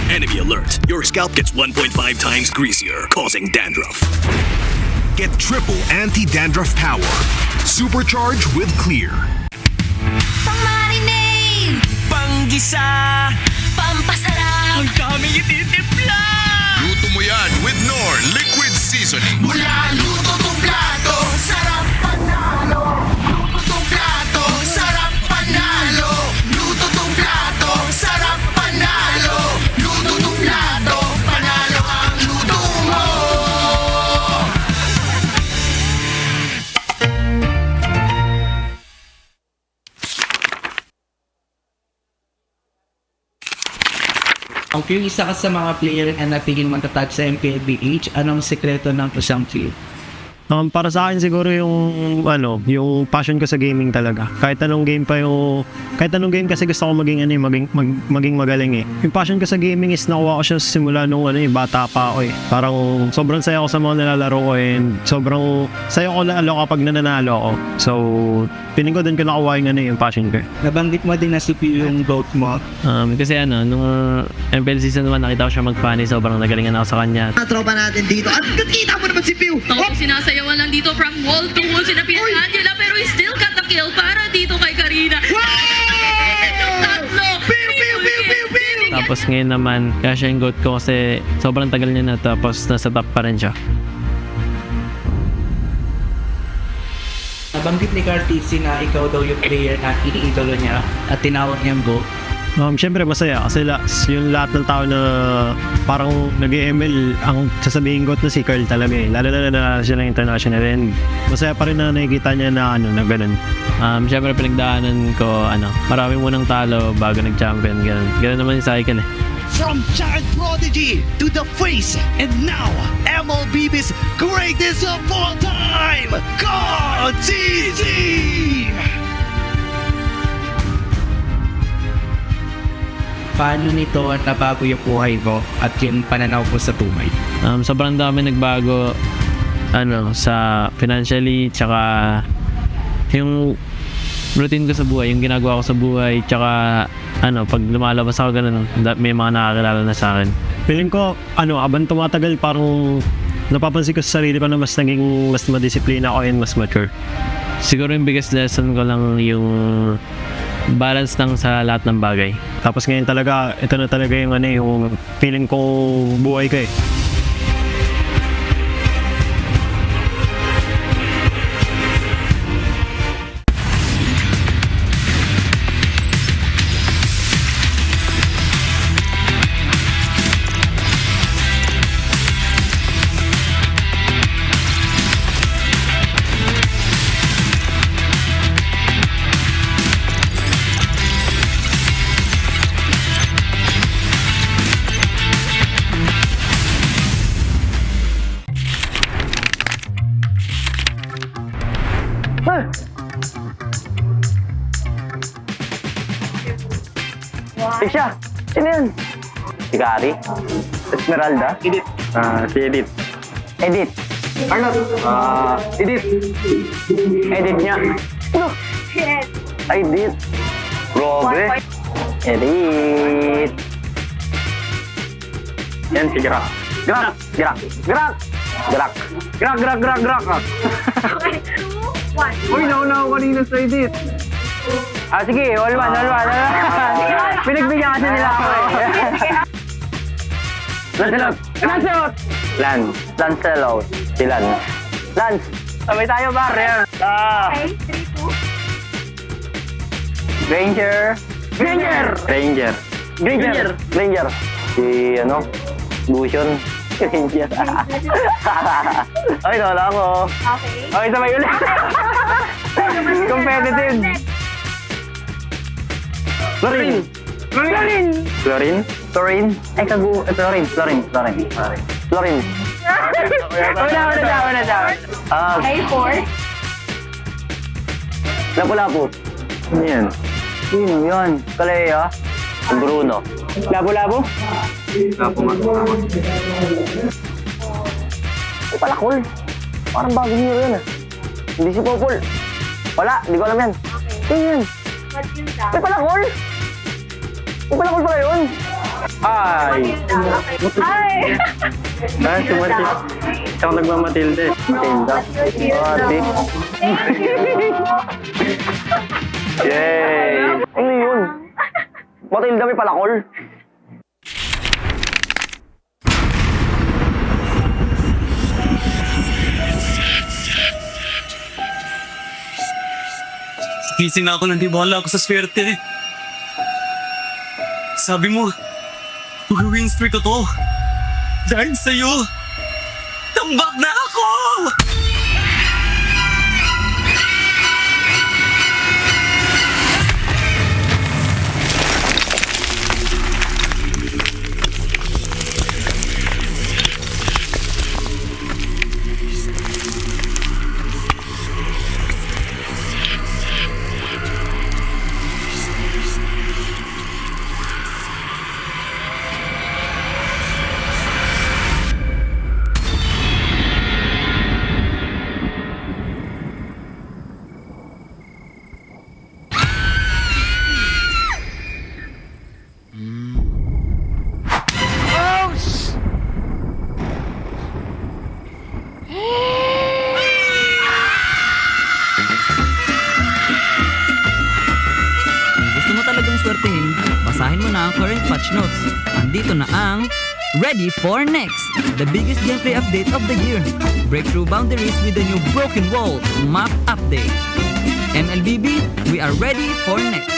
Enemy alert. Your scalp gets 1.5 times greasier, causing dandruff. Get triple anti-dandruff power. Supercharged with Clear. Pang-marinade, Panggisa, pampasarap, ang daming ititimpla. Luto mo yan with Knorr Liquid Seasoning. Mula luto tong plato, sarap panalo. Luto tong plato, sarap panalo. Luto tong plato, sarap panalo. Luto tong plato, panalo ang luto mo. Ang few isa ka sa mga player na natigil matatag sa MPLPH, anong sekreto ng isang few? Para sa akin siguro yung yung passion ko sa gaming talaga. Kahit anong game kasi gusto ko maging maging magaling eh. Yung passion ko sa gaming is nakuha ko siya simula nung bata pa ako eh. Parang sobrang saya ko sa mga nilalaro ko and sobrang saya ko lalo kapag nananalo ako. So, piling ko din ko nakuha yung passion ko. Nabanggit mo din na si Pio yung vote mo. Kasi nung MPL Season 1 nakita ko siya mag-funny, sobrang nagalingan ako sa kanya. Tropa natin dito. At nakita mo naman si Pew. Sinasayawan lang dito from wall to wall si Angela, pero he still got the kill para dito kay Karina. Tatlo! Tapos ngayon naman, kaya siya yung goat ko kasi sobrang tagal niya na, tapos nasa top pa rin siya. Nabanggit ni Cartesi na ikaw daw yung player na iniidolo niya at tinawag niyang GOAT. Siyempre masaya kasi yung lahat ng tao na parang nag-ML ang sasabihin ko na si Carl talaga eh. Lalo na nanalo siya ng international and masaya pa rin na nakikita niya na na ganun. Siyempre pinagdaanan ko, marami munang talo bago nag-champion, ganun naman yung cycle eh. From child prodigy to the face, and now MLB's greatest of all time, KTC! Paano nito nabago yung buhay mo at yung pananaw mo sa buhay? Sobrang dami nagbago sa financially, tsaka yung routine ko sa buhay, yung ginagawa ko sa buhay, tsaka pag lumalabas ako ganun, may mga nakakilala na sa akin. Feeling ko habang tumatagal parang napapansin ko sa sarili ko na mas madisiplina ako and mas mature. Siguro yung biggest lesson ko lang yung balance lang sa lahat ng bagay. Tapos ngayon talaga, ito na talaga yung feeling ko buhay ko eh. Siya! Sino yun? Si Kari? Esmeralda? Edith. Si Edith. Edith. Arnold. Edith. Edith niya. Ano? Edith. Grabe. Edith. Yan si Grak. Grak! Grak! Grak! Grak! Grak! Grak! Grak! Grak! Okay, 2, 1. Uy, nauna ako kanina sa Edith. Sige, all one. Pinagbigyan kasi nila ako eh. Lancelot! Lancelot. Si Lance. Lance! Sabay tayo, bar. Okay, 3, 2. Ranger. Si Bution. Ranger. Ay, wala ako. Okay. Okay, sabay ulit. Competitive. Florin. Ay, Florin. Una. Okay, 4. Lapu-lapu. Ano yan? Sino yan? Kalea. Bruno. Lapu-lapu? Ay, Palakol. Parang bagong hero yan ah. Hindi si Popol. Wala, hindi ko alam yan. Okay. Yan. What yun daw? Ay, Palakol! Ay, Palakol pala yun! Ay! Ay! Ah, si Matilda. Ikaw nagmamatilda eh. Matilda. Ate. Yay! Ano yun? Matilda may palakol. Gising na ako nang di bahala ako sa swerte. Sabi mo, mag-win streak ko to. Dahil sa'yo, tambak na ako! Gusto mo talagang swertehin? Basahin mo na ang current patch notes. Andito na ang Ready for Next, the biggest gameplay update of the year. Break through boundaries with the new Broken Walls map update. MLBB, we are ready for next.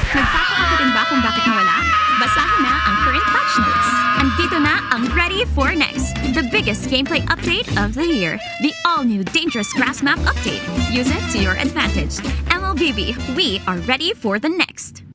Nagpapakapitin ba kung bakit nawala? Basahin na ang current patch notes. Andito na ang Ready for Next, the biggest gameplay update of the year. The all-new Dangerous Grass Map update. Use it to your advantage. MLBB, we are ready for the next.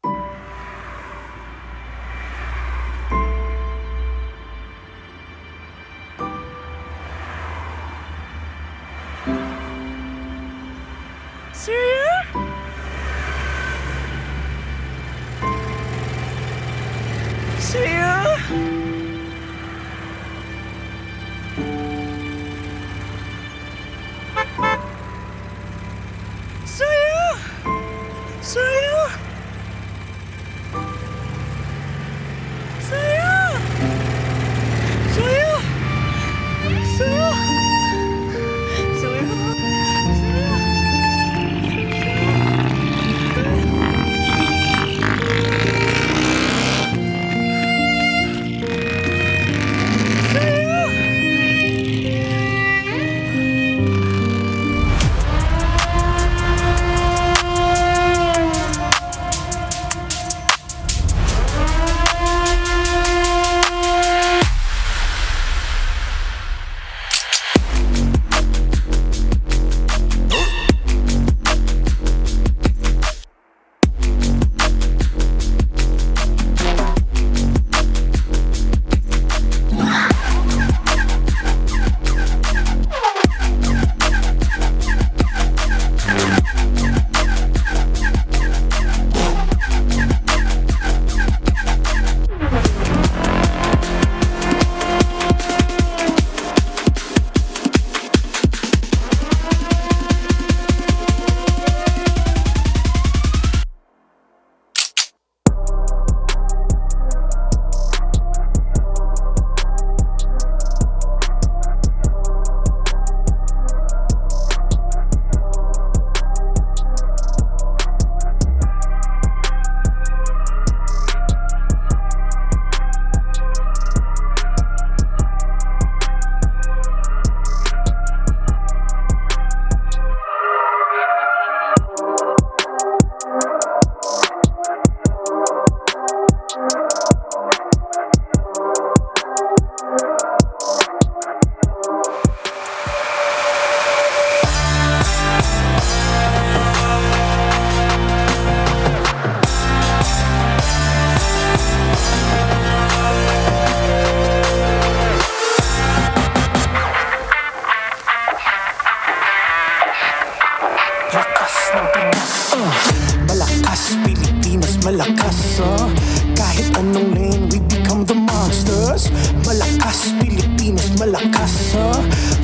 winners. Malakas, Pilipinos, malakas,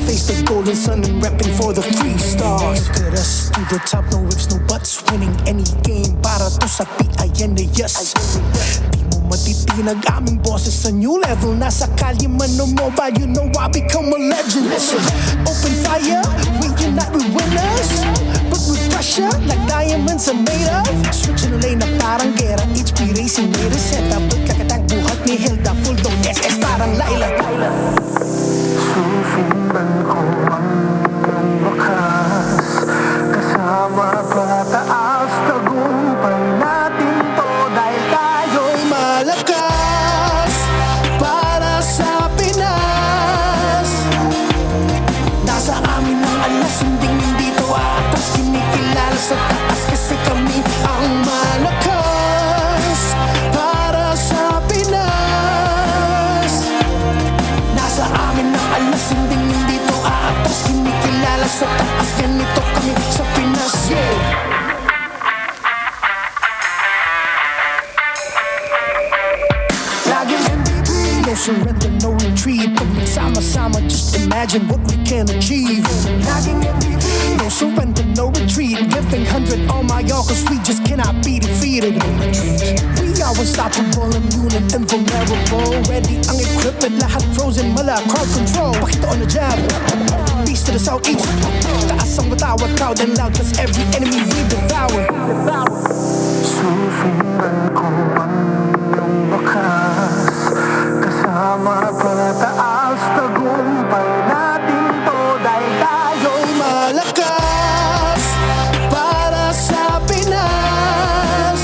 face the golden sun and repping for the 3 stars. Look at us, to the top, no ifs, no buts. Winning any game para to sa PINAS. Di mo matitinag aming boses sa new level. Nasa kalye man o mobile, you know I become a legend. Listen, open fire, we unite with winners. But with pressure, like diamonds are made of. Switching the lane na parang gera, HP Racing made a setup. Kakatang buhat ni Hilda, full dome SS parang Laila. Susundan ko ang wakas, kasama pataas, tagumpay natin to dahil tayo'y malakas para sa Pinas. Nasa amin ang alas, hindi to atas, kinikilala sa taas kasi kami ang malakas para sa Pinas. Nasa amin ang alas, hindi to atas, kinikilala sa taas, ganito kami sa Pinas. Laging MVP, no surrender, no retreat. Pag nagsama-sama, just imagine what we can achieve. Laging MVP, no surrender, no retreat. Giving 100 on my all, cause we just cannot be defeated. We are unstoppable, immune and invulnerable. Ready ang equipment, lahat frozen, mala, crowd control. Pakita on the jab, east to the southeast. Taas ang matawad, proud and loud, cause every enemy we devour. Susundan ko ang iyong wakas, kasama pataas, tagumpay natin to dahil tayo'y malakas para sa Pinas.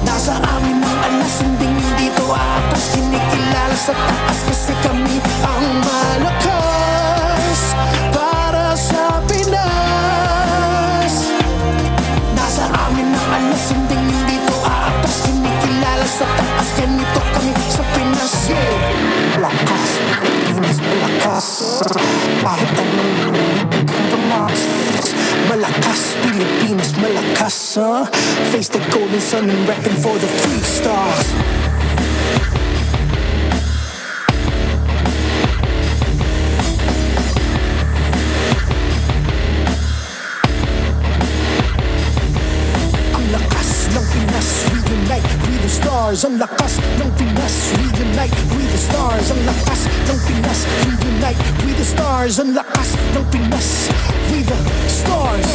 Nasa amin ang alas, hindi to atas, kinikilala sa taas kasi kami ang malakas para sa Pinas. Nasa amin ang alas, hindi to atas, kinikilala sa taas, ganito kami sa Pinas. Malakas, Pilipinas, malakas, kahit anong tumas. Malakas, Pilipinas, malakas, face the golden sun and repping for the 3 stars. Ang lakas ng Pinas, reunite with the stars. Ang lakas ng Pinas, reunite with the stars. Ang lakas ng Pinas, reunite with the stars. Ang lakas ng Pinas, with the stars.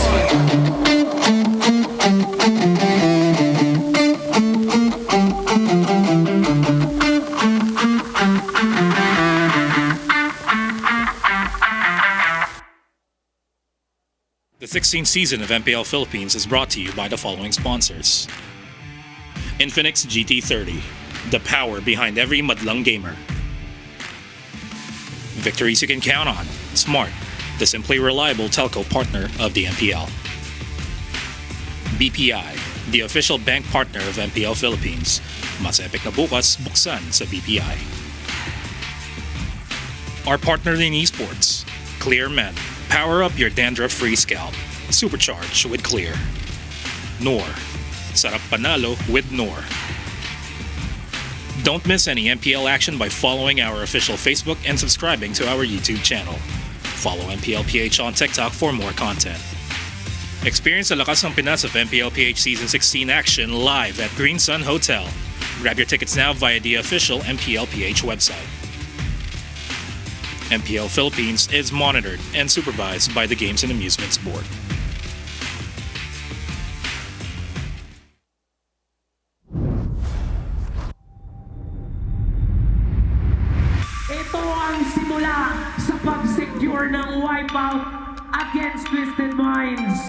The 16th season of MPL Philippines is brought to you by the following sponsors. Infinix GT30, the power behind every madlang gamer. Victories you can count on. Smart, the simply reliable telco partner of the MPL. BPI, the official bank partner of MPL Philippines. Mas epic na bukas, buksan sa BPI. Our partner in esports, Clear Men. Power up your dandruff-free scalp. Supercharge with Clear. Nor. Sarap panalo with Nor. Don't miss any MPL action by following our official Facebook and subscribing to our YouTube channel. Follow MPLPH on TikTok for more content. Experience the lakas ng Pinas of MPLPH Season 16 action live at Green Sun Hotel. Grab your tickets now via the official MPLPH website. MPL Philippines is monitored and supervised by the Games and Amusements Board. Ito ang simula sa pag-secure ng wipeout against Twisted Minds.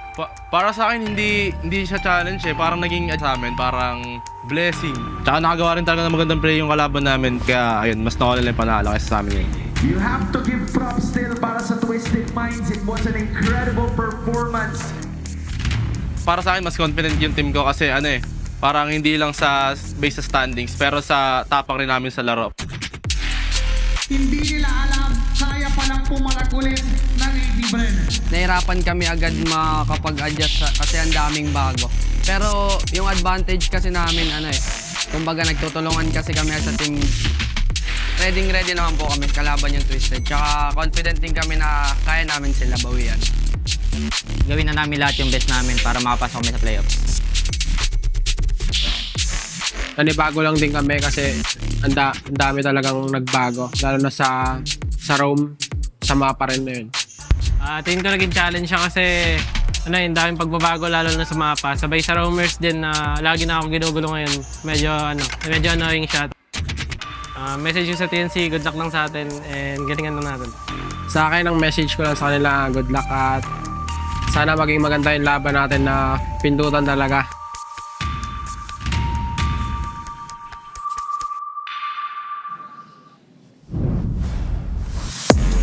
Para sa akin, hindi siya challenge parang naging sa amin, parang blessing. Tsaka nakagawa rin talaga ng magandang play yung kalaban namin, kaya ayun, mas nakuha nila yung panalo kaysa sa amin ngayon. You have to give props still para sa Twisted Minds. It was an incredible performance. Para sa akin, mas confident yung team ko kasi parang hindi lang sa base sa standings, pero sa tapang rin namin sa laro. Hindi nila alam, kaya palang pumalak ulit ng APBR Arena. Nahirapan kami agad makapag-adjust kasi ang daming bago. Pero yung advantage kasi namin kumbaga nagtutulungan kasi kami sa team ready naman po kami kalaban yung Twisted. Tsaka confident din kami na kaya namin sila bawian. Gawin na namin lahat yung best namin para makapasok kami sa playoffs. Nanibago lang din kami kasi ang dami talagang nagbago. Lalo na sa roam, sa mapa rin na yun. Tingin ko naging challenge siya kasi yung daming pagbabago lalo na sa mapa. Sabay sa roamers din na lagi na ako ginugulo ngayon. Medyo annoying siya. Message ko sa TNC, good luck lang sa atin and galingan lang natin. Sa akin, ang message ko lang sa kanila, good luck at sana maging maganda yung laban natin na pindutan talaga.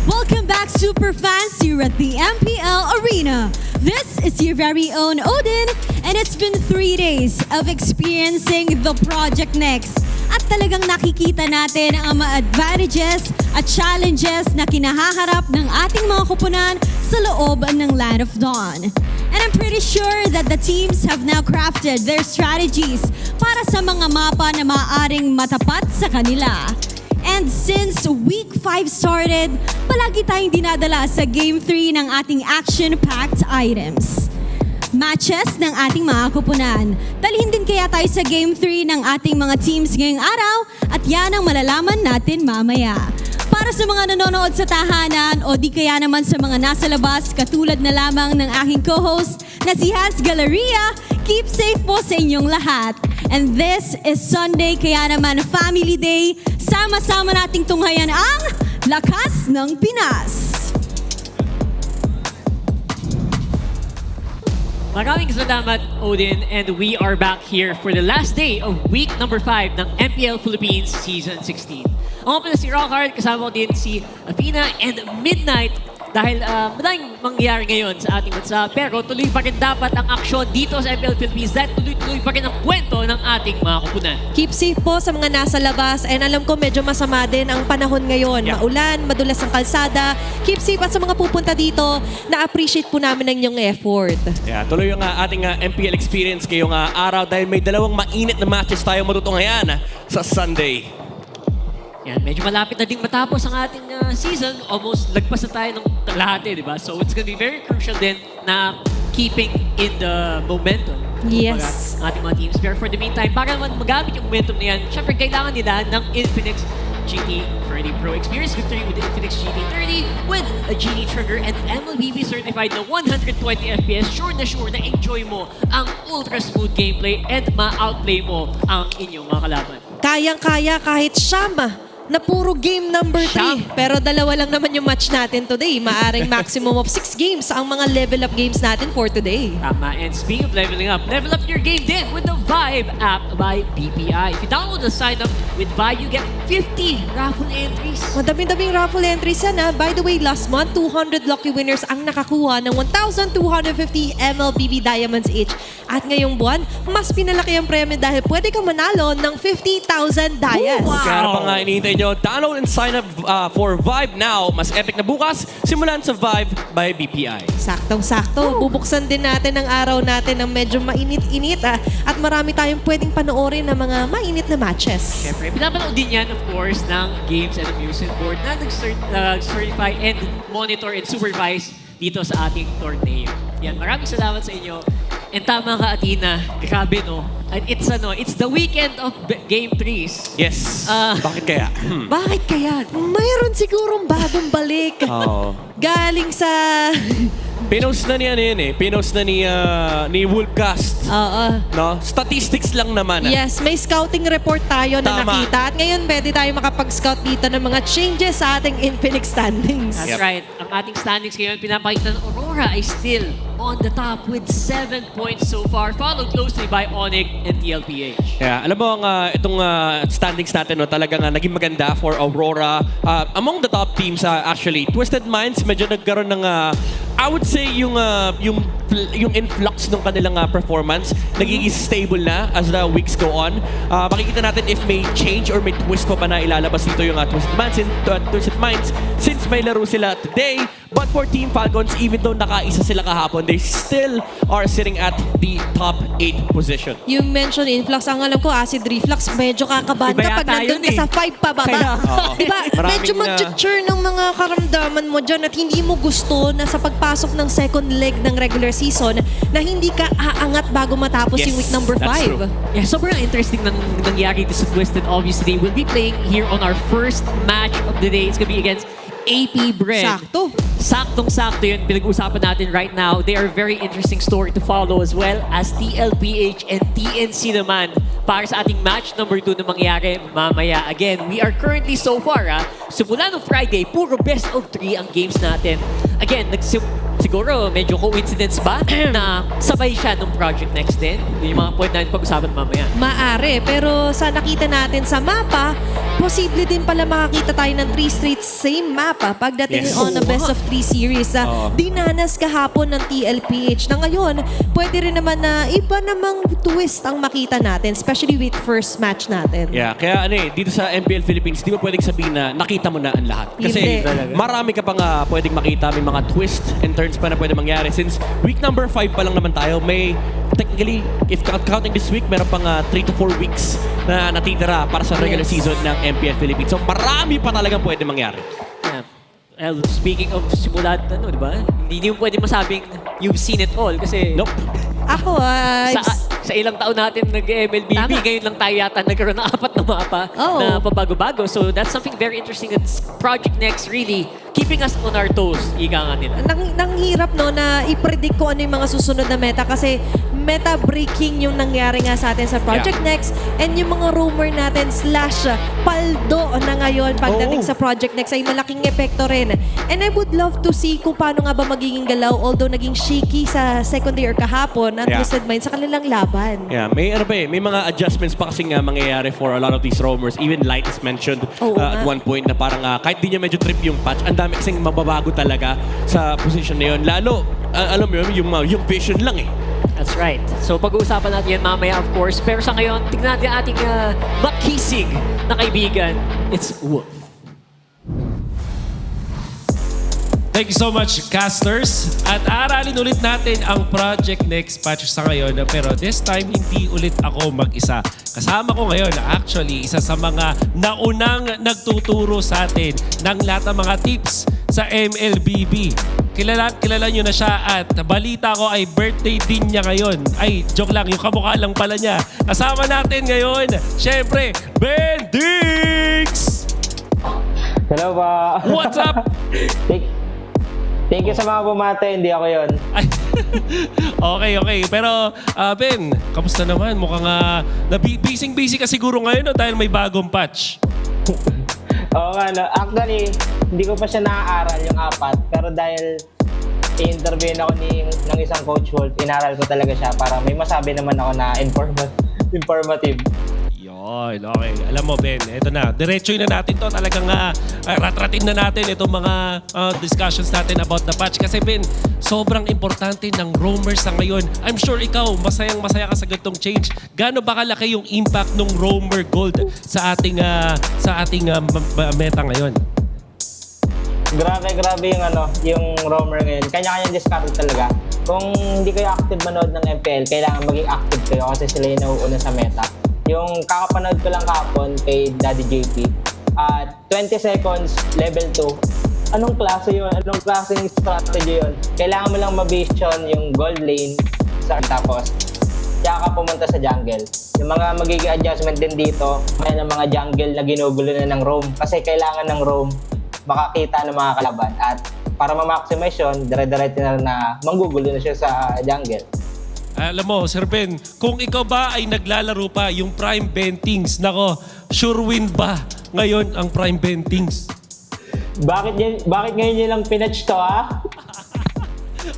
Welcome back, super fans, here at the MPL Arena. This is your very own Odin, and it's been 3 days of experiencing the Project Next. At talagang nakikita natin ang mga advantages at challenges na kinahaharap ng ating mga kupunan sa loob ng Land of Dawn. And I'm pretty sure that the teams have now crafted their strategies para sa mga mapa na maaaring matapat sa kanila. And since Week 5 started, palagi tayong dinadala sa Game 3 ng ating action-packed items. Matches ng ating mga kupunan. Dalhin din kaya tayo sa Game 3 ng ating mga teams ngayong araw at yan ang malalaman natin mamaya. Para sa mga nanonood sa tahanan o di kaya naman sa mga nasa labas, katulad na lamang ng aking co-host na si Hans Galleria, keep safe po sa inyong lahat. And this is Sunday, kaya naman Family Day. Sama-sama nating tunghayan ang Lakas ng Pinas. Maraming salamat, Odin, and we are back here for the last day of week number 5 ng MPL Philippines Season 16. Ako pala si Rockhard, kasama ko din si Athena and Midnight dahil madaming mangyayari ngayon sa ating bansa, pero tuloy pa rin dapat ang aksyon dito sa MPL Philippines dahil tuloy-tuloy pa rin ang kwento ng ating mga kupunan. Keep safe po sa mga nasa labas, and alam ko medyo masama din ang panahon ngayon. Yeah. Maulan, madulas ang kalsada. Keep safe at sa mga pupunta dito, na-appreciate po namin ang inyong effort. Yeah, tuloy yung ating MPL experience ngayong araw dahil may dalawang mainit na matches tayo matutunghayan sa Sunday. Yan, medyo malapit na din matapos ang ating season. Almost lagpas na tayo ng lahat, di ba? So it's gonna be very crucial din na keeping in the momentum. Yes. Ng ating mga teams. Pero for the meantime, para naman magamit yung momentum na yan, syempre kailangan nila ng Infinix GT30 Pro. Experience victory with the Infinix GT30 with a GT trigger and MLBB certified na 120 FPS. Sure na enjoy mo ang ultra smooth gameplay and ma-outplay mo ang inyong mga kalaban. Kayang-kaya kahit Shama na puro game number 3. Pero dalawa lang naman yung match natin today. Maaring maximum of 6 games ang mga level up games natin for today. Tama. And speaking of leveling up, level up your game din with the Vibe app by BPI. If you download the sign up with Vibe, you get 50 raffle entries. Madaming raffle entries yan ha. By the way, last month, 200 lucky winners ang nakakuha ng 1,250 MLBB Diamonds each. At ngayong buwan, mas pinalaki ang premyo dahil pwede kang manalo ng 50,000 Dias. Wow! Kaya pa nga inihintay nyo, download and sign up for Vibe now. Mas epic na bukas, simulan sa Vibe by BPI. Saktong-sakto. Bubuksan din natin ang araw natin ng medyo mainit-init at marami tayong pwedeng panoorin ng mga mainit na matches. Siyempre, pinapanood din yan, of course, ng Games and Amusement Board na nag-certify and monitor and supervise dito sa ating torneo. Yan, maraming salamat sa inyo. And tama ka, Athena. Grabe, no? It's the weekend of Game 3s. Yes. Bakit kaya? Bakit kaya? Mayroon sigurong bagong balik. Galing sa... Pinost na niya Pinost na ni Wolfcast. No? Statistics lang naman. Yes, may scouting report tayo na nakita. At ngayon, pwede tayo makapag-scout dito ng mga changes sa ating Infinix standings. That's right. Ang ating standings ngayon, pinapakita ng Aurora ay still on the top with 7 points so far, followed closely by Onyx and TLPH. Yeah, alam mo, itong standings natin, no, talagang naging maganda for Aurora. Among the top teams, actually, Twisted Minds, medyo nagkaroon ng, I would say, yung yung influx ng kanilang performance nagiging stable na as the weeks go on. Makikita natin if may change or may twist pa na ilalabas dito yung Twisted Minds since may laro sila today. But for Team Falcons, even though nakaisa sila kahapon, they still are sitting at the top 8 position. You mentioned influx. Ang alam ko, acid reflux, medyo kakabahan Iba ka pag yata nandun yun ka sa 5 pababa. Diba? Medyo mag-churn ng mga karamdaman mo dyan at hindi mo gusto na sa pagpasok ng second leg ng regular season na hindi ka aangat bago matapos yung week number 5. Yeah, sobrang interesting nangyari dito sa Twisted. Obviously, we'll be playing here on our first match of the day. It's gonna be against APBR. Sakto. Saktong-sakto yun pinag-usapan natin right now. They are a very interesting story to follow as well as TLPH and TNC naman para sa ating match number 2 na mangyayari mamaya. Again, we are currently so far, simula ng Friday, puro best of 3 ang games natin. Again, siguro medyo coincidence ba na sabay siya nung Project Next din? Yung mga point natin pag-usapan mamaya. Maari, pero sa nakita natin sa mapa, posible din pala makakita tayo ng 3 straight same mapa pagdating on a best of 3 series. Dinanas kahapon ng TLPH na ngayon, pwede rin naman na iba namang twist ang makita natin, especially with first match natin. Yeah, kaya dito sa MPL Philippines, di mo pwedeng sabihin na nakita mo na ang lahat. Kasi marami ka pang pwedeng makita, may mga twist and turns pa na pwede mangyari. Since week number 5 pa lang naman tayo, may technically, if counting this week, meron pang 3 to 4 weeks na natitira para sa regular season ng MPL Philippines. So marami pa talagang pwede mangyari. Well, speaking of simulat, di ba? Hindi mo pwede masabing you've seen it all kasi ako sa ilang taon natin nag-MLBB, ngayon lang tayo yata nagkaroon ng 4 na mapa na pabago-bago. So that's something very interesting. It's Project Next really keeping us on our toes, ika nga nila. Nang hirap na i-predict ko ano yung mga susunod na meta kasi meta breaking yung nangyari nga sa atin sa Project Next and yung mga rumor natin / paldo na ngayon pagdating sa Project Next ay malaking epekto rin. And I would love to see kung paano nga ba magiging galaw although naging shaky sa second day or kahapon ang Twisted Minds sa kanilang laban. Yeah, may may mga adjustments pa kasi nga mangyayari for a lot of these roamers. Even Light is mentioned at one point na parang kahit di niya medyo trip yung patch, ang dami kasing mababago talaga sa position na yun. Lalo, alam mo yung vision lang That's right. So pag-uusapan natin yan mamaya of course. Pero sa ngayon, tignan natin ating makisig na kaibigan. It's Wolf. Thank you so much, casters. At aaralin ulit natin ang Project Next patch sa ngayon. Pero this time, hindi ulit ako mag-isa. Kasama ko ngayon, actually, isa sa mga naunang nagtuturo sa atin ng lahat ng mga tips sa MLBB. Kilala nyo na siya at balita ko ay birthday din niya ngayon. Ay, joke lang, yung kamukha lang pala niya. Kasama natin ngayon, syempre, Ben Dix! Hello ba? What's up? Thank you sa mga bumate, hindi ako yon. Okay. Pero, Ben, kamusta naman? Mukhang busy ka siguro ngayon dahil may bagong patch. Oo nga, actually, hindi ko pa siya naaaral yung 4. Pero dahil i-interviewin ako ng isang coach Wolf, inaral ko talaga siya para may masabi naman ako na informative. Yun, okay. Alam mo, Ben, ito na. Diretsoy na natin to. Talagang ratratin na natin itong mga discussions natin about the patch. Kasi, Ben, sobrang importante ng roamers sa ngayon. I'm sure ikaw, masayang-masaya ka sa ganitong change. Gaano ba kalaki yung impact ng roamer gold sa ating meta ngayon? Grabe yung roamer ngayon. Kanya-kanyang discard talaga. Kung hindi kayo active manood ng MPL, kailangan maging active kayo kasi sila yung nauuna sa meta. Yung kakapanood ko lang kahapon kay Daddy JP, 20 seconds, level 2. Anong klase yun? Anong klaseng strategy yun? Kailangan mo lang ma-vision yung gold lane tapos tsaka ka pumunta sa jungle. Yung mga magiging adjustment din dito, may ng mga jungle na ginugulo na ng roam kasi kailangan ng roam makakita ng mga kalaban at para ma-maximize yun, dire-diretso na manggugulo na siya sa jungle. Alam mo, Sir Ben, kung ikaw ba ay naglalaro pa yung Prime Bentings, nako, sure win ba ngayon ang Prime Bentings? Bakit ngayon nyo lang pinatch to,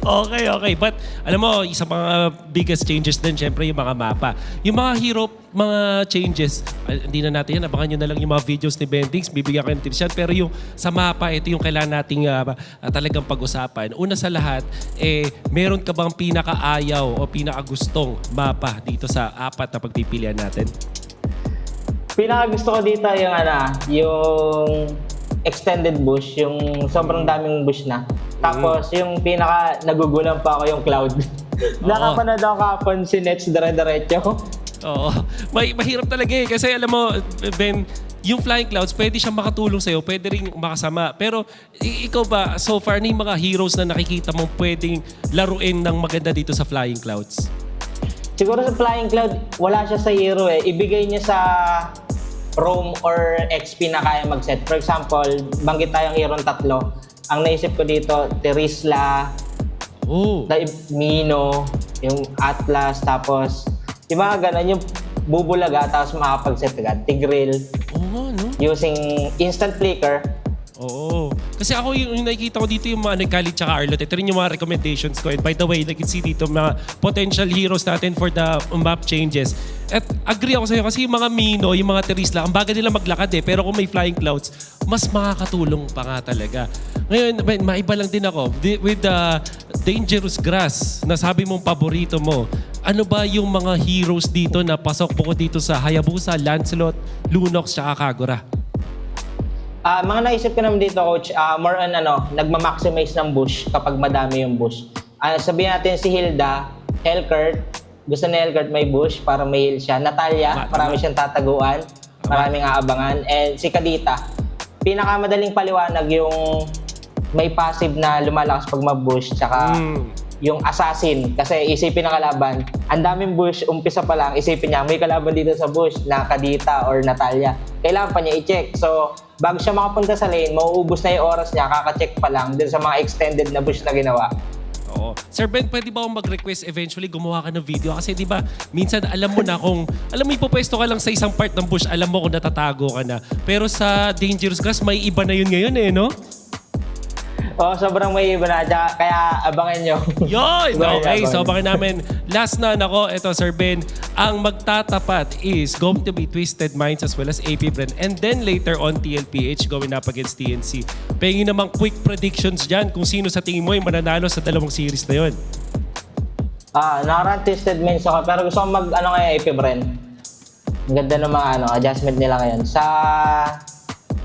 Okay. But Alam mo, isa mga biggest changes din, syempre yung mga mapa. Yung mga hero, mga changes, hindi na natin yan. Abangan nyo na lang yung mga videos ni Bendings. Bibigyan ko ng tips yan. Pero yung sa mapa, ito yung kailangan nating talagang pag-usapan. Una sa lahat, meron ka bang pinakaayaw o pinakagustong mapa dito sa apat na pagpipilian natin? Pinakagusto ko dito yung extended bush, yung sobrang daming bush na. Tapos yung pinaka nagugulan pa ako yung cloud. Nakapanood ako kapon si Nets dire-diretso. Oo. Mahirap talaga kasi alam mo, Ben, yung flying clouds, pwede siyang makatulong sa'yo, pwede rin makasama. Pero ikaw ba, so far, na yung mga heroes na nakikita mong pwedeng laruin ng maganda dito sa flying clouds? Siguro sa flying cloud, wala siya sa hero Ibigay niya sa roam or XP na kaya mag-set. For example, banggit tayong hero 3. Ang naisip ko dito, Terisla, Mino, yung Atlas, tapos yung mga ganun, yung bubulaga, tapos makapag-set agad. Tigril, using instant flicker. Oo. Kasi ako yung nakikita ko dito yung mga Kali tsaka Arlot. Ito rin yung mga recommendations ko. And by the way, you can see dito mga potential heroes natin for the map changes. At agree ako sa'yo kasi yung mga Mino, yung mga Terisla, ang baga nila maglakad Pero kung may flying clouds, mas makakatulong pa nga talaga. Ngayon, maiba lang din ako. With the dangerous grass na sabi mong paborito mo, ano ba yung mga heroes dito na pasok po ko dito sa Hayabusa, Lancelot, Lunox, tsaka Kagura? Mga naisip ko naman dito, Coach, more on nagma-maximize ng bush kapag madami yung bush. Sabihin natin si Hilda, Hellcurt, gusto ni Hellcurt may bush para may heal siya. Natalia, marami siyang tataguan, maraming aabangan. And si Kadita, pinakamadaling paliwanag yung may passive na lumalakas pag mag-bush, tsaka yung assassin. Kasi isipin ng kalaban, ang daming bush, umpisa pa lang, isipin niya, may kalaban dito sa bush na Kadita or Natalia. Kailangan pa niya i-check. So, bago siya makapunta sa lane, mauubos na yung oras niya, kaka-check pa lang dun sa mga extended na bush na ginawa. Oo. Sir Ben, pwede ba akong mag-request eventually gumawa ka ng video? Kasi di ba, minsan alam mo na kung, alam mo ipopwesto ka lang sa isang part ng bush, alam mo kung natatago ka na. Pero sa Dangerous Grass, may iba na yun ngayon no? Oo, sobrang may iba na. Kaya abangan nyo. Yun! Okay, so abangan namin. Last na nako, ito Sir Ben, ang magtatapat is going to be Twisted Minds as well as APBR. And then later on, TLPH going up against TNC. Pengin namang quick predictions dyan kung sino sa tingin mo yung mananalo sa dalawang series na yun. Nakaraan Twisted Minds ako, pero gusto ko kaya APBR. Ang ganda ng mga adjustment nila ngayon. Sa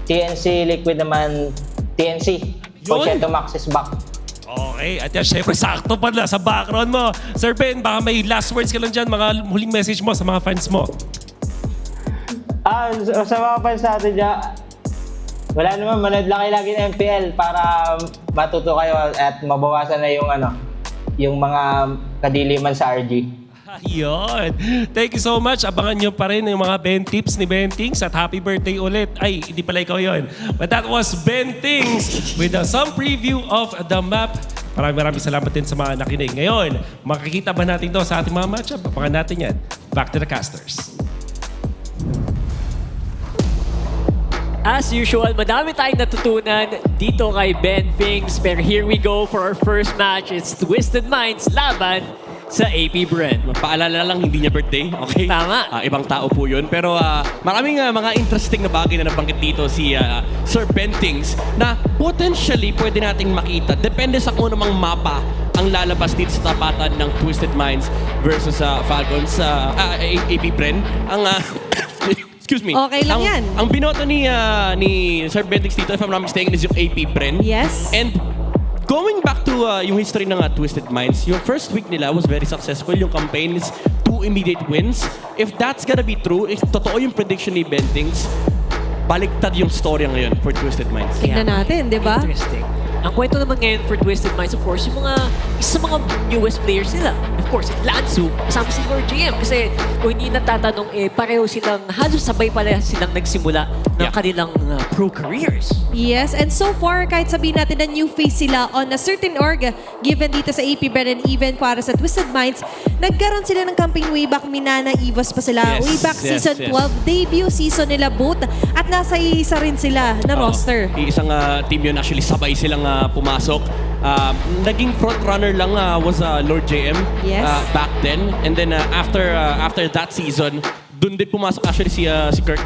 TNC Liquid naman, TNC. Pocheto Max is back. Okay, at yan syempre sakto pala sa background mo. Sir Ben, baka may last words ka lang dyan, mga huling message mo sa mga fans mo. Sa mga fans natin dyan, wala naman, manood lang kayo lagi ng MPL para matuto kayo at mabawasan na yung mga kadiliman sa RG. Ayun. Thank you so much. Abangan nyo pa rin yung mga Ben tips ni Bentings at happy birthday ulit. Ay, hindi pala ikaw yun. But that was Bentings with some preview of the map. Maraming salamat din sa mga nakinig. Ngayon, makikita ba natin to sa ating mga matchup? Abangan natin yan. Back to the casters. As usual, madami tayong natutunan dito kay Ben Fings. Pero here we go for our first match. It's Twisted Minds laban sa APBR. Paalala lang, hindi niya birthday, okay? Tama. Ibang tao po yun. Pero maraming mga interesting na bagay na nabanggit dito si Sir Bentings na potentially pwede nating makita. Depende sa kung namang mapa ang lalabas dito sa tapatan ng Twisted Minds versus Falcons sa APBR. Ang excuse me. Okay lang yan. Ang binoto ni Sir Bentings dito, if I'm not mistaken, is yung APBR. Yes. And going back to yung history ng Twisted Minds, yung first week nila was very successful. Yung campaign is 2 immediate wins. If that's gonna be true, if totoo yung prediction ni Bentings, baliktad yung story ngayon for Twisted Minds. Tingnan natin, di ba? Interesting. Ang kwento naman ngayon for Twisted Minds, of course, yung isa sa mga newest players nila. Of course, Lansu, kasama si Lord GM. Kasi kung hindi natatanong, pareho silang, halos sabay pala silang nagsimula ng kanilang pro careers. Yes, and so far, kahit sabihin natin na new face sila on a certain org, given dito sa APBR and even para sa Twisted Minds, nagkaroon sila ng campaign way back Minana Evos pa sila. Way back season 12, debut season nila both. At nasa isa rin sila na roster. Isang team yun, actually sabay silang pumasok. naging frontrunner lang was Lord JM Yes. back then. And then after that season, dun din pumasok actually si Kirk.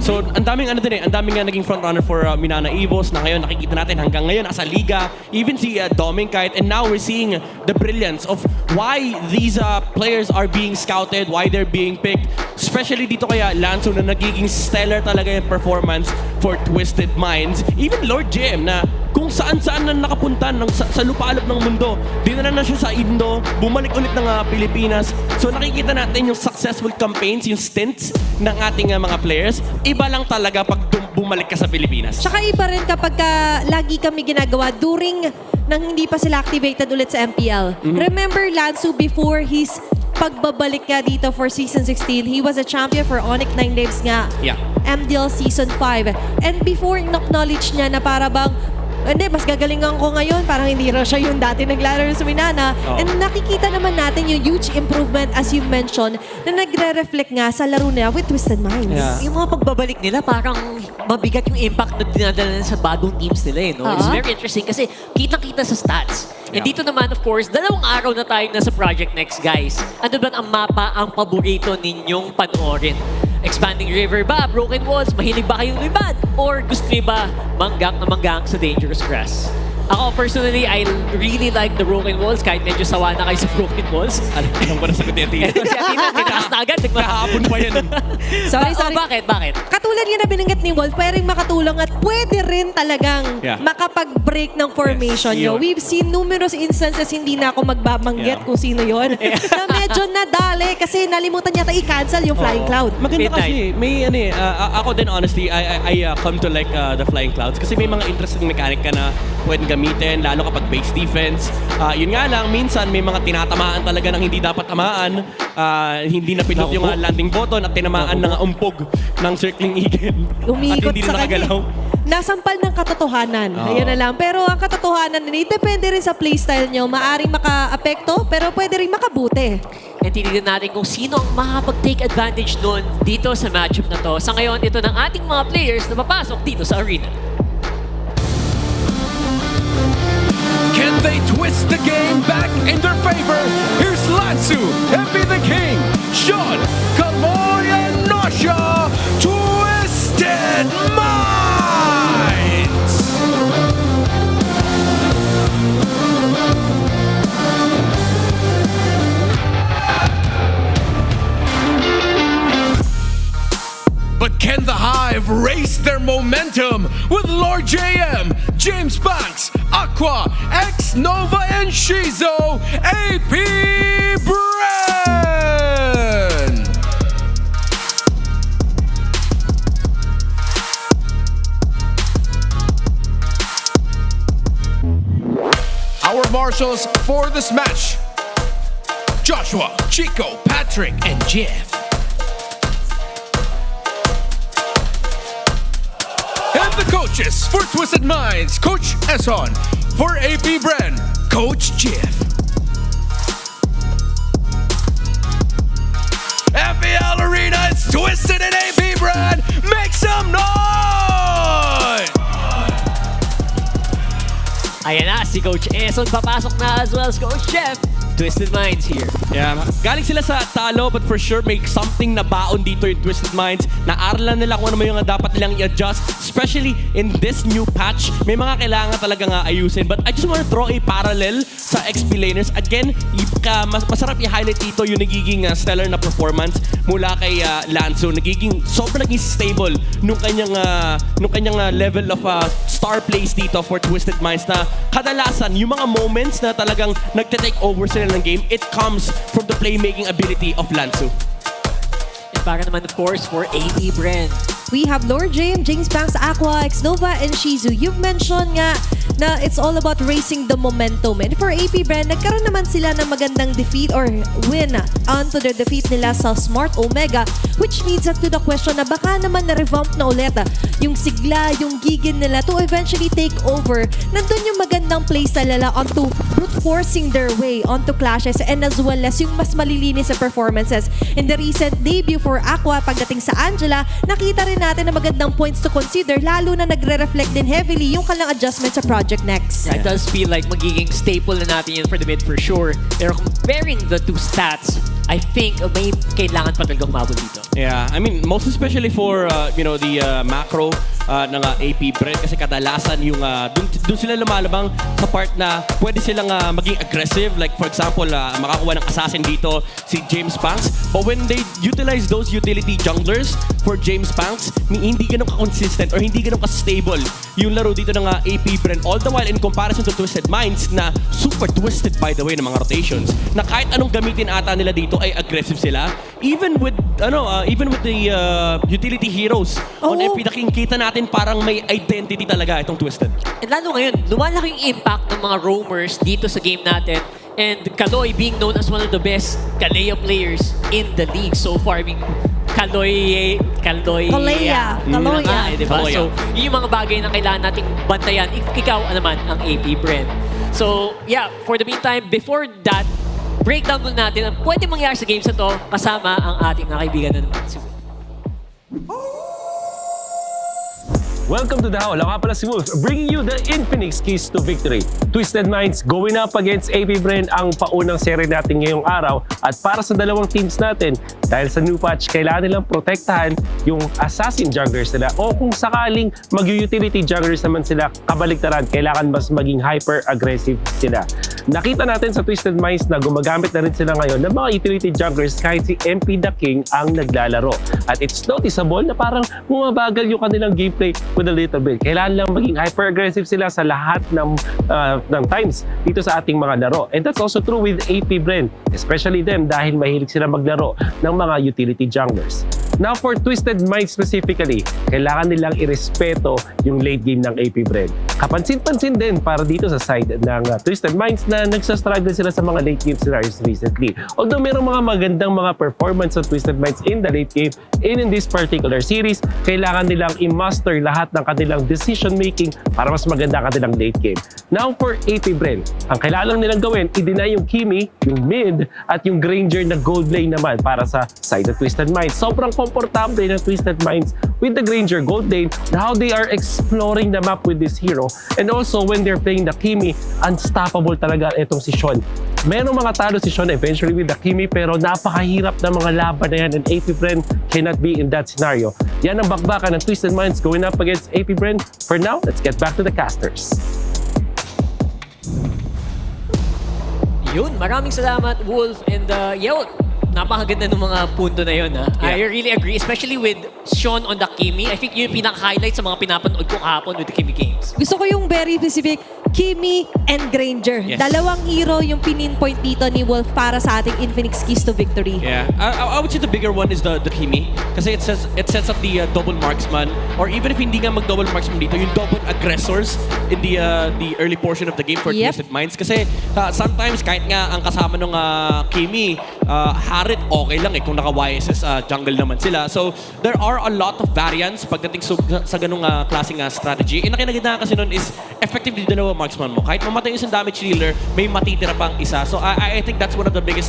So, ang daming naging frontrunner for Minana Evos na ngayon nakikita natin hanggang ngayon nasa liga. Even si Doming kahit. And now we're seeing the brilliance of why these players are being scouted, why they're being picked. Especially dito kaya Lanzo na nagiging stellar talaga yung performance for Twisted Minds. Even Lord JM na kung saan-saan na nakapunta sa lupalop ng mundo. Dinala na siya sa Indo, bumalik ulit ng Pilipinas. So nakikita natin yung successful campaigns, yung stints ng ating mga players. Iba lang talaga pag bumalik ka sa Pilipinas. Tsaka iba rin kapag lagi kami ginagawa during nang hindi pa sila activated ulit sa MPL. Remember Lanzu before his pagbabalik ka dito for Season 16, he was a champion for Onyx 9 Lives nga. Yeah. MDL Season 5. And before, in-acknowledge niya na para bang hindi, mas gagalingan ko ngayon. Parang hindi raw siya yung dati naglalaro sa Minana. Oo. And nakikita naman natin yung huge improvement as you mentioned na nagre-reflect nga sa laro nila with Twisted Minds. Yung mga pagbabalik nila, parang mabigat yung impact na dinadala nila sa bagong teams nila. No? It's very interesting kasi kitang-kita sa stats. And dito naman, of course, 2 araw na tayo nasa Project Next, guys. Ano ba ang mapa ang paborito ninyong panoorin? Expanding River ba? Broken Walls? Mahilig ba kayong libad? Or gusto niyo ba manggang sa Dangerous Grass? Ako personally, I really like the Broken Walls kahit medyo sawa na kayo sa Broken Walls. Alam ko na sagot ni Athena. Ito si Athena, tinaas na agad. Kahapon pa yan. Sorry. Bakit? Katulad nga na binanggit ni Wolf, pwedeng makatulong at pwede rin talagang makapag-break ng formation nyo. We've seen numerous instances, hindi na ako magbabanggit kung sino yon na medyo nadali kasi nalimutan yata i-cancel yung Flying Cloud. Maganda kasi, may ako din honestly, I come to like the Flying Clouds kasi may mga interesting mechanic ka na pwedeng gamitin, lalo kapag base defense. Yun nga lang, minsan may mga tinatamaan talaga ng hindi dapat tamaan. Hindi na pinot yung landing button at tinamaan ng umpog ng Circling Eagle. Umiikot at hindi sa na nakagalaw. Nasampal ng katotohanan. Ayun na lang. Pero ang katotohanan nila, depende rin sa playstyle nyo. Maaring maka-apekto, pero pwede rin makabuti. And tinignan natin kung sino ang makapag-take advantage nun dito sa matchup na to. Sa ngayon, ito ng ating mga players na papasok dito sa arena. Can they twist the game back in their favor? Here's Lanzu, MP the King, Sean, Kaloy, and Nosha, Twisted Minds! But can the Hive raise their momentum with Lord JM, James Banks, Aqua, X Nova, and Shizo, APBR? Our marshals for this match: Joshua, Chico, Patrick, and Jeff. And the coaches for Twisted Minds, Coach Eson. For APBR, Coach Jeff. MPL Arena, it's Twisted and APBR. Make some noise! Ayan na, si Coach Eson papasok na as well as Coach Jeff. Twisted Minds here. Yeah, galing sila sa talo but for sure may something na baon dito yung Twisted Minds. Naaralan nila kung ano yung dapat nilang i-adjust. Especially in this new patch, may mga kailangan talaga nga ayusin. But I just want to throw a parallel sa XP laners. Again, masarap i-highlight dito yung nagiging stellar na performance mula kay Lanzo. Sobrang naging stable nung kanyang level of star plays dito for Twisted Minds na kadalasan yung mga moments na talagang nagte-take over sila ng game, it comes from the playmaking ability of Lanzo. And para naman of course for APBR. We have Lord James, James Banks, Aqua, Xnova, and Shizu. You've mentioned nga na it's all about raising the momentum. And for APBR, nagkaroon naman sila ng magandang defeat or win onto the defeat nila sa Smart Omega, which leads us to the question na baka naman na-revamp na ulit yung sigla, yung gigin nila to eventually take over. Nandun yung magandang playstyle nila onto brute forcing their way onto clashes and as well as yung mas malilinis sa performances. In the recent debut for Aqua, pagdating sa Angela, nakita rin natin na magandang points to consider lalo na nagre-reflect din heavily yung kanilang adjustment sa project Project Next. Yeah, it does feel like magiging staple na natin yun for the mid for sure. Pero comparing the two stats, I think may kailangan pa talaga humabol dito. Yeah, I mean, most especially for, the macro ng AP Brent kasi kadalasan yung dun sila lumalabang sa part na pwede silang maging aggressive. Like for example, makakuha ng assassin dito si James Panks. But when they utilize those utility junglers for James Panks, hindi ganun ka-consistent or hindi ganun ka-stable yung laro dito ng AP Brent. All the while in comparison to Twisted Minds na super twisted by the way ng mga rotations na kahit anong gamitin ata nila dito ay aggressive sila. Even with the utility heroes on MP the King, kita natin parang may identity talaga itong Twisted. And lalo ngayon, lumalaking impact ng mga roamers dito sa game natin. And Kaloy being known as one of the best Kalea players in the league so far. I mean, Kalea. Diba? So, yun yung mga bagay na kailangan nating bantayan. Ikaw naman ang AP Brent. So, yeah, for the meantime, before that, breakdown muna natin ang pwede mangyari sa games na to kasama ang ating mga kaibigan na naman. Welcome to the Howl. Ako nga pala si Wolf, bringing you the Infinix keys to victory. Twisted Minds going up against AP Brand ang paunang seri natin ngayong araw. At para sa dalawang teams natin, dahil sa new patch, kailangan nilang protektahan yung assassin junglers nila. O kung sakaling mag-utility junglers naman sila, kabaligtaran, kailangan mas maging hyper-aggressive sila. Nakita natin sa Twisted Minds na gumagamit na rin sila ngayon ng mga utility junglers kahit si MP the King ang naglalaro. At it's noticeable na parang bumabagal yung kanilang gameplay with a little bit. Kailangan lang maging hyper-aggressive sila sa lahat ng times dito sa ating mga laro. And that's also true with AP Brand, especially them dahil mahilig sila maglaro ng mga utility junglers. Now for Twisted Minds specifically, kailangan nilang irespeto yung late game ng AP Brand. Kapansin-pansin din para dito sa side ng Twisted Minds na nagsastruggle sila sa mga late game scenarios recently. Although merong mga magandang mga performance sa Twisted Minds in the late game, in this particular series, kailangan nilang i-master lahat ng kanilang decision making para mas maganda ang kanilang late game. Now for AP Brand, ang kailangan nilang gawin, i-deny yung Kimi, yung mid, at yung Granger na gold lane naman para sa side of Twisted Minds. Sobrang komportable ng Twisted Minds with the Granger gold lane, how they are exploring the map with this hero. And also when they're playing the Kimi, unstoppable talaga itong si Sean. Merong mga talo si Sean eventually with the Kimi pero napakahirap na mga laban na yan and AP Brand cannot be in that scenario. Yan ang bakbakan ng Twisted Minds going up against AP Brand. For now, let's get back to the casters. Yun, maraming salamat Wolf and napakaganda ng mga punto na yun. I really agree, especially with Sean on the Kimi. I think yun yung pinaka-highlight sa mga pinapanood ko kahapon with the Kimi games. Gusto ko yung very specific, Kimi and Granger. Yes. Dalawang hero yung pinin-point dito ni Wolf para sa ating Infinix keys to victory. Yeah, I would say the bigger one is the Kimi kasi it sets up the double marksman or even if hindi nga mag-double marksman dito, yung double aggressors in the early portion of the game for Twisted Minds kasi sometimes kahit nga ang kasama ng Kimi, Harit okay lang kung naka-YSS jungle naman sila. So there are a lot of variants pagdating sa ganung klaseng strategy. And ang kinagandaan kasi nun is effective din dalawa marksman mo. Kahit mamatay yung isang damage dealer, may matitira pang isa. So I think that's one of the biggest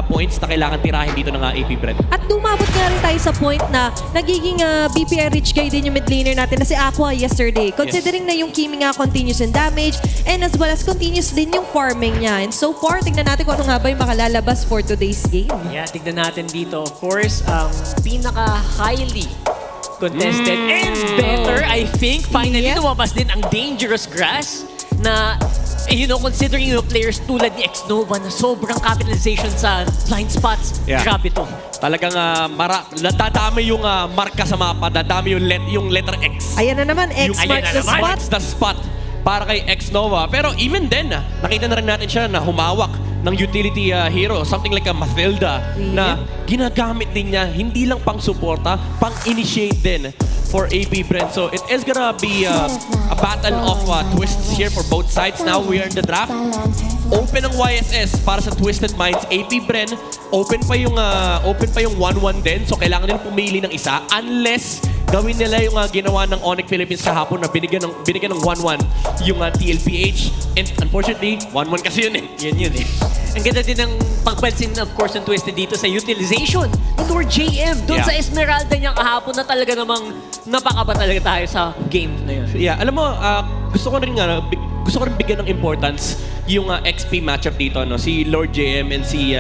points na kailangan tirahin dito ng AP Brand. At dumabot nga rin tayo sa point na nagiging BPR rich guy din yung mid laner natin na si Aqua yesterday. Considering na yung Kimi nga continuous in damage and as well as continuous din yung farming niya. And so far, tignan natin kung ano nga ba yung makalalabas for today's game. Yeah, tignan natin dito. Of course, pinaka-highly contested and better, I think. Finally, lumabas din ang Dangerous Grass na, considering yung players tulad ni X-Nova na sobrang capitalization sa blind spots. Grabe to. Talagang dadami yung marka sa mapa, dadami yung letter X. Ayan na naman, X marks the spot. Marks the spot para kay X-Nova. Pero even then, nakita na rin natin siya na humawak ng utility hero, something like a Mathilda na ginagamit din niya, hindi lang pang suporta, pang initiate din for AP Brand. So it is gonna be a battle of twists here for both sides. Now we are in the draft. Open ang YSS para sa Twisted Minds. AP Brand, open pa yung 1-1 din. So kailangan din pumili ng isa unless gawin nila yung ginawa ng Onyx Philippines kahapon na binigyan ng 1-1 yung TLPH. And unfortunately, 1-1 kasi yun eh. Yun eh. Ang ganda din ng pagpansin, of course, ng Twisted dito sa utilization ng Lord JM. Doon sa Esmeralda niya kahapon na talaga namang napakaba talaga tayo sa game na yun. Yeah, alam mo, gusto ko rin gusto ko rin bigyan ng importance yung XP matchup dito, no? Si Lord JM and si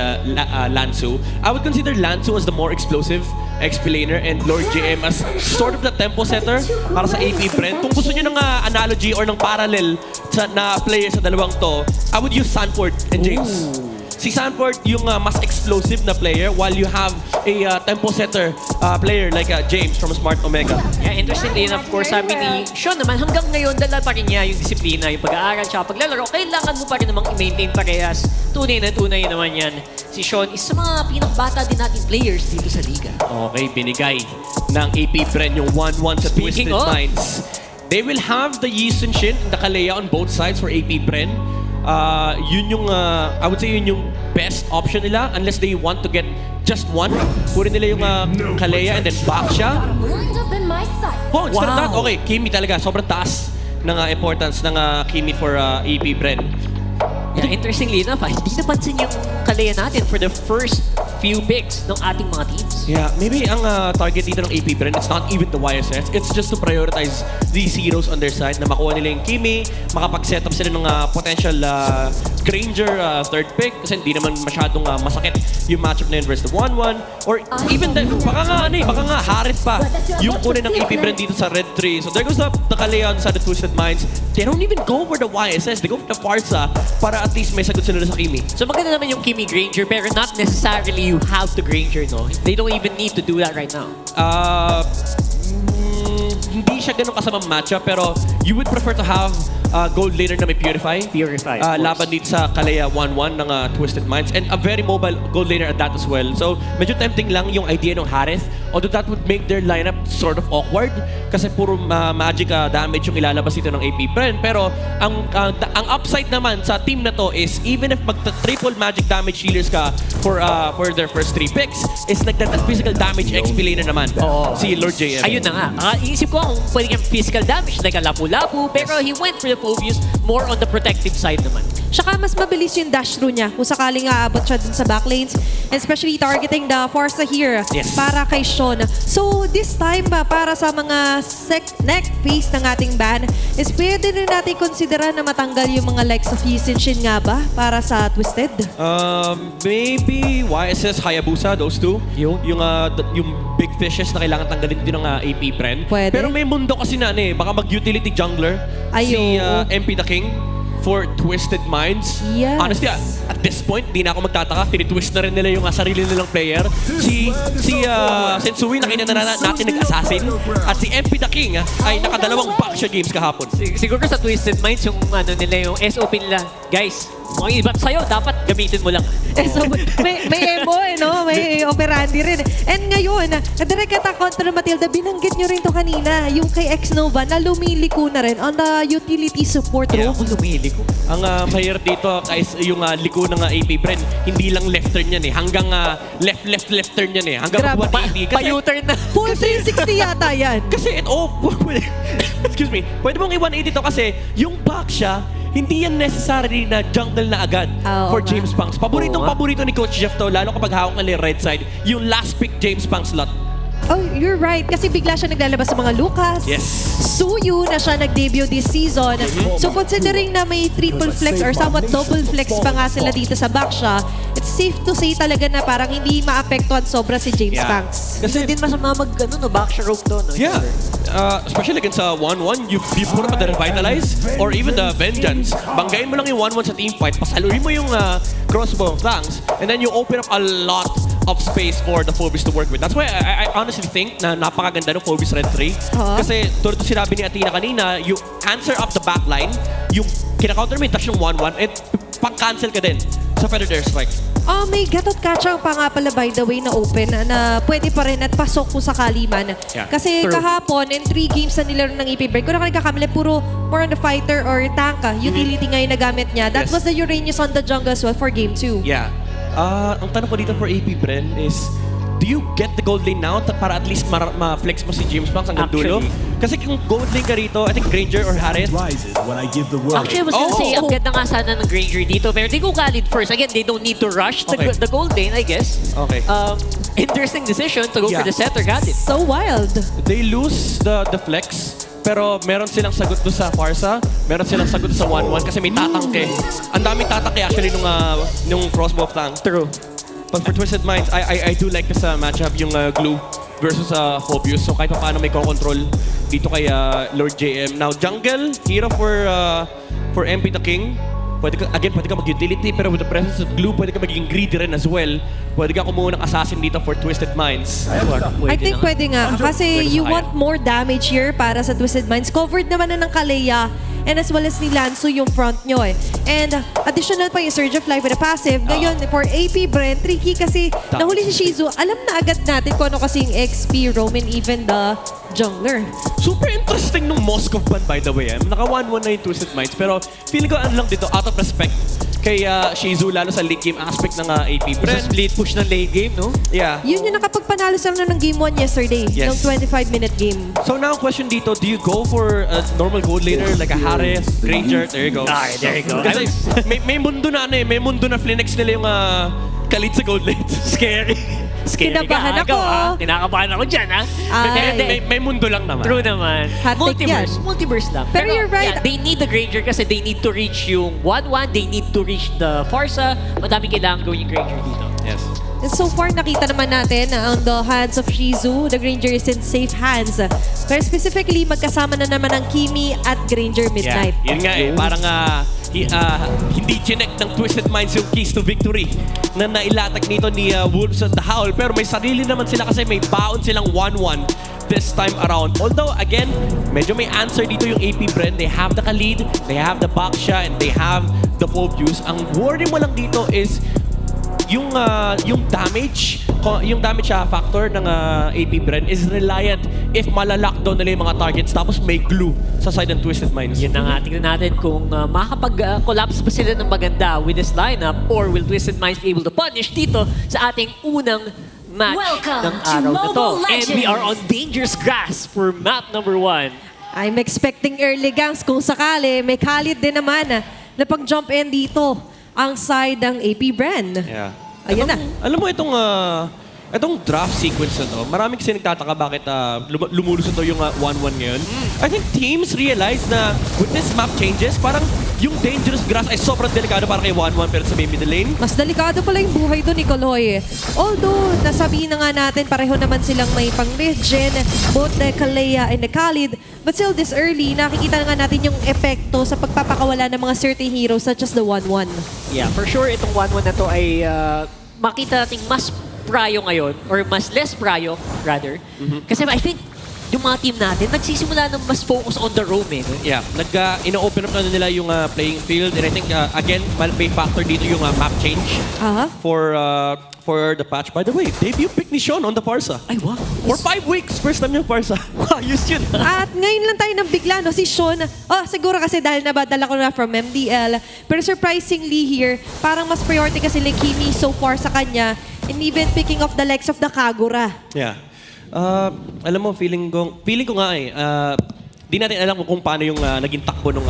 Lansu. I would consider Lansu as the more explosive XP laner and Lord JM as sort of the tempo setter para sa AP Brent. Kung gusto nyo ng analogy or ng parallel na player sa dalawang to, I would use Sanford and James. Si Sanford yung mas explosive na player while you have a tempo setter player like James from Smart Omega. Yeah, interestingly enough, of course, sabi ni Sean naman, hanggang ngayon, dala pa rin niya yung disiplina, yung pag-aaral, tsaka paglalaro. Kailangan mo pa rin namang i-maintain parehas. Tunay naman yan. Si Sean is sa mga pinakbata din natin players dito sa liga. Okay, binigay ng AP Bren yung 1-1 sa Twisted Minds. They will have the Yi Sun Shin and the Kalea on both sides for AP Bren. Yun yung, I would say yun yung best option nila unless they want to get just one. Kunin nila yung Kalea and then back siya. Oh, instead of that, okay, Kimi talaga. Sobrang taas ng importance ng Kimi for AP Bren. Yeah, interestingly enough, hindi napansin yung Kalea natin for the first few picks ng ating mga teams. Yeah, maybe ang target dito ng AP Bren, it's not even the YSS. It's just to prioritize these heroes on their side na makuha nila yung Kimi, makapag-set up sila ng potential Granger third pick kasi hindi naman masyadong masakit yung matchup na yun versus the 1-1 or even then, baka nga Harith pa yung kunin ng AP Bren dito sa Red 3. So there goes the Kalea sa the Twisted Minds. They don't even go for the YSS. They go for the Farsa para at least may sagot sila sa Kimi. So maganda naman yung Kimi Granger pero not necessarily you have to Granger, no? They don't even need to do that right now. Hindi siya ganun kasamang matchup pero you would prefer to have gold laner na may Purify. Laban dito sa Kalea 1-1 ng Twisted Minds and a very mobile gold laner at that as well. So medyo tempting lang yung idea ng Harith, although that would make their lineup sort of awkward kasi puro magic damage yung ilalabas dito ng AP Bren. Pero ang upside naman sa team na to is even if magta-triple magic damage healers ka for their first 3 picks is physical damage XP laner naman. Si Lord JM. Ayun na nga. Iisip ko kung pwede kang physical damage like a lapu-lapu pero he went for the Phobius more on the protective side naman. Tsaka mas mabilis yung dash through niya kung sakaling aabot siya dun sa backlanes, especially targeting the Farsa here para kay Sean. So this time para sa mga next phase ng ating ban is pwede rin natin consideran na matanggal yung mga likes of Yi Sun Shin nga ba para sa Twisted? Maybe YSS Hayabusa, those two. Yung big fishes na kailangan tanggalin dito ng AP Bren. Pwede. Pero may mundo kasi na baka mag-utility jungler si MP the King for Twisted Minds. Yes. Honestly, at this point, di na ako magtataka. Tinitwist na rin nila yung sarili nilang player. Si Sensui, nakita na natin nag-assassin. At si MP the King ay nakadalawang backsha games kahapon. Siguro sa Twisted Minds, yung nila, yung SOP nila, guys, mga iba't sa'yo, dapat gamitin mo lang. may emo, no? May operandi rin. And ngayon, direct attack contra Matilda, binanggit nyo rin to kanina, yung kay X-Nova na lumiliko na rin on the utility support room. Lumiliko. Ang mahirap dito guys, yung liko ng AP Bren, hindi lang left turn yan hanggang left turn yan hanggang 180. Pa-U-turn na. Full 360 yata yan. Kasi excuse me, pwede mong i-180 to kasi yung back siya, hindi yan necessary na jungle na agad for James Punks. Paborito ni Coach Jeff to, lalo kapag hawak ng right side, yung last pick James Punks slot. Oh, you're right. Kasi bigla siya naglalabas sa mga Lucas. Yes. Suyu na siya nag-debut this season. So considering na may triple flex or somewhat double flex pa nga sila dito sa backsha, it's safe to say talaga na parang hindi maapektuhan sobra si James Punks. Kasi din masama backsha rope to. No? Yeah. Especially against 1-1, you put up the Revitalize or even the Vengeance. Banggain mo lang yung 1-1 sa team fight, pasaluhin mo yung crossbow flanks, and then you open up a lot of space for the Phobius to work with. That's why I honestly think na napakaganda ng Phobius Red 3. Kasi tulad ito sinabi ni Athena kanina, you answer up the backline, yung kina-counter mo yung dash yung 1-1, and pang-cancel ka din sa Feather Air Strike. May gatot kachang pa nga pala by the way na open na pwede pa rin at pasok kung sakali man. Yeah. Kasi kahapon, in 3 games na nilaro ng AP Bren, kung nagkakamali, puro more on the fighter or tank, utility nga yung nagamit niya. That was the Uranus on the jungle as well for game 2. Yeah. Ang tanong ko dito for AP Bren is, do you get the gold lane now para at least ma-flex mo si James Punks hanggang dulo? Kasi kung gold lane ka rito, I think Granger or Harith. Actually, I was gonna say, ang ganda nga sana ng Granger dito, pero they go Khalid first. Again, they don't need to rush the gold lane, I guess. Okay. Interesting decision to go for the setter Khalid. So wild. They lose the flex Pero meron silang sagot doon sa Farsa, meron silang sagot sa 1-1 kasi may tatangke. Ang daming tatangke actually nung crossbow flank. True. But for Twisted Minds, I do like this matchup, yung Glue versus Phobius. So kahit pa paano may control dito kay Lord JM. Now, jungle, hero for MP the King. Pwede ka mag-utility, pero with the presence of Glue, pwede ka magiging greedy rin as well. Pwede ka kumuha ng assassin dito for Twisted Minds. I think pwede nga. Kasi you want more damage here para sa Twisted Minds. Covered naman na ng Kalea and as well as ni Lansu yung front nyo eh. And additional pa yung Surge of Life with a passive. Ngayon, for AP Bren, tricky kasi nahuli si Shizu. Alam na agad natin kung ano kasi yung XP, Roman, even the jungler. Super interesting nung Moskov ban, by the way. Naka 1-1 na yung Twisted Minds. Pero feeling ko ano lang dito, out of respect kay Shizu, lalo sa late game aspect ng AP Bren. Split push ng late game, no? Yeah. Yun yung nakapagpanalo sila ng Game 1 yesterday. Yes. Ng 25-minute game. So now, question dito, do you go for a normal gold laner like a Harris, Granger? There you go. Alright, there you go. Kasi may mundo na may mundo na flinex nila yung kalit sa gold lane. Scary. Scary Kinabahan ka, Agaw, ako. ha? Kinakabahan ako dyan, ha? May mundo lang naman. True naman. Hottik yan. Multiverse lang. Pero you're right. Yeah, they need the Granger kasi they need to reach yung 1-1, they need to reach the Farsa. Madami kailangan gawin yung Granger dito. Yes. And so far, nakita naman natin na on the hands of Shizu, the Granger is in safe hands. Pero specifically, magkasama na naman ang Kimi at Granger Midnight. Yeah. Yun nga parang hindi chinek ng Twisted Minds yung keys to victory na nailatag nito ni Wolves and the Howl. Pero may sarili naman sila kasi may baon silang 1-1 this time around. Although, again, medyo may answer dito yung AP Bren. They have the Khalid, they have the Baksha, and they have the Phobius. Ang worry mo lang dito is yung damage factor ng AP Bren is reliant if malalockdown nila yung mga targets tapos may glue sa side ng Twisted Minds. Yun na nga, tingnan natin kung makakapag-collapse ba sila ng maganda with this lineup or will Twisted Minds be able to punish dito sa ating unang match ng araw na to. And we are on dangerous grass for map number 1. I'm expecting early gangs kung sakali. May Khalid din naman na pag-jump in dito ang side ng AP Bren. Yeah. Ayan na. Alam mo itong draft sequence na to, marami kasi nagtataka bakit lumulusot to yung 1-1 ngayon. I think teams realize na with this map changes, parang yung dangerous grass ay sobrang delikado para kay 1-1 pero sa middle lane. Mas delikado pala yung buhay doon ni Kaloy. Although, nasabihin na nga natin, pareho naman silang may pang-regen, both the Kalea and the Khalid. But still, this early, nakikita na nga natin yung epekto sa pagpapakawala ng mga certain heroes such as the 1-1. Yeah, for sure, itong 1-1 na to ay makita natin mas prayo ngayon, or mas less prayo, rather. Kasi I think, yung mga team natin, nagsisimula na mas focus on the roam eh. No? Yeah, ina-open up na nila yung playing field. And I think, again, may factor dito yung map change for the patch. By the way, debut pick ni Sean on the Farsa. Ay, wow. For 5 weeks, first time yung Farsa. Ayos yun. At ngayon lang tayo nang bigla, no? Si Sean, siguro kasi dahil nabadala ko na from MDL. Pero surprisingly here, parang mas priority kasi ni Kimi so far sa kanya. And even picking off the legs of the Kagura. Yeah. Alam mo, feeling ko nga di natin alam kung paano yung naging takbo ng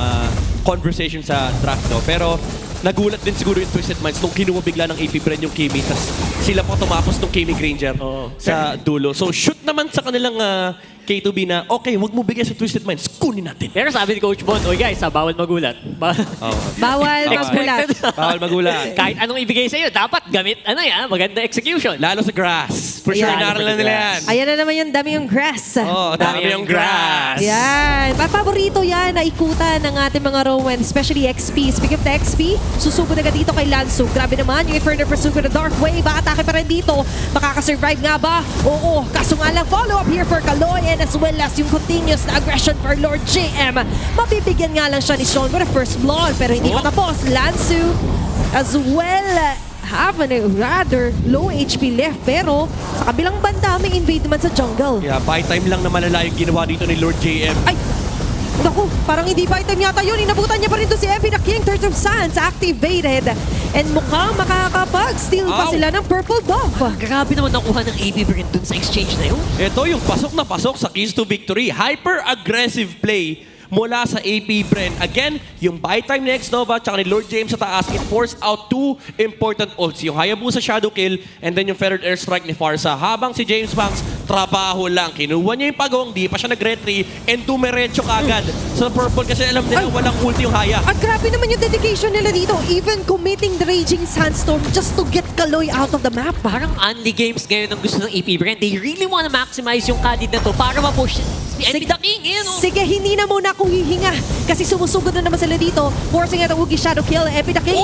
conversation sa draft, no? Pero nagulat din siguro yung Twisted Minds nung kinuha bigla ng AP Bren yung Kimi, tas sila pa tumapos ng Kimi Granger sa dulo. So shoot naman sa kanilang K2B na, okay, wag mo bigay sa Twisted Minds, kunin natin. Pero sabi ni Coach Bon, oy guys, bawal magulat. Bawal magulat. Bawal magulat. Kahit anong ibigay sa'yo, dapat gamit, maganda execution. Lalo sa grass. For sure, naaralan nila yan. Ayan na naman yung dami yung grass. Dami yung grass. Yan. Paborito yan na ikutan ng ating mga Rowan, especially XP. Speaking of the XP, susugod agad dito kay Lansu. Grabe naman yung Inferno Pursuit with the Dark Wave. Atake pa rin dito. Makakasurvive nga ba? Oo. Kaso nga lang, follow up here for Kaloy and as well as yung continuous na aggression for Lord JM. Mabibigyan nga lang siya ni Sean with a first blood pero hindi pa tapos. Lansu as well have a rather low HP left pero sa kabilang banda may invade naman sa jungle. Yeah, buy time lang na malala yung ginawa dito ni Lord JM. Ay! Naku, parang hindi buy time yata yun. Inabutan niya pa rin doon si MP the King. Third of Sands activated. And mukhang makakapag-steal pa sila ng purple buff. Grabe naman nakuha ng AP Bren dun sa exchange na yun. Ito yung pasok na pasok sa keys to victory. Hyper-aggressive play mula sa AP Bren. Again, yung buy time ni X-Nova tsaka ni Lord James sa taas, it forced out 2 important ults. Yung Hayabusa Shadow Kill and then yung Feathered Airstrike ni Farsa. Habang si James Banks trabaho lang. Kinuha niya yung pagong, di pa siya nag-retry, and dumiretso kagad sa purple kasi alam nila walang ulti yung Haya. At grabe naman yung dedication nila dito, even committing the Raging Sandstorm just to get Kaloy out of the map. Parang only games ngayon ang gusto ng AP Brand. They really wanna maximize yung kadid na to para ma-push si MP the King. Sige, hindi na muna akong hihinga kasi sumusugod na naman sila dito, forcing out a Wookiee Shadow Kill. MP the King,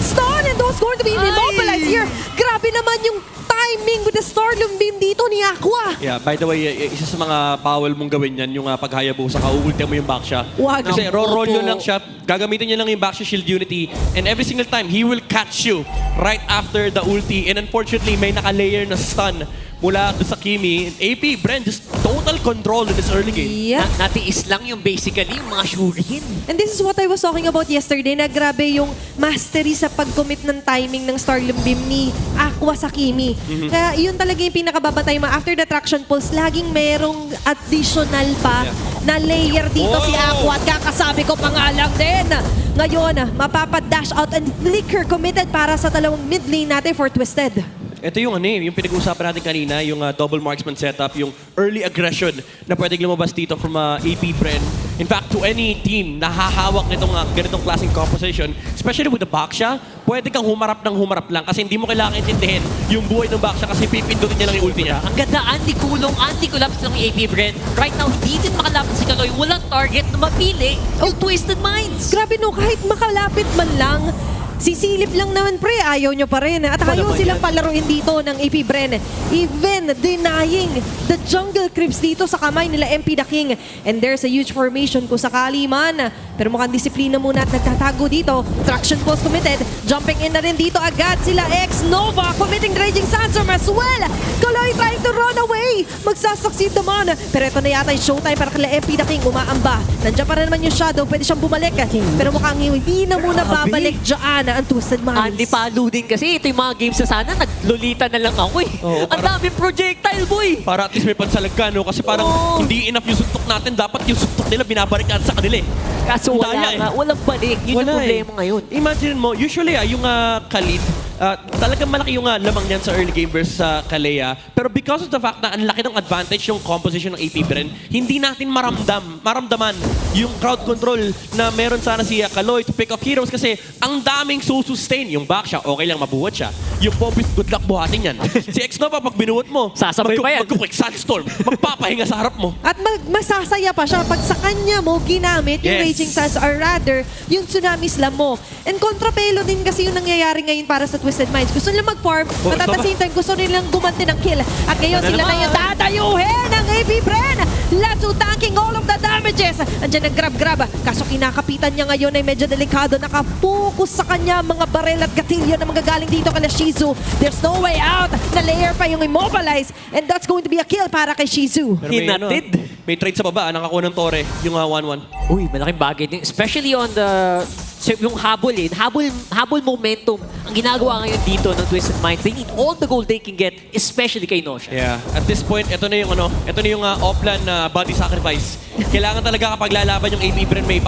stun, and those going to be immobilized here. Grabe naman yung timing with the Starlum Beam dito ni Aqua. Yeah, by the way, isa sa mga bawal mong gawin yan, yung paghayabusa ka, uulti mo yung backsha. Wag. Kasi roll yun lang siya, gagamitin niya lang yung backsha shield unity, and every single time, he will catch you right after the ulti. And unfortunately, may naka-layer na stun mula sa Kimi. AP, Brand, just total control in this early game. Yeah. Natiis lang yung basically yung mga shuriken. And this is what I was talking about yesterday, na grabe yung mastery sa pag-commit ng timing ng Starlum Beam ni Aqua sa Kimi. Kaya yun talaga yung pinakababantay mo. After the traction pulse, laging merong additional pa na layer dito si Aqua. At kakasabi ko pa nga lang din. Ngayon, mapapadash out and flicker committed para sa dalawang mid lane natin for Twisted. Ito yung yung pinag-uusapan natin kanina, yung double marksman setup, yung early aggression na pwedeng lumabas dito from AP Bren. In fact, to any team na hahawak nitong ganitong klaseng composition, especially with the Baksha, pwede kang humarap lang kasi hindi mo kailangan intindihin yung buhay ng Baksha kasi pipindutin niya lang yung ulti niya. Ang ganda, anti-kulong, anti-collapse ng AP Brand. Right now, hindi din makalapit si Kaloy. Walang target na mapili yung Twisted Minds. Grabe no, kahit makalapit man lang, sisilip lang naman pre, ayaw nyo pa rin. At ayaw silang palaruin dito ng AP Bren. Even denying the jungle creeps dito sa kamay nila MP the King. And there's a huge formation kung sakali man. Pero mukhang disiplina muna at nagtatago dito. Traction pulse committed. Jumping in na rin dito agad sila X-Nova. Committing Raging Sandstorm as well. Kaloy trying to run away. Magsasucceed naman. Pero ito na yata yung showtime para kila MP the King. Umaamba. Nandiyan pa rin naman yung Shadow. Pwede siyang bumalik. Pero mukhang hindi na muna babalik dyan ang Twisted Minds. Andy palo din kasi. Ito yung mga games na sana, naglulita na lang ako eh. Ang daming projectile, boy! Para at least may pansalag ka, no? Kasi parang hindi enough yung suntok natin. Dapat yung suntok nila binabalik natin sa kanila eh. Kaso wala nga, walang balik. Yun yung problema ngayon. Imagine mo, usually yung Khalid, talagang malaki yung lamang niyan sa early game versus sa Kalea. Pero because of the fact na ang laki ng advantage yung composition ng AP Bren, hindi natin maramdaman yung crowd control na meron sana si Kaloy to pick up heroes kasi ang daming sustain. Yung Baksha, okay lang mabuhat siya. Yung Pompis, good luck buhatin yan. Si X-Nova, pag binuhat mo, sasabay pa yan. Mag-quick Sandstorm, magpapahinga sa harap mo. At masasaya pa siya pag sa kanya mo ginamit yung Raging Sands or rather yung Tsunami Slam mo. And kontrapelo din kasi yung nangyayari ngayon para sa Twisted Minds. Gusto nilang mag-farm, but at the same time gusto nilang gumanti ng kill. At ngayon sila na yung tatayuhin ng AP Bren. Lazo tanking all of the damages. Andiyan ang grab-grab. Kaso kinakapitan niya ngayon ay medyo delikado. Nakapokus sa kanya mga barel at gatilyo na magagaling dito kay Shizu. There's no way out. Na-layer pa yung immobilize. And that's going to be a kill para kay Shizu. Hinatid. May trade sa baba, nakakuha ng Tore, yung 1-1. Uy, malaking bagay din. Especially on the yung habol habol momentum ang ginagawa ngayon dito ng Twisted Minds. They need all the gold they can get, especially kay Nosha. Yeah. At this point, ito na yung offline na body sacrifice. Kailangan talaga kapag lalaban yung AP Bren, may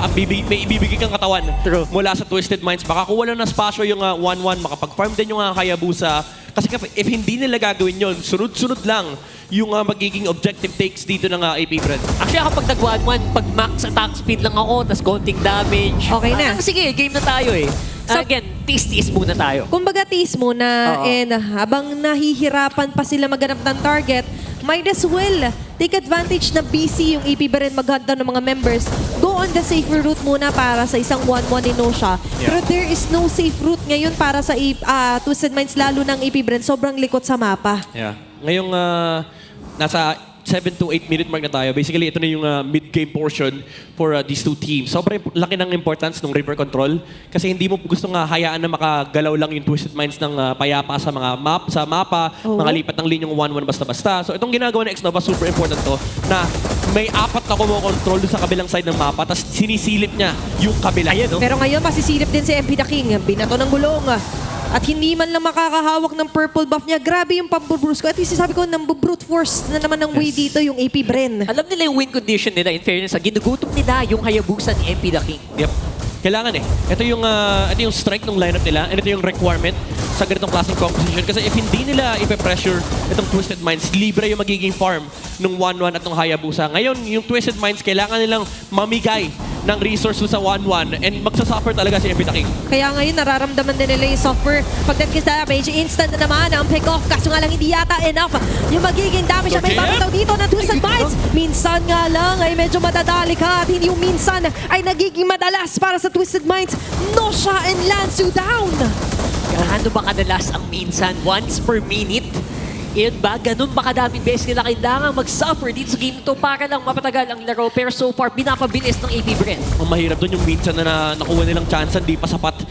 ibibigay kang katawan mula sa Twisted Minds. Baka kung wala na spasyo yung 1-1, makapag-farm din yung Hayabusa. Kasi if hindi nila gagawin yun, sunod-sunod lang yung magiging objective takes dito ng AP Bren. Actually, kapag nag-1-1, pag max attack speed lang ako, tas konting damage. Okay na. Sige, game na tayo eh. Again, tiis-tiis muna tayo. Kumbaga tiis muna, and habang nahihirapan pa sila maghanap ng target, might as well take advantage na busy yung AP Bren maghanda ng mga members. Go on the safer route muna para sa isang 1-1 ni Nosha. Pero there is no safe route ngayon para sa Twisted Minds, lalo ng AP Bren. Sobrang likot sa mapa. Yeah. Ngayong nasa 7 to 8 minute mark na tayo. Basically, ito na yung mid-game portion for these two teams. Sobrang laki ng importance ng river control kasi hindi mo gusto hayaan na makagalaw lang yung Twisted Minds ng payapa sa mga mapa, mga lipat ng linyong 1-1 basta-basta. So itong ginagawa ng X-Nova, super important to, na may 4 na kumokontrol sa kabilang side ng mapa, tapos sinisilip niya yung kabila. Pero ngayon, masisilip din si MP the King. Binato ng gulong. At hindi man lang makakahawak ng purple buff niya. Grabe yung pambubrus ko. At least sabi ko, brute force na naman ng way dito yung AP Bren. Alam nila yung win condition nila. In fairness, ginugutom nila yung Hayabusa ni MP the King. Yep. Kailangan ito yung strike ng lineup nila and ito yung requirement sa ganitong klaseng composition. Kasi if hindi nila ipe-pressure itong Twisted Minds, libre yung magiging farm nung 1-1 at nung Hayabusa. Ngayon, yung Twisted Minds, kailangan nilang mamigay ng resource sa 1-1 and magsasuffer talaga si MP the King. Kaya ngayon, nararamdaman din nila yung suffer. Pagdating sa damage, instant na naman ang pick-off. Kaso nga lang, hindi yata enough yung magiging damage na may babataw dito ng Twisted Minds. Minsan nga lang ay medyo madadali ka at hindi yung minsan ay nagiging madalas para sa Twisted Minds. Nosha and Lansu down. Gaano ba kadalas ang minsan? Once per minute? Yun ba? Ganun ba kadaming beses nila kailangan mag-suffer dito sa game to para lang mapatagal ang laro? Pero so far, pinapabilis ng AP Bren. Ang mahirap doon yung minsan na nakuha nilang chance, hindi pa sapat.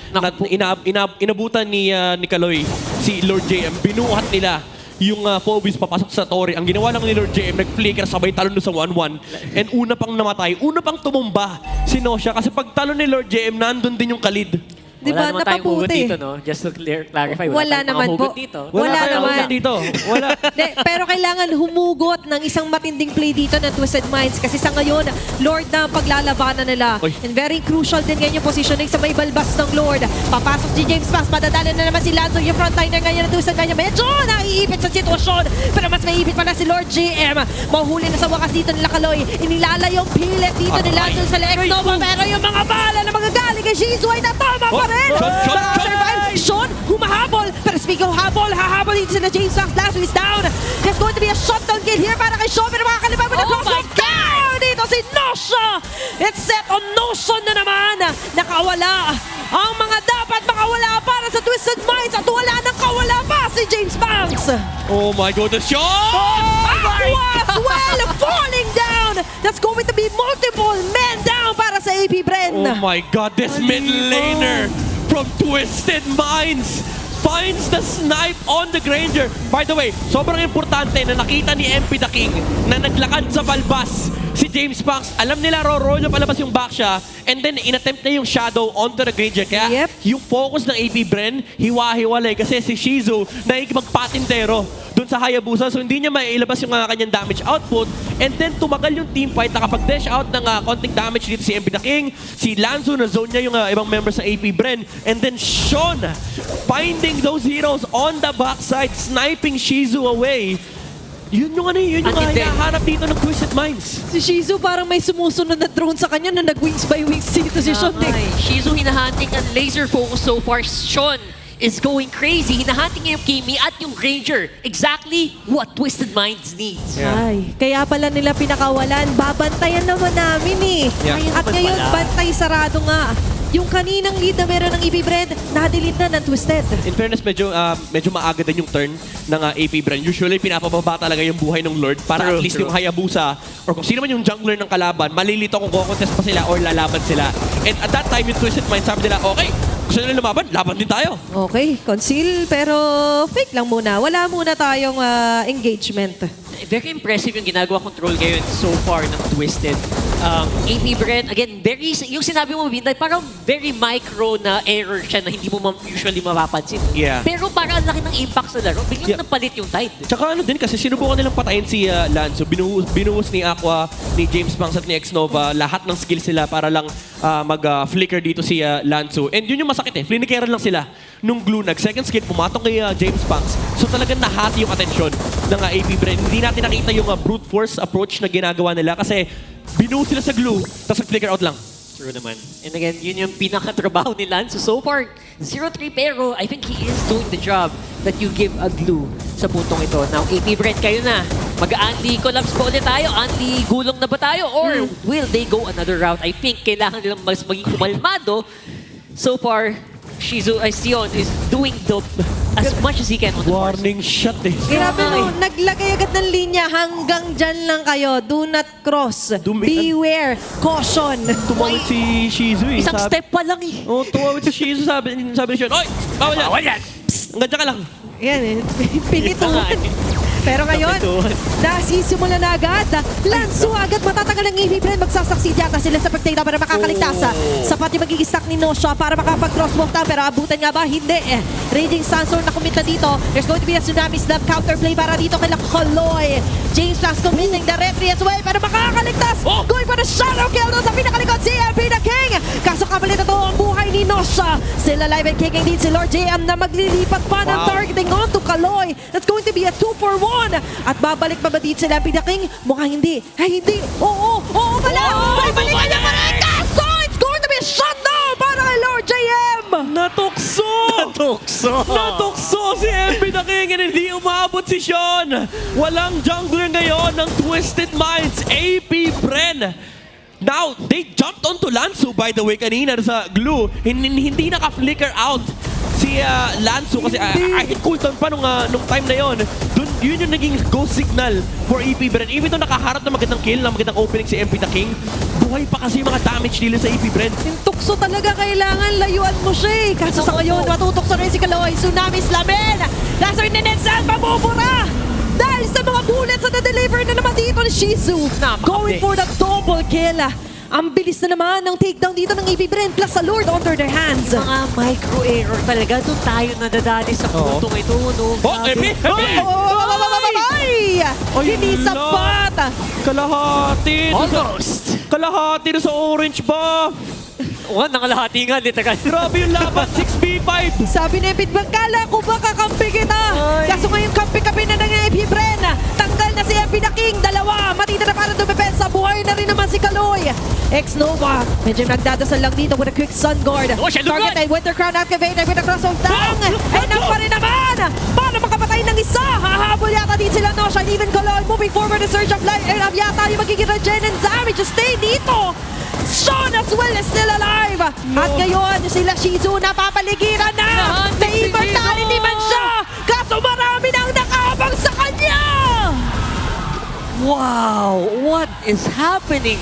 Inabutan ni Kaloy si Lord JM. Binuhat nila yung Phobos papasok sa Tori. Ang ginawa lang ni Lord JM, nag-flicker sabay talon doon sa 1-1. And una pang namatay, una pang tumumba si Nosha. Kasi pag talon ni Lord JM, nandun din yung kalid. Diba, wala naman tayong hugot napabuti. dito, no? Just to clarify, Wala tayong naman mga hugot po. dito. Wala naman. Dito. Wala. Pero kailangan humugot ng isang matinding play dito ng Twisted Minds kasi sa ngayon, Lord na ang paglalabanan nila. And very crucial din ngayon yung positioning sa may balbas ng Lord. Papasok si James Pass, madadala na naman si Lanzo, yung frontliner ngayon ng Twisted Minds. Medyo naiipit sa sitwasyon, pero mas maiipit pala si Lord JM. Mahuli na sa wakas dito nila Kaloy. Inilala yung pilit dito ni Lanzo sa Lex Nova, pero yung mga bala na magagaling kay Shizu ay natama pa rin. Sean, humahabol. Pero speaking of habol, hahabol dito sila James Fox. Lasso is down. There's going to be a shotgun kill here para kay Sean. Pero makakalimutan mo na crossbow. Down dito si Nosha. It's set on Nosha na naman. Nakawala ang mga dapat makawala para sa Twisted Minds. At wala nang kawala pa si James Banks. Oh my goodness, Sean! Aqua as well falling down. That's going to be multiple men down para sa AP Bren. Oh my God, this mid laner from Twisted Minds finds the snipe on the Granger. By the way, sobrang importante na nakita ni MP the King na naglakad sa balbas si James Fox. Alam nila, roll na palabas yung back siya and then inattempt na yung shadow onto the Granger. Kaya yung focus ng AP Bren, hiwa-hiwalay kasi si Shizu nakikipagpatintero doon sa Hayabusa. So hindi niya mailabas yung kanyang damage output. And then tumagal yung team fight. Nakapag-dash out ng konting damage dito si MP the King. Si Lanzo na zone niya yung ibang members sa AP Bren. And then Sean finding those heroes on the backside, sniping Shizu away. Yun yung hinahanap dito ng Twisted Minds. Si Shizu parang may sumusunod na drone sa kanya na nag-wings by wings dito si Sean. Shizu hinahunting ang laser focus so far. Sean is going crazy. Hinahunting niya yung Kimi at yung Ranger. Exactly what Twisted Minds needs. Ay, kaya pala nila pinakawalan. Babantayan naman namin eh. At ngayon, bantay sarado nga. Yung kaninang lead na meron ng AP Bren, na-delete na ng Twisted. In fairness, medyo maaga din yung turn ng AP Bren. Usually, pinapababa talaga yung buhay ng Lord para at least yung Hayabusa or kung sino man yung jungler ng kalaban, malilito kung kukontest pa sila or lalaban sila. And at that time, yung Twisted Mind, sabi nila, okay, gusto nila lumaban, laban din tayo. Okay, conceal, pero fake lang muna. Wala muna tayong engagement. Very impressive yung ginagawa control ngayon so far ng Twisted. AP Bren, again, yung sinabi mo, Vinday, parang very micro na error siya na hindi mo usually mapapansin. Yeah. Pero parang ang laki ng impact sa laro, biglang napalit yung tide. Tsaka ano din kasi sinubukan nilang patayin si Lanzo. Binuhos ni Aqua, ni James Banks at ni X-Nova lahat ng skills sila para lang mag-flicker dito si Lanzo. And yun yung masakit Flinikeran lang sila nung Glunag. Second skill, pumatong kay James Banks. So talagang nahati yung atensyon ng AP Bren. Hindi natin nakita yung brute force approach na ginagawa nila kasi binuhos sila sa glue, tapos nag-flicker out lang. True naman. And again, yun yung pinakatrabaho ni Lance. So far, 0-3 pero I think he is doing the job that you give a glue sa puntong ito. Now, AP Bren, kayo na. Mag-anti collapse pa ulit tayo? Anti gulong na ba tayo? Or will they go another route? I think kailangan nilang mas maging kumalmado. So far, Shizu Sion is doing as much as he can on the warning shot Grabe no, naglagay agad ng linya hanggang dyan lang kayo. Do not cross. Beware. Caution. Tumawid si Shizu Isang step pa lang Oh, tumawid si Shizu. Sabi ni Sean, oy! Bawal yan! Hanggang dyan ka lang. Yan pinituan. Pero ngayon, nasisimula na agad. Lanzo agad matatagal ng AP Bren. Magsasaksid yata sila sa Pagtata para makakaligtas. Sapat yung magiging stack ni Nosha para makapag-crosswalk na. Pero abutan nga ba? Hindi. Raging Sandstorm na kumita dito. There's going to be a Tsunami Snap counterplay para dito kay Kaloy. James Flash committing the retry as well. Pero makakaligtas. Going for the shadow kill doon sa pinakalikod si MP the King. Kaso kapalit na to Nosha. Still alive and kicking din si Lord JM na maglilipat pa ng targeting onto Kaloy. That's going to be a 2-for-1. At babalik pa ba dito sila the King? Mukhang hindi. Ay, hindi. Oo pala. Babalikan niya pa rin. Kaso, it's going to be a shutdown para kay Lord JM. Natukso si MB the King and hindi umabot si Sean. Walang jungler ngayon ng Twisted Minds, AP Bren. Now, they jumped onto Lansu, by the way, kanina sa glue. Hindi naka-flicker out si Lansu kasi I hit cooldown pa nung time na yon. Yun yung naging go signal for AP Bren. Even though nakaharap na magandang kill, na magandang opening si MP the King, buhay pa kasi yung mga damage dealer sa AP Bren. Yung tukso talaga kailangan layuan mo siya eh. Kaso sa ngayon, matutukso rin si Kaloy. Tsunami Slamen. Laser ni Netsan, mabubura! Dahil sa mga bullets na na-deliver na naman dito ni Shizu. Going for the double kill. Ang bilis na naman ng takedown dito ng AP Bren plus sa Lord under their hands. Mga micro-error talaga. Doon tayo nadadali sa puntong ito. No? Hindi sapat. Kalahati. Almost. Kalahati na sa orange buff. Nangalahati nga. Grabe yung laban. 6v5. Sabi ni Epid Bangkala, kung baka kampi kita. Kaso ngayon kampi-kampi na ng AP Bren. Tanggal na si MP the King. Dalawa. Matita na para dumepensa. Buhay na rin naman si Kaloy. Ex-Nova. Medyo nagdadasal lang dito with a quick sun guard. Target ay Winter Crown activated with a cross of Dang. Enough pa rin naman. Para makapatay ng isa. Hahabol yata din sila Nosha. And even Kaloy moving forward in search of life. Yata yung magiging regen and damage to stay dito. Sean as well is still alive. At ngayon, sila Shizu napapaligiran na. May immortality man siya. Kaso marami nang nakahabang sa kanya. Wow! What is happening?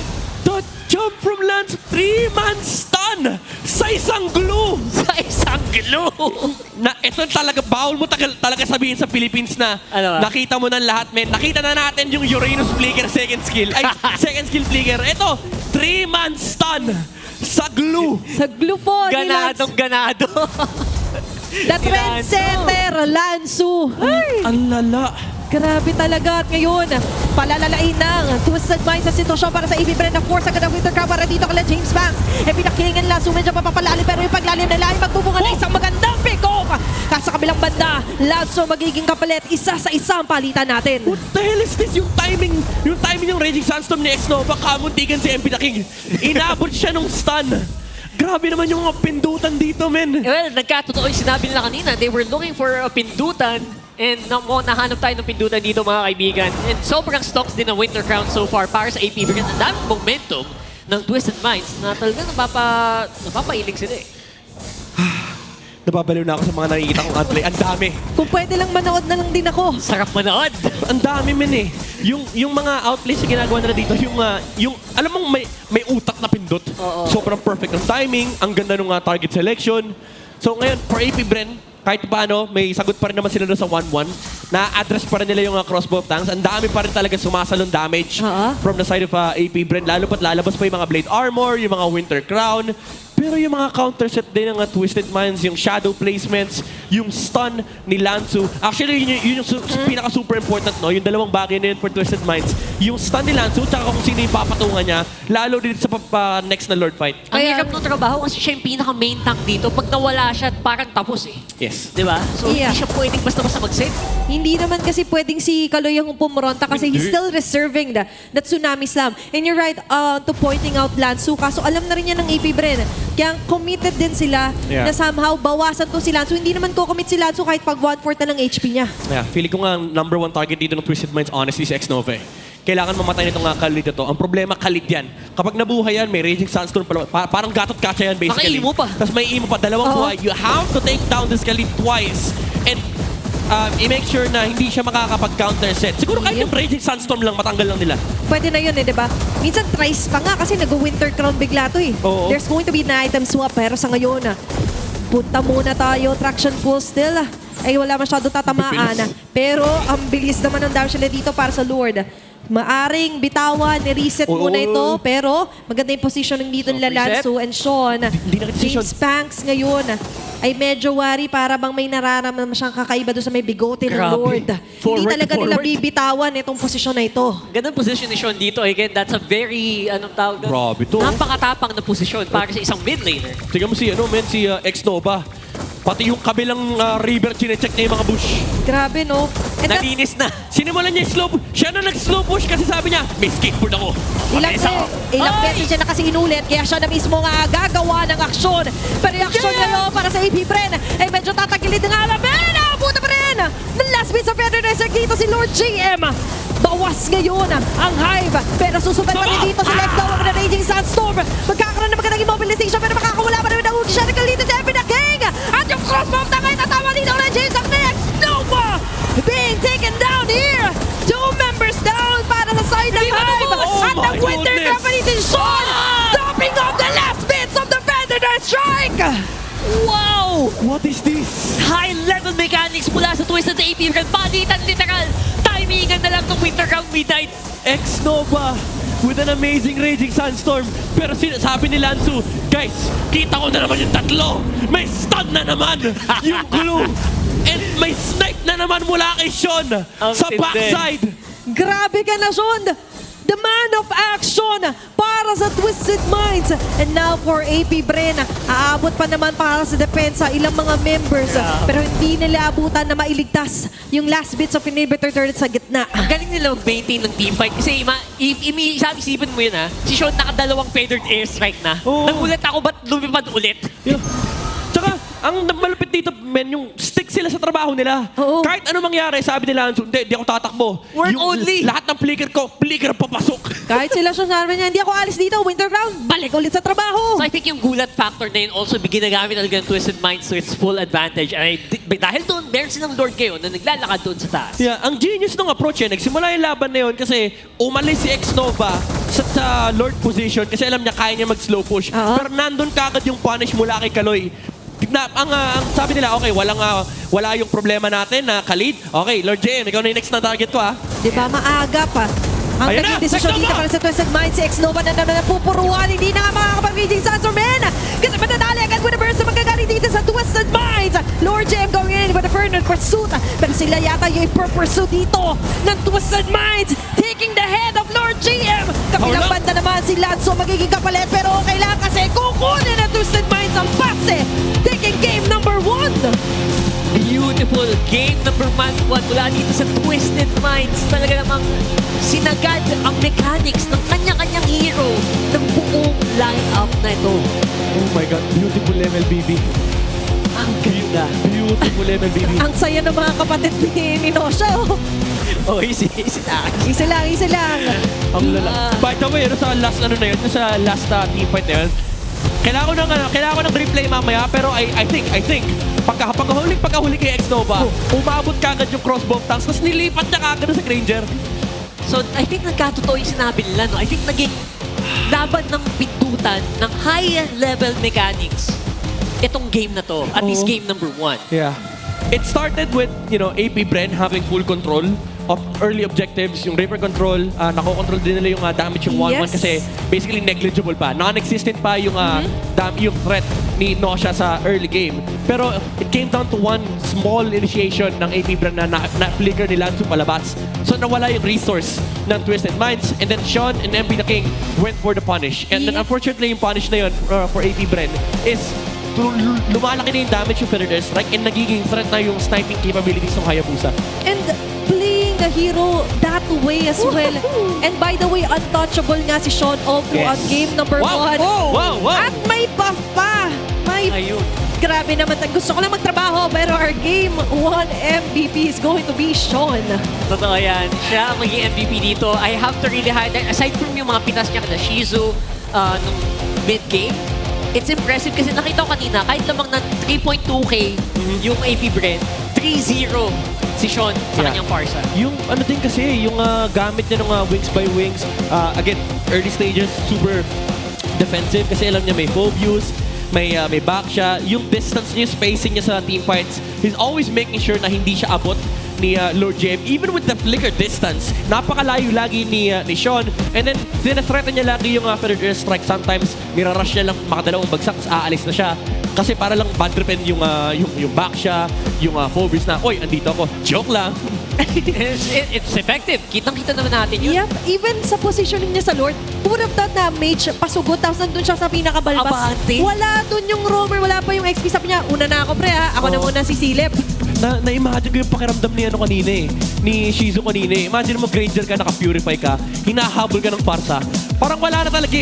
The jump from Lance, 3-man stun sa isang glue. Ito talaga, bawal mo talaga sabihin sa Philippines na nakita mo ng lahat, men. Nakita na natin yung Uranus flicker second skill flicker. Ito, 3-man stun sa glue. Sa glue po. Ganado. The trendsetter, Lansu. Ang lala. Grabe talaga. At ngayon, palalalain ng Twisted Minds sa sitwasyon para sa AP Bren. Of course, agad ang Winter Crown para dito kala James Banks. King and Lansu medyo papapalalim pero yung paglalim nila ay magbubunga na isang magandang pick-off. Kaso kabilang banda, Lansu magiging kapalit. Isa sa isang palitan natin. What the hell is this? Yung timing yung Raging Sandstorm ni X-Nova, kamuntikan si MP the King. Inabot siya nung stun. Grabe naman yung mga pindutan dito, men. Well, nagkatotoo yung sinabi nila kanina. They were looking for a pindutan. And nahanap tayo ng pindutan dito, mga kaibigan. And sobrang stocks din ng Winter Crown so far para sa AP Bren. Ang daming momentum ng Twisted Minds na talagang napapailig sila eh. Nababaliw na ako sa mga nakikita kong outplay. Ang dami. Kung pwede lang manood na lang din ako. Sarap manood. Ang dami, men eh. Yung mga outplays na ginagawa nila dito, yung alam mong may utak na pindot. Sobrang perfect ng timing, ang ganda ng target selection. So ngayon, for AP Bren, kahit paano, may sagot pa rin naman sila doon sa 1-1. Na-address pa rin nila yung crossbow tanks. Ang dami pa rin talaga sumasalon damage from the side of AP Bren. Lalo pat lalabas pa yung mga Blade Armor, yung mga Winter Crown. Pero yung mga counter set din ng Twisted Minds, yung shadow placements, yung stun ni Lansu. Actually, yun yung pinaka-super important, no? Yung dalawang bagay na yun for Twisted Minds. Yung stun ni Lansu, tsaka kung sino yung papatungan niya, lalo din sa next na Lord fight. Ang hirap ng trabaho kasi siya yung pinaka-main tank dito. Pag nawala siya, parang tapos eh. Yes. Diba? So, hindi siya pwedeng basta-basta mag-save. Hindi naman kasi pwedeng si Kaloy yung pumuronta kasi he's still reserving the Tsunami Slam. And you're right to pointing out Lansu. Kaso alam na rin yan ng AP Bren. Kaya committed din sila na somehow bawasan to si Lansu. Hindi naman ko-commit si Lansu kahit pag 1/4 na lang HP niya. Yeah, feeling ko nga #1 target dito ng Twisted Minds honestly si X-Nova eh. Kailangan mamatay nito nga Khalid ito. Ang problema, Khalid yan. Kapag nabuhay yan, may Raging Sandstorm pa. Parang gatot kacha yan basically. Maka-imo pa. Tapos may imo pa. Dalawang buhay. You have to take down this Khalid twice. And i-make sure na hindi siya makakapag-counter set. Siguro kahit yung Raging Sandstorm lang, matanggal lang nila. Pwede na yun eh, di ba? Minsan tries pa nga kasi nag-Winter Crown bigla to eh. There's going to be an item swap pero sa ngayon punta muna tayo. Traction pull still. Ay wala masyado tatamaan. Pero ang bilis naman ng damage nila dito para sa Lord. Maaring bitawan, reset muna ito. Pero maganda yung positioning dito nila Lansu and Sean. James Banks ngayon. ay medyo worry para bang may nararamdaman siyang kakaiba doon sa may bigote ng Grabe. Lord. Forward Hindi talaga to nila forward. bibitawan itong posisyon na ito. Gandang position ni Sean dito. Again, that's a very, anong tawag doon? Grabe to. Napakatapang na posisyon para sa isang mid laner. Tingnan mo si, si X-Nova. Pati yung kabilang river, chinecheck niya yung mga bush. Grabe, no? And that's- Nalinis na. Sinimulan niya yung slow push. Siya na nag-slow push kasi sabi niya, may skateboard ako. Ilang beses siya na kasi inulit, kaya siya na mismo nga gagawa ng aksyon. Pero yung aksyon ngayon para sa AP Bren, ay medyo tatagilid ng alamin. Puta pa rin! The last bit sa Feather Desert dito si Lord JM. Bawas ngayon ang Hive. Pero susunod pa rin dito si Lex Daw ng Raging Sandstorm. Magkakaroon na magandang immobilization pero makakawala pa rin ng Ugi siya. Dito si Epi the King. At yung crossbow na ngayon natama dito ng James ang next. Nova being taken down here. 2 members down para sa side ng Hive. At ang Winter Company si Sean. Dropping off the last bits of the Feather Strike. Wow! What is this? High-level mechanics mula sa Twisted AP Bren. Palitan literal. Timingan na lang ng Winter Crown Midnight. X-Nova with an amazing Raging Sandstorm. Pero sabi ni Lanzu, guys, kita ko na naman yung tatlo. May stun na naman yung glue. And may snipe na naman mula kay Sean sa backside. Grabe ka na, Sean! The man of action para sa Twisted Minds. And now for AP Bren, aabot pa naman para sa depensa ilang mga members. Pero hindi nila abutan na mailigtas yung last bits of inhibitor turret sa gitna. Ang galing nila mag-maintain ng teamfight. Kasi isipin mo yun si Sean nakadalawang feathered airstrike na. Nagulat ako ba't lumipad ulit? Tsaka, ang malupit dito, men, yung stick sila sa trabaho nila. Kahit ano mangyari, sabi nila, hindi ako tatakbo. Work only. Lahat ng flicker ko, flicker papasok. Kahit sila siya sabi niya, hindi ako alis dito, Winter Crown, balik ulit sa trabaho. So I think yung gulat factor na yun also ginagamit talaga ng Twisted Minds to its full advantage. And dahil doon, meron silang Lord ngayon na naglalakad doon sa taas. Yeah, ang genius ng approach nagsimula yung laban na yun kasi umalis si X-Nova sa Lord position kasi alam niya kaya niya mag-slow push. Pero nandun kagad yung punish mula kay Kaloy. Ang sabi nila, okay, wala yung problema natin na Khalid. Okay, Lord JM, ikaw na yung next na target ko, ha? Di ba, maaga pa. Ang naging desisyon dito para sa Twisted Minds, si X-Nova na naman napupuruan. Hindi na nga makakapag-Raging Sandstorm, man! Kasi matadali agad with a burst na magagaling dito sa Twisted Minds. Lord JM going in with a Fernand pursuit. Pero sila yata yung i-pursue dito ng Twisted Minds. Taking the head of Lord JM. Kapilang banda naman si Lanzo magiging kapalit. Pero okay lang kasi kukunin ng Twisted Minds ang pase. Taking game number 1. Beautiful game number 1 mula dito sa Twisted Minds. Talaga namang sinagad ang mechanics ng kanya-kanyang hero ng buong line-up na ito. Oh my God, beautiful MLBB. Ang ganda. Beautiful MLBB. Ang saya ng mga kapatid ni Nosha. Oh, easy lang. Easy lang. Ang lala. By the way, sa last sa last team fight na yun, kailangan ko ng replay mamaya, pero I think, pagkahuli kay X-Nova, umabot kagad yung crossbow tanks, tapos nilipat niya kagad sa Granger. So, I think nagkatotoo yung sinabi nila, no? I think naging laban ng pindutan ng high-level mechanics itong game na to, at least game number 1. Yeah. It started with, AP Bren having full control of early objectives, yung Reaper control, nako-control din nila yung damage yung 1-1 kasi basically negligible pa. Non-existent pa yung yung threat ni Nosha sa early game. Pero it came down to one small initiation ng AP Bren na flicker ni Lanzu palabas. So nawala yung resource ng Twisted Minds, and then Sean and MP the King went for the punish. And then unfortunately yung punish na yun for AP Bren is lumalaki na yung damage yung Feather Strike and nagiging threat na yung sniping capabilities ng Hayabusa. And playing the hero that way as well. And by the way, untouchable nga si Sean all throughout game number 1. At may buff pa. Grabe naman. Gusto ko lang magtrabaho, pero our game 1 MVP is going to be Sean. Totoo yan. Siya ang maging MVP dito. I have to really highlight, aside from yung mga pinas niya na Shizu nung mid-game, it's impressive kasi nakita ko kanina, kahit lamang ng 3.2k yung AP Bren, 3-0 si Sean sa kanyang Farsa. Yung din kasi, yung gamit niya ng wings by wings, again, early stages, super defensive kasi alam niya may phobius, may back siya. Yung distance niya, spacing niya sa team fights, he's always making sure na hindi siya abot ni Lord JM. Even with the flicker distance, napakalayo lagi ni Sean. And then, threaten niya lagi yung feathered airstrike. Sometimes, nirarush niya lang makadalawang bagsak, aalis na siya. Kasi para lang bad tripen yung back siya, yung Phobos na, oy, andito ako. Joke lang. It's effective. Kitang-kita naman natin yun. Yep, even sa positioning niya sa Lord, who would have thought na mage, pasugot, tapos nandun siya sa pinakabalbas. Abante. Wala dun yung roamer, wala pa yung XP. Sabi niya, una na ako pre ha, ako na muna sisilip. Na-imagine ko yung pakiramdam ni kanina ni Shizu kanina Imagine mo, Granger ka, naka-purify ka, hinahabol ka ng parsa. Parang wala na talaga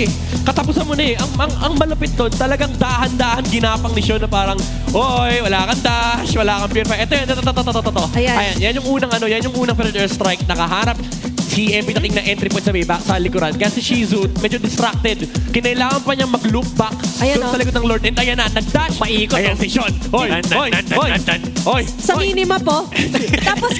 Katapusan mo na Ang malapit doon, talagang dahan-dahan ginapang ni Sean na parang, oy, wala kang dash, wala kang purify. Ito yun, Ayan, yan yung unang feathered airstrike. Nakaharap si MP na entry point sa likuran. Kasi Shizu, medyo distracted. Kinailangan pa niyang mag-loop back doon sa likod ng Lord. And ayan na, nag-dash. Paikot. Ayan si Sean. Oy. Sa minima po. Tapos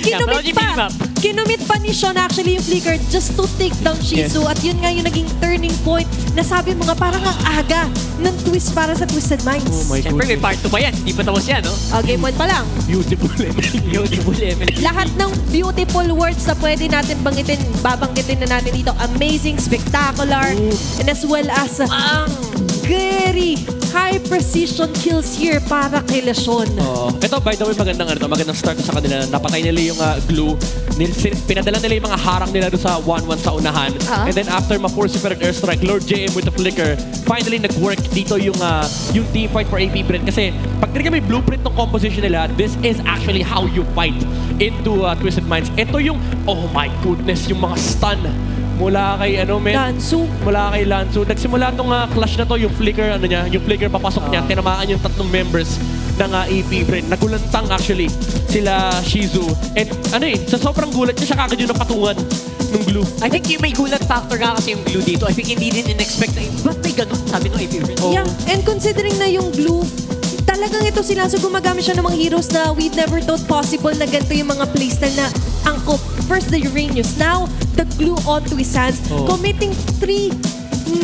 kinumit pa ni Sean actually yung flicker just to take down Shizu. At yun nga yung naging turning point na sabi mo nga parang ang aga ng twist para sa Twisted Minds. Oh my God. Siyempre, may part 2 pa yan. Hindi pa tapos yan, no? Game 1 pa lang. Beautiful level. Lahat ng beautiful words na pwede natin babanggitin na natin dito. Amazing, spectacular, and as well as very high precision kills here para kay Lesion. Ito, by the way, magandang start sa kanila. Napatay nila yung glue. Pinadala nila yung mga harang nila doon sa 1-1 sa unahan. And then after ma-force si feathered airstrike, Lord JM with the flicker, finally nag-work dito yung team fight for AP Brent. Kasi pag may blueprint ng composition nila, this is actually how you fight into Twisted Minds. Ito yung, oh my goodness, yung mga stun mula kay Lansu. Mula kay Lansu. Nagsimula tong clash na to, yung flicker papasok niya, tinamaan yung tatlong members ng AP Brent. Nagulantang actually sila Shizu. And sa sobrang gulat niya, siya kagad yung napatungan ng glue. I think yung may gulat factor nga kasi yung glue dito. I think hindi din in-expect na, ba't may ganun? Sabi ng AP Brent. Yeah, and considering na yung glue, talagang ito sila. So gumagamit siya ng mga heroes na we've never thought possible na ganito yung mga playstyle na angkop. First the Uranus, now the glue onto his hands, committing 3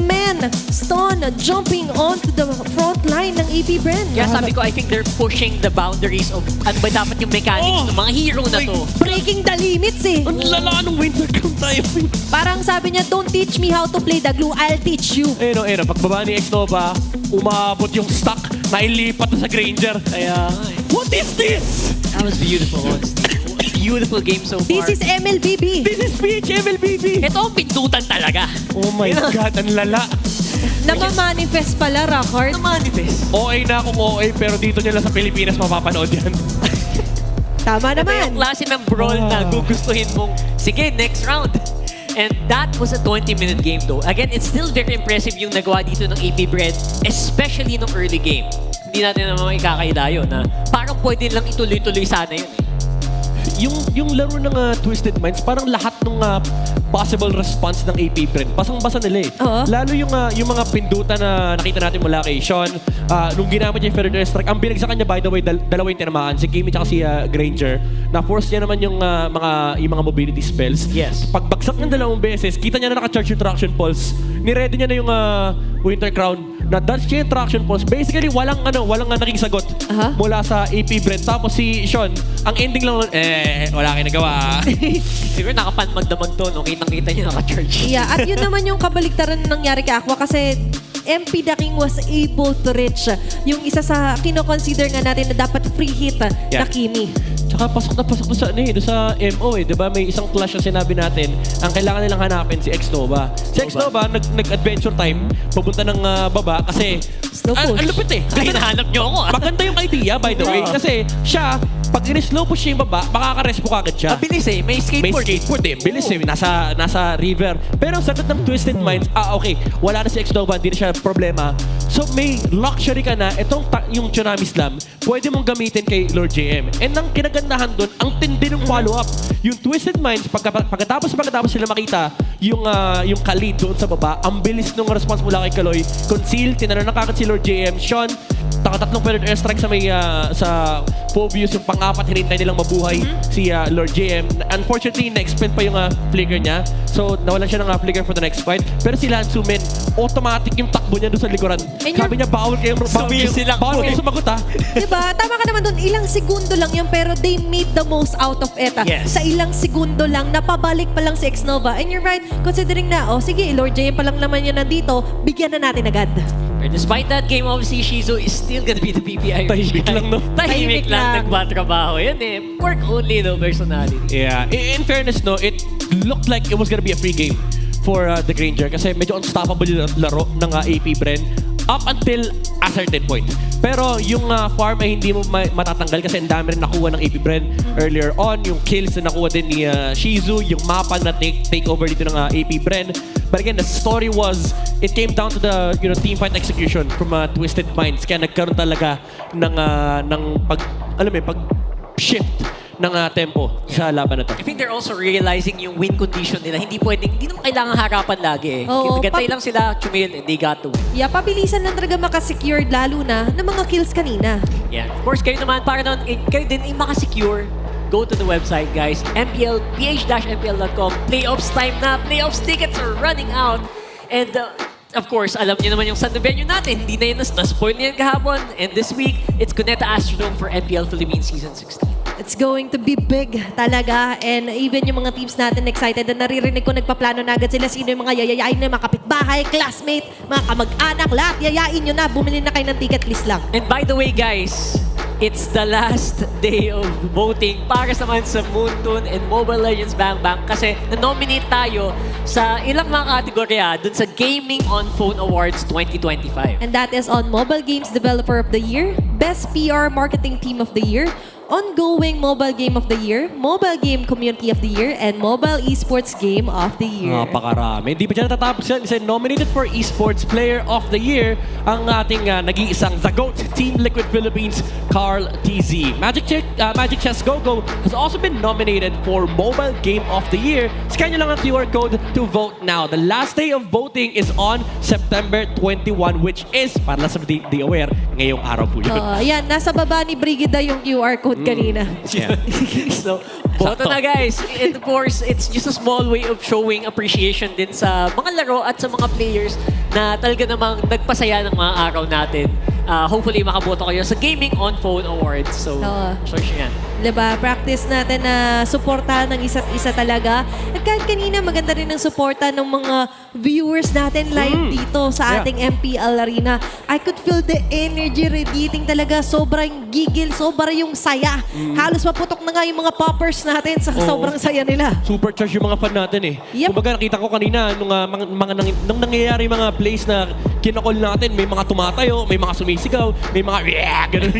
men stun, jumping onto the front line ng AP Brent. Kaya sabi ko, I think they're pushing the boundaries of ano ba dapat yung mechanics ng mga hero na to. Breaking the limits Ang lala ng winter count tayo. Parang sabi niya, don't teach me how to play the glue, I'll teach you. Pagbaba ni X-Nova, umabot yung stock, nailipat na sa Granger. Kaya, what is this? That was beautiful, honestly. Beautiful game so far. This is MLBB. This is PH MLBB. Ito ang pindutan talaga. Oh my God, ang lala. Namamanifest pala, Rockheart. Namamanifest. OA na kung OA, pero dito nyo lang sa Pilipinas mapapanood yan. Tama Ito naman. yung klase ng brawl na gugustuhin mong, sige, next round. And that was a 20-minute game though. Again, it's still very impressive yung nagawa dito ng AP Brent, especially nung early game. Hindi natin naman ikakaila yun na parang pwede lang ituloy-tuloy sana yun. Yung laro ng Twisted Minds, parang lahat ng possible response ng AP Brent, basang-basa nila Lalo yung mga pindutan na nakita natin mula kay Sean, nung ginamit niya yung feathered airstrike, ang binagsakan niya, by the way, dalawa yung tinamaan, si Kimi at si Granger. Na-force niya naman yung mga mobility spells. Yes. Pagbagsak ng dalawang beses, kita niya na naka-charge yung traction pulse. Ni-ready niya na yung Winter Crown. Na-dodge niya yung traction pulse. Basically, walang naging sagot mula sa AP Brent. Tapos si Sean, ang ending lang wala kayo nagawa. Siguro nakapanmagdamag to, no? Kitang-kita niya naka-charge. Yeah, at yun naman yung kabaliktaran na nangyari kay Aqua kasi MP the King was able to reach yung isa sa kino-consider nga natin na dapat free hit na Kimi. Tsaka pasok na sa MO diba? May isang clash na sinabi natin, ang kailangan nilang hanapin si X-Nova. Si X-Nova, nag-adventure time, pupunta ng baba kasi ang lupit Hinahanap niyo ako Maganda yung idea, by the way. Kasi siya, pag in-slow push siya yung baba, makaka-respo kagad siya. Mabilis may skateboard. May skateboard bilis nasa river. Pero ang sagot ng Twisted Minds, okay, wala na si X-Nova, hindi na siya problema. So may luxury ka na, yung Tsunami Slam, pwede mong gamitin kay Lord JM. And ang kinagandahan doon, ang tindi ng follow-up. Yung Twisted Minds, pagkatapos sila makita yung ka-lead doon sa baba, ang bilis ng response mula kay Kaloy. Conceal, tinanong na kagad si Lord JM. Sean, tatlong paired airstrike sa may sa Phobius, yung pang-apat hinintay nilang mabuhay si Lord JM. Unfortunately, na-expend pa yung flicker niya. So, nawalan siya ng flicker for the next fight. Pero si Lansumin, automatic yung takbo niya doon sa likuran. Sabi niya, bawal kayong sumagot ha. Diba? Tama ka naman doon. Ilang segundo lang yun, pero they made the most out of it. Yes. Sa ilang segundo lang, napabalik pa lang si Xnova. And you're right, considering na, sige, Lord JM pa lang naman yun nandito, bigyan na natin agad. But despite that, Game of Shizu is still gonna be the PPI. Tahimik lang, no? Tahimik lang nagbatrabaho. Yan eh. Work only, no? Personality. Yeah. In fairness, no, it looked like it was gonna be a free game for the Granger kasi medyo unstoppable yung laro ng AP Bren up until a certain point. Pero yung farm ay hindi mo matatanggal kasi ang dami rin nakuha ng AP Bren earlier on. Yung kills na nakuha din ni Shizu, yung mapa na take over dito ng AP Bren. But again, the story was, it came down to the team fight execution from Twisted Minds. Kaya nagkaroon talaga ng pag-shift ng tempo sa laban na to. I think they're also realizing yung win condition nila. Hindi naman kailangan harapan lagi eh. Oo, Gantay lang sila, Chumil, and they got to win. Yeah, pabilisan lang talaga makasecured lalo na ng mga kills kanina. Yeah. Of course, kayo naman, para naman, kayo din ay makasecure. Go to the website, guys. ph-mpl.com. Playoffs time na. Playoffs tickets are running out. And of course, alam niyo naman yung Sunday venue natin. Hindi na yun na-spoil na yan kahapon. And this week, it's Cuneta Astrodome for MPL Philippines Season 16. It's going to be big talaga. And even yung mga teams natin excited na naririnig ko, nagpaplano na agad sila. Sino yung mga yayayain na mga kapitbahay, classmate, mga kamag-anak, lahat. Yayain nyo na. Bumili na kayo ng ticket, please lang. And by the way, guys, it's the last day of voting para naman sa Moontoon and Mobile Legends Bang Bang kasi na-nominate tayo sa ilang mga kategorya dun sa Gaming on Phone Awards 2025. And that is on Mobile Games Developer of the Year, Best PR Marketing Team of the Year, Ongoing Mobile Game of the Year, Mobile Game Community of the Year, and Mobile Esports Game of the Year. Napakarami. Hindi pa dyan natatapos yan. Isa nominated for Esports Player of the Year ang ating nag-iisang The GOAT Team Liquid Philippines, Carl TZ. Magic Chess GoGo has also been nominated for Mobile Game of the Year. Scan nyo lang ang QR code to vote now. The last day of voting is on September 21, which is, para lang sa di aware, ngayong araw po yun. Yan, nasa baba ni Brigida yung QR code kanina. Yeah. So, boto na guys. And of course, it's just a small way of showing appreciation din sa mga laro at sa mga players na talaga namang nagpasaya ng mga araw natin. Hopefully, makaboto kayo sa Gaming on Phone Awards. So, search yan. Diba? Practice natin na suportahan ng isa't isa talaga. At kahit kanina, maganda rin ang suporta ng mga viewers natin live dito sa ating MPL Arena. I could feel the energy radiating talaga. Sobrang gigil, sobrang yung saya. Halos maputok na nga yung mga poppers natin sa sobrang saya nila. Supercharge yung mga fan natin eh. Kumbaga nakita ko kanina nung nangyayari mga plays na kinakol natin, may mga tumatayo, may mga sumisigaw, may mga ganun.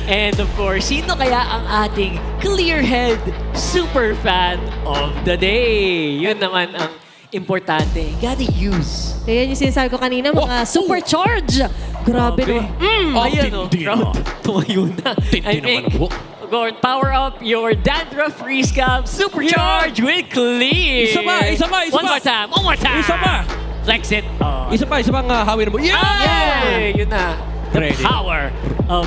And of course, sino kaya ang ating clear-head super fan of the day? Yun naman ang importante. Gotta use. Kaya yung sinasabi ko kanina, mga supercharge. Grabe no. Ayan o. Tumayo na. I think, go and power up your dandruff-free scalp supercharge with Clear. Isa pa. One more time. Isa pa. Flex it. Isa pang hawin mo. Yeah! Yun na. The power of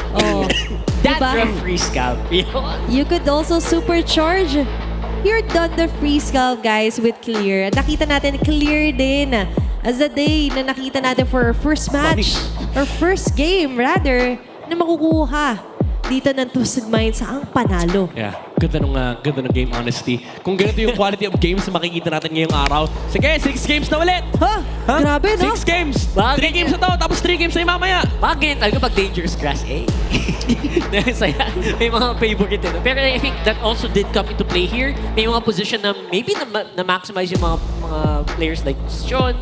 dandruff-free scalp. You could also supercharge your dandruff-free scalp, guys, with Clear. Nakita natin Clear din as the day na nakita natin for our first match or first game rather na makukuha dito ng Twisted Minds ang panalo. Yeah, ganda ng game honesty. Kung ganito yung quality of games na makikita natin ngayong araw, sige, 6 games na ulit! Grabe, no? 6 games! 3 games na to, tapos 3 games na yung mamaya! Bagay talaga pag Dangerous Grass, may mga favorite din. Pero I think that also did come into play here. May mga position na maybe na-maximize yung mga players like Sean,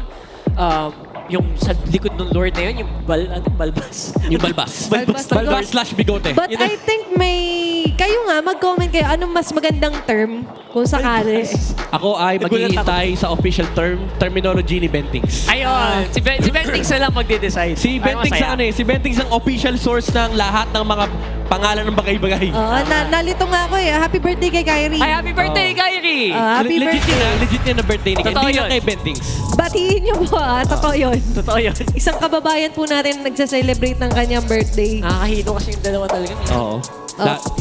yung sa likod ng Lord na yun, yung balbas. Yung balbas slash bigote. But I think Kayo nga, mag-comment kayo. Anong mas magandang term kung sakali? Ako ay maghihintay sa official terminology ni Bentings. Ayun, si Bentings na lang magde-decide. Si Bentings ang si Bentings ang official source ng lahat ng mga pangalan ng bagay-bagay. Oo, nalito nga ako eh. Happy birthday kay Kyrie. Ay, happy birthday, Kyrie! Happy birthday. Legit yun na birthday ni Kyrie. Totoo Hindi yun. lang kay Bentings. Batiin niyo po Totoo yun. Totoo yun. Isang kababayan po natin nagsa-celebrate ng kanyang birthday. Nakakahito kasi yung dalawa talaga. Oo.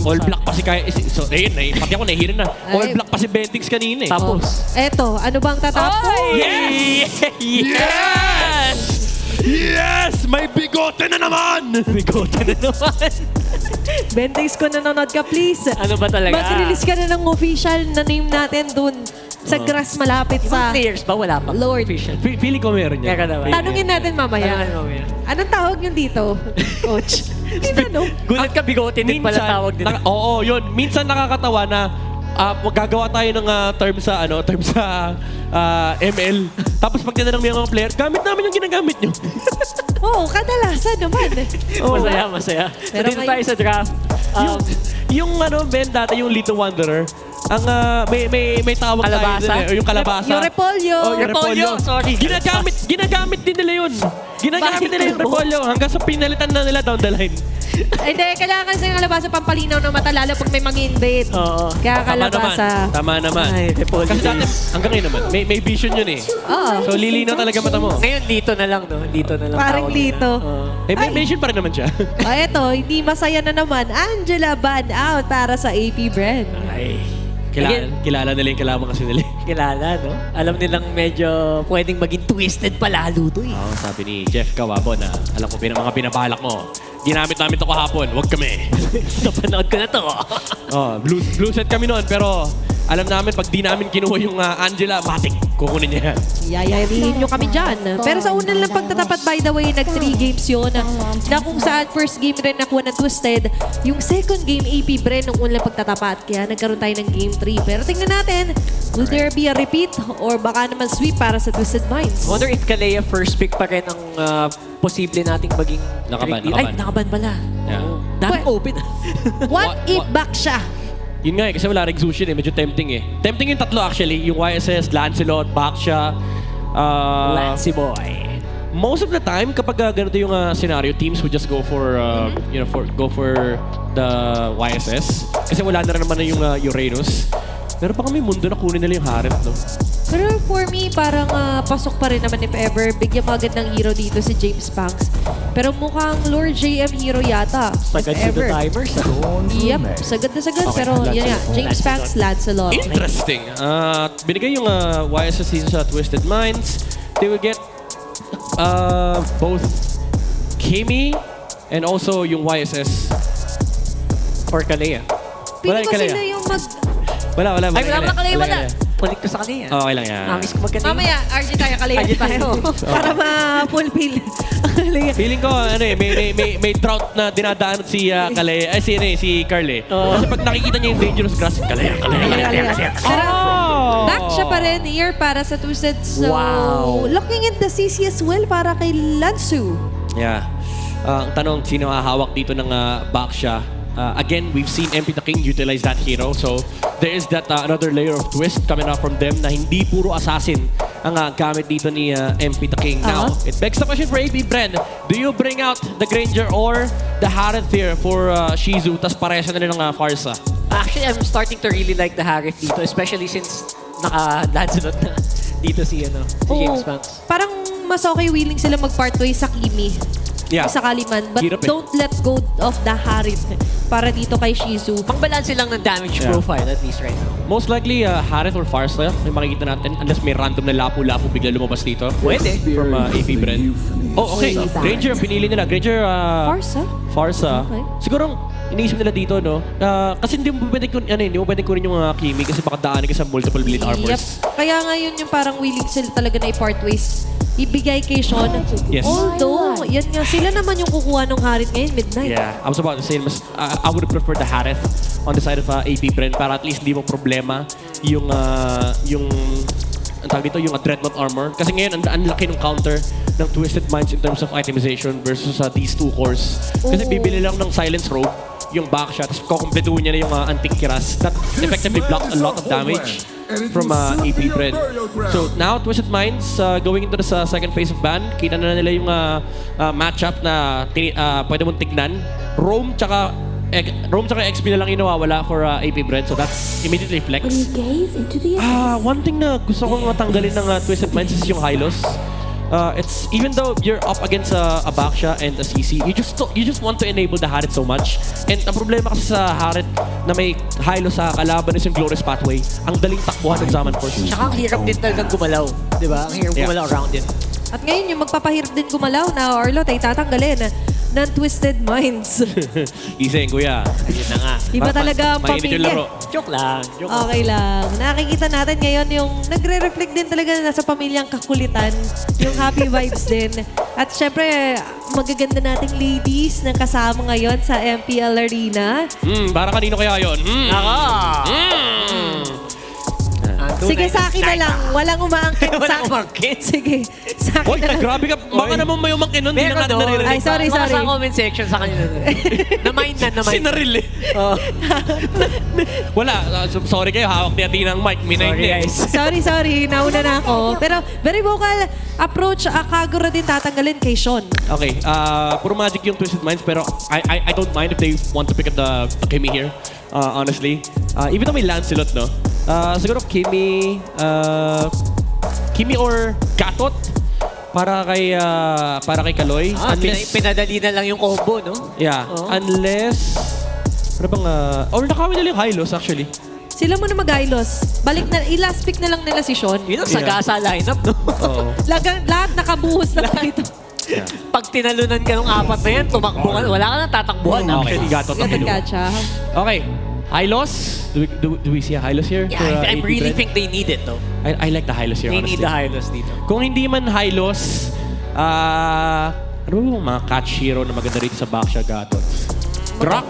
All black pa si Kyrie. So, ayun, pati ako nahihiro na. All black pa si Bentings kanina eh. Tapos. Eto, ano bang tatapos? Yes! Yes! Yes! May bigote na naman! Bigote na naman. Bentings ko nanonood ka, please. Ano ba talaga? Mag-release ka na ng official na name natin dun sa grass malapit sa... Players ba? Wala pa. Lord. Feeling ko meron yan. Tanungin natin mamaya. Anong tawag nyo dito, Coach? Tinanong. Gulat ka, bigote din pala tawag din. Oo, yun. Minsan nakakatawa na magagawa tayo ng term sa ML. Tapos pag tinanong niya mga player, gamit namin yung ginagamit nyo. Oo, kadalasan naman. Masaya. Pero dito tayo sa draft. Yung Ben dati, yung Little Wanderer, ang may tawag kalabasa? tayo dun, yung kalabasa. Yung repolyo. Oh, yung repolyo. Sorry. Ginagamit din nila yun. Ginagamit nila yung repolyo hanggang sa pinalitan na nila down the line. Hindi, kailangan kasi ng kalabasa pampalinaw ng mata lalo pag may mag-invade. Oo. Kaya kalabasa. Tama naman. Ay, repolyo. Kasi dati, hanggang ngayon naman, may vision yun eh. Oo. So lilinaw talaga mata mo. Ngayon, dito na lang, no? Dito na lang. Parang tawag dito. nila. May vision pa rin naman siya. Eto, hindi masaya na naman. Angela ban out para sa AP brand. Ay. Kilala nila yung kalaban kasi nila. Kilala, no? Alam nilang medyo pwedeng maging twisted palalo to eh. Oo, sabi ni Jeff Kawabo na alam ko mga binabalak mo. Ginamit namin ito kahapon, wag kami. Napanood ko na to. Blue set kami noon pero alam namin pag di namin kinuha yung Angela, matik kukunin niya. Yayarihin nyo kami dyan. Pero sa unang lang pagtatapat, by the way, nag 3 games yun. Na kung saan first game rin nakuha na Twisted. Yung second game, AP Bren, nung unang pagtatapat. Kaya nagkaroon tayo ng game 3. Pero tingnan natin, will there be a repeat? Or baka naman sweep para sa Twisted Minds? Wonder if Kalea first pick pa rin ang posible nating maging... Nakaban. Ay, nakaban pala. Yeah. Daming open. What if back siya? Yun nga kasi wala ring Zushin medyo tempting Tempting yung tatlo actually, yung YSS, Lancelot, Baksha, Lancy boy. Most of the time kapag ganito yung scenario, teams would just go for go for the YSS kasi wala na rin naman yung Uranus. Pero baka may mundo na kunin nila yung Harem, no? Pero for me, parang pasok pa rin naman if ever. Bigyan mo agad ng hero dito si James Banks. Pero mukhang Lord JM hero yata. Sagad sa the timers. Yep, sagad na sagad. Okay. Pero yun nga, James Banks, Lancelot. Interesting. Binigay yung YSS dito sa Twisted Minds. They will get both Kimi and also yung YSS. Or Kalea. Pili ko sila yung Wala. Ay, wala Kalea, wala. Balik ko sa kanina. Okay lang yan. Namiss ko magkanina. Mamaya, RG tayo, Kalea tayo. Para ma-fulfill. Feeling ko, may drought na dinadaan si Kalea. Si Carly. Kasi pag nakikita niya yung dangerous grass, Kalea. Back siya pa rin here para sa Twisted. So, looking at the CC as well para kay Lansu. Yeah. Ang tanong, sino hahawak dito ng Baksha? Again, we've seen MP the King utilize that hero. So, there is that another layer of twist coming out from them na hindi puro assassin ang gamit dito ni MP the King. Now, it begs the question for AP Bren. Do you bring out the Granger or the Harith here for Shizu? Tas parehas na nila ng Farsa. Actually, I'm starting to really like the Harith dito, especially since naka-Lancelot na dito si James Banks. Parang mas okay willing sila mag-part ways sa Kimi. Yeah. Sa Kaliman. But Hirap don't let go of the Harith para dito kay Shizu. Pang-balance lang ng damage profile at least right now. Most likely, Harith or Farsa, may makikita natin unless may random na lapu-lapu bigla lumabas dito. Pwede. From AP Bren. Oh, okay. Granger, pinili nila. Granger, Farsa. Okay. Siguro, iniisip nila dito, no? Kasi hindi mo pwede kunin yung Kimi kasi baka daanin ka sa multiple bleed armors. Yep. Kaya ngayon yung parang willing sila talaga na i-part ways. Ibigay kay Sean. Yes. Although, yan nga, sila naman yung kukuha ng Harith ngayon, midnight. Yeah, I was about to say, I would prefer the Harith on the side of AP Bren para at least hindi mo problema yung ang tawag dito, yung Dreadnought armor. Kasi ngayon, ang laki ng counter ng Twisted Minds in terms of itemization versus these two cores. Kasi bibili lang ng Silence Robe, yung backshot, tapos kukumpletuhin niya na yung anting kiras. That effectively blocks a lot of damage from APBR. So now, Twisted Minds going into the second phase of ban, kita na nila yung matchup na pwede mong tignan. Rome tsaka XP na lang inawawala for APBR, so that's immediately flex. One thing na gusto kong matanggalin ng Twisted Minds is yung high-loss. It's even though you're up against a Baksha and a CC, you just want to enable the Harit so much. And ang problema kasi sa Harit na may high-loss sa kalaban is yung Glorious Pathway. Ang daling takbuhan ng Zaman Force. Tsaka ang hirap din talagang gumalaw. Di ba? Ang hirap gumalaw around it. At ngayon, yung magpapahirap din gumalaw na Orlot ay tatanggalin ng Twisted Minds. Iseng, kuya. Yun na nga. Iba talaga ang Mainit yung pamilya. laro. Joke lang. Okay lang. Nakikita natin ngayon yung nagre-reflect din talaga na sa pamilyang kakulitan. Yung happy vibes din. At syempre, magaganda nating ladies na kasama ngayon sa MPL Arena. Para kanino kaya yun? Sige, sa akin na lang. Walang umaangkin. Walang umangkin. Sige, sa akin Oy, na lang. grabe ka. Baka naman may umangkin nun. Hindi na natin naririnig. Ay, sorry. Mga sa comment section sa kanila. Na-mind na. Sinaril eh. Wala. Sorry kayo. Hawak ni Athena ang mic. Minayin niya. Sorry. Nauna na ako. Pero very vocal approach. Kagura din tatanggalin kay Sean. Okay. Puro magic yung Twisted Minds, pero I don't mind if they want to pick up the Kimi here. Honestly. Even though may Lancelot, no? Siguro Kimi or Gatot para kay Kaloy. Pinadali na lang yung combo, no? Yeah. Unless ano bang or nakawin nila yung high-loss actually. Sila muna mag-ailos. Balik na, i-last pick na lang nila si Sean. Yun ang sagasa lineup, no? Oo. Lahat nakabuhos na dito. Yeah. Pag tinalunan ka ng apat na yan, tumakbo ka. Wala ka nang tatakbuhan. Okay, Gatot ang kinuha. Okay. High-loss? Do we see a high-loss here? Yeah, I really think they need it, though. I like the high-loss here, They honestly. need the high-loss dito. Kung hindi man high-loss, ano ba yung mga catch hero na maganda rito sa Baksha Gatot? Grok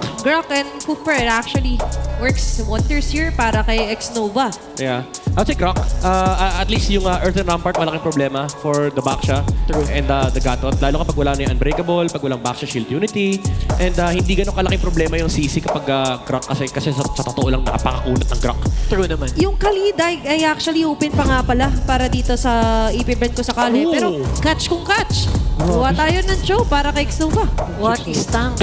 and Cooper actually works wonders here para kay X-Nova. Yeah. I'd say Grok. At least yung Earthen Rampart, malaking problema for the Baksha and the Gatot. Lalo kapag wala na yung Unbreakable, pag walang Baksha Shield Unity. And hindi ganun kalaking problema yung CC kapag Grok kasi sa totoo lang napakakunat ng Grok. True naman. Yung Khalid ay actually open pa nga pala para dito sa EP-brand ko sakali. Oh. Pero catch kung catch. Kuha tayo ng show para kay X-Nova. What is tank?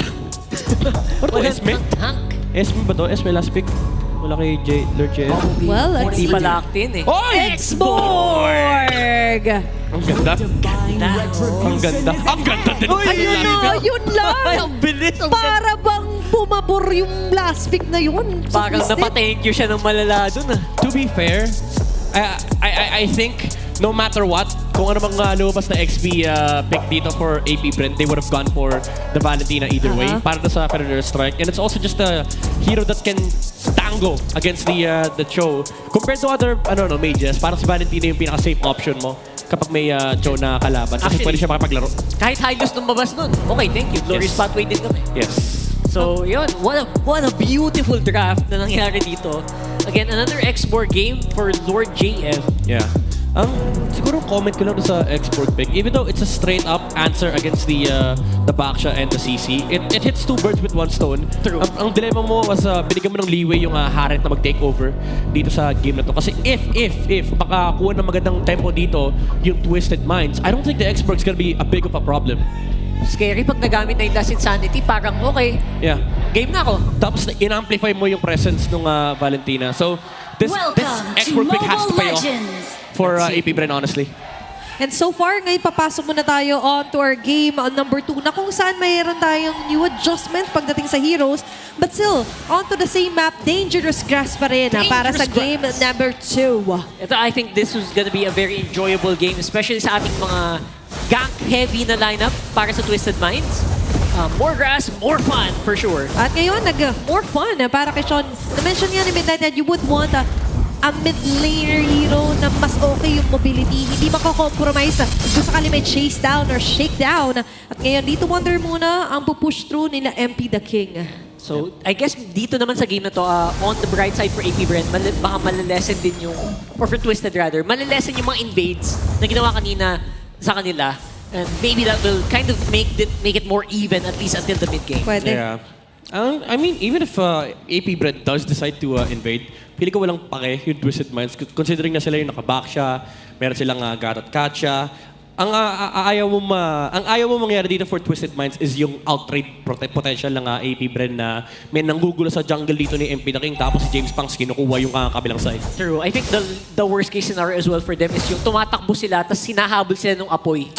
Ano to? Esme? Esme ba to? Esme last pick? Wala kay Lord JS. Well, Hindi pa locked in eh. X-Borg! Ang ganda. Ang ganda. Ang ganda din. Ayun na, yun lang. Ang bilis. Para bang bumabor yung last pick na yun. Parang napa-thank you siya ng malala dun ah. To be fair, I think no matter what, kung ano bang lumabas na XP pick dito for APBR, they would have gone for the Valentina either way. Para na sa Federer Strike. And it's also just a hero that can tango against the Cho. Compared to other, mages, parang si Valentina yung pinaka-safe option mo kapag may Cho na kalaban. Kasi Actually, pwede siya makipaglaro. Kahit high-loss nung babas nun. Okay, thank you. Glorious Pathway din kami. Yes. So, yun. What a beautiful draft na nangyari dito. Again, another X-Borg game for Lord JF. Yeah. Siguro comment ko lang sa X-Borg pick. Even though it's a straight up answer against the Baksha and the CC, it hits two birds with one stone. True. Ang dilemma mo was binigyan mo ng leeway yung Harit na mag-take over dito sa game na to. Kasi if makakuha ng magandang tempo dito yung Twisted Minds, I don't think the X-Borg's gonna be a big of a problem. Scary pag nagamit na yung Last Insanity, parang okay. Yeah. Game na ako. Tapos in-amplify mo yung presence ng Valentina. So, this X-Borg pick has to pay off for APBR, honestly. And so far, ngayon papasok muna tayo on to our game number 2 na kung saan mayroon tayong new adjustment pagdating sa heroes. But still, on to the same map, Dangerous Grass pa rin para sa game number 2. Ito, I think this was gonna be a very enjoyable game, especially sa ating mga gank-heavy na lineup para sa Twisted Minds. More grass, more fun, for sure. At ngayon, more fun para kay Sean. Na-mention nga ni Midnight that you would want a mid-laner hero na mas okay yung mobility. Hindi makakompromise kung sakali may chase down or shake down. At ngayon, dito Wonder muna ang pupush through nila MP the King. So, I guess dito naman sa game na to, on the bright side for APBR, baka malalesen din yung, or for Twisted rather, malalesen yung mga invades na ginawa kanina sa kanila. And maybe that will kind of make it more even, at least until the mid-game. Yeah. I mean, even if AP Bread does decide to invade, pili ko walang pake yung Twisted Minds. Considering na sila yung nakaback siya, meron silang gat at catcha. Ang ayaw mo mangyari dito for Twisted Minds is yung outright potential ng AP Bread na may nanggugulo sa jungle dito ni MP the King tapos si James Punks kinukuha yung kabilang side. True. I think the worst case scenario as well for them is yung tumatakbo sila tapos sinahabol sila nung apoy.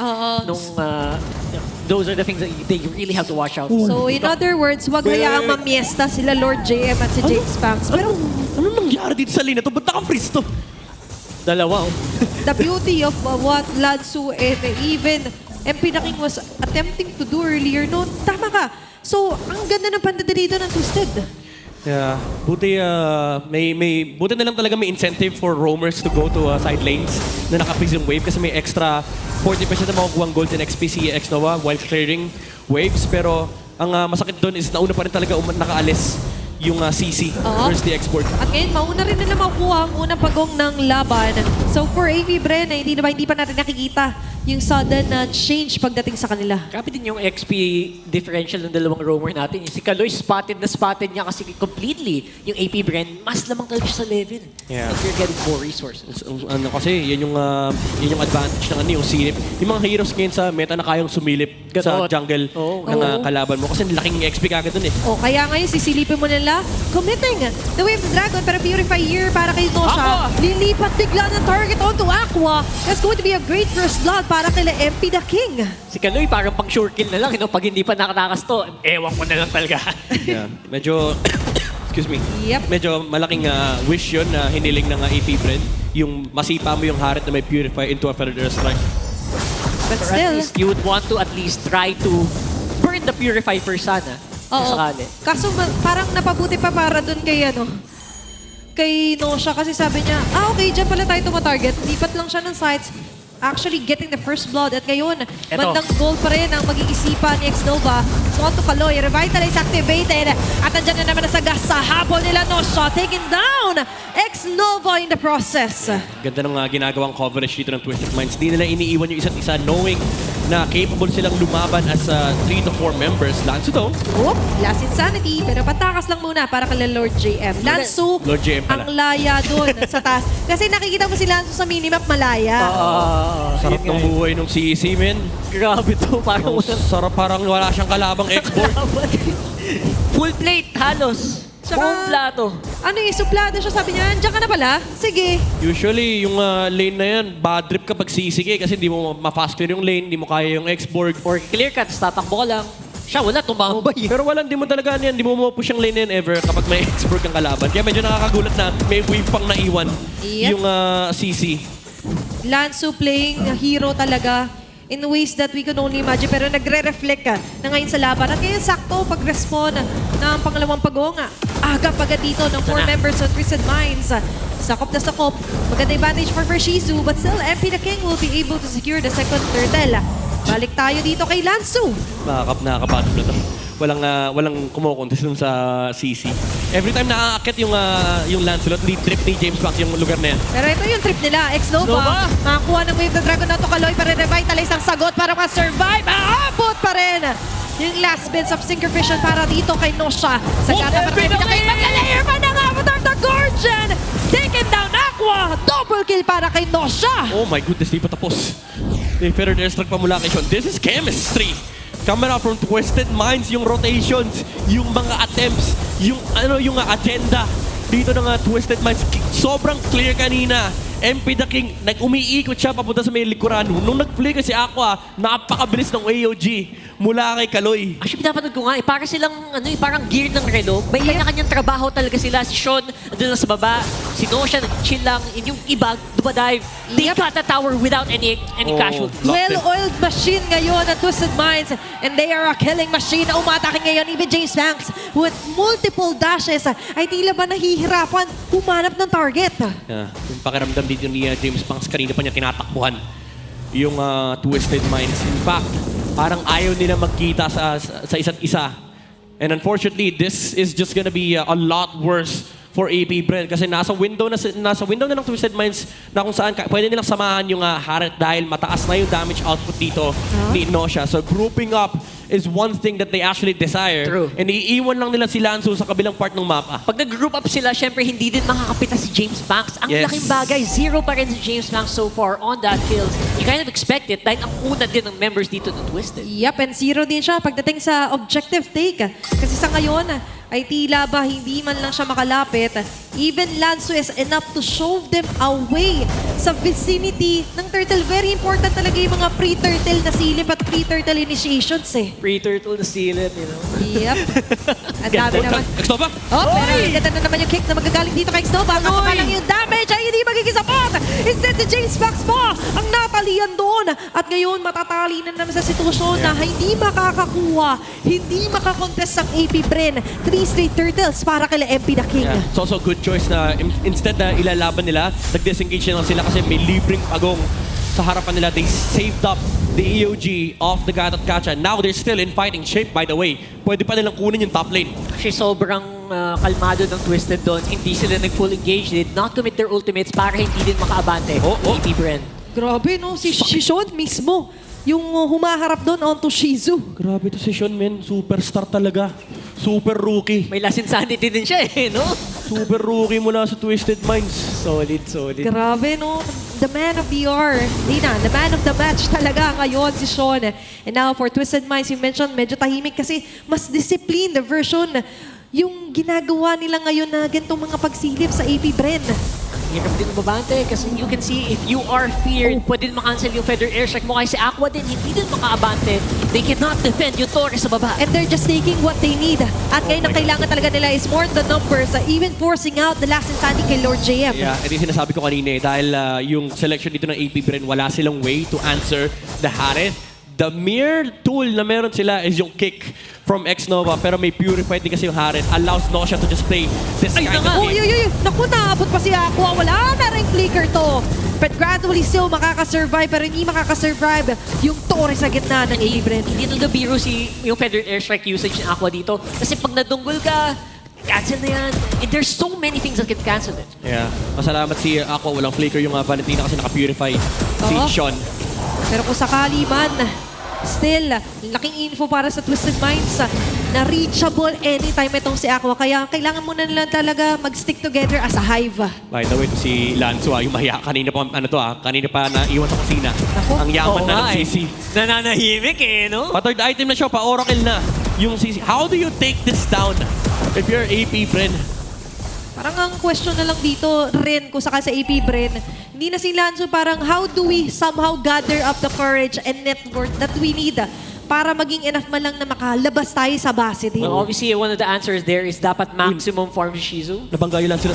Those are the things that they really have to watch out for. So in other words, wag hayaang mamiesta sila Lord JM at si James Banks. Pero ano nangyari dito sa lane na to? Ba't naka-freeze to? Dalawa. The beauty of what Lansu and even MP the King was attempting to do earlier, no? Tama ka. So, ang ganda ng pandadalito ng Twisted. Yeah, buti buti na lang talaga may incentive for roamers to go to side lanes na naka-freeze yung wave kasi may extra 40% na makukuha ang gold in XP X Nova while clearing waves. Pero ang masakit doon is nauna pa rin talaga nakaalis yung CC versus the export. At ngayon, mauna rin nila makuha ang unang pagong ng laban. So for AV Bren, hindi pa natin nakikita yung sudden change pagdating sa kanila. Grabe din yung XP differential ng dalawang roamer natin. Si Kaloy, spotted niya kasi completely. Yung AP Bren, mas lamang talaga siya sa level. Yeah. But you're getting more resources. Kasi yan yung advantage ng yung silip. Yung mga heroes ngayon sa meta na kayang sumilip sa jungle ng kalaban mo. Kasi laking XP kagad dun eh. Kaya ngayon, sisilipin mo nila, committing the Wave Dragon para Purify here para kay Nosha. Lilipat bigla ng target onto Aqua. That's going to be a great first blood para kay MP the King. Si Kaloy parang pang sure kill na lang. Pag hindi pa nakatakas to, ewan ko na lang talaga. Yeah. Medyo, excuse me. Yep. Medyo malaking wish yun na hiniling ng AP Bread. Yung masipa mo yung harit na may Purify into a Feather Strike. But or still, at least you would want to at least try to burn the Purify first sana. Sakali. Kaso parang napabuti pa para dun kay kay Nosha kasi sabi niya, okay, dyan pala tayo tumatarget. Lipat lang siya ng sights. Actually getting the first blood. At ngayon, bandang goal pa rin ang mag-iisipan ni X-Nova. So on to Kaloy, Revitalize activated. At andyan na naman sa gas sa habol nila Nosha. Taking down X-Nova in the process. Ganda ng ginagawang coverage dito ng Twisted Minds. Di nila iniiwan yung isa't isa knowing na capable silang lumaban as 3 to 4 members. Lansu to. Last Insanity. Pero patakas lang muna para kay Lord JM. Lansu, Lord JM pala. ang laya doon sa taas. Kasi nakikita mo si Lansu sa minimap malaya. Sarap ng buhay nung CEC, men. Grabe to. Parang sarap, parang wala siyang kalabang export. Full plate, halos. Buong plato. Ano suplado siya? Sabi niya, andiyan ka na pala? Sige. Usually, yung lane na yan, bad trip kapag sisig kasi hindi mo ma-fast clear yung lane, hindi mo kaya yung export. Or clear cut, tatakbo ka lang. Siya, wala, tumambay. Pero wala, hindi mo talaga yan, hindi mo mapush yung lane yan ever kapag may export kang kalaban. Kaya medyo nakakagulat na may wave pang naiwan yung CC. Lansu playing hero talaga in ways that we can only imagine. Pero nagre-reflect na ngayon sa laban. At ngayon sakto pag-respond ng pangalawang pagong. Aga-paga dito ng 4 members of Twisted Minds. Sakop na sakop. Maganda advantage for Shizu. But still, MP the King will be able to secure the second turtle. Balik tayo dito kay Lansu. Nakakapagod na to. Walang kumukontest dun sa CC. Every time nakaakyat yung Lancelot, trip ni James Pax yung lugar na yan. Pero ito yung trip nila, X-Nova. Makakuha ng Wave the Dragon na to Kaloy para revitalize ang sagot para ma-survive. Aabot pa rin yung last bits of Synchrovision para dito kay Nosha. Sa gata para kay Magka-layer pa ng Avatar the Guardian. Taken down Aqua. Double kill para kay Nosha. Oh my goodness, di pa tapos. May Feather Destruct pa mula kay Sean. This is chemistry. Camera from Twisted Minds, yung rotations, yung mga attempts, yung agenda dito ng Twisted Minds. Sobrang clear kanina. MP the King, nag-umiikot siya papunta sa may likuran. Nung nag-flicker si Aqua, napakabilis ng AOG mula kay Kaloy. Actually, pinapanood ko nga, parang silang, parang gear ng relo. May kanya-kanyang trabaho talaga sila. Si Sean, andun lang sa baba. Si Nosha, chill lang. Yung iba, dumadive. They got the tower without any casualties. Well-oiled machine ngayon at Twisted Minds. And they are a killing machine na umatake ngayon. Even James Banks with multiple dashes ay tila ba nahihirapan humanap ng target. Yung pakiramdam dito ni James Banks, kanina pa niya tinatakbuhan yung Twisted Minds. In fact, parang ayaw nila magkita sa isa't isa. And unfortunately, this is just gonna be a lot worse for AP Bread kasi nasa window na ng Twisted Minds na kung saan pwede nilang samahan yung Haret dahil mataas na yung damage output dito ni Nosha. So grouping up is one thing that they actually desire. True. And iiwan lang nila si Lanzo sa kabilang part ng mapa. Pag nag-group up sila, syempre hindi din makakapita si James Banks. Ang Yes. laking bagay, 0 pa rin si James Banks so far on that kills. You kind of expect it dahil ang una din ng members dito ng Twisted. Yep, and 0 din siya pagdating sa objective take. Kasi sa ngayon, ay tila ba hindi man lang siya makalapit. Even Lanzo is enough to shove them away sa vicinity ng turtle. Very important talaga yung mga pre-turtle na silip at pre-turtle initiations eh. Pre-turtle na silip, you know? Yep. Ang dami naman. Xnova? Oh, pero yung ganda na naman yung kick na magagaling dito kay Xnova. Kaso pa lang yung damage ay hindi magiging sapat. Instead si James Fox pa ang natalian doon. At ngayon matatali na naman sa sitwasyon na hindi makakakuha, hindi makakontest ang AP Bren. 3 straight turtles para kay MP the King. Yeah. It's also a good choice na instead na ilalaban nila, nag-disengage na lang sila kasi may libreng pagong sa harapan nila. They saved up the EOG off the Gatot Kacha. Now they're still in fighting shape, by the way. Pwede pa nilang kunin yung top lane. Kasi sobrang kalmado ng Twisted doon. Hindi sila nag-full engage. They did not commit their ultimates para hindi din makaabante. AP Bren. Grabe no, si Sean mismo. Yung humaharap doon onto Shizu. Grabe to si Sean, man. Superstar talaga. Super rookie. May last insanity din siya eh, no? Super rookie mula sa Twisted Minds. Solid, solid. Grabe no, the man of the hour. Hindi na, the man of the match talaga ngayon si Sean. And now for Twisted Minds, you mentioned medyo tahimik kasi mas disciplined the version yung ginagawa nila ngayon na ganitong mga pagsilip sa AP Bren. Hirap din mabante kasi you can see if you are feared, pwede din makancel yung Feather Airstrike mo. Kasi si Aqua din, hindi din makaabante. They cannot defend yung Torre sa baba. And they're just taking what they need. At ngayon ang kailangan talaga nila is more the numbers, even forcing out the last insanity kay Lord JM. Yeah, ito yung sinasabi ko kanina eh, dahil yung selection dito ng AP Bren, wala silang way to answer the Harith. The mere tool na meron sila is yung kick from Xnova, pero may purified din kasi yung Harith. Allows Nosha to just play this kind of game. Naku, naabot pa si Aqua. Wala na rin flicker to. But gradually still makakasurvive, pero hindi makakasurvive yung Torre sa gitna ng AP Bren. Hindi talaga biro yung Feather Airstrike usage ng Aqua dito. Kasi pag nadunggol ka, cancel na yan. And there's so many things that can cancel it. Yeah, masalamat si Aqua. Walang flicker yung Valentina kasi naka-purify si Sean. Pero kung sakali man, still, laking info para sa Twisted Minds na reachable anytime itong si Aqua. Kaya kailangan muna nila talaga mag-stick together as a hive. By the way, ito si Lanzo, yung mahiya. Kanina pa, kanina pa naiwan sa kusina. Ang yaman na ng CC. Nananahimik eh, no? Pa-third item na siya, pa-oracle na. Yung CC. How do you take this down if you're AP Bren? Parang ang question na lang dito rin kung saka sa AP Bren, hindi na si Lanzo parang how do we somehow gather up the courage and network that we need para maging enough man lang na makalabas tayo sa base din. Well, obviously, one of the answers there is dapat maximum farm si Shizu. Nabanggayo lang sila.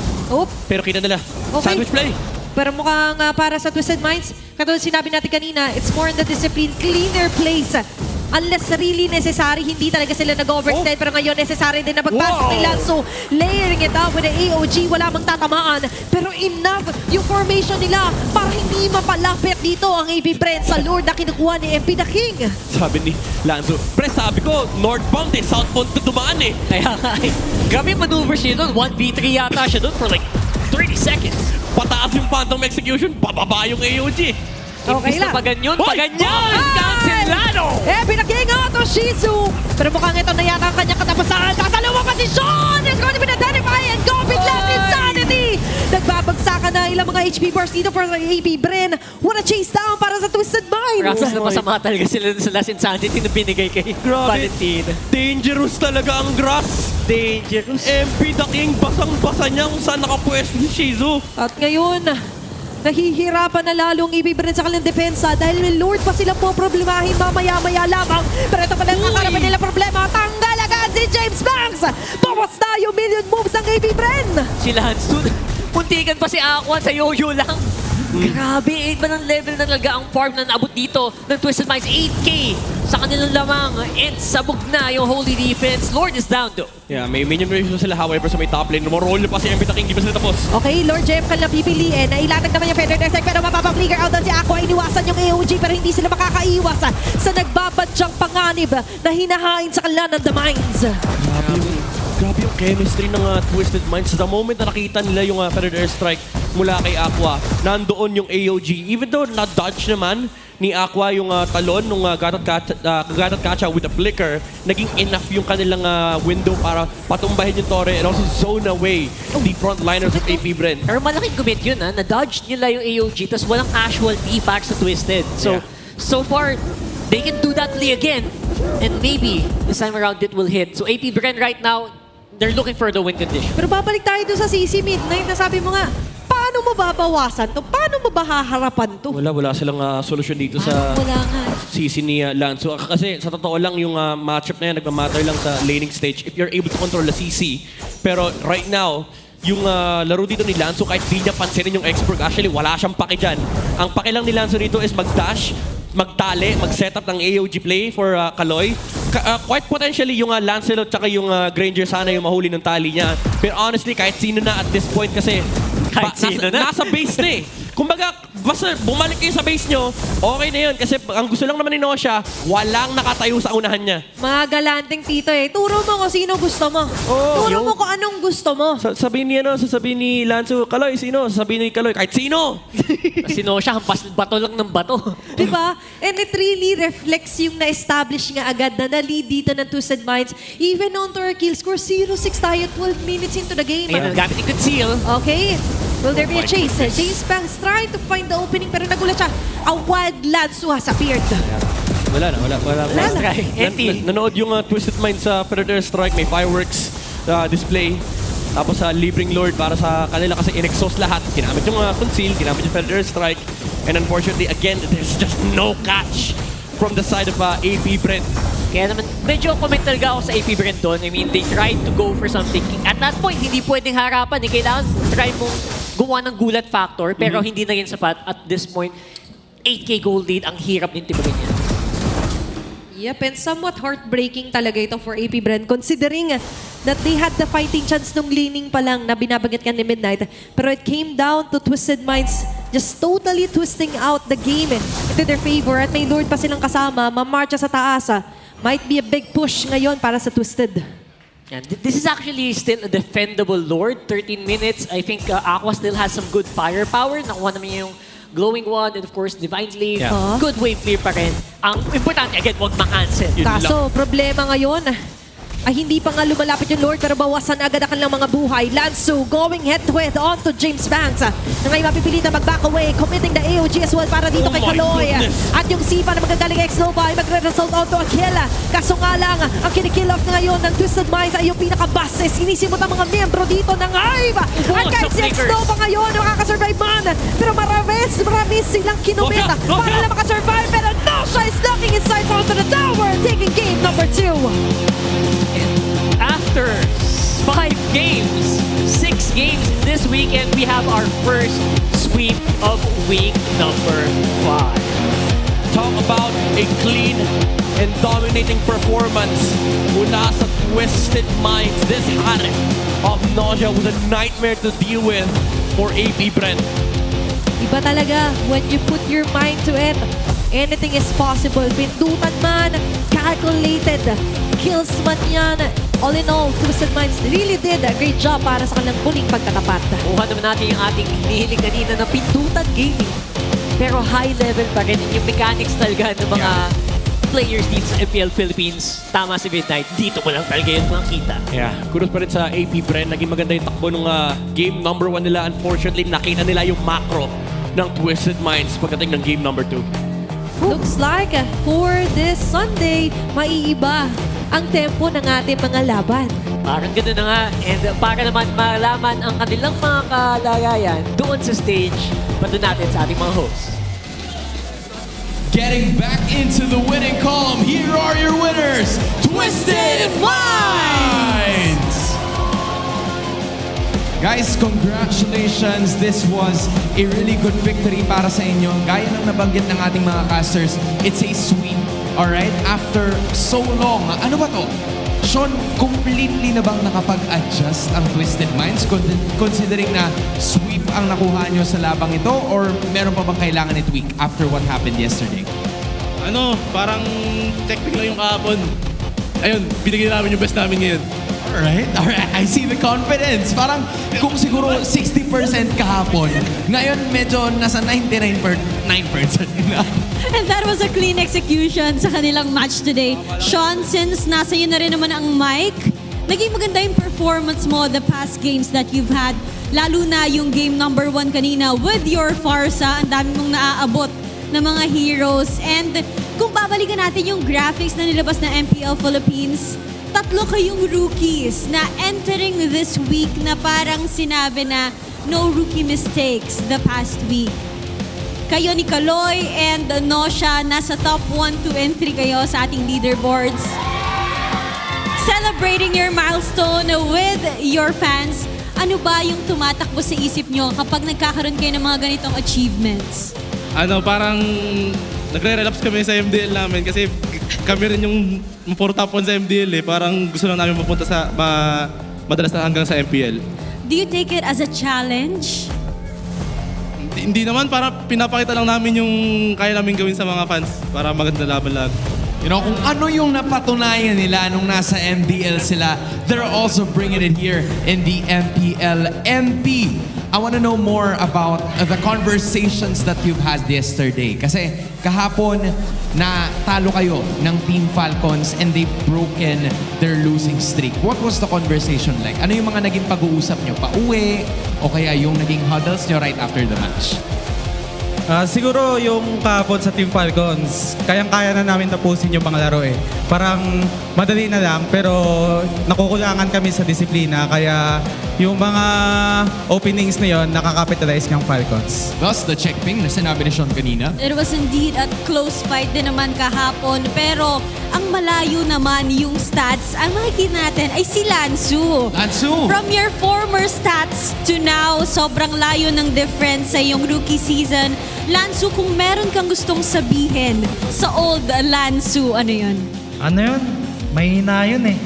Pero kita nila. Sandwich play. Pero mukhang para sa Twisted Minds, katulad sinabi natin kanina, it's more in the discipline, cleaner place. Unless really necessary, hindi talaga sila nag-overextend. Pero ngayon, necessary din na pagpasok ni Lanzo. Layering it up with the AOG, wala mang tatamaan. Pero enough yung formation nila para hindi mapalapit dito ang AP Bren sa Lord na kinukuha ni MP the King. Sabi ni Lanzo, pre, sabi ko, northbound eh, southbound to dumaan eh. Kaya nga eh. Grabe yung maneuvers niya doon. 1v3 yata siya doon for like 30 seconds. Pataas yung phantom execution, bababa yung AOG. Okay lang. Paganyon, paganyon! Cancelado! MP the King out of Shizu. Pero mukhang ito na yata ang kanyang katapusan. Tatalawa pa si Sean! It's going to be identify and go with last insanity! Nagbabagsakan na ilang mga HP bars dito for AP Bren. Wanna chase down para sa Twisted Minds. Grabe na masama talaga sila sa last insanity na binigay kay Valentina. Dangerous talaga ang grass. Dangerous. MP the King, basang-basa niya kung saan nakapwesto si Shizu. At ngayon, nahihirapan na lalong ibibigay sa kanilang depensa dahil may Lord pa silang poproblemahin mamaya-maya lamang. Pero ito pala ang nakaraman nila problema. Tanggal agad si James Banks! Bawas na yung million moves ng AP Bren! Si Lansun, puntikan pa si Aquan sa yo-yo lang. Grabe, 8 ba ng level na talaga ang farm na naabot dito ng Twisted Minds? 8K sa kanilang lamang and sabog na yung Holy Defense. Lord is down though. Yeah, may minion ratio sila however sa may top lane. Roll pa si MP the King, di ba sila tapos? Okay, Lord JM ka lang pipiliin. Nailatag naman yung Feather Airstrike pero mapapag-flicker out doon si Aqua. Iniwasan yung AOG pero hindi sila makakaiwas sa nagbabadyang panganib na hinahain sa kanila ng The Minds. Grabe yung chemistry ng Twisted Minds. The moment na nakita nila yung Feathered Airstrike mula kay Aqua, nandoon yung AOG. Even though na-dodge naman ni Aqua yung talon nung Gatot Kacha with a flicker, naging enough yung kanilang window para patumbahin yung Torre and also zone away the frontliners of AP Bren. Pero malaking commit yun, na-dodge nila yung AOG tapos walang casualty para sa Twisted. So, so far, they can do that again. And maybe, this time around, it will hit. So AP Bren right now, they're looking for the win condition. Pero babalik tayo doon sa CC Midnight na sabi mo nga, paano mo babawasan to? Paano mo ba haharapan to? Wala silang solusyon dito sa CC ni Lanzo. Kasi sa totoo lang, yung matchup na yan, nagmamatter lang sa laning stage if you're able to control the CC. Pero right now, yung laro dito ni Lanzo, kahit di niya pansinin yung expert, actually wala siyang pake dyan. Ang pake lang ni Lanzo dito is mag-dash, magtali, mag-setup ng AOG play for Kaloy. Quite potentially yung Lancelot tsaka yung Granger sana yung mahuli ng tali niya. Pero honestly, kahit sino na at this point kasi nasa base na eh. Kumbaga, basta bumalik kayo sa base nyo, okay na yun. Kasi ang gusto lang naman ni Nosha, walang nakatayo sa unahan niya. Mga galanting tito eh. Turo mo kung sino gusto mo. Turo mo kung anong gusto mo. Sabihin ni Lanzo, Kaloy, sino? Sabihin ni Kaloy, kahit sino! Kasi Nosha, hampas bato lang ng bato. Diba? And it really reflects yung na-establish nga agad na lead dito ng Twisted Minds. Even on to our kill score, 0-6 tayo, 12 minutes into the game. Ayun, gamit yung conceal. Okay. Will there be a chase? James Banks trying to find the opening pero nagulat siya. A wild Lanzo has appeared. Wala na. Nice try. Nanood yung Twisted Minds sa Predator Strike, may fireworks display. Tapos sa Libreng Lord para sa kanila kasi in-exhaust lahat. Ginamit yung conceal, ginamit yung Predator Strike. And unfortunately, again, there's just no catch from the side of AP Brent. Kaya naman, medyo comment talaga ako sa AP Brent doon. I mean, they tried to go for something. At that point, hindi pwedeng harapan. Kailangan try mong gumawa ng gulat factor, pero hindi na rin sapat. At this point, 8K gold lead, ang hirap din tibagan niya. Yep, and somewhat heartbreaking talaga ito for AP Bren considering that they had the fighting chance nung laning pa lang na binabanggit ka ni Midnight. Pero it came down to Twisted Minds just totally twisting out the game into their favor at may Lord pa silang kasama, mamarcha sa taas. Might be a big push ngayon para sa Twisted. And this is actually still a defendable Lord. 13 minutes. I think Aqua still has some good firepower. Nakuha naman yung Glowing Wand and of course Divine Slave. Good wave clear pa rin. Ang importante, again, huwag ma-cancel. Kaso, problema ngayon, ay hindi pa nga lumalapit yung Lord pero bawasan agad ang kanilang mga buhay. Lanzo going head-to-head on to James Banks. Na ngayon mapipilit na mag-back away, committing the AOG as well para dito kay Kaloy. At yung Sipa na magagaling ex-Nova ay magre-result on to a kill. Kaso nga lang, ang kinikill off ngayon ng Twisted Minds ay yung pinaka-bases. Sinisimot ang mga miyembro dito ng Hive. At kahit si ex-Nova ngayon, makakasurvive man. Pero marami silang kinumita para na makasurvive. Pero Nosha is knocking his sights onto the tower, taking game number 2. After 5 games, 6 games this weekend, we have our first sweep of week number 5. Talk about a clean and dominating performance mula sa Twisted Minds. This Harem of Nausea was a nightmare to deal with for AP Brent. Iba talaga when you put your mind to it. Anything is possible. Pindutan man, calculated, kills man yan. All in all, Twisted Minds really did a great job para sa kanilang muling pagkatapat. Kuha naman natin yung ating hinihiling kanina na pindutan gaming. Pero high level pa rin yung mechanics talaga ng mga players dito sa MPL Philippines. Tama si Midnight, dito mo lang talaga yun makita. Yeah, kudos pa rin sa AP Bren. Naging maganda yung takbo nung game number 1 nila. Unfortunately, nakita nila yung macro ng Twisted Minds pagdating ng game number 2. Looks like for this Sunday, maiiba ang tempo ng ating mga laban. Parang gano'n na nga. And para naman malaman ang kanilang mga kalagayan doon sa stage, patuloy natin sa ating mga hosts. Getting back into the winning column, here are your winners, Twisted Minds! Guys, congratulations. This was a really good victory para sa inyo. Gaya ng nabanggit ng ating mga casters, it's a sweep, alright? After so long. Ano ba to? Sean, completely na bang nakapag-adjust ang Twisted Minds considering na sweep ang nakuha nyo sa labang ito or meron pa bang kailangan i-tweak after what happened yesterday? Parang technique lang yung kahapon. Ayun, binigyan namin yung best namin ngayon. Alright. I see the confidence. Parang kung siguro 60% kahapon, ngayon medyo nasa 99% na. And that was a clean execution sa kanilang match today. Sean, since nasa iyo na rin naman ang mic, naging maganda yung performance mo the past games that you've had. Lalo na yung game number 1 kanina with your Farsa. Ang dami mong naaabot na mga heroes. And kung babalikan natin yung graphics na nilabas na MPL Philippines, 3 kayong rookies na entering this week na parang sinabi na no rookie mistakes the past week. Kayo ni Kaloy and Nosha, nasa top 1, 2, and 3 kayo sa ating leaderboards. Celebrating your milestone with your fans, ano ba yung tumatakbo sa isip nyo kapag nagkakaroon kayo ng mga ganitong achievements? Parang nagre-relapse kami sa MDL namin kasi kami rin yung puro top 1 sa MDL eh. Parang gusto lang namin mapunta sa madalas na hanggang sa MPL. Do you take it as a challenge? Hindi naman, para pinapakita lang namin yung kaya namin gawin sa mga fans para maganda laban lang. You know, kung ano yung napatunayan nila nung nasa MDL sila, they're also bringing it here in the MPL MP. I want to know more about the conversations that you've had yesterday. Kasi kahapon, natalo kayo ng Team Falcons and they've broken their losing streak. What was the conversation like? Ano yung mga naging pag-uusap nyo? Pauwi? O kaya yung naging huddles nyo right after the match? Siguro yung kahapon sa Team Falcons, kayang-kaya na namin tapusin yung mga laro eh. Parang madali na lang pero nakukulangan kami sa disiplina kaya yung mga openings na yun nakakapitalize ng Falcons. Thus, the checkping na sinabi ni Sean kanina. It was indeed a close fight din naman kahapon pero ang malayo naman yung stats. Ang makikita natin ay si Lansu. Lansu! From your former stats to now, sobrang layo ng difference sa iyong rookie season. Lansu, kung meron kang gustong sabihin sa old Lansu, ano yun? Ano yun? Mahina yun eh.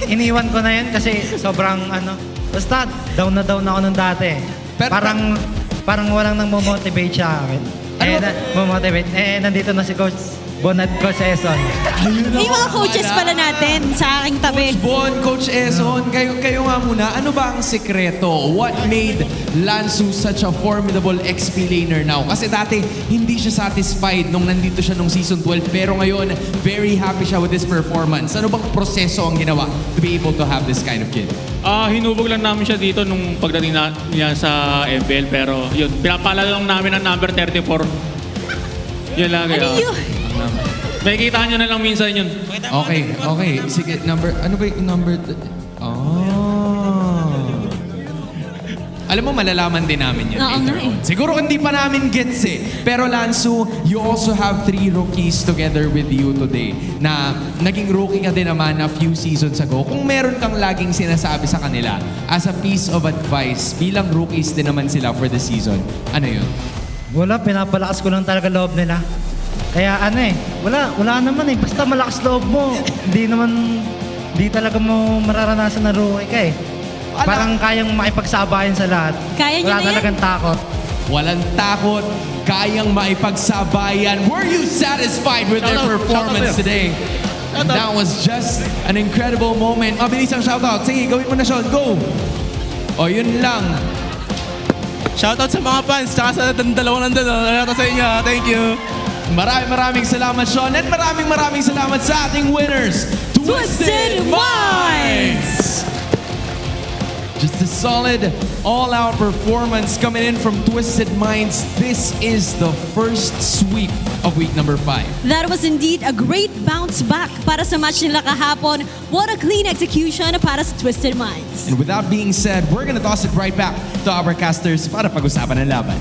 Iniwan ko na yun kasi sobrang basta down na down ako nung dati. Parang walang nang motivate siya akin. Motivate. Nandito na si Coach Bon at Coach Eson. May mga coaches pala natin sa aking tabi. Coach Bon, Coach Eson, kayo nga muna, ano ba ang sekreto? What made Lansu such a formidable XP laner now? Kasi dati, hindi siya satisfied nung nandito siya nung Season 12, pero ngayon, very happy siya with his performance. Ano bang proseso ang ginawa to be able to have this kind of kid? Hinubog lang namin siya dito nung pagdating niya sa MPL, pero yun, pinapaalala lang namin ang number 34. Yun lang. Ano yun? May kita nyo na lang minsan yun. Okay. Sige, ano ba yung number? Alam mo, malalaman din namin yun. Siguro hindi pa namin gets eh. Pero Lansu, you also have 3 rookies together with you today na naging rookie ka din naman a few seasons ago. Kung meron kang laging sinasabi sa kanila as a piece of advice, bilang rookies din naman sila for the season, ano yun? Wala, pinapalakas ko lang talaga loob nila. Kaya wala naman eh. Basta malakas loob mo, di talaga mo mararanasan na rookie ka eh. Parang kayang makipagsabayan sa lahat. Wala talagang takot. Walang takot, kayang maipagsabayan. Were you satisfied with their performance today? That was just an incredible moment. Mabilis ang shoutout. Sige, gawin mo na, Sean. Go! O, yun lang. Shoutout sa mga fans, tsaka sa dalawang nandun. Shoutout sa inyo. Thank you. Maraming salamat, Sean. At maraming salamat sa ating winners, Twisted Minds! Just a solid, all-out performance coming in from Twisted Minds. This is the first sweep of week number 5. That was indeed a great bounce back para sa match nila kahapon. What a clean execution para sa Twisted Minds. And with that being said, we're gonna toss it right back to our casters para pag-usapan ang laban.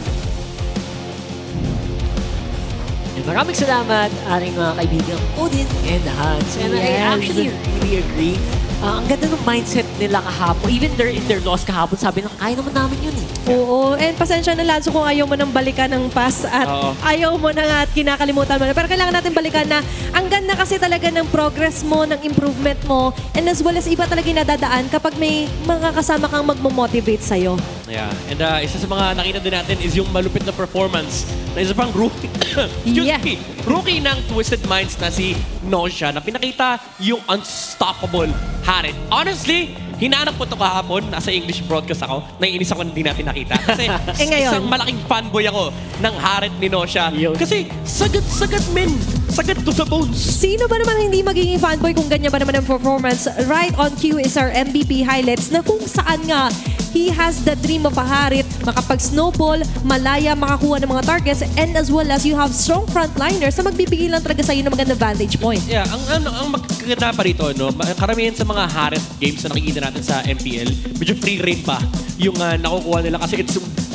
Maraming salamat ating mga kaibigan Odin and Hans. And I actually really agree. Ang ganda ng mindset nila kahapon. Even in their loss kahapon, sabi na kaya naman namin yun eh. Oo, and pasensya na Lansu kung ayaw mo nang balikan ng pass at ayaw mo na nga at kinakalimutan mo na. Pero kailangan natin balikan na ang ganda kasi talaga ng progress mo, ng improvement mo, and as well as iba talaga yung nadadaan kapag may mga kasama kang magmo-motivate sa'yo. Yeah. And isa sa mga nakita din natin is yung malupit na performance na isa pang rookie. Rookie ng Twisted Minds na si Nosha na pinakita yung unstoppable Harit. Honestly, hinanap ko ito kahapon. Nasa English broadcast ako. Naiinis ako na hindi natin nakita. Kasi isang malaking fanboy ako ng Harit ni Nosha. Kasi sagad men. Sagad to the bones. Sino ba naman hindi magiging fanboy kung ganyan ba naman ang performance? Right on cue is our MVP highlights na kung saan nga he has the dream of a Harit, makapag-snowball, malaya, makakuha ng mga targets, and as well as you have strong frontliners na magbibigay lang talaga sa'yo ng magandang vantage point. Yeah, ang magkaganda pa rito, no, karamihan sa mga Harit games na nakikita natin sa MPL, medyo free reign pa yung nakukuha nila kasi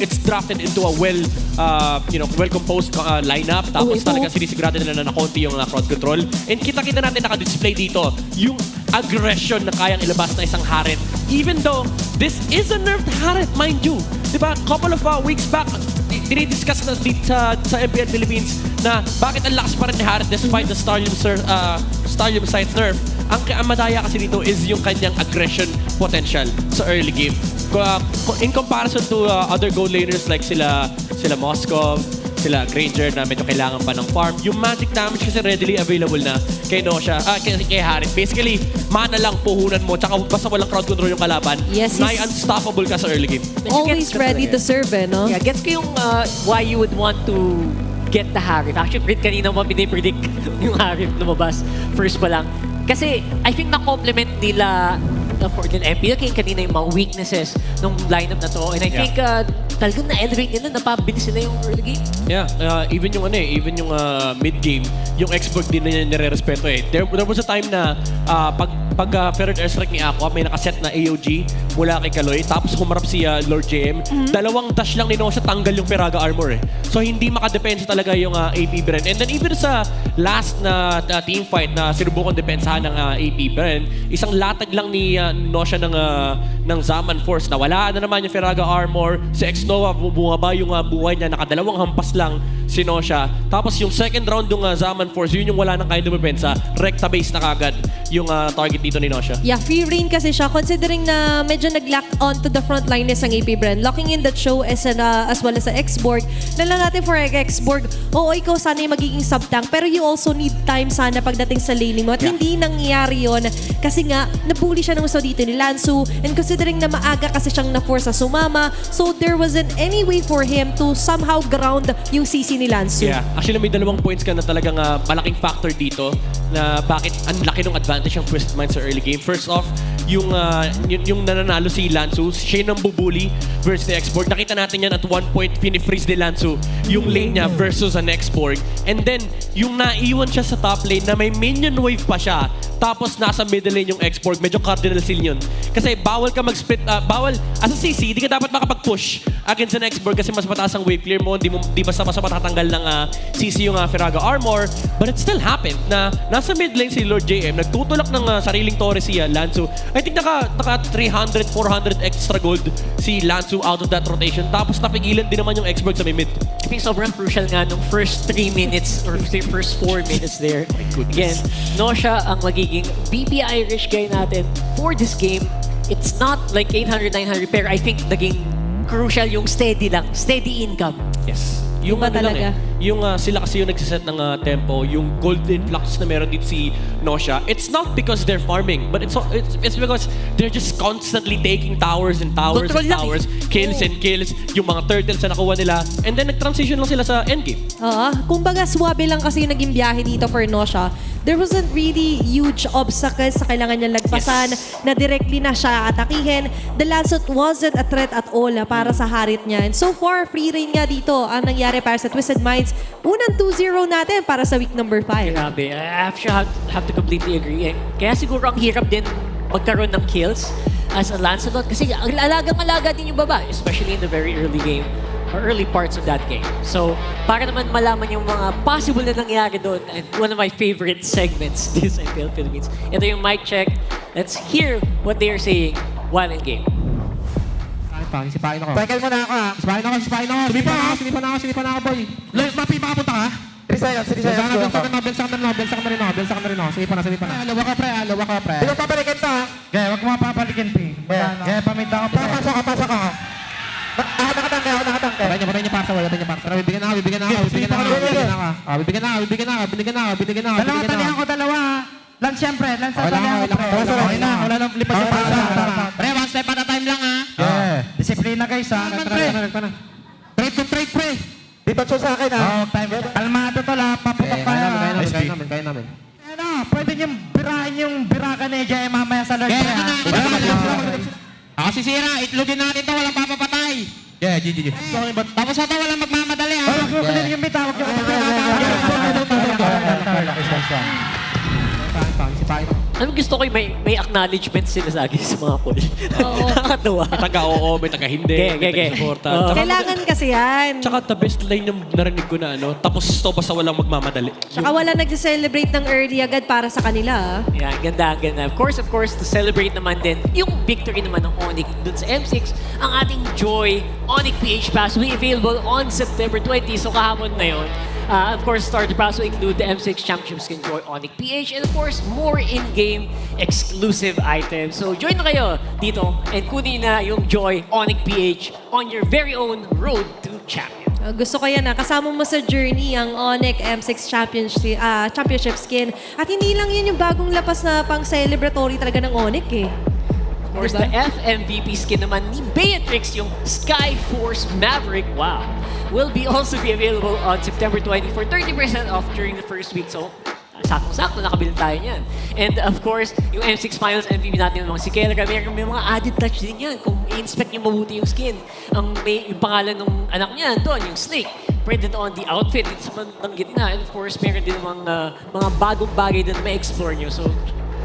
it's drafted into a well-composed lineup. Tapos talaga sinisigurado nila na nakonti yung crowd control. And kita-kita natin naka-display dito yung aggression na kayang ilabas na isang Harit. Even though this is a nerfed Harit, mind you. Diba, couple of weeks back, dinidiscuss na dito sa MPL Philippines na bakit ang lakas pa rin ni Harit despite the Starium site nerf. Ang madaya kasi dito is yung kanyang aggression potential sa early game. In comparison to other gold laners like sila Moskov, sila Granger na medyo kailangan pa ng farm, yung magic damage kasi readily available na kay Nosha, kay Harit. Basically, mana lang puhunan mo, tsaka basta walang crowd control yung kalaban, unstoppable ka sa early game. Always ready to serve, no? Yeah, gets ko yung why you would want to get the Harit. Actually, kanina mo pinipredict yung Harit lumabas first pa lang. Kasi I think na-complement nila for the MPL kanina yung mga weaknesses ng lineup na to. And I think talagang na-elevate nila, napabilis nila yung early game. Yeah, even yung mid-game, yung X-Borg din na nire-respeto eh. There was a time na pag ferret airstrike ni Aqua, may nakaset na AOG mula kay Kaloy, tapos humarap si Lord JM. Dalawang dash lang ni Nosha, tanggal yung Feraga armor eh. So hindi makadepensa talaga yung APBR. And then even sa last na team fight na sinubukan depensahan ng APBR, isang latag lang ni Nosha ng Zaman Force na wala na naman yung Feraga armor. Si X-Nova, bumaba yung buhay niya, nakadalawang hampas lang si Nosha. Tapos yung second round ng Zaman Force, yun yung wala nang kaya depensa. Recta base na kagad yung target dito ni Nosha. Yeah, free reign kasi siya considering na medyo nag-lock onto the front liners ng AP Brand. Locking in the show as well as sa X-Borg. Nalang natin for X-Borg, oo, ikaw sana yung magiging sub-tank pero you also need time sana pagdating sa laning mo. At hindi nangyayari yun kasi nga nabully siya ng gusto dito ni Lansu and considering na maaga kasi siyang na-force sa sumama, so there wasn't any way for him to somehow ground yung CC ni Lansu. Yeah, actually may dalawang points ka na talagang malaking factor dito na bakit ang laki ng advantage ng Twisted Minds sa early game. First off, yung nananalo si Lansu, siya yung bubuli versus the X-Borg. Nakita natin yan at one point, pinifreeze ni Lansu yung lane niya versus an X-Borg. And then, yung naiwan siya sa top lane na may minion wave pa siya, tapos nasa middle lane yung X-Borg, medyo cardinal sin yun. Kasi bawal ka mag-split, as a CC, di ka dapat makapag-push against an X-Borg kasi mas mataas ang wave clear mo, di basta-basta matatanggal ng CC yung Feraga armor. But it still happened na nasa mid lane si Lord JM, nagtutulak ng sariling torre si Lansu. I think naka 300, 400 extra gold si Lansu out of that rotation. Tapos napigilan din naman yung X-Borg sa may mid. I think sobrang crucial nga nung first 3 minutes or first 4 minutes there. Again, Nosha ang magiging BP Irish guy natin for this game. It's not like 800, 900 pero I think naging crucial yung steady lang. Steady income. Yes. Yung talaga? Yung sila kasi yung nagsiset ng tempo, yung golden flux na meron dito si Nosha, it's not because they're farming, but it's because they're just constantly taking towers and towers and towers, kills and kills, yung mga turtles na nakuha nila, and then nag-transition lang sila sa endgame. Kumbaga swabe lang kasi yung naging biyahe dito for Nosha. There wasn't really huge obstacles sa kailangan niyang lagpasan na directly na siya atakihin. The Lancet wasn't a threat at all para sa Harit niya. And so far, free reign nga dito ang nangyari para sa Twisted Minds. Unang 2-0 natin para sa week number 5. Grabe. I have to completely agree. Kaya siguro ang hirap din magkaroon ng kills as a Lancelot kasi alagang-alaga din yung baba, especially in the very early game or early parts of that game. So, para naman malaman yung mga possible na nangyari doon, and one of my favorite segments this MPL Philippines. Ito yung mic check. Let's hear what they are saying while in game. Sipain ako. Pekel mo na ako ha. Sipain ako. Sumipa na ako, boy. Mapi, makapunta ka? Belsa ka na rin ako. Sige pa na. Alawa ka, pre. Hindi mo papalikin to, ha? Gaya, wag mo mapapalikin, pre. Gaya, paminta ka, pre. Pasok ka. pasa, wala tayong pasa. Pero bibigyan na ako. Bibigyan na ako. Dalawa. Lance, siyempre. Lance, Okay na. Wala nang lipat yung pasa. Pre, one step at a time lang ha. Yeah. Disiplina guys ha. Trade to trade, pre. Dito siya sa akin, ha? Kalmado to la. Paputok ka. Kaya namin. Ano, pwede niyong birahin yung birakan ni Jay mamaya sa Lord. Ako sisira, itlogin natin to, walang papapatay. Yeah, GG. Tapos ito, walang magmamadali ha. Huwag yung bitawag yung Ano gusto ko may acknowledgement sila sa akin sa mga poll. Oo. Nakakatawa. May taga-oo, may taga-hindi, may taga-suporta. Kailangan kasi yan. Tsaka the best line yung narinig ko na tapos to basta walang magmamadali. Tsaka wala nag-celebrate ng early agad para sa kanila. Yeah, ganda. Of course, to celebrate naman din yung victory naman ng Onyx dun sa M6. Ang ating Joy Onyx PH Pass will be available on September 20. So kahapon na yun. Of course, starter pass will include the M6 Championship Skin Joy Onyx PH and of course, more in-game exclusive items. So join na kayo dito and kunin na yung Joy Onyx PH on your very own road to champion. Gusto ko yan kasama mo sa journey ang Onyx M6 Championship Skin. At hindi lang yun yung bagong lapas na pang celebratory talaga ng Onyx eh. Of course, the FMVP skin naman ni Beatrix, yung Sky Force Maverick, wow, will also be available on September 20 for 30% off during the first week. So, sakto-sakto, nakabili tayo niyan. And of course, yung M6 Finals MVP natin ng mga si Kayla, may mga added touch din yan. Kung i-inspect niyo mabuti yung skin, yung pangalan ng anak niya, doon, yung Snake, printed on the outfit, it's ng gitna. And of course, meron din mga bagong bagay din na ma-explore niyo. So,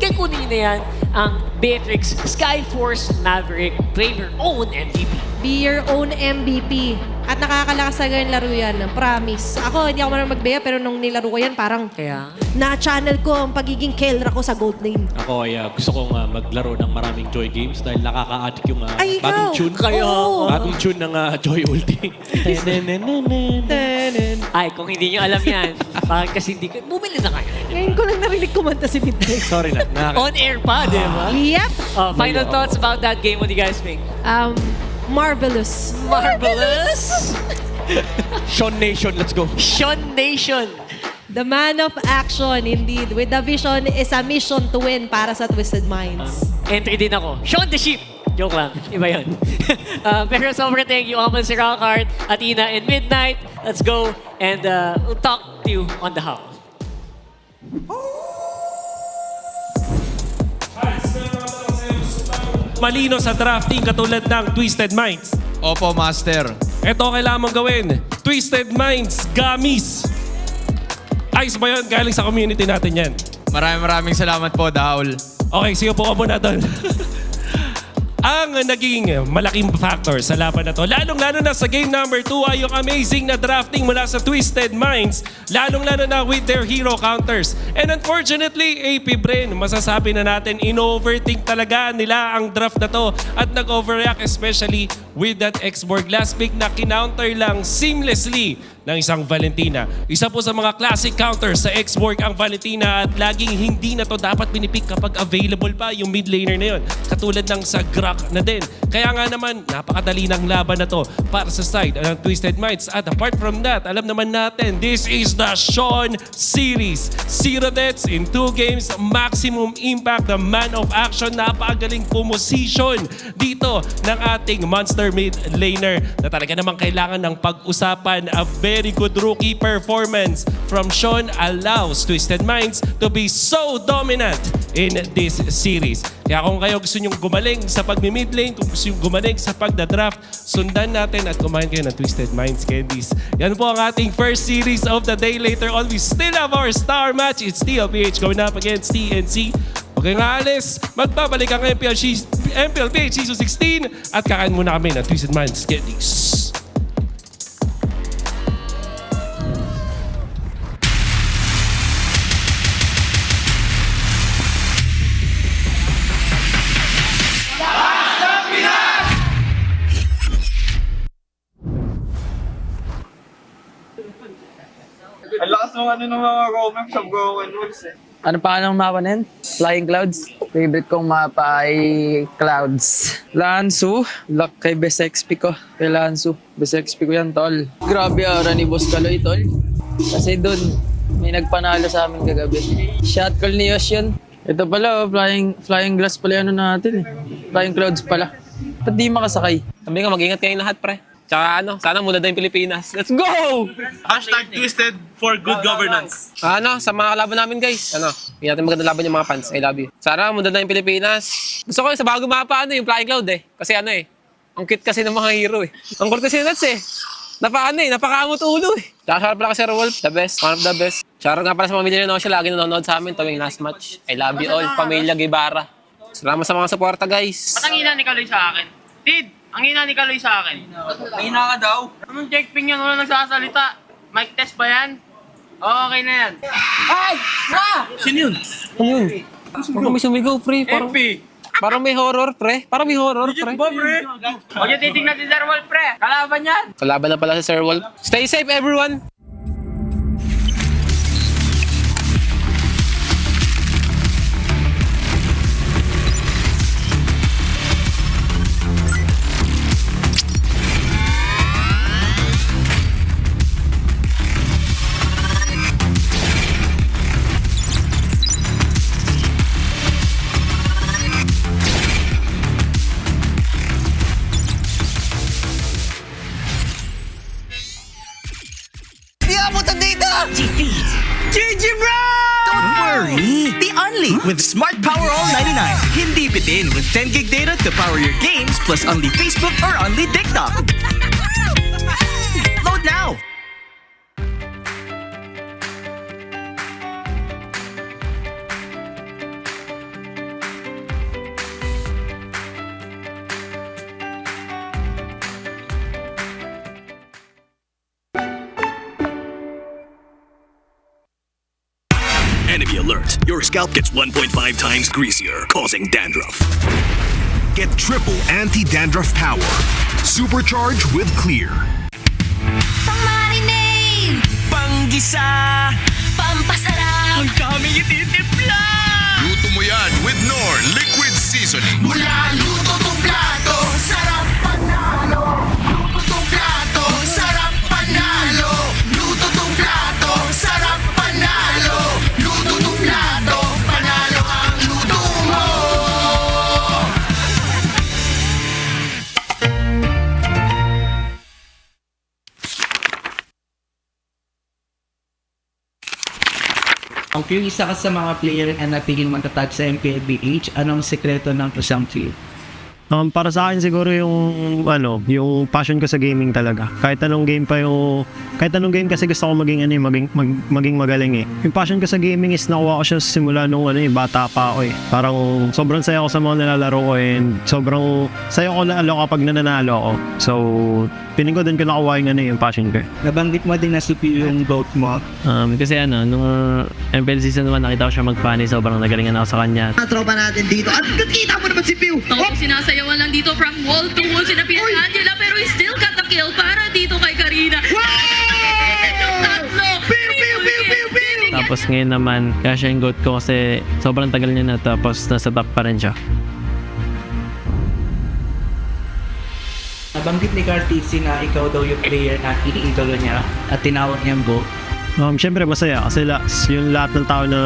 kaya kunin niyo na yan ang Beatrix Skyforce Maverick, claim your own MVP. Be your own MVP. At nakakalakas talaga yung laro yan. Promise. Ako, hindi ako marunong magbeya, pero nung nilaro ko yan, parang na-channel ko ang pagiging Kelra ko sa gold lane. Ako ay gusto kong maglaro ng maraming Joy games dahil nakaka-addict yung Ay, bagong ikaw? tune. Oo. Bagong tune ng Joy Ulti. Ay, kung hindi nyo alam yan, bakit kasi hindi ko, bumili na kayo. Ngayon ko lang narinig kumanta si Midnight. Sorry na. On air pa, di ba? Yep. Final thoughts about that game. What do you guys think? Marvelous. Marvelous? Sean Nation, let's go. Sean Nation. The man of action, indeed. With the vision is a mission to win para sa Twisted Minds. Entry din ako. Sean the Sheep. Joke lang. Iba yun. Pero sobrang thank you. Ako si Rockheart, Athena, and Midnight. Let's go and we'll talk to you on the house. Malino sa drafting katulad ng Twisted Minds. Opo, Master. Ito kailangan mong gawin. Twisted Minds Gummies. Ayos ba yun? Galing sa community natin yan. Maraming salamat po, Daul. Okay, sige po ka muna doon. Ang naging malaking factor sa laban na to, lalong-lalo na sa game number 2 ay yung amazing na drafting mula sa Twisted Minds, lalong-lalo na with their hero counters. And unfortunately, APBR, masasabi na natin, in-overthink talaga nila ang draft na to at nag-overreact especially with that X-Borg last pick na kinounter lang seamlessly ng isang Valentina. Isa po sa mga classic counters sa X-Borg ang Valentina at laging hindi na to dapat pinipick kapag available pa yung mid laner na yun. Katulad ng sa Grak na din. Kaya nga naman, napakadali ng laban na to para sa side ng Twisted Minds. At apart from that, alam naman natin, this is the Sean Series. 0 deaths in 2 games, maximum impact, the man of action, napakagaling pumosisyon dito ng ating monster mid laner na talaga namang kailangan ng pag-usapan. A very good rookie performance from Sean allows Twisted Minds to be so dominant in this series. Kaya kung kayo gusto nyong gumaling sa pag-mid lane, kung gusto nyong gumaling sa pagda-draft, sundan natin at kumain kayo ng Twisted Minds Candies. Yan po ang ating first series of the day. Later on, we still have our star match. It's TLPH going up against TNC. Okay nga, Alice, magbabalik ang MPLPH Season 16 at kakain muna kami ng Twisted Minds Candies. Ang lakas ng ng mga roaming sa Broken Woods eh. Ano pa ng mapa na yun? Flying Clouds. Favorite kong mapa ay Clouds. Lansu. Luck kay Best XP ko. Kay Lansu. Best XP ko yan, tol. Grabe aura ni Boss Kaloy, tol. Kasi dun, may nagpanalo sa amin kagabi. Shot call ni Yosh yun. Ito pala, flying glass pala ano natin eh. Flying Clouds pala. Ba't di makasakay? Sabi nga, mag-ingat kayong lahat, pre. Tsaka sana mula na yung Pilipinas. Let's go! #Twisted for good governance. Sa mga kalaban namin, guys. Hindi natin maganda laban yung mga fans. I love you. Sana mula na yung Pilipinas. Gusto ko yung sa bago mapa, yung Flying Cloud eh. Kasi ang cute kasi ng mga hero eh. Ang cool kasi nuts eh. Napakamot ulo eh. Tsaka shoutout pala kasi Sir Wolf, the best, one of the best. Shoutout nga pala sa pamilya ni Nosha, lagi nanonood sa amin tuwing last match. I love you all, Pamilya Guevara. Salamat sa mga suporta, guys. Ba't ang hina ni Kaloy sa akin? Tid, ang hina ni Kaloy sa akin. Hina ka daw. Anong checkping yan? Wala nagsasalita. Mic test ba yan? Okay na yan. Ay! Sino yun? Huwag kami sumigaw, pre. Parang may horror, pre. Huwag yung titignan si Sir Wolf, pre. Kalaban yan. Kalaban na pala si Sir Wolf. Stay safe, everyone! Defeat GG Bro! Don't worry, the Only with Smart Power All 99. Hindi bitin with 10 gig data to power your games plus only Facebook or only TikTok. Load now! Enemy alert. Your scalp gets 1.5 times greasier, causing dandruff. Get triple anti-dandruff power. Supercharge with Clear. Pang-marinade! Panggisa! Pampasarap! Ang daming ititimpla! Luto mo yan with Knorr Liquid Seasoning. Mula luto tong plato, sarap panalo! Luto tong plato, sarap panalo! Luto tong plato, sarap panalo! Luto tong plato, panalo ang luto mo! Ang isa ka sa mga player na natiging matatag sa MPLBH, anong sekreto ng presumptive? Para sa akin siguro yung passion ko sa gaming talaga. Kahit anong game kasi gusto ko maging maging magaling eh. Yung passion ko sa gaming is nakuha ko siya simula nung bata pa ako eh. Parang sobrang saya ko sa mga nilalaro ko and sobrang saya ko lalo kapag nananalo ako. So, piling ko din ko nakuha yung passion ko. Nabanggit mo din na superior yung vote mo. Kasi nung MPL season 1 nakita ko siya mag-funny, sobrang nagalingan ako sa kanya. Tropa natin dito at nakita mo naman si Pew! Sinasayawan lang dito from wall to wall si Angela pero he still got the kill para dito kay Karina. Tapos ngayon naman, kaya siya yung goat ko kasi sobrang tagal niya na tapos nasa top pa rin siya. Nabanggit ni Cartesi na ikaw daw yung player na iniidolo niya at tinawag niyang Bo. Siyempre masaya kasi yung lahat ng tao na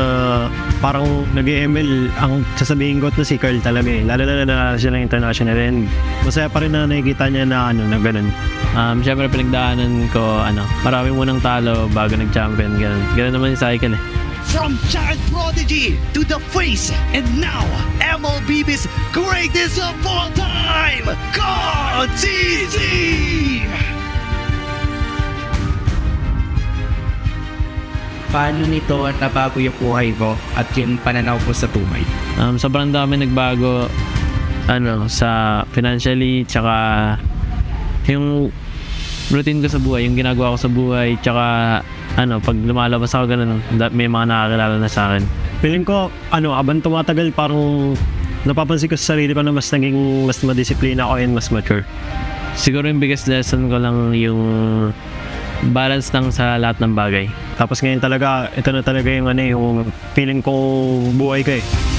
parang nag-ML ang sasabihin ko na si Carl talaga eh. Lalo na nanalo siya ng international and masaya pa rin na nakikita niya na na ganun. Siyempre pinagdaanan ko marami munang talo bago nag-champion, ganun naman yung cycle eh. From child prodigy to the face, and now MLBB's greatest of all time, Cartesi! Paano nito at nabago yung buhay mo at yung pananaw ko sa buhay? Sobrang dami nagbago sa financially tsaka yung routine ko sa buhay, yung ginagawa ko sa buhay tsaka pag lumalabas ako ganun, may mga nakakilala na sa akin. Feeling ko habang tumatagal parang napapansin ko sa sarili ko na mas madisiplina ako and mas mature. Siguro yung biggest lesson ko lang yung balance lang sa lahat ng bagay. Tapos ngayon talaga, ito na talaga yung feeling ko buhay ka eh.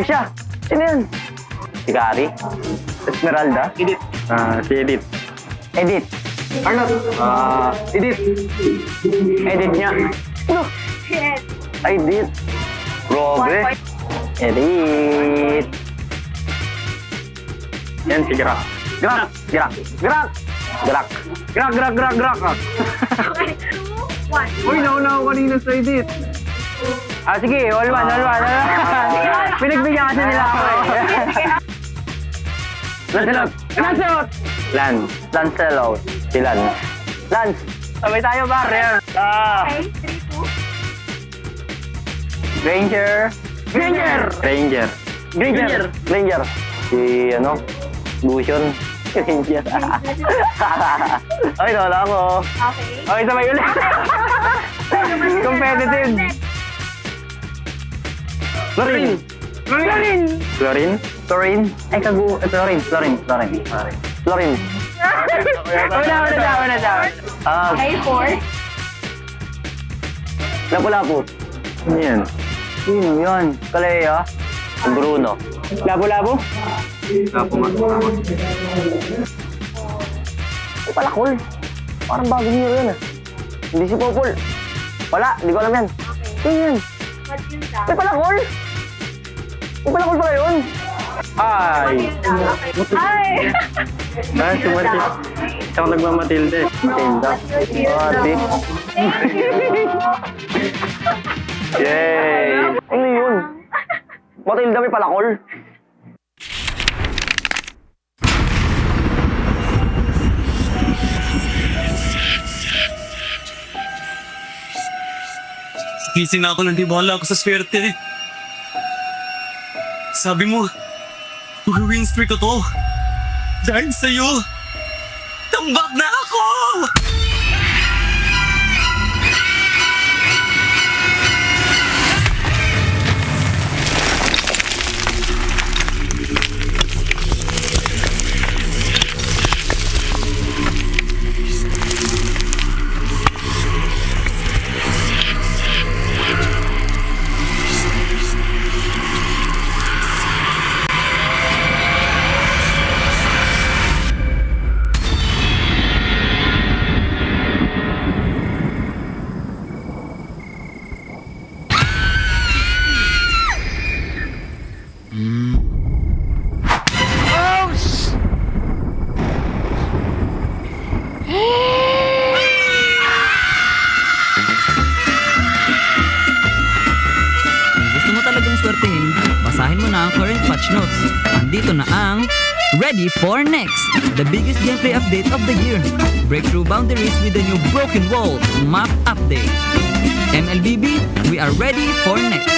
Siya! Sino yan? Si Gary? Esmeralda? Edith. Si Edith. Edith. Arnold. Edith. Edith niya. Ano? Edith. Robe. Edith. Yan si Grak. Grak! Grak! Grak! Grak! Grak! Grak! Grak! Grak! Uy, nauna ako kanina sa Edith. Sige, all one. Pinagbigyan kasi nila ako eh. Lancelot! Lancelot! Lancelot. Si Lance. Lance! Sabay tayo, bar. Okay, 3, 2. Granger. Si, Lucian. Granger. Ay, wala ako. Okay, sabay ulit. Competitive. Florin. Ay, Florin. Wala. Okay, 4. Lapu-lapu. Ano yan? Sino yan? Kalea. Bruno. Lapu-lapu? Lapu. Ay, palakol. Parang bagong hero yan ah. Hindi si Popol. Wala, hindi ko alam yan. Sino yan? Ay, palakol! May palakol pala yun! Ay! Si Matilda. Siyang nagmamatilda eh. Matilda. Ate. Yay! Ano yun? Matilda may palakol? Gising na ako nang di bahala ako sa swerte. Sabi mo, mag-win streak ko to. Dahil sa'yo, tambak na ako! basahin mo na ang current patch notes. Andito na ang Ready for Next, the biggest gameplay update of the year. Break through boundaries with the new Broken Walls map update. MLBB, we are ready for next.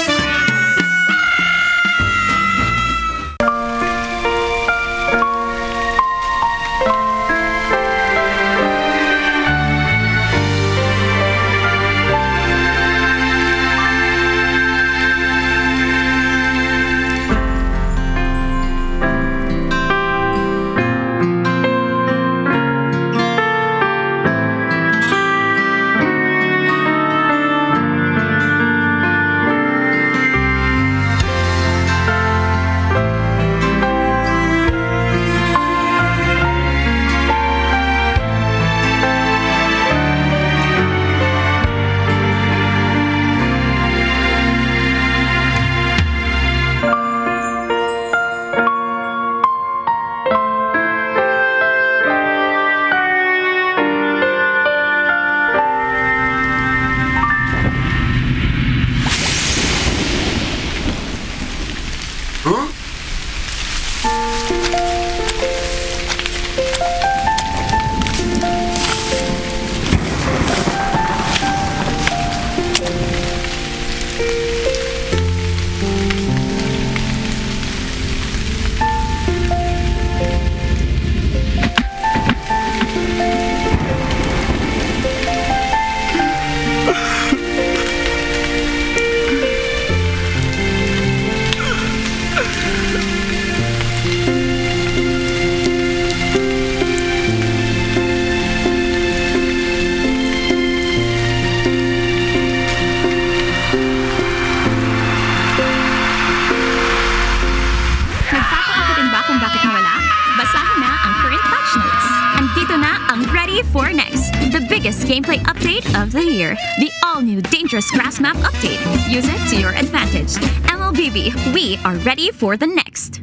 ready for next, the biggest gameplay update of the year, the all-new Dangerous Grass Map update. Use it to your advantage. MLBB, we are ready for the next.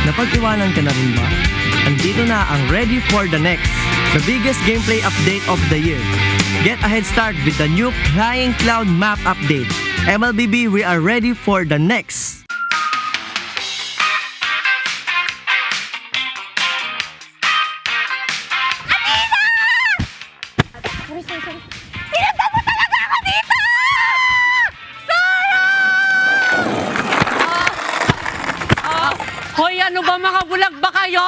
Napag-iwanan ka na rin ba? Andito na ang Ready for the Next, the biggest gameplay update of the year. Get a head start with the new Flying Cloud map update. MLBB, we are ready for the next. Hoy, ano ba mga bulag ba kayo?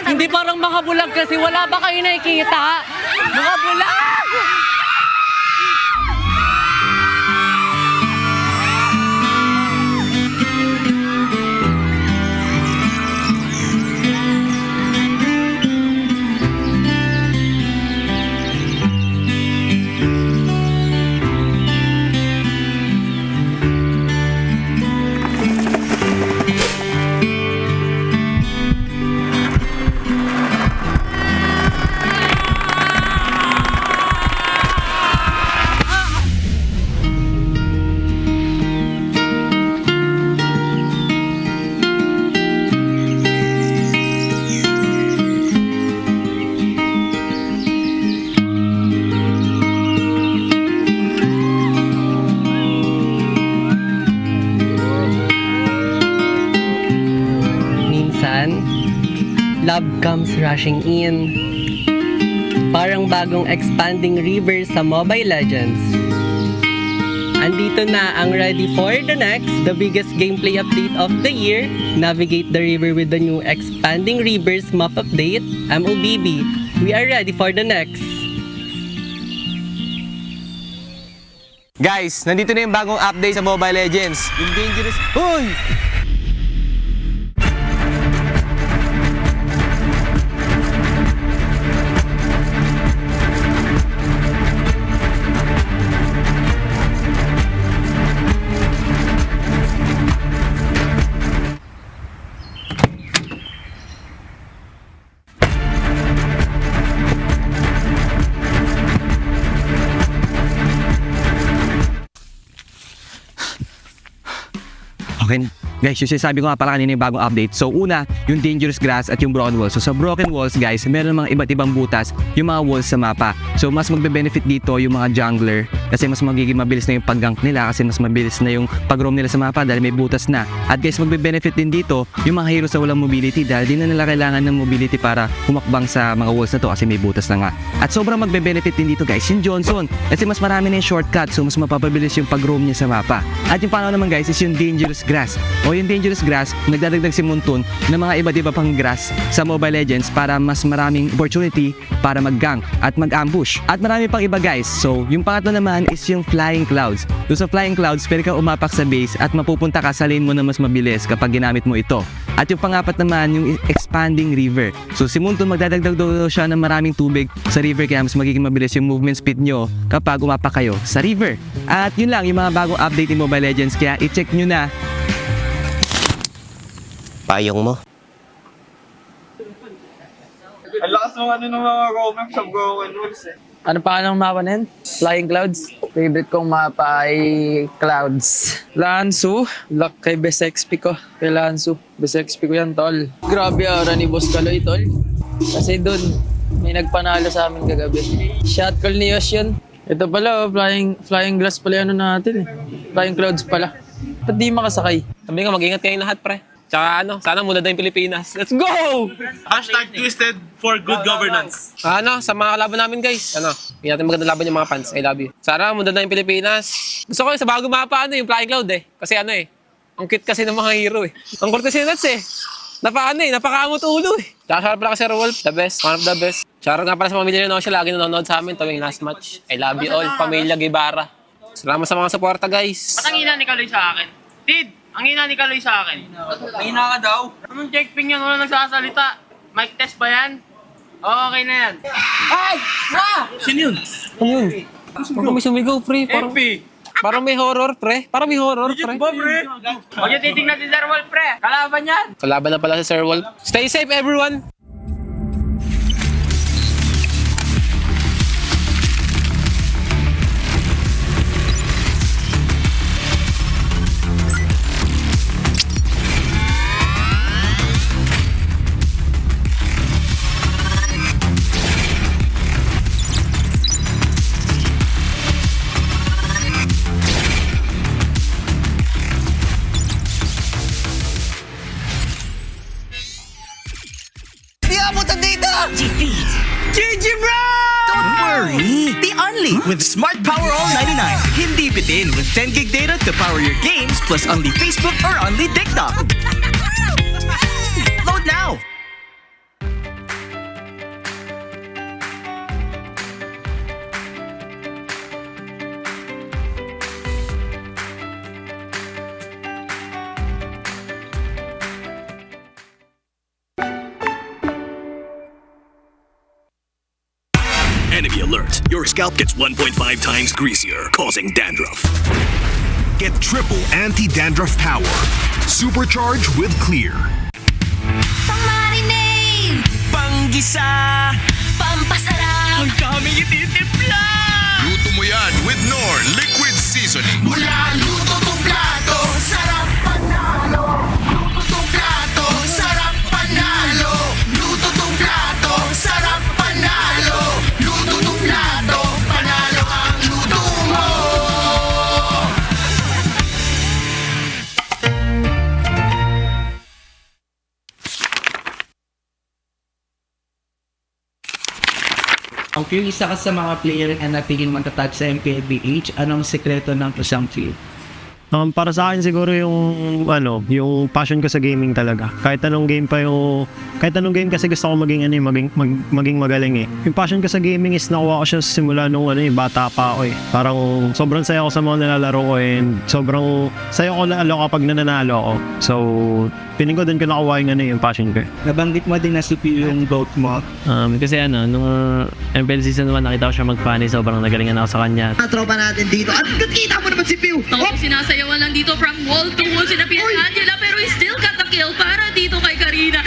Hindi parang mga bulag kasi wala ba kayo nakikita? Mga bulag! Love comes rushing in. Parang bagong expanding river sa Mobile Legends. Andito na ang Ready for the Next, the biggest gameplay update of the year. Navigate the river with the new expanding rivers map update. MLBB, we are ready for the next. Guys, nandito na yung bagong update sa Mobile Legends. Yung Dangerous... Uy! Okay, guys, yung sinasabi ko nga pala kanina yung bagong update. So una, yung Dangerous Grass at yung Broken Walls. So sa Broken Walls, guys, meron mga iba't ibang butas yung mga walls sa mapa. So mas magbe-benefit dito yung mga jungler kasi mas magiging mabilis na yung pag-gank nila kasi mas mabilis na yung pag-roam nila sa mapa dahil may butas na. At guys, magbe-benefit din dito yung mga heroes na walang mobility dahil di na nila kailangan ng mobility para humakbang sa mga walls na to kasi may butas na nga. At sobrang magbe-benefit din dito, guys, yung Johnson kasi mas marami na yung shortcut so mas mapapabilis yung pag-roam niya sa mapa. At yung pangalawa naman, guys, is yung Dangerous Grass. o yung dangerous grass, nagdadagdag si Muntun ng mga iba't iba pang grass sa Mobile Legends para mas maraming opportunity para mag-gank at mag-ambush. At marami pang iba guys. So, yung pangatlo naman is yung Flying Clouds. Doon sa Flying Clouds, pwede ka umapak sa base at mapupunta ka sa lane mo na mas mabilis kapag ginamit mo ito. At yung pangapat naman, yung Expanding River. So, si Muntun magdadagdag daw siya ng maraming tubig sa river kaya mas magiging mabilis yung movement speed nyo kapag umapak kayo sa river. At yun lang, yung mga bagong update in Mobile Legends kaya i-check nyo na. Payong mo. Ang lakas ng ng mga comment sa Broken Walls eh. Ano pa ng mapa na yun? Flying Clouds. Favorite kong mapa ay Clouds. Lansu. Luck kay Best XP ko. Kay Lansu. Best XP ko yan, tol. Grabe aura ni Boss Kaloy, tol. Kasi dun, may nagpanalo sa amin kagabi. Shot call ni Yosh yun. Ito pala, flying glass pala ano natin eh. Flying Clouds pala. Ba't di makasakay? Sabi nga, mag-ingat kayong lahat, pre. Tsaka sana muna na yung Pilipinas. Let's go! #twisted for good governance. Sa mga kalaban namin guys. Hindi natin magandang laban yung mga fans. I love you. Sana muna na yung Pilipinas. Gusto ko sa bagong mapa, yung Flying Cloud eh. Kasi ang cute kasi ng mga hero eh. Ang kurte si Nuts eh. Napakamot ulo eh. Tsaka shoutout pala kasi Wolf, the best, one of the best. Shoutout nga pala sa pamilya na siya, lagi nanonood sa amin tuwing last match. I love you all, Pamilya Guevara. Salamat sa mga suporta guys. Ba't ang hina ni Kaloy sa akin? Tid, ang hina ni Kaloy sa akin. Hina ka daw. Anong checkping yan? Wala nagsasalita. Mic test ba yan? Okay na yan. Ay! Sino yun? Ano yun? Parang may sumigaw, pre. Parang may horror, pre. Parang may horror, pre. Huwag yung titignan si Sir Wolf, pre. Kalaban yan. Kalaban na pala si Sir Wolf. Stay safe, everyone! Defeat GG Bro! Don't worry, the only with Smart Power All 99. Hindi bitin with 10 gig data to power your games plus only Facebook or only TikTok. Load now! Enemy alert. Your scalp gets 1.5 times greasier, causing dandruff. Get triple anti-dandruff power. Supercharge with Clear. Pang-marinade! Panggisa! Pampasarap! Ang daming ititimpla! Luto mo yan with Knorr Liquid Seasoning. Mula luto tong plato, sarap panalo! Luto tong plato, sarap panalo! Luto tong plato, sarap panalo! Luto tong plato, panalo ang luto mo! Ang yung isa ka sa mga player na natiging matatag sa MPLPH, anong sekreto ng isang field? Para sa akin siguro yung passion ko sa gaming talaga. Kahit anong game kasi gusto ko maging maging magaling eh. Yung passion ko sa gaming is nakuha ko siya simula nung bata pa ako eh. Parang sobrang saya ko sa mga nilalaro ko and sobrang saya ko lalo kapag nananalo ako. So, piling ko din ko nakuha yung passion ko. Nabanggit mo din na superior yung vote mo. Kasi nung MPL Season 1 nakita ko siya mag-funny, sobrang nagalingan ako sa kanya. Tropa natin dito at kita mo naman si Pew! Sinasayawan lang dito from wall to wall si Napian Angela pero he still got the kill para dito kay Karina.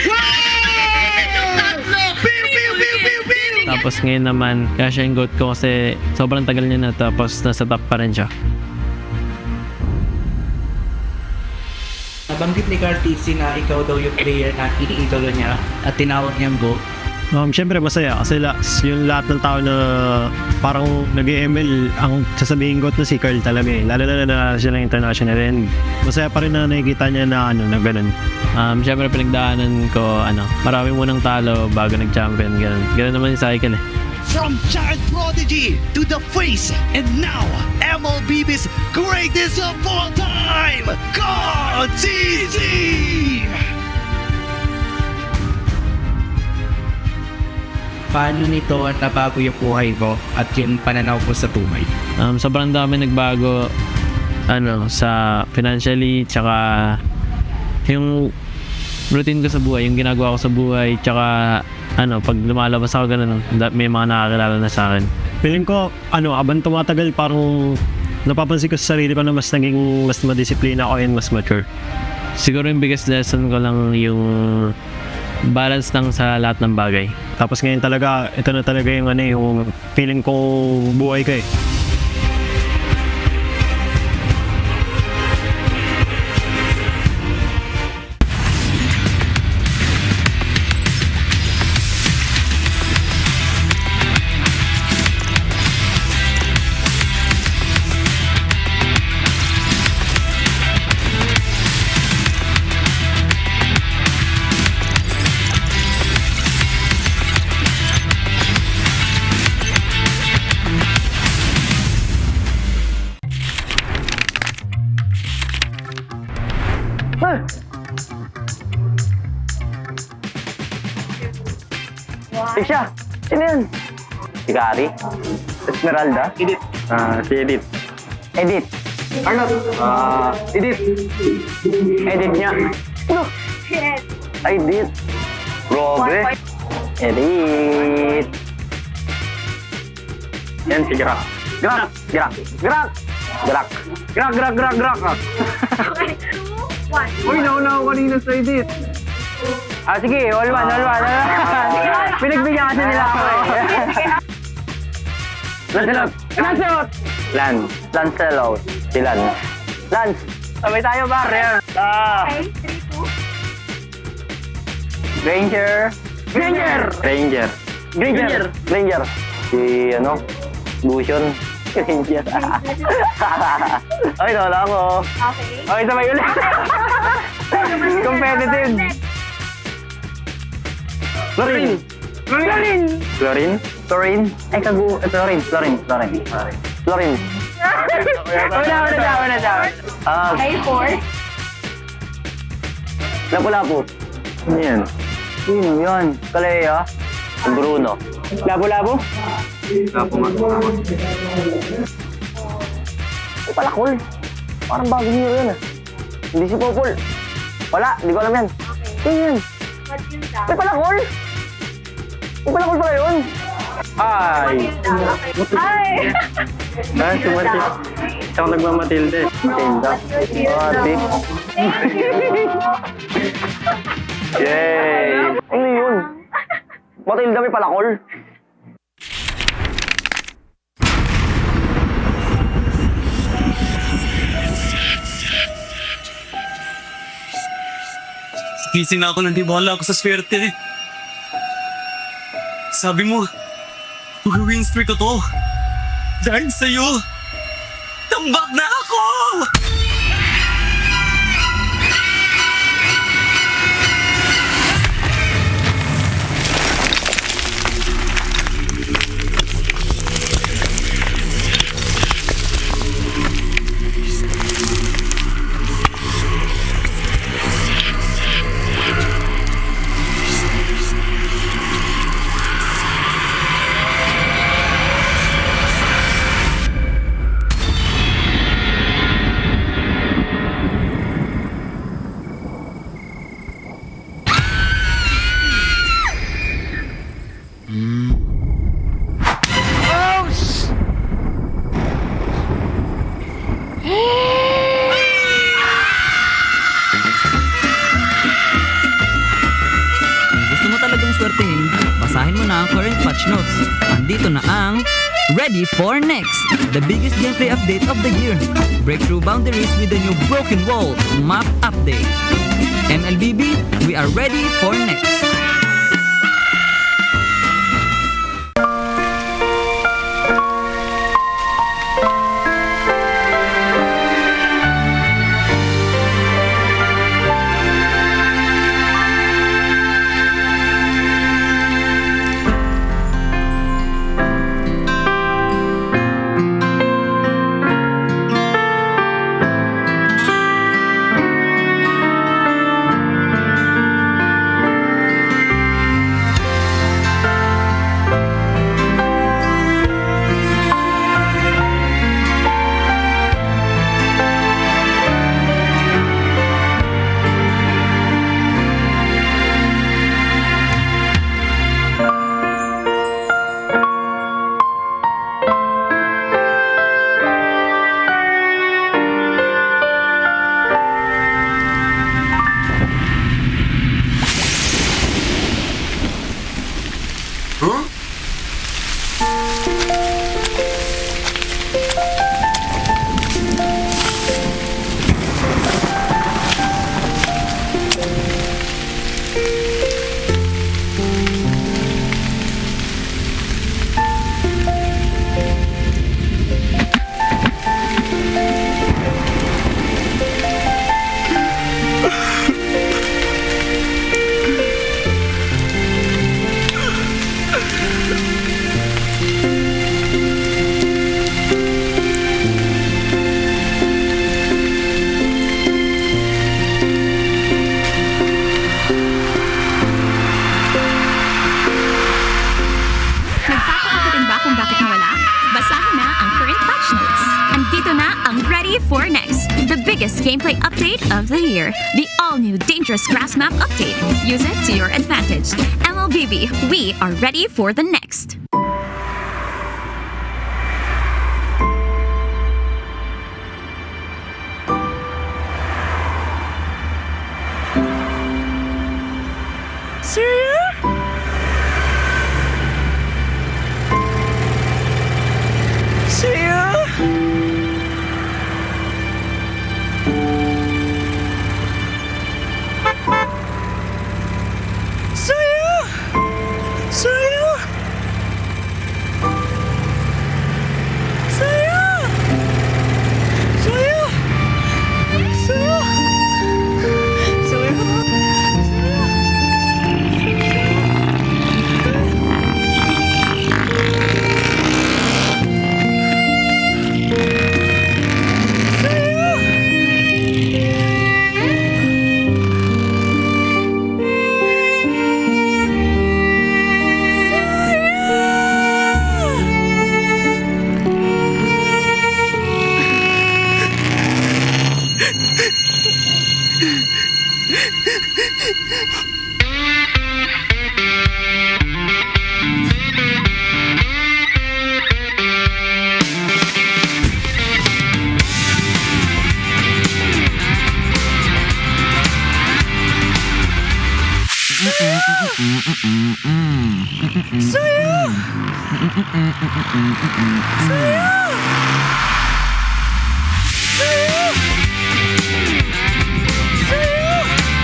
Tapos ngayon naman, kaya siya yung goat ko kasi sobrang tagal niya na tapos nasa top pa rin siya. Nabanggit ni Cartesi na ikaw daw yung player na iniidolo niya at tinawag niyang GOAT. Siyempre masaya kasi yung lahat ng tao na parang nag-ML ang sasabihin ko na si Carl talaga eh. Lalo na siya ng international and masaya pa rin na nakikita niya na na ganun. Siyempre pinagdaanan ko marami munang talo bago nag-champion, ganun naman yung cycle eh. From child prodigy to the face and now MLBB's greatest of all time, Carl GG! Paano nito at nabago yung buhay mo at yung pananaw mo sa buhay? Sobrang dami nagbago sa financially, tsaka yung routine ko sa buhay, yung ginagawa ko sa buhay, tsaka pag lumalabas ako ganun, may mga nakakilala na sa akin. Feeling ko, habang tumatagal, parang napapansin ko sa sarili ko na mas madisiplina ako and mas mature. Siguro yung biggest lesson ko lang yung balance lang sa lahat ng bagay. Tapos ngayon talaga, ito na talaga yung yung feeling ko buhay ko eh. Siya! Sino yan? Si Gary? Esmeralda? Edith. Si Edith. Edith. Arnold. Edith. Edith niya. Ano? Edith. Grabe. Edith. Yan si Grak. Grak. Grak. Grak. Grak. Grak, grak, grak, grak. Uy, nauna ako kanina sa Edith. Sige, all one. Pinagbigyan kasi nila ako eh. Lancelot! Lancelot. Si Lance. Lance! Sabay tayo, bar. Okay, 3, 2. Granger. Si Bution. Granger. Ay, nawala ako. Okay, sabay ulit. Competitive. Florin. Ay, Florin. Wala. Okay, 4. Lapu-lapu. Ano yan? Sino yan? Kalea. Bruno. Lapu-lapu? Lapu nga. Ay, palakol. Parang bagong hero yan ah. Hindi si Popol. Wala, hindi ko alam yan. Sino yan? Ay, palakol! Ay, palakol pala yun! Ay! Si Mati. Siya ako nagmamatilde. Matilda. Mati. Yay! Ano yun? Matilda may palakol? Gising na ako nang di bahala ako sa swerte. Sabi mo, mag-win streak ko to. Dahil sa'yo, tambak na ako! basahin mo na ang current patch notes. Andito na ang Ready for Next, the biggest gameplay update of the year. Break through boundaries with the new Broken Walls map update. MLBB, we are ready for next. gameplay update of the year. The all-new Dangerous Grass Map update. Use it to your advantage. MLBB, we are ready for the next. See ya! See ya! See ya! See ya! See ya! See ya! See ya! See ya!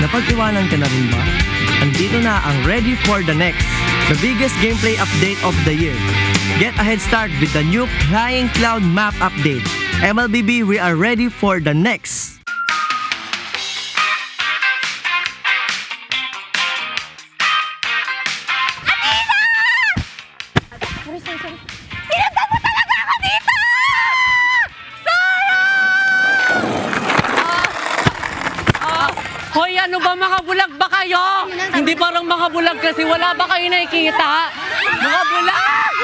Napag-iwanan ka na rin ba? Andito na ang Ready for the Next, the biggest gameplay update of the year. Get a head start with the new Flying Cloud Map update. MLBB, we are ready for the next. Sinundan mo talaga ako dito! Hoy, ano ba mga bulag ba kayo? Hindi parang mga bulag kasi wala ba kayo nakikita? Mga bulag!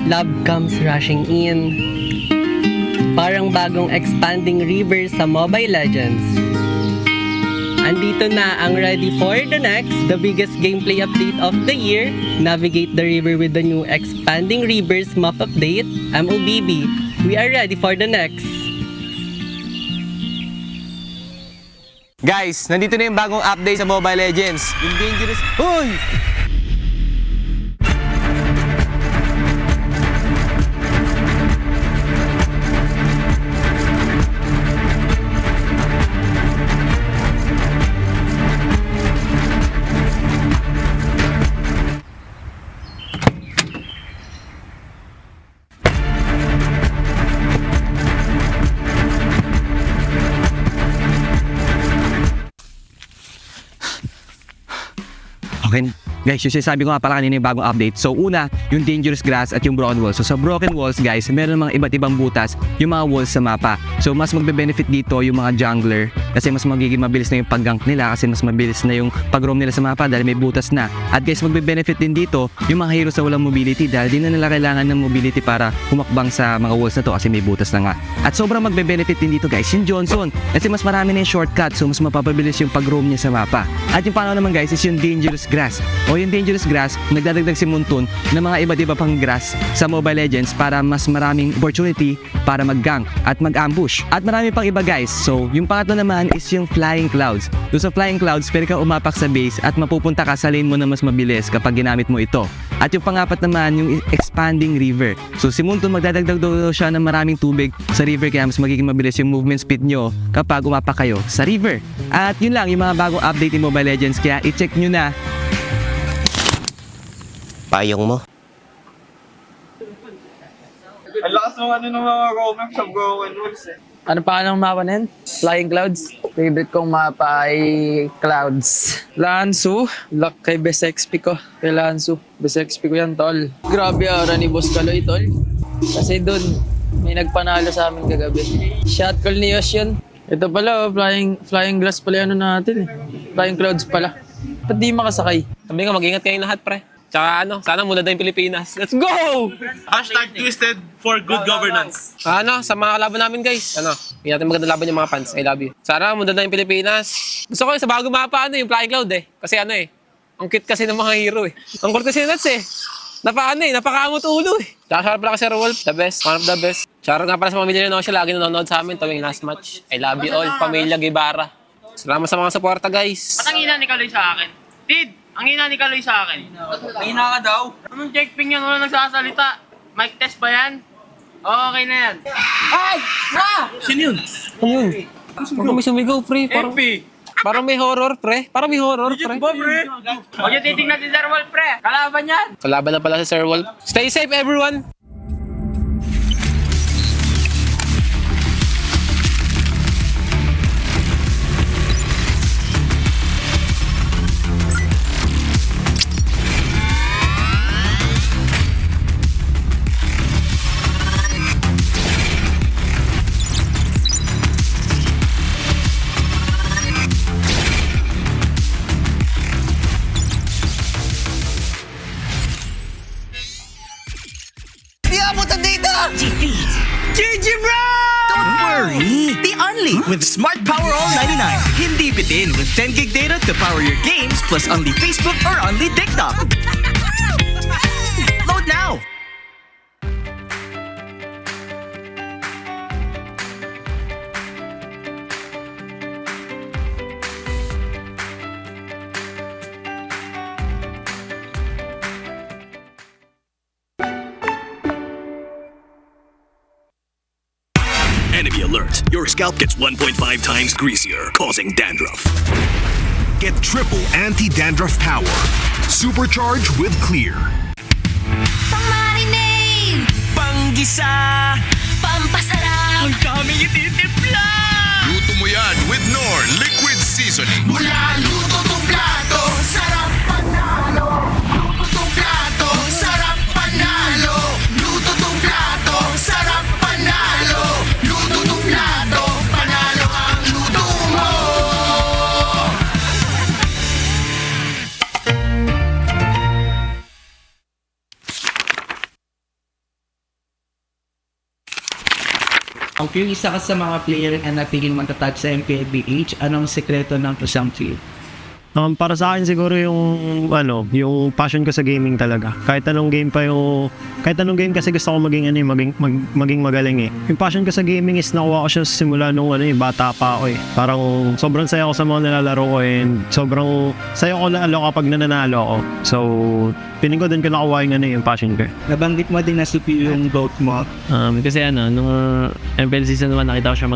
Love comes rushing in. Parang bagong expanding river sa Mobile Legends. Andito na ang Ready for the Next, the biggest gameplay update of the year. Navigate the river with the new expanding rivers map update. MLBB, we are ready for the next. Guys, nandito na yung bagong update sa Mobile Legends. Yung Dangerous... Uy! Okay, guys, yung sinasabi ko nga pala kanina yung bagong update. So una, yung Dangerous Grass at yung Broken Walls. So sa Broken Walls, guys, meron mga iba't ibang butas yung mga walls sa mapa. So mas magbe-benefit dito yung mga jungler kasi mas magiging mabilis na yung pag-gank nila kasi mas mabilis na yung pag-roam nila sa mapa dahil may butas na. At guys, magbe-benefit din dito yung mga heroes sa walang mobility dahil di na nila kailangan ng mobility para humakbang sa mga walls na to kasi may butas na nga. At sobrang magbe-benefit din dito, guys, yung Johnson kasi mas marami na yung shortcut so mas mapapabilis yung pag-roam niya sa mapa. At yung panaw naman, guys, is yung Dangerous Grass o yung dangerous grass, nagdadagdag si Muntun ng mga iba't iba pang grass sa Mobile Legends para mas maraming opportunity para mag-gank at mag-ambush. At marami pang iba guys. So, yung pangatlo naman is yung Flying Clouds. Doon sa Flying Clouds, pwede ka umapak sa base at mapupunta ka sa lane mo na mas mabilis kapag ginamit mo ito. At yung pangapat naman, yung Expanding River. So, si Muntun magdadagdag daw siya ng maraming tubig sa river kaya mas magiging mabilis yung movement speed nyo kapag umapak kayo sa river. At yun lang, yung mga bagong update ni Mobile Legends kaya i-check nyo na. Payong mo. Ang lakas ng ano ng mga comment sa Broken Walls eh. Ano pa anong mapa na yun? Flying Clouds. Favorite kong mapa ay Clouds. Lansu. Luck kay Best XP ko. Kay Lansu. Best XP ko yan, tol. Grabe ara ni Boss Kaloy, tol. Kasi dun, may nagpanalo sa amin kagabi. Shot call ni Yosh yun. Ito pala, flying glass pala ano natin eh. Flying Clouds pala. Ba't di makasakay? Sabi nga, mag-ingat kayong lahat, pre. Tsaka ano, sana muna na yung Pilipinas. Let's go! #twisted for good governance. Sa mga kalaban namin guys, hindi natin magandang laban yung mga fans. I love you. Sana muna na yung Pilipinas. Gusto ko yung sa bagong mapa, yung Flying Cloud eh. Kasi ang cute kasi ng mga hero eh. Ang kulit kasi nuts eh. Napakamot ulo eh. Tsaka shoutout pala kasi Wolf, the best, one of the best. Shoutout nga pala sa pamilya na siya, lagi nanonood sa amin tuwing last match. I love you all, Pamilya Guevara. Salamat sa mga suporta guys. Ba't ang ina ni Kaloy sa akin? Tid! Ang ina ni Kaloy sa akin. Ang ina ka daw. Anong checkping yan? Wala nagsasalita. Mic test ba yan? Okay na yan. Ay! Sino yun? Ano yun? Parang may sumigaw, pre. Parang may horror, pre. Parang may horror, pre. Huwag yung titignan si Sir Wolf, pre. Kalaban yan. Kalaban na pala si Sir Wolf. Stay safe, everyone! Defeat GG Bro! Don't worry, be only with Smart Power All 99. Hindi bitin with 10 gig data to power your games plus only Facebook or only TikTok. Load now! Enemy alert. Your scalp gets 1.5 times greasier, causing dandruff. Get triple anti-dandruff power. Supercharged with Clear. Pang-marinade! Panggisa! Pampasarap! Ang daming ititimpla! Luto mo yan with Knorr Liquid Seasoning. Mula luto tong plato, sarap panalo! Luto tong plato, sarap panalo! Luto tong plato, sarap panalo! Luto tong plato, panalo ang luto mo! Kung isa ka sa mga player na napiling matatag sa MPLBH, anong sekreto ng isang field? Para sa akin siguro yung passion ko sa gaming talaga. Kahit anong game kasi gusto ko maging maging magaling eh. Yung passion ko sa gaming is nakuha ko siya simula nung bata pa ako eh. Parang sobrang saya ko sa mga nilalaro ko and sobrang saya ko lalo kapag nananalo ako. So, piling ko din ko nakuha yung passion ko. Nabanggit mo din na superior yung vote mo. Kasi nung MPL season 1 nakita ko siya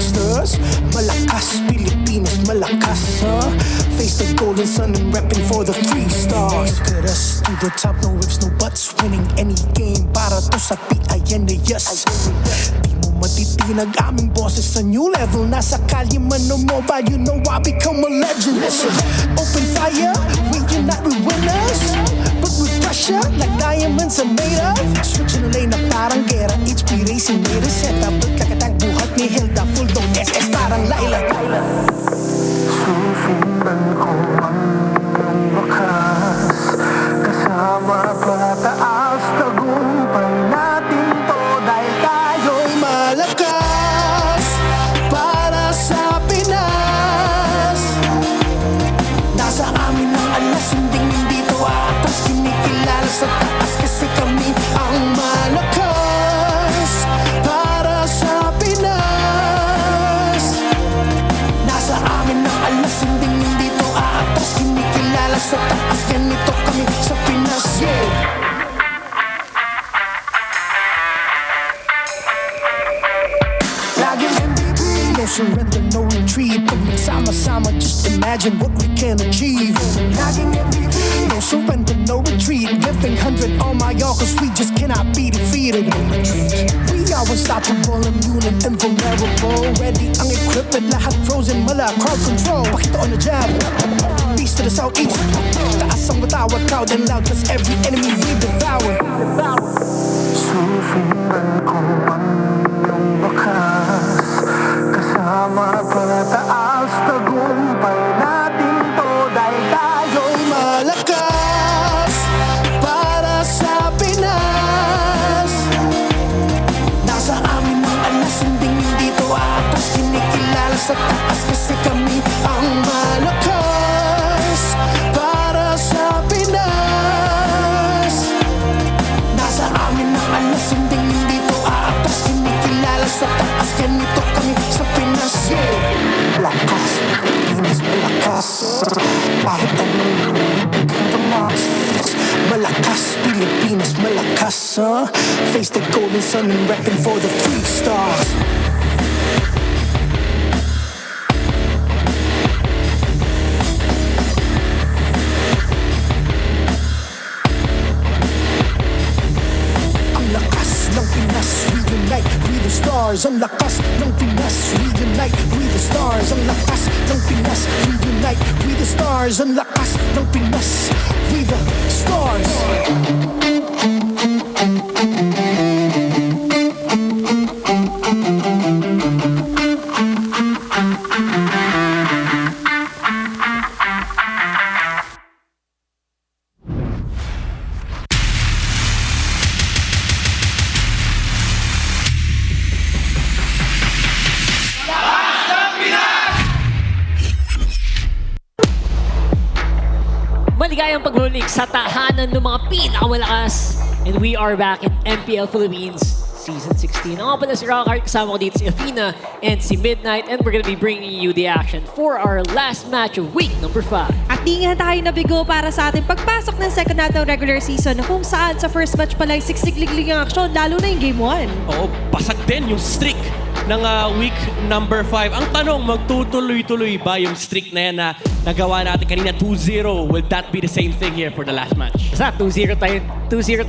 monsters. Malakas, Pilipinas, malakas, face the golden sun and repping for the 3 stars. Look at us, to the top, no ifs, no buts. Winning any game para to sa PINAS. Di mo matitinag aming boses sa new level. Nasa kalye man o mobile, you know I become a legend. Listen, open fire, we unite with winners. But with pressure, like diamonds are made of. Switching the lane na parang gera. HP Racing made a setup. Pagkakatang buhat ni Hilda, full dog SS parang Laila. Susundan ko hanggang wakas. Kasama pataas, tagumpay natin to. Dahil tayo'y malakas para sa Pinas. Nasa amin ang alas, hindi to atas. Kinikilala sa taas kasi kami ang malakas para sa Pinas. Nasa amin ang alas, hindi to atas. Kinikilala sa taas, ganito kami sa Pinas. Laging MVP, no surrender, no retreat. Pag nagsama-sama, just imagine what we can achieve. Laging MVP, no surrender, no retreat. Giving 100 on my all, cause we just cannot be defeated. We are unstoppable, immune and invulnerable. Ready ang equipment, lahat frozen, mala, crowd control. Pakita on the jab, east to the southeast. Taas ang matawag, proud and loud, cause every enemy we devour. Susundan ko hanggang wakas. Kasama pataas, tagumpay natin to. Dahil tayo'y malakas para sa Pinas. Nasa amin ang alas, hindi to atas. Kinikilala sa taas kasi kami ang malakas para sa Pinas. Nasa amin ang alas, hindi to atas. Kinikilala sa taas, ganito kami sa Pinas. Malakas, Pilipinas, malakas. Kahit anong tumas. Malakas, Pilipinas, malakas, face the golden sun and repping for the 3 stars. Ang lakas ng Pinas, reunite with the stars. Ang lakas ng Pinas, reunite with the stars. Ang lakas ng Pinas, reunite with the stars. Ang lakas ng Pinas, with the stars. Maligayang pagbalik sa tahanan ng mga pinakamalakas. And we are back in MPL Philippines Season 16. Ako pala si Rockhart, kasama ko dito si Athena and si Midnight, and we're gonna be bringing you the action for our last match of week number 5. At di nga tayo nabigo para sa ating pagpasok ng second half ng regular season na kung saan sa first match pa lang siksik-liglig ang aksyon, lalo na yung game 1. Oo, basag din yung streak ng week number 5. Ang tanong, magtutuloy-tuloy ba yung streak na yan na nagawa natin kanina 2-0? Will that be the same thing here for the last match? Basta 2-0 tayo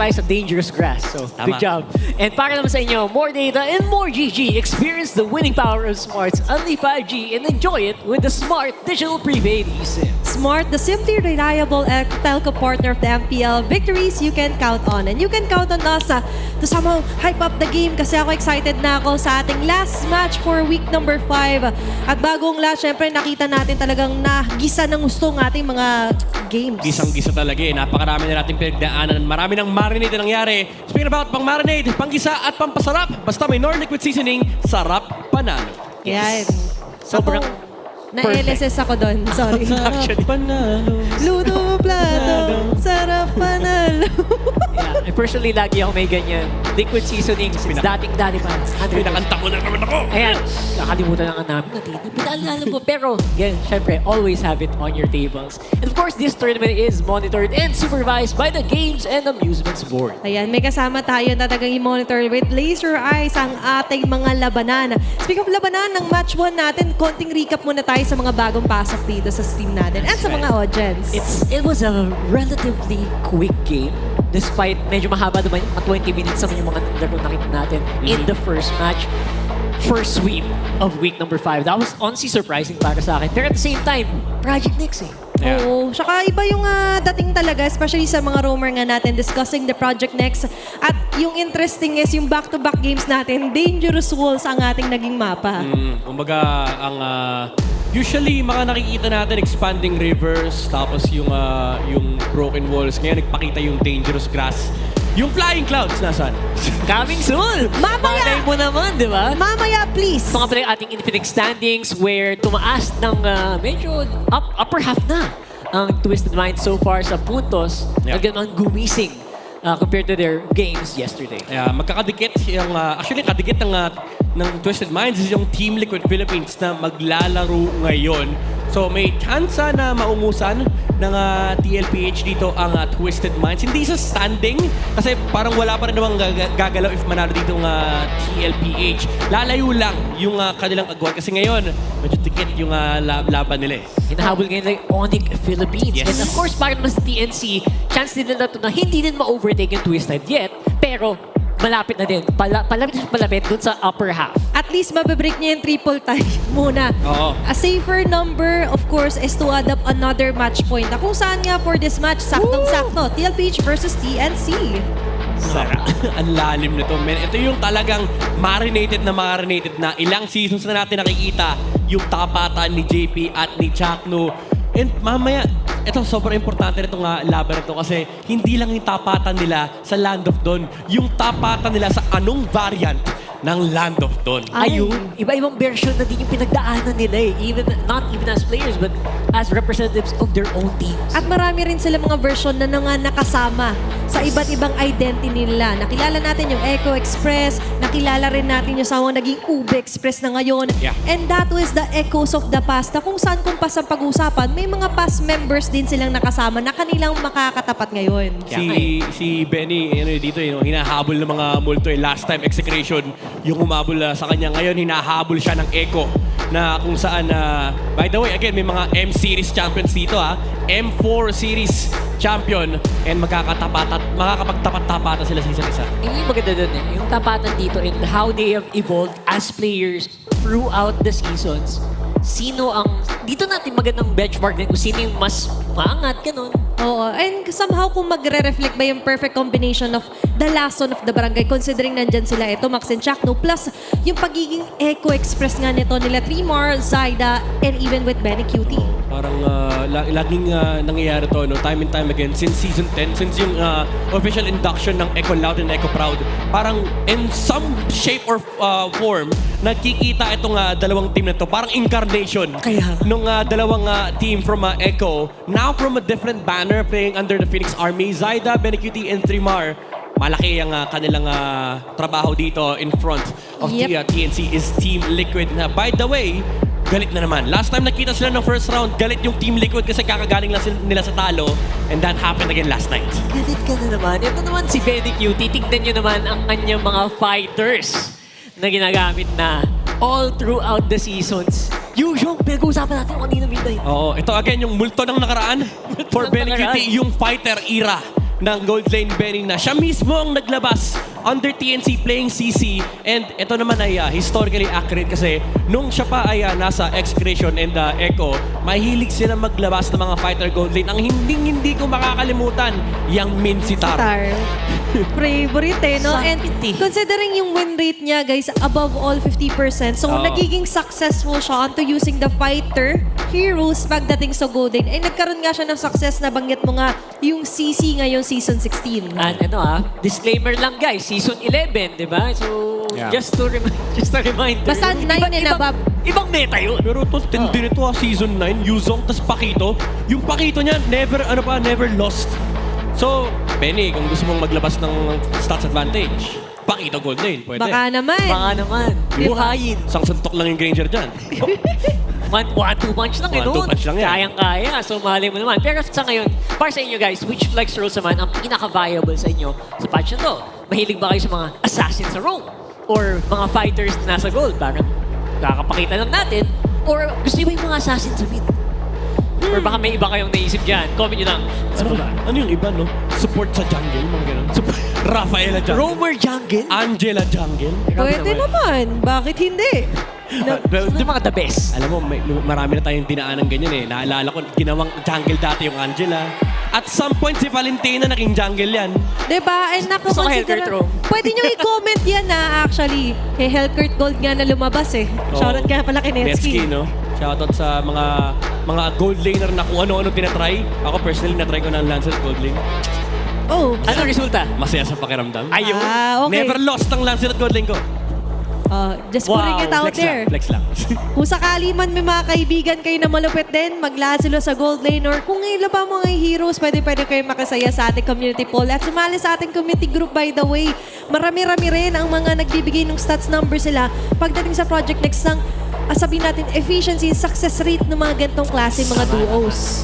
sa dangerous grass. So, Tama. good job. And para naman sa inyo, more data and more GG. Experience the winning power of Smart's Only 5G and enjoy it with the Smart Digital Prepaid eSIM. Smart, the simply reliable telco partner of the MPL. Victories you can count on. And you can count on us to somehow hype up the game kasi ako excited na ako sa ating last match for week number 5. At bagong last, syempre nakita natin talagang nagisa ng gusto ng ating mga games. Gisang-gisa talaga eh. Napakarami na natin pinagdaanan. Marami ng marinade na nangyari. Speaking about pang marinade, panggisa at pampasarap. Basta may Nor Liquid Seasoning, sarap panalo. Yan. Na-LSS ako doon. Sorry. Actually. Luto plato, sarap panalo. Yeah, I personally lagi ako may ganyan. Liquid seasoning since dating-dati pa. Pinakanta mo na naman ako. Ayan, nakalimutan na nga namin natin. Pinaalala mo. Pero, again, syempre, always have it on your tables. And of course, this tournament is monitored and supervised by the Games and Amusements Board. Ayan, may kasama tayo na talagang i-monitor with laser eyes ang ating mga labanan. Speaking of labanan, ng match 1 natin, konting recap muna tayo sa mga bagong pasok dito sa stream natin and sa mga audience. It was a relatively quick game. Despite medyo mahaba naman, 20 minutes naman yung mga laro nakita natin in the first match. First sweep of week number 5. That was honestly surprising para sa akin. Pero at the same time, Project Nix eh. Yeah. Oo. Tsaka iba yung dating talaga, especially sa mga roamer nga natin discussing the Project Next. At yung interesting is yung back-to-back games natin, Dangerous Walls ang ating naging mapa. Kumbaga, ang usually mga nakikita natin expanding rivers, tapos yung broken walls. Ngayon nagpakita yung dangerous grass. Yung flying clouds nasaan? Coming soon! Mamaya! Malay mo naman, di ba? Mamaya, please! Mga pala yung ating infinite standings where tumaas ng medyo upper half na ang Twisted Mind so far sa puntos. Yeah. Ganun gumising compared to their games yesterday. Magkakadikit yung actually kadikit ng Twisted Minds is yung Team Liquid Philippines na maglalaro ngayon. So may chance na maungusan ng TLPH dito ang Twisted Minds. Hindi sa standing kasi parang wala pa rin namang gagalaw if manalo dito ng TLPH. Lalayo lang yung kanilang agwan kasi ngayon medyo tikit yung laban nila eh. Hinahabol ngayon like Onyx Philippines. Yes. And of course, para naman sa TNC, chance din nila to na hindi din ma-overtake yung Twisted yet, pero malapit na din. Palapit dun sa upper half. At least mabibreak niya yung triple tie muna. Oo. A safer number, of course, is to add up another match point. Na kung saan nga for this match, saktong-sakto. TLPH versus TNC. Sarap. Ang lalim nito, men. Ito yung talagang marinated na ilang seasons na natin nakikita yung tapatan ni JP at ni Chakno. And mamaya, ito sobrang importante nitong laban nito kasi hindi lang yung tapatan nila sa Land of Dawn, yung tapatan nila sa anong variant ng Land of Dawn. Ayun, iba-ibang version na din yung pinagdaanan nila eh. Not even as players, but as representatives of their own teams. At marami rin sila mga version na nakasama sa iba't ibang identity nila. Nakilala natin yung Echo Express, nakilala rin natin yung sa mga naging Ube Express na ngayon. Yeah. And that was the echoes of the past na kung saan kung pas ang pag-usapan, may mga past members din silang nakasama na kanilang makakatapat ngayon. Si Benny dito hinahabol ng mga multo last time execration yung umabol sa kanya. Ngayon hinahabol siya ng Echo na kung saan by the way again may mga M series champions dito M4 series champion and makakapagtapat-tapatan sila sa isa't isa. Yung maganda dun yung tapatan dito and how they have evolved as players throughout the seasons. Dito natin magandang benchmark din kung sino yung mas maangat, ganun. Oo, and somehow kung magre-reflect ba yung perfect combination of the last son of the barangay, considering nandyan sila Max and Chakno, plus yung pagiging Echo Express nga nito nila Trimar, Zaida, and even with Benny Cutie. Parang laging nangyayari to, time and time again, since season 10, since yung official induction ng Echo Loud and Echo Proud, parang in some shape or form, nagkikita itong dalawang team na to, parang incarnation nung dalawang team from Echo, now from a different banner, playing under the Phoenix Army, Zaida, Benny Cutie, and Trimar. Malaki ang kanilang trabaho dito in front of the TNC is Team Liquid na, by the way, galit na naman. Last time nakita sila ng first round, galit yung Team Liquid kasi kakagaling lang nila sa talo, and that happened again last night. Galit ka na naman. Ito naman si Benny Cutie. Tignan nyo naman ang kanyang mga fighters na ginagamit na all throughout the seasons. Yung pinag-uusapan natin kanina midnight. Oo, ito again yung multo ng nakaraan for Benny Cutie, yung fighter era ng Gold Lane Benny na siya mismo ang naglabas under TNC playing CC, and ito naman ay historically accurate kasi nung siya pa ay nasa Excretion and Echo, mahilig sila maglabas ng mga fighter Gold Lane. Ang hindi ko makakalimutan, yung Min Sitar. Favorite no? And considering yung win rate niya guys, above all 50%, so nagiging successful siya onto using the fighter heroes pagdating sa Gold Lane. Eh nagkaroon nga siya ng success na banggit mo nga yung CC ngayon season 16. And disclaimer lang guys, season 11, di ba? So, just to remind. Basta 9 and above. Ibang meta yun. Pero tol, tindi nito season 9, Yuzong, tas Pakito. Yung Pakito niya, never lost. So, Benny, kung gusto mong maglabas ng stats advantage, Pakito gold lane, pwede. Baka naman. Buhayin. Isang suntok lang yung Granger dyan. 1-2 punch lang yun. 1-2 punch lang yan. Kayang-kaya. So, mali mo naman. Pero sa ngayon, para sa inyo guys, which flex roles naman ang pinaka-viable sa inyo sa patch na to? Mahilig ba kayo sa mga assassin sa roam? Or mga fighters na nasa gold? Parang kakapakita lang natin. Or gusto nyo ba yung mga assassin sa mid? Or baka may iba kayong naisip dyan? Comment nyo lang. Ano yung iba, no? Support sa jungle, mga ganun. Rafaela jungle. Roamer jungle? Angela jungle. Pwede naman. Bakit hindi? Sino mga the best? Alam mo, marami na tayong dinaan ng ganyan eh. Naalala ko, ginawang jungle dati yung Angela. At some point, si Valentina naging jungle yan. Diba? And nakakonsidera... Pwede nyo i-comment yan na actually. Hellcurt Gold nga na lumabas eh. Shoutout kaya pala kay Netsky. No? Shoutout sa mga gold laner na kung ano-ano tinatry. Ako personally, natry ko na ang Lancer Gold Lane. Oh. Anong resulta? Masaya sa pakiramdam. Ayun. Okay. Never lost ang Lancer Gold Lane ko. Just putting it out there. Flex lang. Kung sakali man may mga kaibigan kayo na malupit din, maglahat sila sa gold lane or kung ngayon ba mga heroes, pwede kayo makasaya sa ating community poll at sumali sa ating community group by the way. Marami-rami rin ang mga nagbibigay ng stats number sila pagdating sa Project Next ng sabihin natin, efficiency, success rate ng mga ganitong klase, mga duos.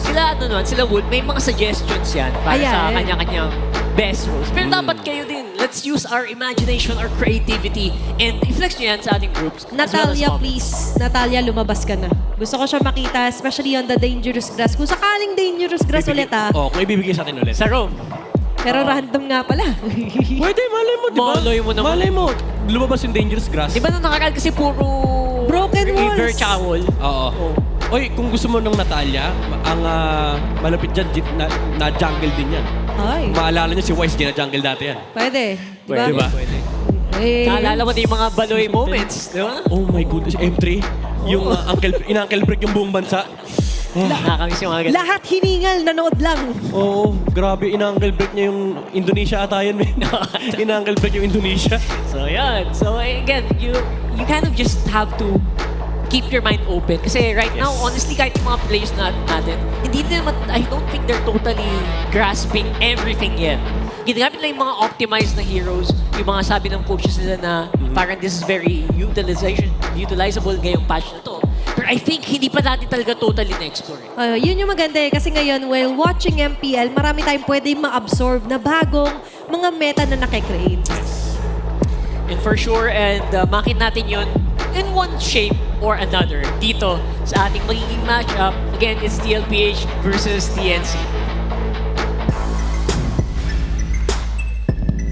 Sila Wood, may mga suggestions yan para sa kanya-kanyang best roles. Pero dapat kayo din, let's use our imagination, our creativity, and i-flex nyo yan sa ating groups. Natalia, please. Natalia, lumabas ka na. Gusto ko siya makita, especially on the dangerous grass. Kung sakaling dangerous grass ulit kung ibibigay sa atin ulit. Sa room. Pero random nga pala. Pwede, malay mo, di ba? Malay mo naman. Malay mo, lumabas yung dangerous grass. Di ba nung nakaraan kasi puro broken walls. River tsaka wall. Oo. Oy, kung gusto mo ng Natalia, ang malapit dyan, na jungle din yan. Ay. Maalala nyo si Wise, gina-jungle dati yan. Pwede. Pwede ba? Pwede. Naalala mo na yung mga baloy moments, di ba? Oh my goodness, M3. Yung in-uncle break yung buong bansa. Nakakamiss yung mga ganun. Lahat hiningal, nanood lang. Oo, grabe, in-uncle break niya yung Indonesia ata yun. In-uncle break yung Indonesia. So yan. So again, you kind of just have to keep your mind open. Kasi right now, honestly, kahit yung mga players natin, I don't think they're totally grasping everything yet. Ginagamit lang yung mga optimized na heroes, yung mga sabi ng coaches nila na parang this is very utilizable ngayong patch na to. Pero I think hindi pa natin talaga totally na-explore. Yun yung maganda eh. Kasi ngayon, while watching MPL, marami tayong pwede ma-absorb na bagong mga meta na nakikreate. And for sure, and makita natin yun in one shape or another dito sa ating magiging matchup. Again, it's TLPH versus TNC.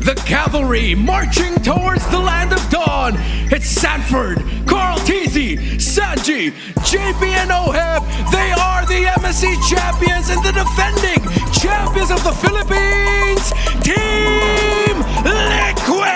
The cavalry marching towards the land of dawn. It's Sanford, Carl Teasy, Sanji, JP and Oheb. They are the MSC champions and the defending champions of the Philippines, Team Liquid!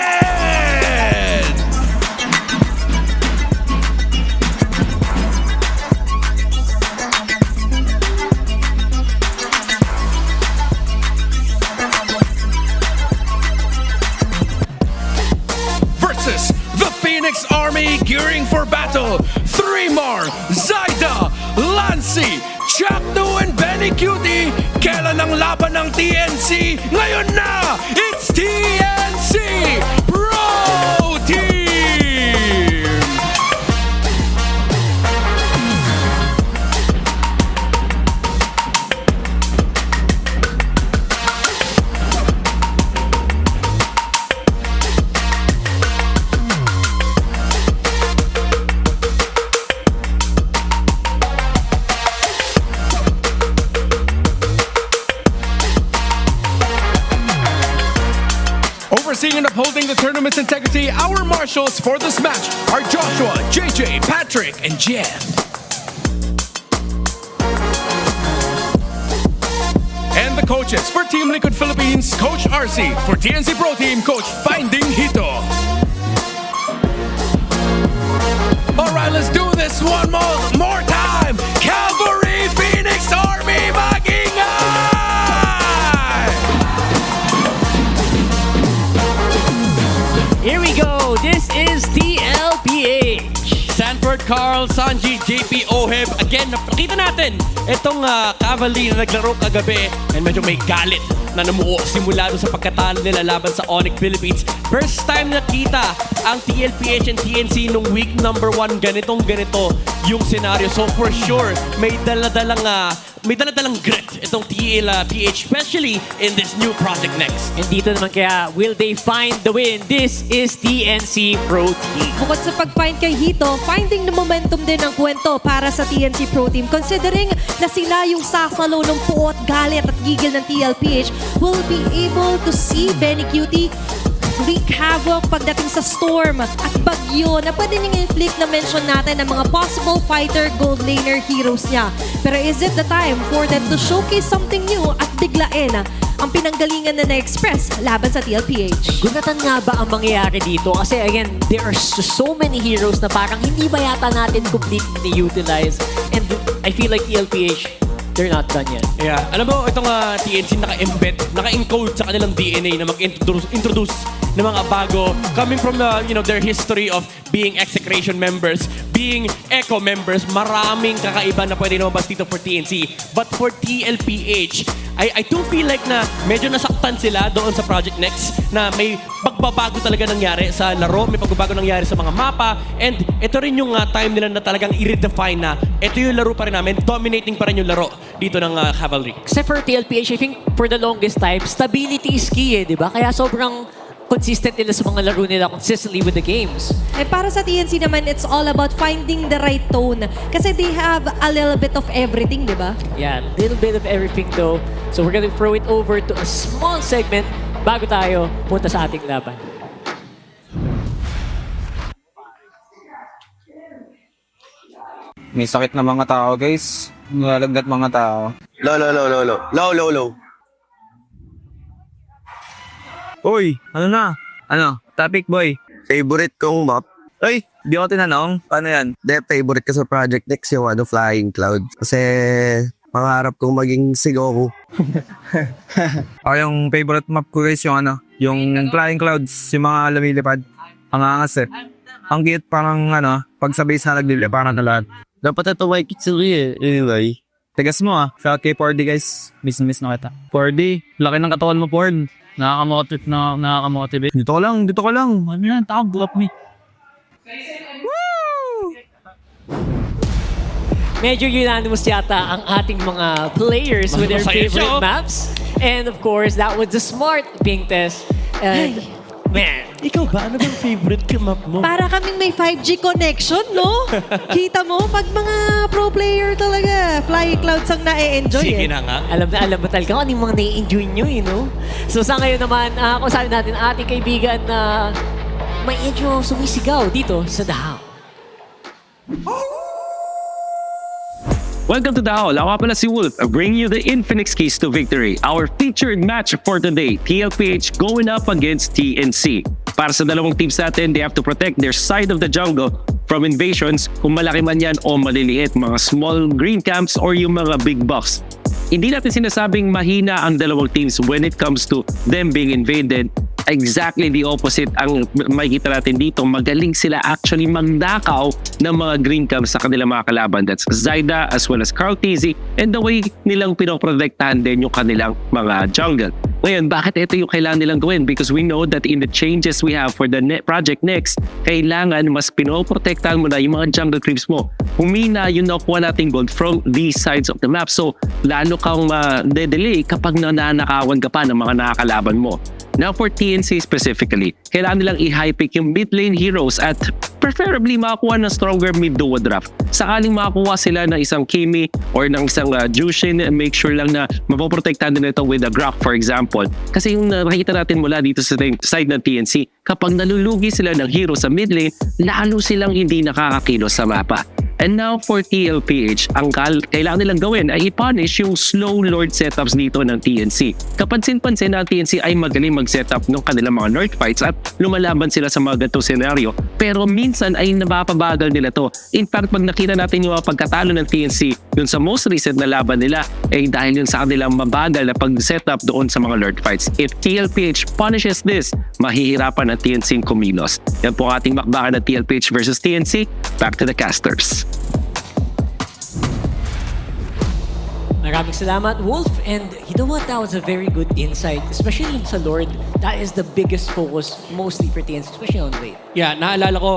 Versus the Phoenix Army gearing for battle. Three-Mar, Zaida, Lancy, Chakno, and Benny Cutie. Kailan ang laban ng TNC? Ngayon na! It's TNC Pro Team! Overseeing and upholding the tournament's integrity, our marshals for this match are Joshua, JJ, Patrick, and Jeff. And the coaches for Team Liquid Philippines, Coach RC. For TNC Pro Team, Coach Finding Hito. Alright, let's do this one more time. Cavalry, Phoenix Army, Magingay! Here we go. This is TLPH. Sanford, Carl, Sanji, JP, Oheb. Again, nakita natin itong Cavalry na naglaro kagabi and medyo may galit na namuo simula doon sa pagkatalo nila laban sa Onyx Philippines. First time nakita ang TLPH and TNC nung week number 1 ganito yung scenario. So for sure, may daladalang grit itong TLPH, especially in this new project next. And dito naman kaya, will they find the win? This is TNC Pro Team. Bukod sa pag-find kay Hito, finding the momentum din ang kwento para sa TNC Pro Team. Considering na sila yung sasalo ng puot, galit at gigil ng TLPH, will be able to see Benny Cutie wreak havoc pagdating sa storm at bagyo na pwede niyang inflict na mention natin ng mga possible fighter gold laner heroes niya. Pero is it the time for them to showcase something new at biglain ang pinanggalingan na na-express laban sa TLPH? Gunatan nga ba ang mangyayari dito? Kasi again, there are so many heroes na parang hindi ba yata natin completely utilize. And I feel like TLPH, they're not done yet. Yeah. Alam mo, itong TNC naka-embed, naka-encode sa kanilang DNA na mag-introduce ng mga bago coming from their history of being execration members, being echo members. Maraming kakaiba na pwede lumabas dito for TNC. But for TLPH, I do feel like na medyo nasaktan sila doon sa Project Next na may pagbabago talaga nangyari sa laro, may pagbabago nangyari sa mga mapa, and ito rin yung time nila na talagang i-redefine na ito yung laro pa rin namin, dominating pa rin yung laro dito ng Cavalry. Kasi for TLPH, I think for the longest time, stability is key di ba? Kaya sobrang consistent nila sa mga laro nila consistently with the games. Eh para sa TNC naman, it's all about finding the right tone. Kasi they have a little bit of everything, di ba? Yeah, a little bit of everything though. So we're gonna throw it over to a small segment bago tayo punta sa ating laban. May sakit na mga tao, guys. Nalagdat mga tao. Low. Uy, ano na? Ano? Topic, boy. Favorite kong map? Ay, di ako tinanong. Paano yan? Favorite ko sa Project Next yung Flying Cloud. Kasi pangarap kong maging si Goku. Yung favorite map ko, guys, yung Flying Clouds, yung mga lumilipad. Ang angas Ang cute, parang pag sa base na nagliliparan na lahat. Dapat ito may kitsuri anyway. Tigas mo Shout kay 4D, guys. Miss na kita. 4D, laki ng katawan mo, Porn. Nakaka-motivate. Dito ka lang. Ano yan? Takam, drop me. Medyo unanimous yata ang ating mga players with their favorite maps. And of course, that was the smart ping test. Man. Ikaw ba? Ano bang favorite map mo? Para kaming may 5G connection, no? Kita mo, pag mga pro player talaga, Flying Clouds ang na-enjoy. Sige na nga. Alam mo talaga kung ano yung mga na-enjoy nyo, no? So sa ngayon naman, kung saan natin ating kaibigan na may medyo sumisigaw dito sa Dahao. Welcome to Dahao. Ako pala si Wolf, bring you the Infinix keys to victory. Our featured match for today, TLPH going up against TNC. Para sa dalawang teams natin, they have to protect their side of the jungle from invasions, kung malaki man yan o maliliit, mga small green camps or yung mga big buffs. Hindi natin sinasabing mahina ang dalawang teams when it comes to them being invaded. Exactly the opposite ang makikita natin dito. Magaling sila actually magdakaw ng mga green camps sa kanilang mga kalaban. That's Zyda as well as Carl TZ, and the way nilang pinoprotektahan din yung kanilang mga jungle. Ngayon, bakit ito yung kailangan nilang gawin? Because we know that in the changes we have for the Project Next, kailangan mas pinoprotektahan mo na yung mga jungle creeps mo. Humina yung nakuha nating gold from these sides of the map. So, lalo kang ma-delay kapag nananakawan ka pa ng mga nakakalaban mo. Now for TNC specifically, kailangan nilang i-high pick yung mid lane heroes at preferably makakuha ng stronger mid duo draft. Sakaling makakuha sila ng isang Kimi or ng isang Jushin, make sure lang na mapoprotektahan din ito with a Grok for example. Kasi yung nakikita natin mula dito sa side ng TNC, kapag nalulugi sila ng hero sa mid lane, lalo silang hindi nakakakilos sa mapa. And now for TLPH, ang kailangan nilang gawin ay i-punish yung slow Lord setups dito ng TNC. Kapansin-pansin na ang TNC ay magaling mag-setup ng kanilang mga Lord fights at lumalaban sila sa mga ganitong senaryo. Pero minsan ay napapabagal nila to. In fact, pag nakita natin yung pagkatalo ng TNC dun sa most recent na laban nila, ay dahil yun sa kanilang mabagal na pag-setup doon sa mga Lord fights. If TLPH punishes this, mahihirapan ang TNC kumilos. Yan po ang ating makbakan ng TLPH versus TNC. Back to the casters. Maraming salamat, Wolf. And you know what? That was a very good insight. Especially sa Lord, that is the biggest focus mostly for TNC, especially on late. Yeah, naalala ko,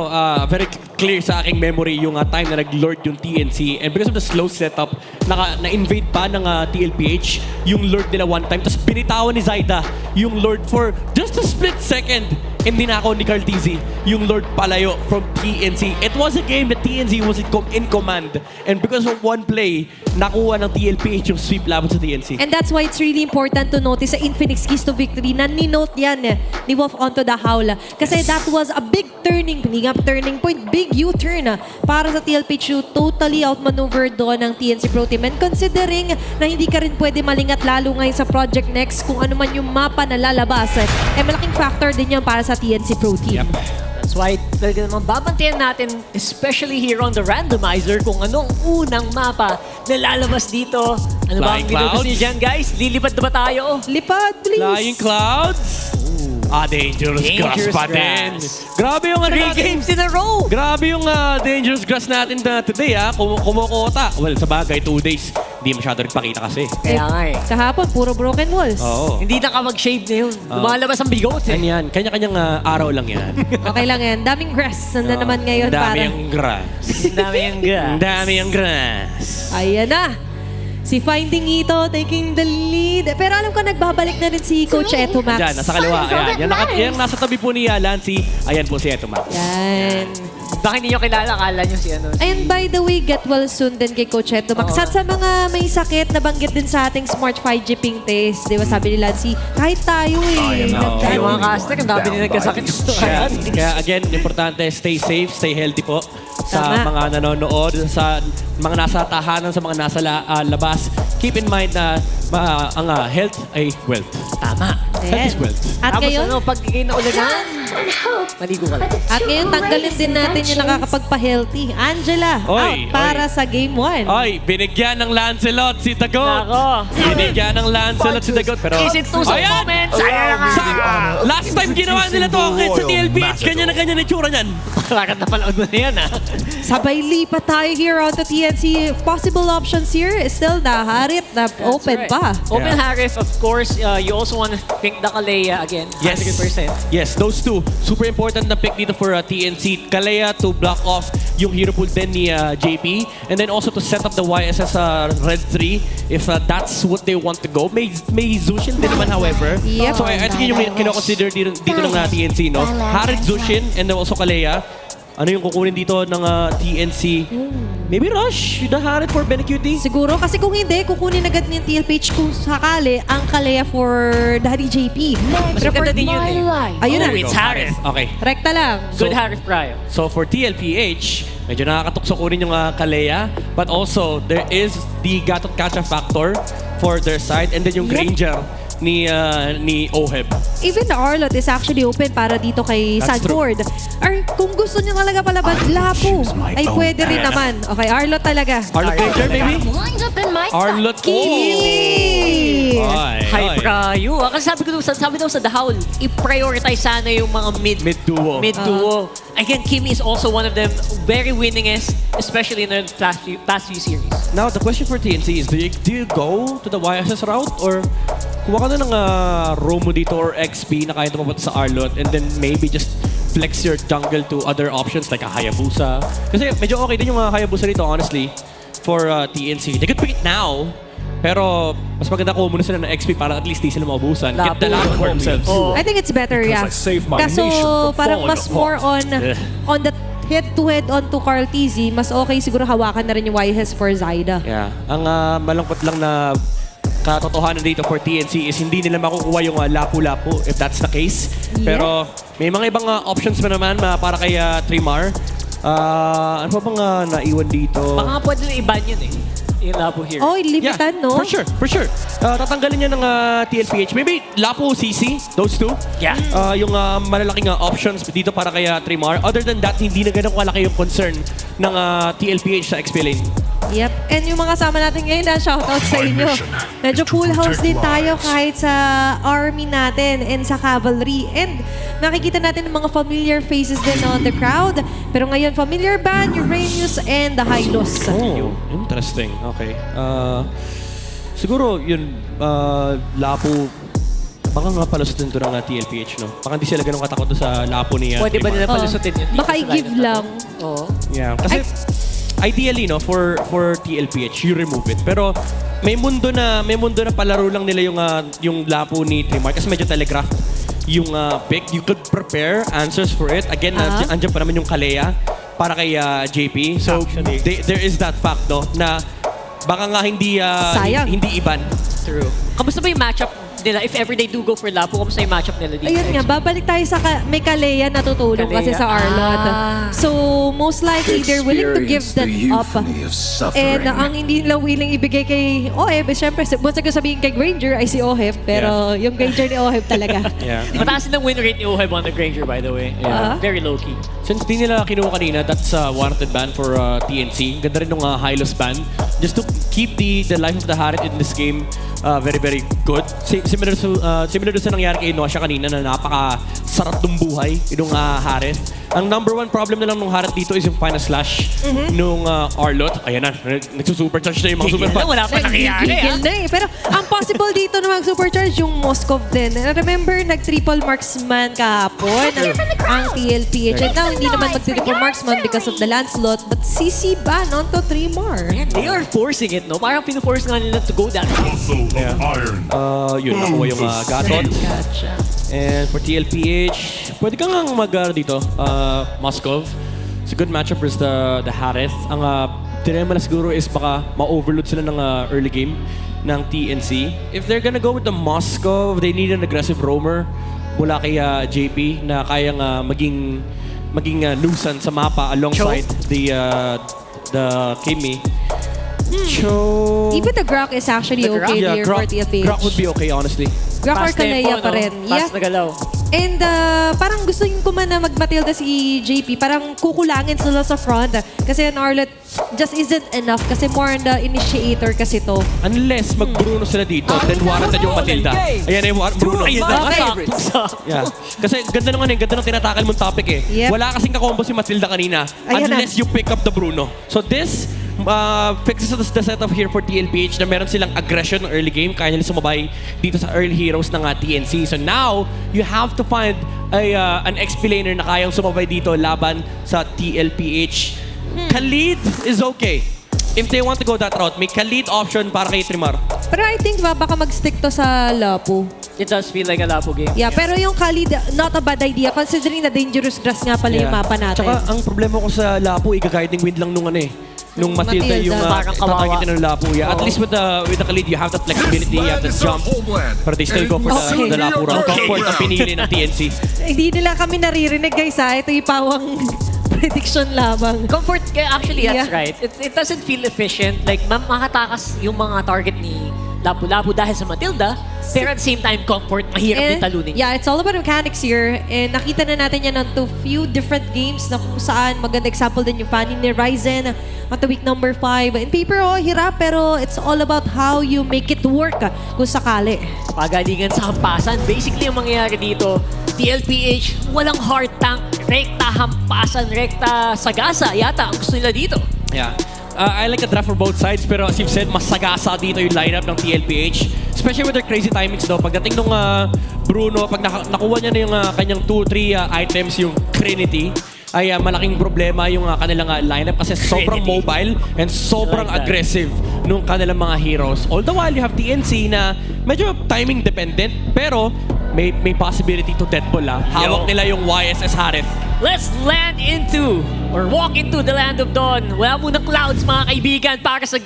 very clear sa aking memory yung time na nag-Lord yung TNC. And because of the slow setup, na-invade pa ng TLPH yung Lord nila one time. Tapos binitawan ni Zaida yung Lord for just a split second. Hindi na ako ni Carl TZ yung Lord palayo from TNC. It was a game that TNC was in command. And because of one play, nakuha ng TLPH yung sweep laban sa TNC. And that's why it's really important to notice sa Infinix Keys to Victory na ni-note yan ni Wolf onto the howl. Kasi that was a big turning point, big U-turn para sa TLPH. Totally outmaneuvered doon ng TNC Pro Team. And considering na hindi ka rin pwede malingat lalo ngayon sa Project Next kung ano man yung mapa na lalabas, malaking factor din yan para sa TNC Pro Team. Yep. That's why talaga naman babantayan natin, especially here on the randomizer, kung anong unang mapa na lalabas dito. Ano ba ang ginugusto niyo dyan, guys? Lilipad na ba tayo? Lipad, please! Flying Clouds? Dangerous grass pa din. Grabe yung 3 games in a row. Grabe yung dangerous grass natin today kumukota. Well, sa bagay, 2 days. Hindi masyado nagpakita kasi. Kaya nga eh. Sa hapon, puro broken walls. Oo. Hindi na ka mag-shave na yun. Lumalabas ang bigot eh. Yan. Kanya-kanyang araw lang yan. Okay lang yan. Daming grass. Nanda naman ngayon para... Dami yung grass. Dami yung grass. Dami yung grass. Ayan na. Si Finding Ito taking the lead. Pero alam ko nagbabalik na rin si Coach Eto Max. Diyan, nasa kaliwa. Ayan. Yan nasa tabi po ni Lancy. Ayan po si Eto Max. Yan. Baka hindi nyo kilala, akala nyo si ano. And by the way, get well soon din kay Coach Eto Max. At sa mga may sakit, nabanggit din sa ating Smart 5G ping test. Di ba sabi ni Lancy, kahit tayo eh. Yung mga caster, ang dami nila nagkasakit. Kaya again, importante, stay safe, stay healthy po. Sa mga nanonood, sa mga nasa tahanan, sa mga nasa labas. Keep in mind na ang health ay wealth. Tama. Health is wealth. At ngayon, pag naulan, maligo ka lang. At ngayon, tanggalin din natin yung nakakapagpa-healthy. Angela, out para sa Game 1. Oy, binigyan ng Lancelot si Dagot. Binigyan ng Lancelot si Dagot. Pero, is it 2 moments? Last time ginawa nila to sa TLPH. Kanya na kanya na itsura niyan. Bakit napalood mo na yan Sabay lipat tayo here on the TNC. Possible options here is still na Harit na open pa. Open Harif, of course. You also want to pick the Kalea again. Yes. 100%. Yes, those two. Super important na pick dito for TNC. Kalea to block off yung hero pool din ni JP. And then also to set up the YSS Red 3 if that's what they want to go. May Zushin din naman, however. Yep. So I think yung kinoconsider dito ng TNC, no? Harit, Zushin, and then also Kalea. Ano yung kukunin dito ng TNC? Maybe rush the Harit for BeneQT? Siguro, kasi kung hindi, kukunin agad ni TLPH kung sakali ang Kalea for Daddy JP. Pero for din yun ayun na. It's Harit. Okay. Rekta lang. Good Harit prior. So for TLPH, medyo nakakatukso kunin yung Kalea. But also, there is the Gatot Kacha factor for their side. And then yung Granger ni Oheb. Even the Arlot is actually open para dito kay Sanford. Or kung gusto niyo talaga palabas, Lapu ay pwede rin naman. Okay, Arlot talaga. Arlot Granger, maybe? Arlot Kimi! Hi, Prayo. Kasi sabi daw sa The Howl, i-prioritize sana yung mga mid-duo. Again, Kimi is also one of them very winningest, especially in the past few series. Now, the question for TNC is, do you go to the YSS route or kuha ka na ng Romo dito or XP na kaya tumapunta sa Arlot and then maybe just flex your jungle to other options like a Hayabusa? Kasi medyo okay din yung Hayabusa dito, honestly, for TNC. They could pick it now, pero mas maganda ko muna sila ng XP para at least di sila maubusan. Get the Lapu for themselves. I think it's better, yeah. Kaso parang mas more on the head-to-head onto Carl TZ, mas okay siguro hawakan na rin yung YS for Zaida. Yeah. Ang malungkot lang na katotohanan dito for TNC is hindi nila makukuha yung Lapu-Lapu if that's the case. Yeah. Pero may mga ibang options pa naman para kay Trimar. Ano pa bang naiwan dito? Baka pwede na iban yun eh. Yung Lapo here. Oh, limited, no? For sure. Tatanggalin niya ng TLPH. Maybe Lapo, CC, those two. Yeah. Yung malalaking options dito para kay Trimar. Other than that, hindi na ganun kalaki yung concern ng TLPH sa XP lane. Yep. And yung mga kasama natin ngayon na shoutout sa inyo. Medyo full house din tayo kahit sa army natin and sa cavalry. And nakikita natin ng mga familiar faces din on the crowd. Pero ngayon, familiar band, Uranus and the Hylos. Oh, interesting. Okay. Siguro yun, Lapo, baka nga palusutin to ng TLPH, no? Baka hindi sila ganun katakot doon sa Lapo ni Pwede ba nila Trimar. palusutin yun? Baka i-give lang. Oo. Yeah. Kasi ideally, no, for TLPH, you remove it. Pero may mundo na palaro lang nila yung Lapo ni Trimar kasi medyo telegraph yung pick. You could prepare answers for it. Again, andyan pa naman yung Kalea para kay JP. So there is that fact, no, na baka nga hindi iban. True. Kamusta ba yung matchup nila? If ever they do go for Lapo, kamusta yung matchup nila dito? Ayun nga, babalik tayo sa may Kalea na tutulong kasi sa Arlot. So, most likely, they're willing to give that up. And ang hindi nila willing ibigay kay Oheb, syempre, once ko sabihin kay Granger ay si Oheb, pero yung Granger ni Oheb talaga. Mataas din ang win rate ni Oheb on the Granger, by the way. Very low-key. Since di nila kinuha kanina, that's warranted ban for TNC. Ganda rin nung Hylos ban. Just to keep the life of the Harit in this game very, very good. Similar doon sa nangyari kay Nosha kanina na napaka-sarap ng buhay yung Harit. Ang number one problem na lang ng Harit dito is yung final slash nung Arlot. Ayan na, nagsusupercharge na yung mga super fans. Wala pa nangyayari. Pero ang possible dito na mag-supercharge yung Moscov din. Remember, nag-triple marksman kahapon ang TLPH. And now, hindi naman mag-triple marksman because of the Lancelot, but CC ban onto Trimar. They are forcing it, no? Parang pinu-force nga nila to go that way. Yun, nakuha yung Gatot. And for TLPH, pwede kang dito, Moskov. It's a good matchup versus the Harith. Ang dilemma na siguro is baka ma-overload sila ng early game ng TNC. If they're gonna go with the Moskov, they need an aggressive roamer mula kay JP na kayang maging nuisance sa mapa alongside the Kimi. Even the Grok is actually okay here for TLPH. Grok would be okay, honestly. Grok or Kalea pa rin. Fast na galaw. And parang gusto ko man na mag-Matilda si JP, parang kukulangin sila sa front. Kasi an Arlot just isn't enough kasi more on the initiator kasi to. Unless mag-Bruno sila dito, then warranted yung Matilda. Ayan yung Bruno. Yeah. Kasi ganda ng tinatakal mong topic eh. Yep. Wala kasing kakombo si Matilda kanina unless you pick up the Bruno. So this fixes the setup here for TLPH na meron silang aggression early game. Kaya nila sumabay dito sa early heroes ng TNC. So now, you have to find an XP laner na kayang sumabay dito laban sa TLPH. Khalid is okay. If they want to go that route, may Khalid option para kay Trimar. Pero I think baka mag-stick to sa Lapo. It does feel like a Lapo game. Yeah, pero yung Khalid, not a bad idea considering na dangerous grass nga pala yung mapa natin. Tsaka ang problema ko sa Lapo, guiding wind lang nung Matilda yung tatargetin ng Lapo. Yeah. At least with the Khalid, you have the flexibility, you have the jump. But they still go for the Lapo route. Comfort ang pinili ng TNC. Hindi nila kami naririnig guys ha. Ito yung pawang prediction lamang. Comfort, actually that's right. It doesn't feel efficient. Like makatakas yung mga target ni Lapu-Lapu dahil sa Matilda. Pero at the same time, comfort, mahirap din talunin. Yeah, it's all about mechanics here. And nakita na natin yan on few different games na kung saan maganda example din yung Fanny ni Ryzen at the week number 5. In paper, hirap, pero it's all about how you make it work kung sakali. Pagalingan sa hampasan. Basically, ang mangyayari dito, TLPH, walang hard tank, rekta hampasan, rekta sagasa. Yata, ang gusto nila dito. Yeah. I like the draft for both sides, pero as you've said, mas sagasa dito yung lineup ng TLPH. Especially with their crazy timings, no? Pagdating nung Bruno, pag nakuha niya na yung kanyang 2-3 items, yung Trinity, ay malaking problema yung kanilang lineup kasi sobrang mobile and sobrang aggressive nung kanilang mga heroes. All the while, you have TNC na medyo timing dependent, pero may possibility to deadpool. Hawak nila yung YSS Harith. Let's land into or walk into the land of dawn. Wala muna clouds mga kaibigan para sa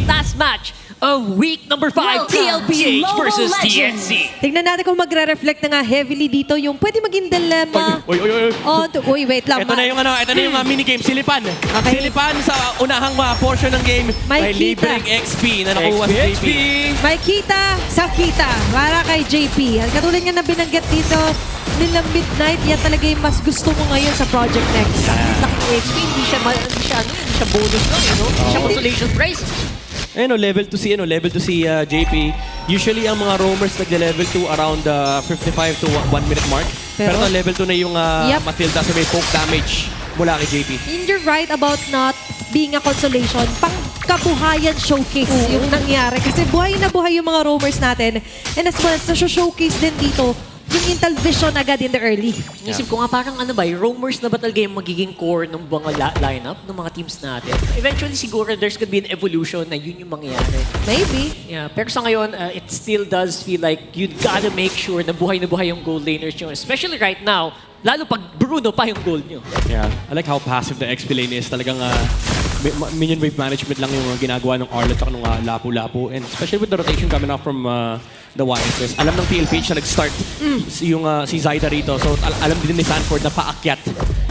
last match of week number 5, TLPH versus TNC. Tignan natin kung magre-reflect na nga heavily dito yung pwede maging dilemma. Uy, wait lang. Ito na yung minigame, silipan. Silipan sa unahang portion ng game. May libreng XP na nakuha sa JP. May kita sa kita para kay JP. At katulad nga na binanggit dito nila Midnight, yan talaga yung mas gusto mo ngayon sa Project Next. XP, hindi siya bonus lang, hindi siya consolation prize. Level 2 si JP. Usually ang mga roamers nagle-level 2 around 55 to 1 minute mark. Pero level 2 na yung Matilda sa may poke damage mula kay JP. And you're right about not being a consolation. Pangkabuhayan showcase yung nangyari. Kasi buhay na buhay yung mga roamers natin. And as well as showcase din dito yung Intel Vision agad in the early. Isip ko nga parang yung roamers na ba talaga yung magiging core ng mga lineup ng mga teams natin. Eventually siguro there's gonna be an evolution na yun yung mangyayari. Maybe. Yeah, pero sa ngayon, it still does feel like you gotta make sure na buhay yung gold laners nyo. Especially right now, lalo pag Bruno pa yung gold nyo. Yeah, I like how passive the XP lane is. Talagang minion wave management lang yung ginagawa ng Arlet at ng Lapu-Lapu. And especially with the rotation coming up from the YSS. Alam ng TLPH na nag-start yung si Zyda rito. So alam din ni Sanford na paakyat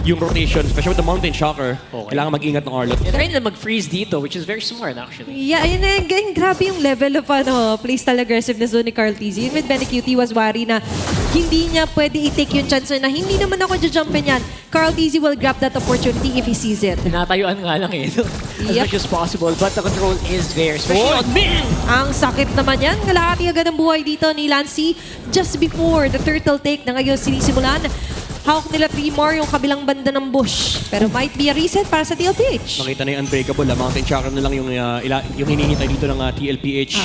yung rotation, especially with the Mountain Shocker. Kailangan mag-ingat ng Arlet. Try nila mag-freeze dito, which is very smart actually. Yeah, ayun na, grabe yung level of playstyle aggressiveness doon ni Carl TZ. Yun with Benecutie was worry na hindi niya pwede i-take yung chance na hindi naman ako jujumpin yan. Carl TZ will grab that opportunity if he sees it. Tinatayuan nga lang as much as possible, but the control is there, especially on mid. Ang sakit naman yan. Kalahati agad ang buhay dito ni Lancy just before the turtle take na ngayon sinisimulan. Hawk nila 3 more yung kabilang banda ng bush. Pero might be a reset para sa TLPH. Nakita na yung Unbreakable. Mountain Shocker na lang yung hinihintay dito ng TLPH.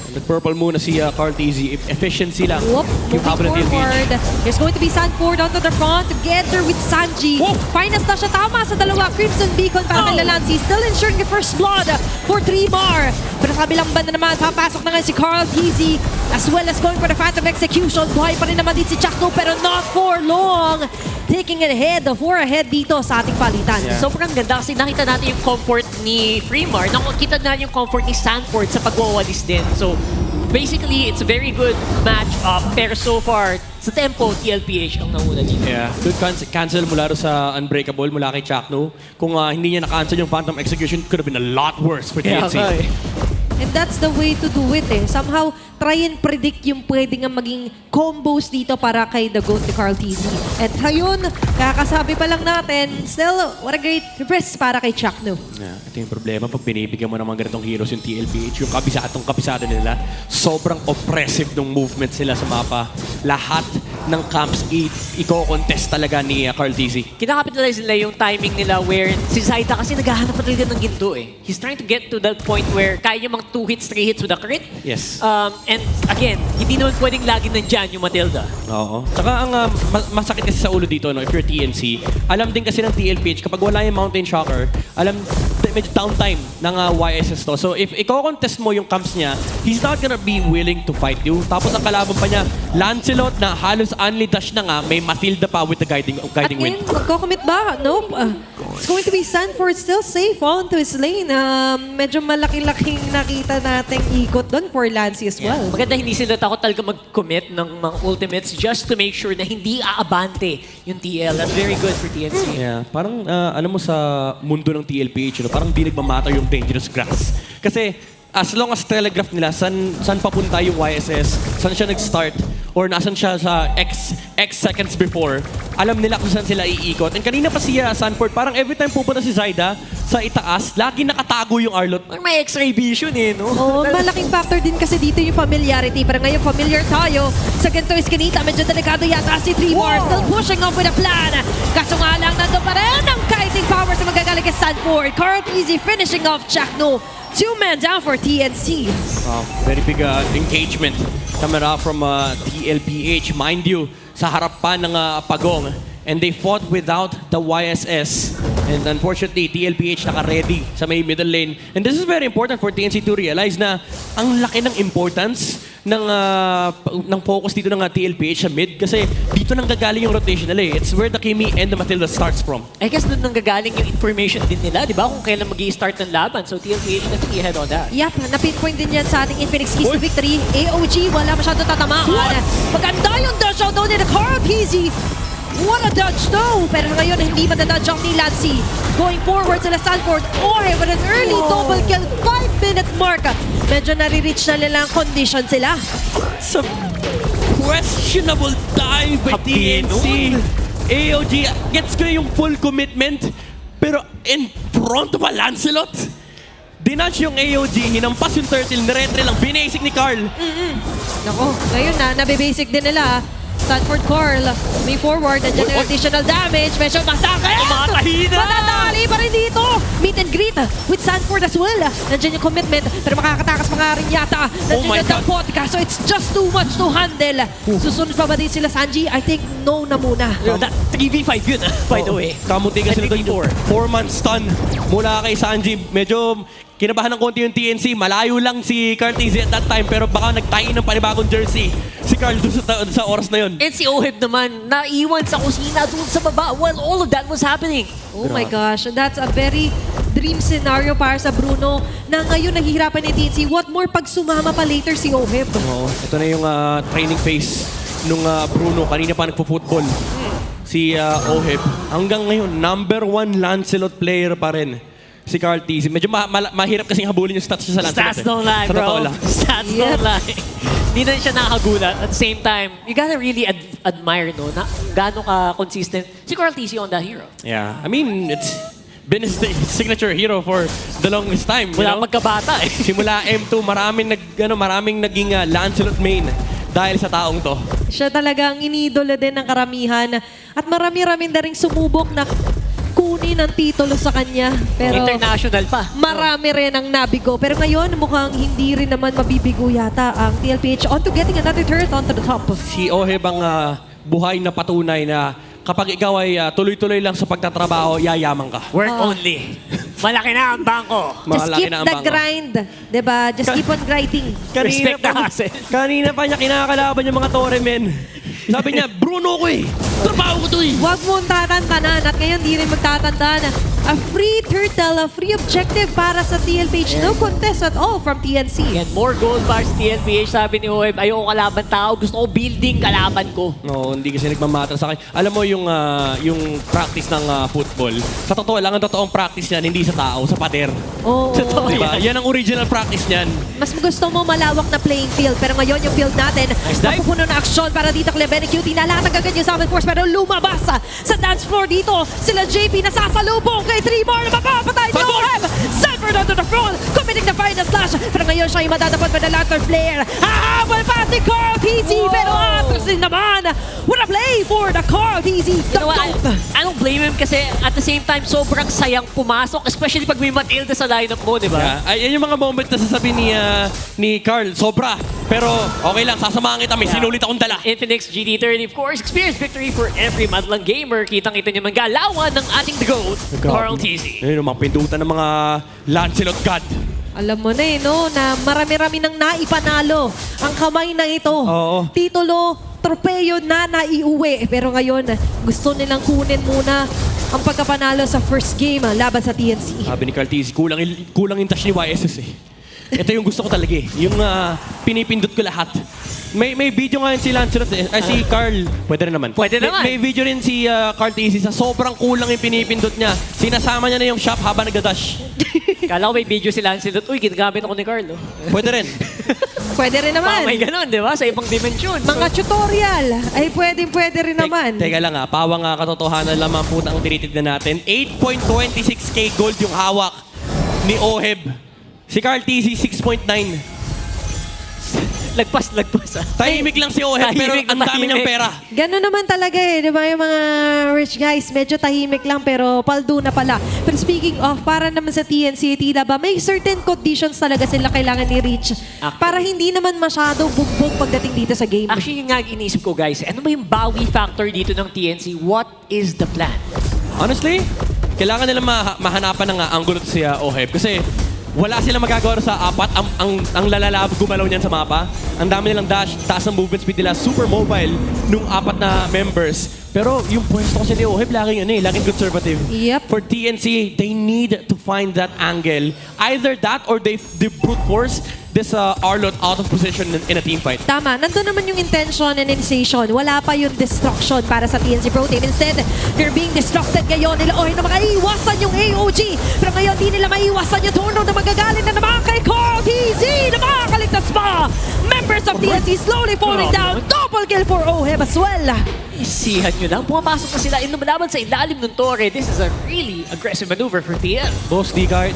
Nag-purple muna si Carl TZ. Efficiency lang. Moving forward. There's going to be Sanford onto the front together with Sanji. Finals na siya tama sa dalawa. Crimson Beacon para kay Lalansi. Still ensuring the first blood for 3 more. Pero sa kabilang banda naman, papasok na nga si Carl TZ as well as going for the Phantom Execution. Buhay pa rin naman din si Chakno pero not for long. Taking it ahead, 4 ahead dito sa ating palitan. Sobrang ganda kasi nakita natin yung comfort ni Fremar. Nakita natin yung comfort ni Sanford sa pagwawalis din. So, basically, it's a very good match-up. Pero so far, sa tempo, TLPH ang nauna dito. Yeah, good cancel mula sa Unbreakable mula kay Chakno. Kung hindi niya na-cancel yung Phantom Execution, could have been a lot worse for TNC. And that's the way to do it Somehow, try and predict yung pwede nga maging combos dito para kay the GOAT ni Carl TZ. At ngayon, kakasabi pa lang natin, still, what a great repress para kay Chakno. Yeah, ito yung problema pag binibigyan mo ng mga ganitong heroes yung TLPH, yung kabisado nila, sobrang oppressive ng movement sila sa mapa. Lahat ng camps i-contest talaga ni Carl TZ. Kinakapitalize nila yung timing nila where si Zyda kasi naghahanap pa talaga ng ginto He's trying to get to that point where kaya niya 2 hits, 3 hits with a crit. Yes. And again, hindi naman pwedeng lagi nandyan yung Matilda. Oo. Tsaka ang masakit kasi sa ulo dito, if you're TNC, alam din kasi ng TLPH, kapag wala yung Mountain Shocker, medyo downtime ng YSS to. So if i-contest mo yung camps niya, he's not gonna be willing to fight you. Tapos ang kalaban pa niya, Lancelot na halos only dash na nga, may Matilda pa with the guiding wind. Magko-commit ba? Nope. It's going to be Sanford still safe onto his lane. Medyo malaki-laking nakita nating ikot doon for Lancy as well. Maganda hindi sila takot talaga mag-commit ng mga ultimates just to make sure na hindi aabante yung TL. That's very good for TNC. Yeah, parang alam mo sa mundo ng TLPH, parang di nagmamatter yung dangerous grass. Kasi as long as telegraph nila saan papunta yung YSS, saan siya nag-start, or nasan siya sa X seconds before, alam nila kung saan sila iikot. And kanina pa siya, Sanford, parang every time pupunta si Zyda sa itaas, lagi nakatago yung Arlot. May X-ray vision no? Oo, malaking factor din kasi dito yung familiarity. Pero ngayon familiar tayo sa ganito iskinita. Medyo delikado yata si Trevor. Still pushing up with a plan. Kaso nga lang, nandun pa rin ang kiting power sa magagaling kay Sanford. Carl TZ finishing off Chakno. 2 men down for TNC. Wow, very big engagement coming out from TLPH. Mind you, sa harap pa ng Pagong. And they fought without the YSS. And unfortunately, TLPH naka-ready sa may middle lane. And this is very important for TNC to realize na ang laki ng importance ng focus dito ng TLPH sa mid kasi dito nang gagaling yung rotation nila eh. It's where the Kimi and the Matilda starts from. I guess doon nang gagaling yung information din nila, di ba? Kung kailan mag-i-start ng laban. So TLPH definitely ahead on that. Yep, na-pinpoint din yan sa ating Infinix Keys to victory. AOG, wala masyado tatamaan. Maganda yung dodge out daw ni Carl PZ. What a dodge though! Pero ngayon, hindi madadodge ang ni Lancy. Going forward sila Sanford. With an early double kill, 5-minute mark. Medyo nare-reach na nila ang condition sila. Sa questionable dive by TNC. AOG gets ko yung full commitment. Pero in front of a Lancelot, dinatch yung AOG, hinampas yung turtle, niretre lang, binasic ni Carl. Nako, ngayon nabibasic din nila. Sanford Carl, may forward, nandiyan yung additional damage. Medyo masakit! Matatali pa rin dito! Meet and greet with Sanford as well. Nandiyan yung commitment, pero makakatakas pa nga rin yata. Nandiyan yung podcast, so it's just too much to handle. Susunod pa ba din sila, Sanji? I think no na muna. 3v5 yun, by the way. Kamuti kasi nito 4-man stun mula kay Sanji. Medyo kinabahan ng konti yung TNC. Malayo lang si Cartesi at that time pero baka nagtayin ng panibagong jersey si Carl doon sa oras na yun. And si Oheb naman, naiwan sa kusina doon sa baba while all of that was happening. Oh my gosh, that's a very dream scenario para sa Bruno na ngayon nahihirapan ni TNC. What more pag sumama pa later si Oheb? Oo, ito na yung training phase nung Bruno. Kanina pa nagpo-football si Oheb. Hanggang ngayon, #1 Lancelot player pa rin si Carl TZ. Medyo mahirap kasing habulin yung stats niya sa Lancelot. Stats don't lie, bro. Stats don't lie. Hindi na siya nakagulat. At the same time, you gotta really admire, no? Na gaano ka consistent si Carl TZ on that hero. Yeah. I mean, it's been his signature hero for the longest time. Wala magkabata eh. Simula M2, maraming naging Lancelot main dahil sa taong to. Siya talagang iniidolo din ng karamihan. At marami-rami na rin sumubok na kunin ang titulo sa kanya. Pero international pa. Marami rin ang nabigo. Pero ngayon, mukhang hindi rin naman mabibigo yata ang TLPH onto getting another turret onto the top. Si Oheb ang buhay na patunay na kapag ikaw ay tuloy-tuloy lang sa pagtatrabaho, yayaman ka. Work only. Malaki na ang bangko. Just keep the grind. Diba? Just keep on grinding. Kanina pa niya kinakalaban yung mga tore, men. Sabi niya, Bruno ko eh. Trabaho ko to eh. Huwag mong tatantanan at ngayon di rin magtatandaan. A free turtle, a free objective para sa TLPH. No contest at all from TNC. And more gold para sa TLPH. Sabi ni Oheb, ayoko kalaban tao. Gusto ko building kalaban ko. No, hindi kasi nagmamatter sa akin. Alam mo yung practice ng football. Sa totoo lang, ang totoong practice niyan, hindi sa tao, sa pader. Oo. Diba? Yan ang original practice niyan. Mas gusto mo malawak na playing field. Pero ngayon yung field natin, napupuno na aksyon para dito kay Benecuti. Nalatag agad yung Southern Force pero lumabas sa dance floor dito. Sila JP nasasalubong kay 3 more na mapapatay ni Oheb. Sanford onto the front, committing the final slash. Pero ngayon siya yung madadapat pa na lantern flare. Habal pa si Carl TZ. Pero atrasin naman. What a play for the Carl TZ. You know what? I don't blame him kasi at the same time, sobrang sayang pumasok. Especially pag may Matilda sa lineup mo, di ba? Yeah. Yan yung mga moment na sasabihin ni Carl, sobra. Pero okay lang, sasamahan kita. May sinulit akong dala. Infinix GD30, of course, experience victory for every madlang gamer. Kitang-kita niyo man galawan ng ating The GOAT, Carl TZ. Ayun, mga pindutan ng mga Lancelot God. Alam mo na no, na marami-rami nang naipanalo ang kamay na ito. Oo. Titulo, tropeyo na naiuwi. Pero ngayon, gusto nilang kunin muna ang pagkapanalo sa first game laban sa TNC. Sabi ni Carl TZ, kulang yung touch ni YSS eh. Ito yung gusto ko talaga eh. Yung pinipindot ko lahat. May video nga yun si Lancelot eh. Si Carl. Pwede rin naman. Pwede naman. May video rin si Carl TZ sa sobrang kulang yung pinipindot niya. Sinasama niya na yung shop habang nagdadash. Kala ko may video si Lancelot. Uy, ginagamit ako ni Carl. Pwede rin. Pwede rin naman. May ganun, di ba? Sa ibang dimensyon. Mga tutorial ay pwede rin naman. Teka lang pawang katotohanan lamang po ang tinitignan natin. 8.26k gold yung hawak ni Oheb. Si Carl TZ, 6.9. Lagpas. Tahimik lang si Oheb, pero ang dami niyang pera. Ganun naman talaga eh. Di ba yung mga rich guys, medyo tahimik lang pero paldo na pala. Pero speaking of, para naman sa TNC, tila ba, may certain conditions talaga sila kailangan i-reach para hindi naman masyadong bugbog pagdating dito sa game. Actually, yung nga iniisip ko guys, ano ba yung bawi factor dito ng TNC? What is the plan? Honestly, kailangan nila mahanapan ng angulo si Oheb kasi Wala silang magagawa sa apat. Ang lalalab gumalaw niyan sa mapa. Ang dami nilang dash, taas ng movement speed nila, super mobile nung apat na members. Pero yung pwesto kasi ni Oheb, laging conservative. Yep. For TNC, they need to find that angle. Either that or they brute force this Arlot out of position in a team fight. Tama, nandun naman yung intention and initiation. Wala pa yung destruction para sa TNC Pro Team. Instead, they're being destructed ngayon. Nila na makaiwasan yung AOG. Pero ngayon, di nila maiwasan yung turno na magagaling na naman kay Carl TZ na makakaligtas pa. Members of TNC slowly falling down. Double kill for Oheb as well. Isihan nyo lang, pumapasok na sila inumalaban sa ilalim ng torre. This is a really aggressive maneuver for TL. Boss, di kaya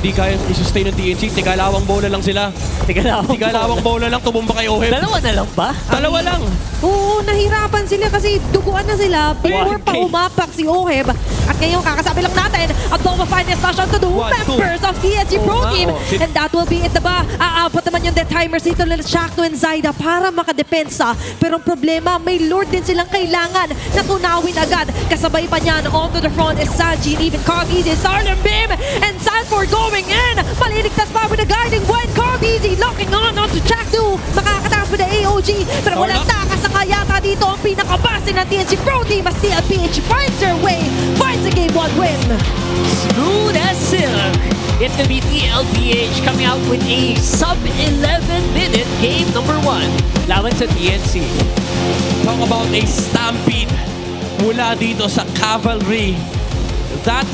i-sustain ng TNC. Tigalawang bola lang sila. Tigalawang bola lang, tumumba kay Oheb. Dalawa na lang ba? Dalawa lang. Oo, nahirapan sila kasi duguan na sila before pa umapak si Oheb. At ngayon, kakasabi lang natin, ang Doma finest smash onto the members of TNC Pro Team. And that will be it na ba? Aabot naman yung death timers dito nila Shakto and Zaida para makadepensa. Pero ang problema, may Lord din silang kailangan na tunawin agad. Kasabay pa niyan, onto the front is Sanji and even Carl Easy, Silent Beam, and Sanford going in. Maliligtas pa with the guiding wind. Carl Easy locking on onto Shakto. Makakataas with the AOG. Pero walang takas na yata dito ang pinakabase ng TNC Pro Team as TLPH finds their way, finds a Game 1 win. Smooth as silk. It's gonna be TLPH coming out with a sub-11-minute game number 1 laban sa TNC. Talk about a stampede mula dito sa Cavalry. That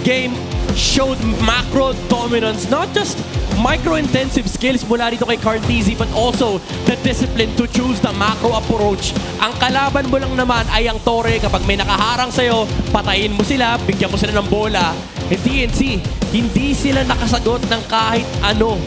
game showed macro dominance, not just micro-intensive skills mula dito kay Cartesi, but also the discipline to choose the macro approach. Ang kalaban mo lang naman ay ang Torre. Kapag may nakaharang sa'yo, patayin mo sila, bigyan mo sila ng bola. And TNC, hindi sila nakasagot ng kahit ano.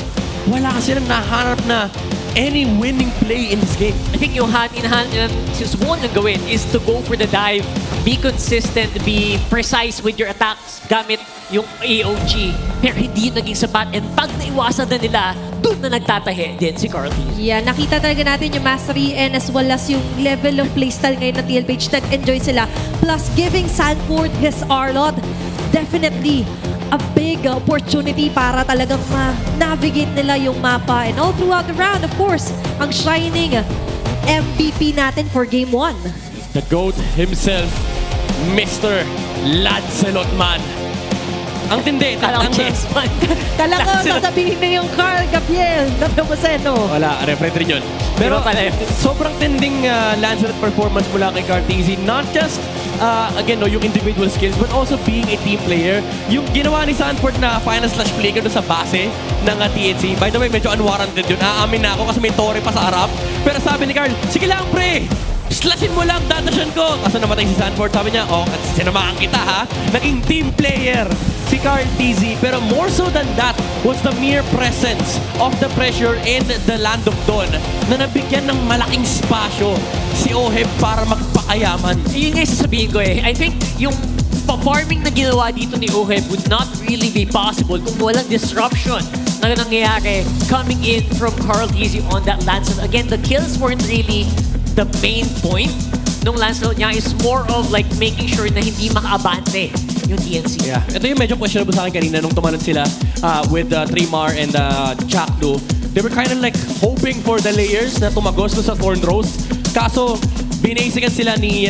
Wala silang nahanap na any winning play in this game. I think yung hand-in-hand na susubukan niyang gawin is to go for the dive, be consistent, be precise with your attacks gamit yung AOG. Pero hindi yun naging sapat, and pag naiwasan na nila, doon na nagtatahi din si Carl. Yeah, nakita talaga natin yung mastery and as well as yung level of playstyle ngayon ng TLPH. Nag-enjoy sila. Plus, giving Sanford his Arlot, definitely a big opportunity para talagang ma-navigate nila yung mapa. And all throughout the round, of course, ang shining MVP natin for Game 1. The GOAT himself, Mr. Lancelot Man. Ang tindi. Kala ko chess man. Kala ko sasabihin na yung Carl Gabriel na Tomaseno. Wala, reference rin yun. Pero sobrang tinding Lancelot performance mula kay Cartesi. Not just, again, no, yung individual skills, but also being a team player. Yung ginawa ni Sanford na final slash flicker doon sa base ng TNC. By the way, medyo unwarranted yun. Aamin na ako kasi may Torre pa sa harap. Pero sabi ni Carl, sige lang pre! Slashin mo lang, dadashan ko. Kaso namatay si Sanford, sabi niya, oh, sinamahan kita ha. Naging team player si Carl TZ. Pero more so than that was the mere presence of the pressure in the Land of Dawn na nabigyan ng malaking spasyo si Oheb para magpakayaman. Yun nga sasabihin ko eh. I think yung farming na ginawa dito ni Oheb would not really be possible kung walang disruption na nangyayari coming in from Carl TZ on that Lancelot. Again, the kills weren't really the main point nung Lancelot niya, is more of like making sure na hindi makaabante yung TNC. Yeah. Ito yung medyo questionable sa akin kanina nung tumalon sila with Trimar and Chakdo. They were kind of like hoping for the layers na tumagos sa Thorn Rose. Kaso, binasigan sila ni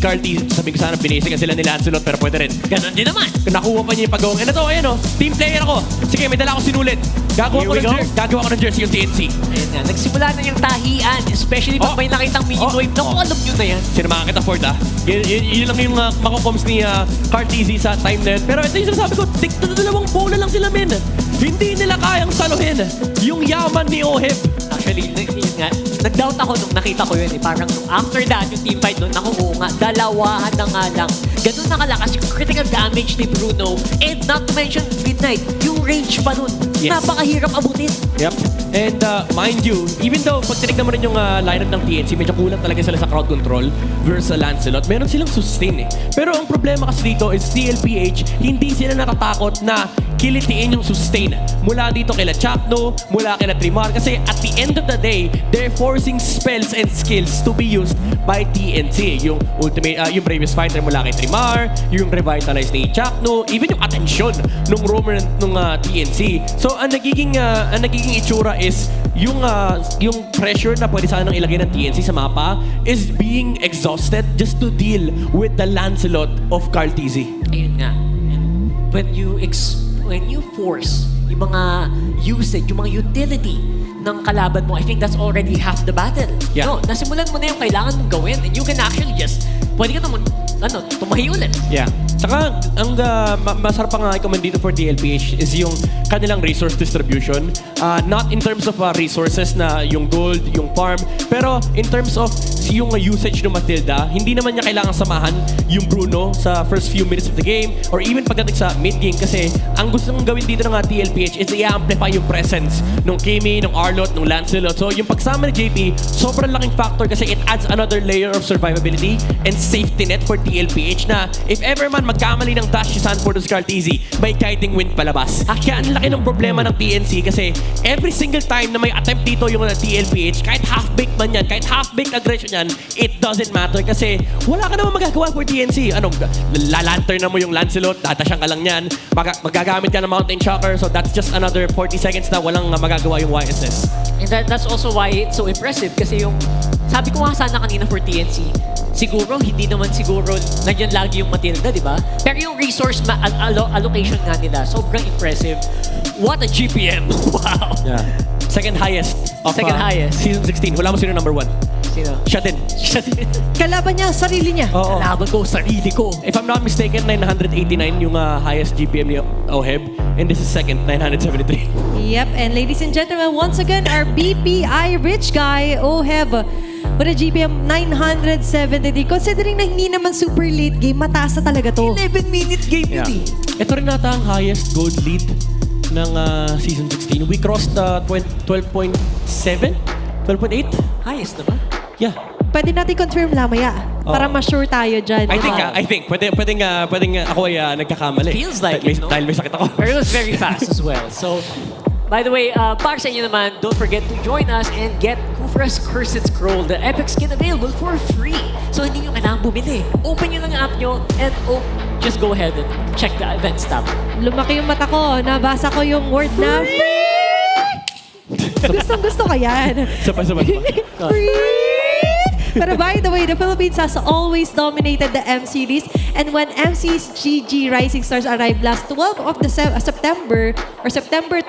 Carl T. Sabi ko sana, binasigan sila ni Lancelot, pero pwede rin. Ganon din naman. Nakuha pa niya yung pagawang. Ito, ayan o, team player ako. Sige, may dala akong sinulit. Gagawa ko ng jersey yung TNC. Ayun nga, nagsimula na yung tahian, especially pag may nakitang minion wave. Naku, alam nyo na yan. Sinamahan kita, Ford ha. Yun lang yung makocoms ni Carl TZ sa time na yun. Pero ito yung sinasabi ko, dalawang bola lang sila, men. Hindi nila kayang saluhin yung yaman ni Oheb. Actually, yun nga, nag-doubt ako nung nakita ko yun eh. Parang nung after that, yung team fight doon, naku, nga, dalawahan na nga lang. Ganun nakalakas yung critical damage ni Bruno. And not to mention, Midnight, yung range pa nun. Yes. Napakahirap abutin. Yep. And mind you, even though pag tinignan mo rin yung lineup ng TNC, medyo kulang talaga sila sa crowd control versus Lancelot, meron silang sustain eh. Pero ang problema kasi dito is TLPH, hindi sila natatakot na kilitiin yung sustain mula dito kila Chapno, mula kila Trimar. Kasi at the end of the day, they're forcing spells and skills to be used by TNC. Yung ultimate, yung Bravest Fighter mula kay Trimar, yung Revitalize ni Chapno, even yung atensyon nung roamer nung TNC. So ang nagiging itsura is yung pressure na pwede sana nang ilagay ng TNC sa mapa is being exhausted just to deal with the Lancelot of Carl TZ. Ayun nga. When you force yung mga usage, yung mga utility ng kalaban mo, I think that's already half the battle. Yeah. No, nasimulan mo na yung kailangan mong gawin and you can actually just, pwede ka naman, tumahi ulit. Yeah. Saka, ang masarap pang i-commend dito for TLPH is yung kanilang resource distribution. Not in terms of resources na yung gold, yung farm, pero in terms of yung usage ng Matilda, hindi naman niya kailangan samahan yung Bruno sa first few minutes of the game or even pagdating sa mid-game kasi ang gusto nang gawin dito ng TLPH is i-amplify yung presence ng Kimi, ng Arlott, ng Lancelot. So yung pagsama ni JP, sobrang laking factor kasi it adds another layer of survivability and safety net for TLPH na if ever man magkamali ng dash si Sanford o Carl TZ, may guiding wind palabas. Kaya ang laki ng problema ng TNC kasi every single time na may attempt dito yung TLPH, kahit half-baked man yan, kahit half-baked aggression yan, it doesn't matter kasi wala ka naman magagawa for TNC. Lalantern na mo yung Lancelot, dadasyan ka lang yan, magagamit ka ng Mountain Shocker, so that's just another 40 seconds na walang magagawa yung YSS. And that's also why it's so impressive kasi yung, sabi ko nga sana kanina for TNC, siguro, hindi naman siguro nandiyan lagi yung Matilda, di ba? Pero yung resource allocation nga nila, sobrang impressive. What a GPM! Wow! Yeah. Second highest of Season 16. Wala mo sino number 1. Sino? Siya din. Kalaban niya, sarili niya. Oo. Kalaban ko, sarili ko. If I'm not mistaken, 989 yung highest GPM ni Oheb. And this is second, 973. Yep, and ladies and gentlemen, once again, our BPI rich guy, Oheb, with a GPM 973. Considering na hindi naman super late game, mataas na talaga to. 11-minute game Yeah. yun Ito rin nata ang highest gold lead ng Season 16. We crossed 12.7? 12.8? Highest naman? Yeah. Pwede natin confirm lamaya para ma-sure tayo dyan. I think. Pwedeng ako ay nagkakamali. Feels like it, no? Dahil may sakit ako. But it was very fast as well. So, by the way, para sa inyo naman, don't forget to join us and get Kufra's Cursed Scroll, the epic skin available for free. So, hindi nyo kailangan bumili. Open nyo lang ang app nyo and just go ahead and check the events tab. Lumaki yung mata ko. Nabasa ko yung word na free! Gustong-gusto ka yan. Sabay. Free! Pero by the way, the Philippines has always dominated the M series, and when MC's GG Rising Stars arrived last 12 of September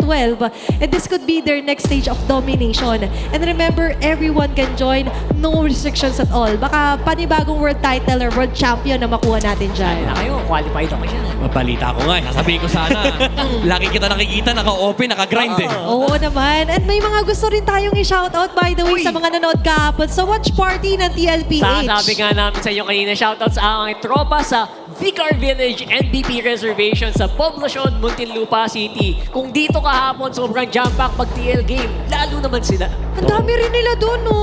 12, and this could be their next stage of domination. And remember, everyone can join, no restrictions at all. Baka panibagong world title or world champion na makuha natin dyan. Kayo, qualified ako dyan. Mabalita ko nga. Sasabihin ko sana. Lagi kita nakikita, naka-open, naka-grind eh. Oo naman. And may mga gusto rin tayong i-shoutout by the way sa mga nanood kahapon sa watch party ng TLPH. Sabi nga namin sa inyo kanina, shoutout sa aking tropa sa Vicar Village NDP Reservation sa Poblacion, Muntinlupa City. Kung dito kahapon, sobrang jam-pack pag TL game. Lalo naman sila. Ang dami rin nila doon, no?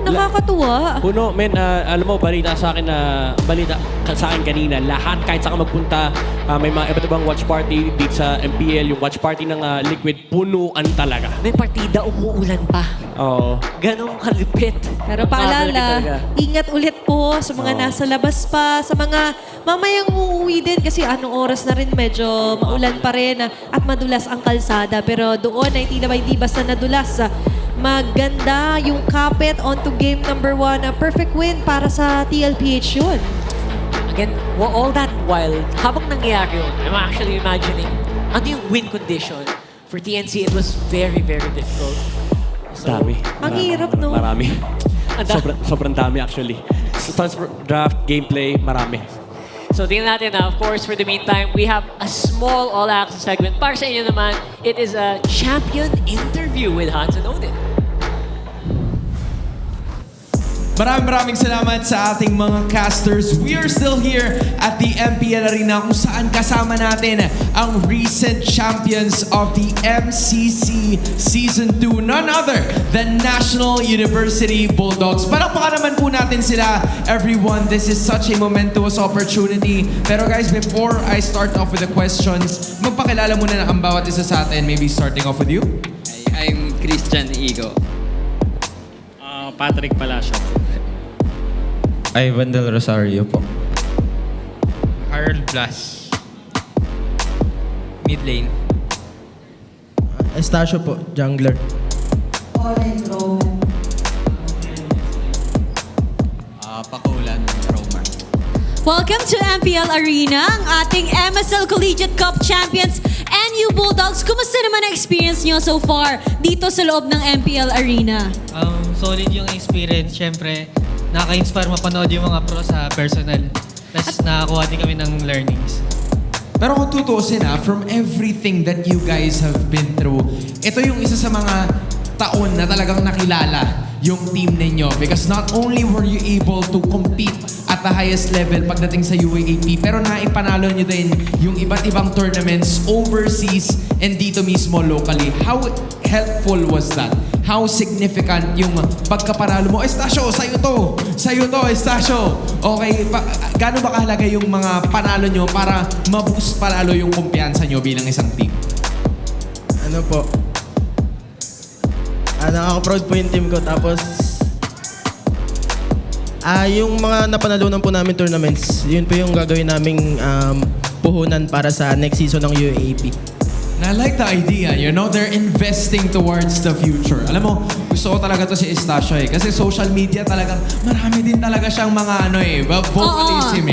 Nakakatuwa. Puno, men, alam mo, balita sa akin kanina, lahat, kahit saan ka magpunta, may mga iba't ibang watch party dito sa MPL, yung watch party ng Liquid, punuan talaga. May partida, umuulan pa. Oo. Ganong kalupit. Pero paalala, ingat ulit po sa mga nasa labas pa, sa mga mamayang uuwi din kasi anong oras na rin medyo maulan pa rin at madulas ang kalsada. Pero doon ay tila ba hindi basta nadulas. Maganda yung kapit onto game number 1. A perfect win para sa TLPH yun. Again, all that while, habang nangyayari yun, I'm actually imagining ano yung win condition. For TNC, it was very, very difficult. Dami. Ang hirap, no? Marami. Sobrang dami actually. Draft, gameplay, marami. So tingnan natin na, of course, for the meantime, we have a small all-access segment. Para sa inyo naman, it is a champion interview with Hans and Odin. Maraming salamat sa ating mga casters. We are still here at the MPL Arena kung saan kasama natin ang recent champions of the MCC Season 2. None other than National University Bulldogs. Palakpakan naman po natin sila, everyone. This is such a momentous opportunity. Pero guys, before I start off with the questions, magpakilala muna ang bawat isa sa atin. Maybe starting off with you. I'm Christian Igo. Patrick Palacio. Ivan Del Rosario po. Harold Blas. Mid lane. Estacio po, jungler. Pakulan, Romer. Welcome to MPL Arena, ang ating MSL Collegiate Cup Champions NU Bulldogs. Kumusta naman ang experience nyo so far dito sa loob ng MPL Arena? Solid yung experience. Siyempre, nakaka-inspire mapanood yung mga pro sa personal. Tapos nakakuha din kami ng learnings. Pero kung tutuusin from everything that you guys have been through, ito yung isa sa mga taon na talagang nakilala yung team ninyo because not only were you able to compete at the highest level pagdating sa UAAP, pero naipanalo nyo din yung iba't ibang tournaments overseas and dito mismo locally. How helpful was that? How significant yung pagkapanalo mo? Estacio, sa'yo to! Sa'yo to, Estacio! Okay, gaano ba kahalaga yung mga panalo nyo para ma-boost palalo yung kumpiyansa nyo bilang isang team? Ano po? Nakaka-proud po yung team ko. Tapos, yung mga napanalunan po namin tournaments, yun po yung gagawin naming puhunan para sa next season ng UAAP. And I like the idea, you know, they're investing towards the future. Alam mo, gusto ko talaga to si Estacio kasi social media talagang marami din talaga siyang mga vocalism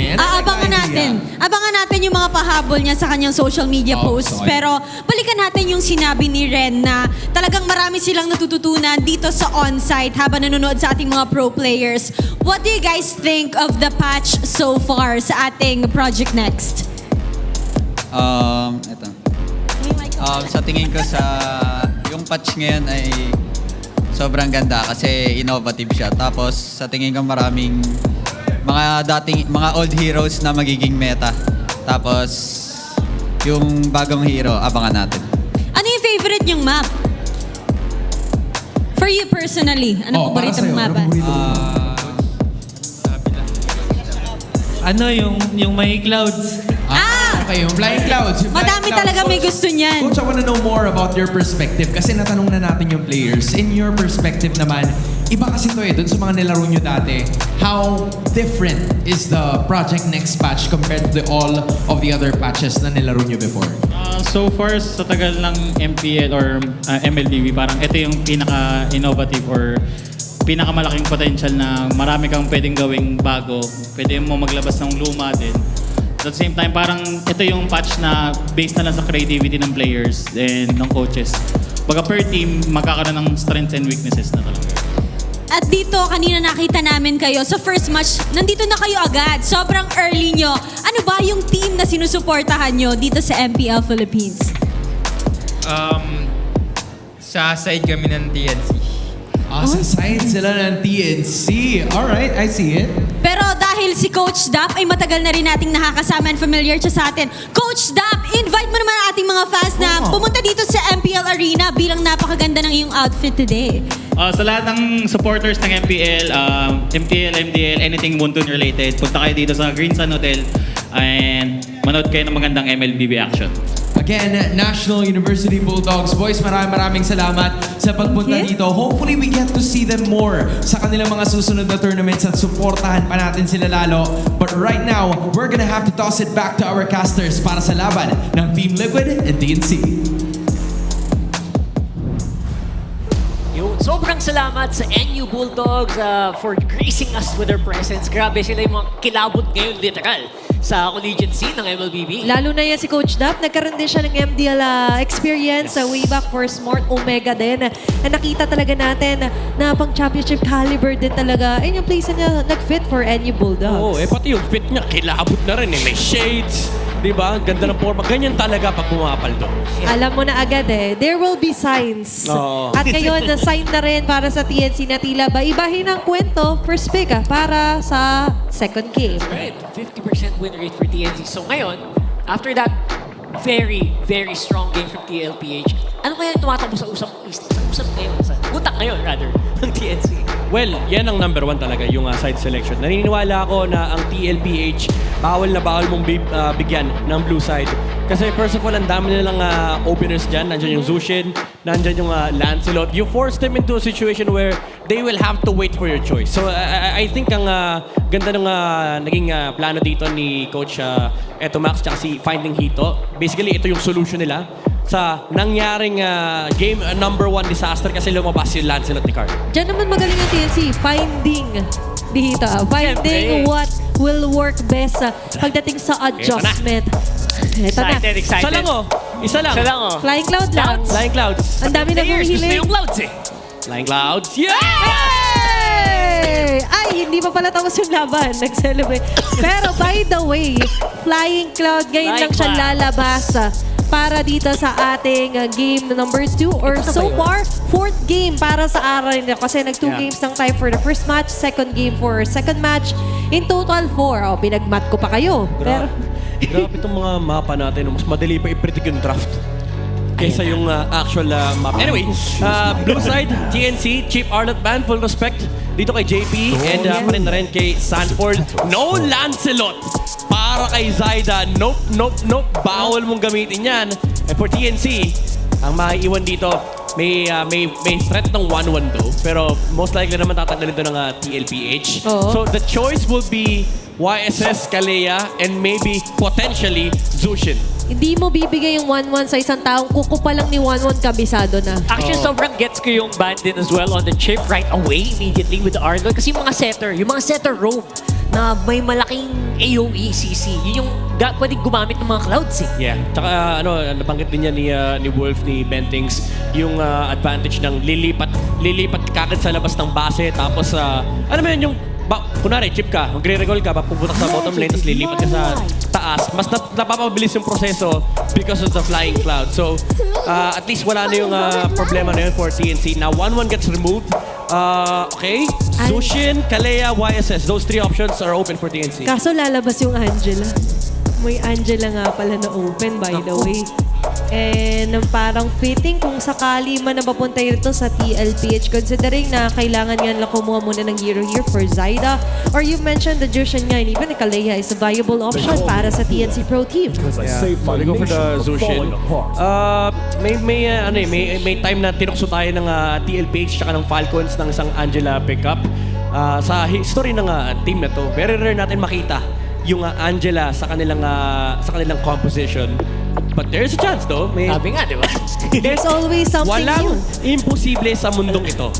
Abangan natin yung mga pahabol niya sa kanyang social media posts. Pero balikan natin yung sinabi ni Ren na talagang marami silang natututunan dito sa on-site habang nanonood sa ating mga pro players. What do you guys think of the patch so far sa ating Project Next? Ito. Sa tingin ko yung patch ngayon ay sobrang ganda kasi innovative siya. Tapos sa tingin ko maraming mga old heroes na magiging meta. Tapos yung bagong hero, abangan natin. Ano yung favorite nyong map? For you personally, ano paborito mong map? Yung may clouds. Okay, yung Flying Clouds. Madami talaga may gusto niyan. Coach, I wanna know more about your perspective kasi natanong na natin yung players. In your perspective naman, iba kasi to dun sa mga nilaro nyo dati. How different is the Project Next patch compared to all of the other patches na nilaro nyo before? So far, sa tagal ng MPL or MLBB, parang ito yung pinaka-innovative or pinakamalaking potential na marami kang pwedeng gawing bago. Pwede mo maglabas ng luma din. At the same time, parang ito yung patch na based na lang sa creativity ng players and ng coaches. Baga per team, magkakaroon ng strengths and weaknesses na talaga. At dito, kanina nakita namin kayo sa first match, nandito na kayo agad. Sobrang early nyo. Ano ba yung team na sinusuportahan nyo dito sa MPL Philippines? Sa side kami ng TNC. Sa side sila ng TNC. Alright, I see it. Pero dahil si Coach Dap ay matagal na rin nating nakakasama and familiar siya sa atin. Coach Dap, invite mo naman ang ating mga fans na pumunta dito sa MPL Arena bilang napakaganda ng iyong outfit today. Sa lahat ng supporters ng MPL, MPL, MDL, anything Moonton related, punta kayo dito sa Green Sun Hotel and manood kayo ng magandang MLBB action. Again, National University Bulldogs. Boys, maraming salamat sa pagpunta dito. Hopefully, we get to see them more sa kanilang mga susunod na tournaments at supportahan pa natin sila lalo. But right now, we're gonna have to toss it back to our casters para sa laban ng Team Liquid and TNC. Sobrang salamat sa NU Bulldogs for gracing us with their presence. Grabe sila yung mga kilabot ngayon, literal, sa collegiate scene ng MLBB. Lalo na yan si Coach Dap. Nagkaroon din siya ng MDL experience sa way back for Smart Omega din. Na nakita talaga natin na pang championship caliber din talaga. Ayun yung place niya nag-fit for NU Bulldogs. Pati yung fit niya, kilabot na rin. May shades, Di ba? Ang ganda ng forma. Ganyan talaga pag pumapaldo. Alam mo na agad there will be signs. Oo. At ngayon, na-sign na rin para sa TNC na tila ba-ibahin ang kwento, first pick para sa second game. Right, 50% win rate for TNC. So ngayon, after that very, very strong game from TLPH, ano kaya yung tumatakbo sa usap ngayon? Sa utak ngayon, rather, ng TNC? Well, yan ang number 1 talaga, yung side selection. Naniniwala ako na ang TLPH, bawal na bawal mong bigyan ng blue side. Kasi first of all, ang dami nilang openers dyan. Nandyan yung Zushin, nandyan yung Lancelot. You force them into a situation where they will have to wait for your choice. So I think ang ganda ng naging plano dito ni Coach Eto Max tsaka si Finding Hito. Basically, ito yung solution nila sa nangyaring game number 1 disaster kasi lumabas yung Lancelot ni Card. Diyan naman magaling ang TNC, finding what will work best pagdating sa adjustment. Ito na. Excited. Isa lang Isa lang. Flying Cloud lang. Flying Clouds. Ang dami na Gusto humihiling. yung Clouds Flying Clouds. Yeah! Ay, hindi pa pala tapos yung laban. Nag-celebrate. Pero by the way, Flying Cloud ngayon lang siya lalabas para dito sa ating game number 2 or so far, 4th game para sa araw nila kasi nag 2 games ng time for the first match, second game for second match. In total 4. Pinagmat ko pa kayo. Pero Grabe itong mga mapa natin. Mas madali pa i-predict yung draft kaysa yung actual map. Anyway, blue side, TNC, Cheap Arlet Band, full respect dito kay JP and pa rin kay Sanford. No Lancelot para kay Zaida. Nope. Bawal mong gamitin yan. And for TNC, ang maiiwan dito, may threat ng 1-1 though. Pero most likely naman tatanggalin ito ng TLPH. So the choice will be YSS, Kalea, and maybe potentially Zushin. hindi mo bibigay yung 1-1 sa isang taong kuko pa lang ni 1-1 kabisado na. Actually, sobrang gets ko yung bandit as well on the chip right away immediately with the Arnold. Kasi yung mga setter roam na may malaking AOE CC. Yun yung pwedeng gumamit ng mga clouds eh. Yeah. Tsaka nabanggit din niya ni Wolf, ni Bentings, yung advantage ng lilipat kagad sa labas ng base. Tapos, ano mo yun, yung kunwari, chip ka, magre-recall ka, pupunta sa bottom lane, tapos lilipat ka sa taas. Mas napapabilis yung proseso because of the flying cloud. So, at least wala na yung problema na yun for TNC. Now, 1-1 gets removed. Okay. Zushin, Kalea, YSS. Those three options are open for TNC. Kaso lalabas yung Angela. May Angela nga pala na open, by the way. And parang fitting kung sakali man na papunta ito sa TLPH, considering na kailangan nga lang kumuha muna ng hero here for Zaida. Or you mentioned the Jushin nga, and even Kalea is a viable option para sa TNC Pro Team. Yeah. So they go for the Zushin. May time na tinukso tayo ng TLPH tsaka ng Falcons ng isang Angela pickup. Sa history ng team na to, very rare natin makita yung Angela sa kanilang composition. But there's a chance though. Sabi nga, di ba? There's always something Walang new. imposible sa mundong ito.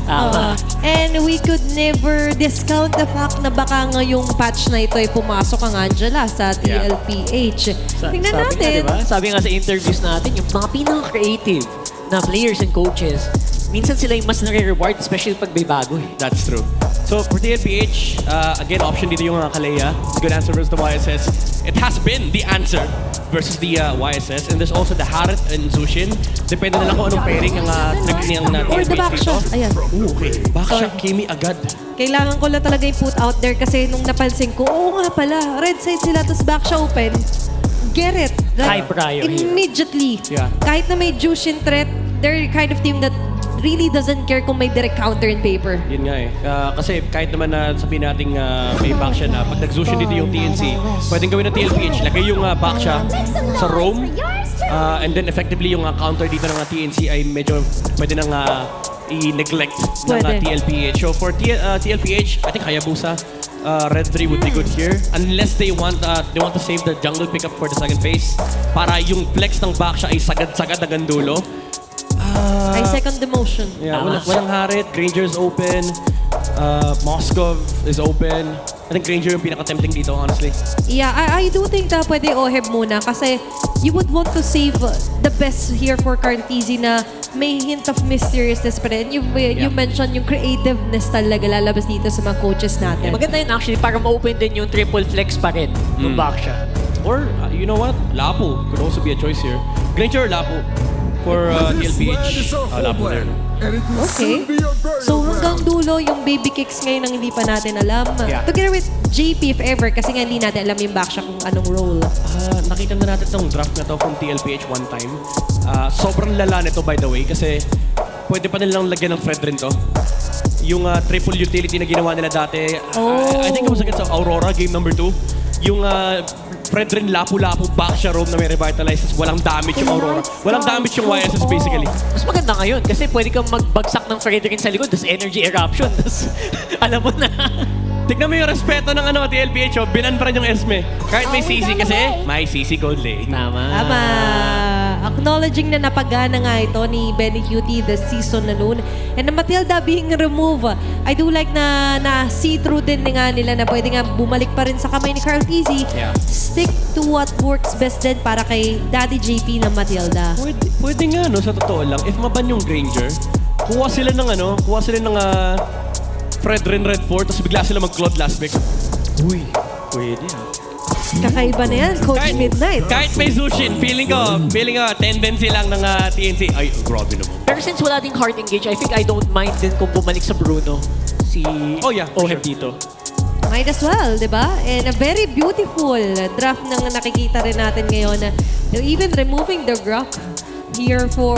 And we could never discount the fact na baka ngayong patch na ito ay pumasok ang Angela sa TLPH. Tingnan natin. Sabi nga sa interviews natin, yung mga pinaka-creative na players and coaches, minsan sila yung mas nare-reward, especially pag may bago eh. That's true. So for TLPH, again, option dito yung Kalea. It's a good answer versus the YSS. It has been the answer versus the YSS. And there's also the Harit and Zushin. Depende na lang kung anong pairing ang naging Or the TLPH Baksha. dito. Ayan. Okay. Baksha, Kimi agad. Kailangan ko lang talaga yung put out there kasi nung napansin ko, oo nga pala, red side sila, tapos Baksha open. Get it. High prior Immediately. Yeah. Kahit na may Jushin threat, they're the kind of team that really doesn't care kung may direct counter in paper. Yun nga eh. Kasi kahit naman na sabihin natin may Baksha na, pag nag-Zushin dito yung TNC, pwedeng gawin ng TLPH, lagay yung Baksha sa roam, and then effectively yung counter dito ng TNC ay medyo pwede nang i-neglect ng TLPH. So for TLPH, I think Hayabusa, Red 3 would be good here. Unless they want to save the jungle pickup for the second phase para yung flex ng Baksha ay sagad-sagad hanggang dulo. I second the motion. Yeah, walang Harit. Granger's open. Moskov is open. I think Granger yung pinaka-tempting dito, honestly. Yeah, I do think na pwede OHEB muna kasi you would want to save the best here for Cartesi na may hint of mysteriousness pa rin. You mentioned yung creativeness talaga lalabas dito sa mga coaches natin. Maganda yun actually para ma-open din yung triple flex pa rin ng Baksha. Or, you know what? Lapo could also be a choice here. Granger or Lapo for TLPH. Lapo there. Okay. So hanggang dulo yung baby kicks ngayon ang hindi pa natin alam. Yeah. Together with JP if ever kasi nga hindi natin alam yung backshot kung anong role. Nakita na natin itong draft na to from TLPH one time. Sobrang lala nito by the way kasi pwede pa nilang lagyan ng Fred rin to. Yung triple utility na ginawa nila dati. I think it was against Aurora, game number 2. Yung Fred rin lapu-lapu back siya roam na may revitalizes. Walang damage yung Aurora. Walang damage yung YSS basically. Mas maganda ngayon kasi pwede kang magbagsak ng Frederick sa likod, tapos energy eruption, tapos alam mo na. Tignan mo yung respeto ng TLPH, binan pa rin yung Esme. Kahit may CC kasi, may CC gold lane. Tama. Acknowledging na napagana nga ito ni Benny Cutie this season alone. And the Matilda being removed, I do like na see-through din nga nila na pwede nga bumalik pa rin sa kamay ni Carl Tizzy. Yeah. Stick to what works best din para kay Daddy JP ng Matilda. Pwede nga, no, sa totoo lang. If maban yung Granger, kuha sila ng Fred rin Red 4, tapos bigla sila mag-Claude last pick. Uy, pwede ah. Kakaiba na yan, Coach Midnight. Kahit may Zushin, feeling ko, tendency lang ng TNC. Ay, grabe naman. Pero since wala ding heart engage, I think I don't mind din kung bumalik sa Bruno si Oheb dito. Might as well, di ba? And a very beautiful draft na nakikita rin natin ngayon na even removing the Grok here for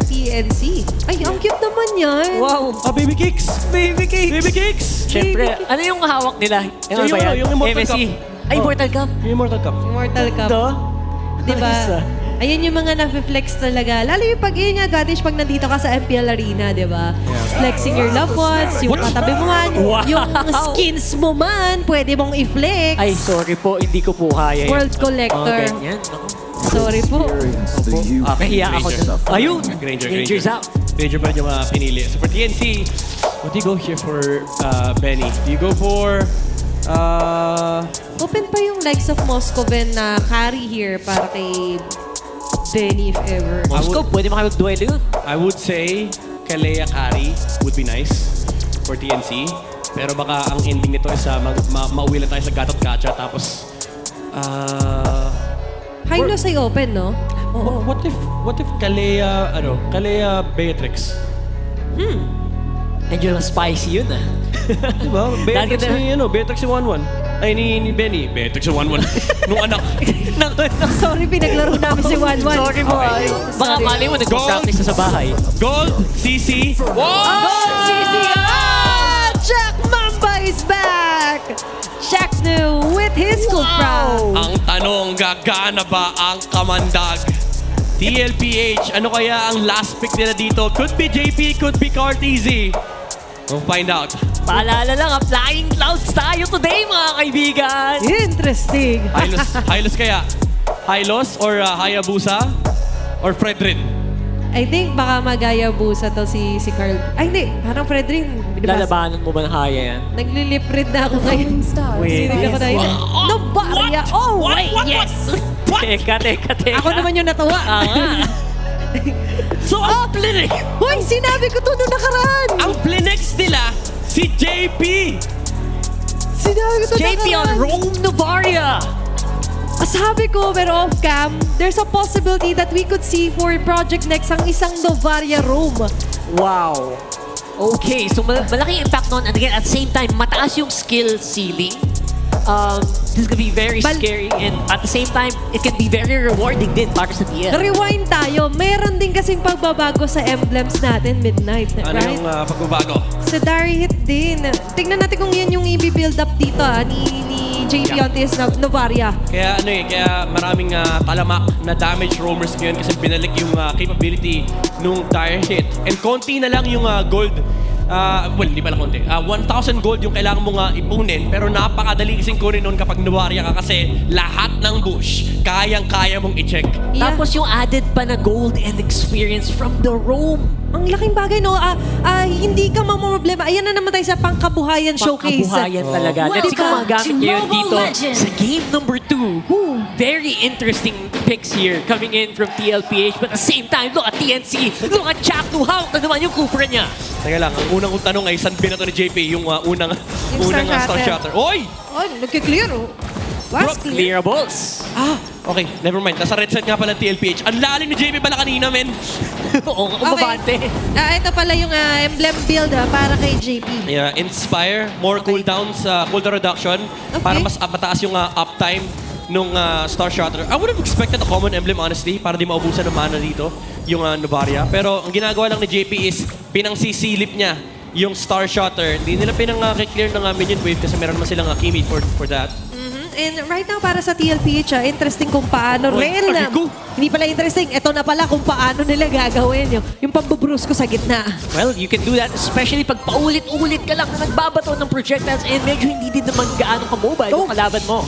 TNC. Ay, ang cute naman yan. Wow. Baby kicks. Baby kicks. Baby kicks. Siyempre, ano yung hawak nila? Ano ba yan? Yung Immortal MSC. Cup. Ay, Immortal Cup. Yung Immortal Cup. Immortal Cup. Ito? Diba? Ayun yung mga na-flex talaga. Lalo yung pag-iin nga, Gadish, pag nandito ka sa MPL Arena, di ba? Flexing your loved ones, yung katabi mo man, yung skins mo man, pwede mong i-flex. Ay, sorry po, hindi ko po kaya. World Collector. Ganyan. Sorry po. Kahiya ako dyan. Ayun! Granger's out. Granger pa rin yung pinili. So for TNC, what do you go here for Benny? Do you go for... Open pa yung likes of Moscoven na carry here para kay Benny if ever. Moscow, pwede makapag-duelo yun. I would say Kalea carry would be nice for TNC. Pero baka ang ending nito is mauwi lang tayo sa gatot gacha tapos high loss ay open, no? Oo. What if Kalea Beatrix? Medyo spicy yun ah. Diba? Beatrix yung 1-1. Ay, ni Benny. Beatrix yung 1-1. Nung anak. Sorry, pinaglaro namin si 1-1. Sorry po. Baka mali mo, nag-practice na sa bahay. Gold, CC. Gold, CC! Jack Mamba is back! Jack new with his Cupra. Ang tanong, gagana ba ang kamandag? TLPH, ano kaya ang last pick nila dito? Could be JP, could be Carteezy. We'll find out. Paalala lang, flying clouds tayo today, mga kaibigan. Interesting. Hylos kaya? Hylos or Hayabusa? Or Fredrin? I think baka mag-Hayabusa to si Carl. Ay, hindi. Parang Fredrin. Lalabanan mo ba ng Haya yan? Naglilip-read na ako ngayon. Wait. Sinig ako na yun. Novaria. Oh, wait, yes. Teka. Ako naman yung natuwa. So, ang Plinex! Hoy, sinabi ko to nung nakaraan! Ang Plinex nila, si JP! Sinabi ko to JP on Rome Novaria! Sabi ko, pero off-cam, there's a possibility that we could see for Project Next ang isang Novaria Rome. Wow! Okay, so malaking impact nun. And again, at the same time, mataas yung skill ceiling. This could be very scary and at the same time, it can be very rewarding din para sa TL. Rewind tayo. Mayroon din kasing pagbabago sa emblems natin, Midnight, Ano right? yung pagbabago? Sa Dari Hit din. Tignan natin kung yan yung i-build up dito ni JP Ontis na Novaria. Kaya maraming talamak na damage roamers ngayon kasi binalik yung capability nung Dire Hit. And konti na lang yung gold. Hindi pala konti. 1,000 gold yung kailangan mong ipunin pero napakadali kasing kunin nun kapag Novaria ka kasi lahat ng bush kayang-kaya mong i-check. Yeah. Tapos yung added pa na gold and experience from the Rome. Ang laking bagay, no? Hindi ka mamroblema. Ayan na naman tayo sa pangkabuhayan showcase. Pangkabuhayan talaga. Let's see kung magamit nyo yun dito sa game number 2. Very interesting picks here coming in from TLPH. But at the same time, look at TNC. Look at Jack to hawak na naman yung Cupra niya. Teka lang, ang unang tanong ay saan binato ni JP yung unang Star Shatter. Oy! Ay, nagkiklear, oh. Was clear. Clearables. Okay. Never mind. Nasa red side nga pala TLPH. Ang lalim ni JP pala kanina, men. Oo, umabante. Ito pala yung emblem build para kay JP. Yeah, Inspire. More cooldowns, cooldown reduction. Para mas mataas yung uptime nung Star Shatter. I would have expected a common emblem, honestly, para di maubusan ng mana dito, yung Novaria. Pero ang ginagawa lang ni JP is pinangsisilip niya yung Star Shatter. Hindi nila pinang-clear ng minion wave kasi meron naman silang Kimi for that. And right now, para sa TLPH, interesting kung paano rin. Hindi pala interesting. Ito na pala kung paano nila gagawin yung pambubrus ko sa gitna. Well, you can do that, especially pag paulit-ulit ka lang na nagbabato ng projectiles and medyo hindi din naman gaano ka-mobile yung kalaban mo.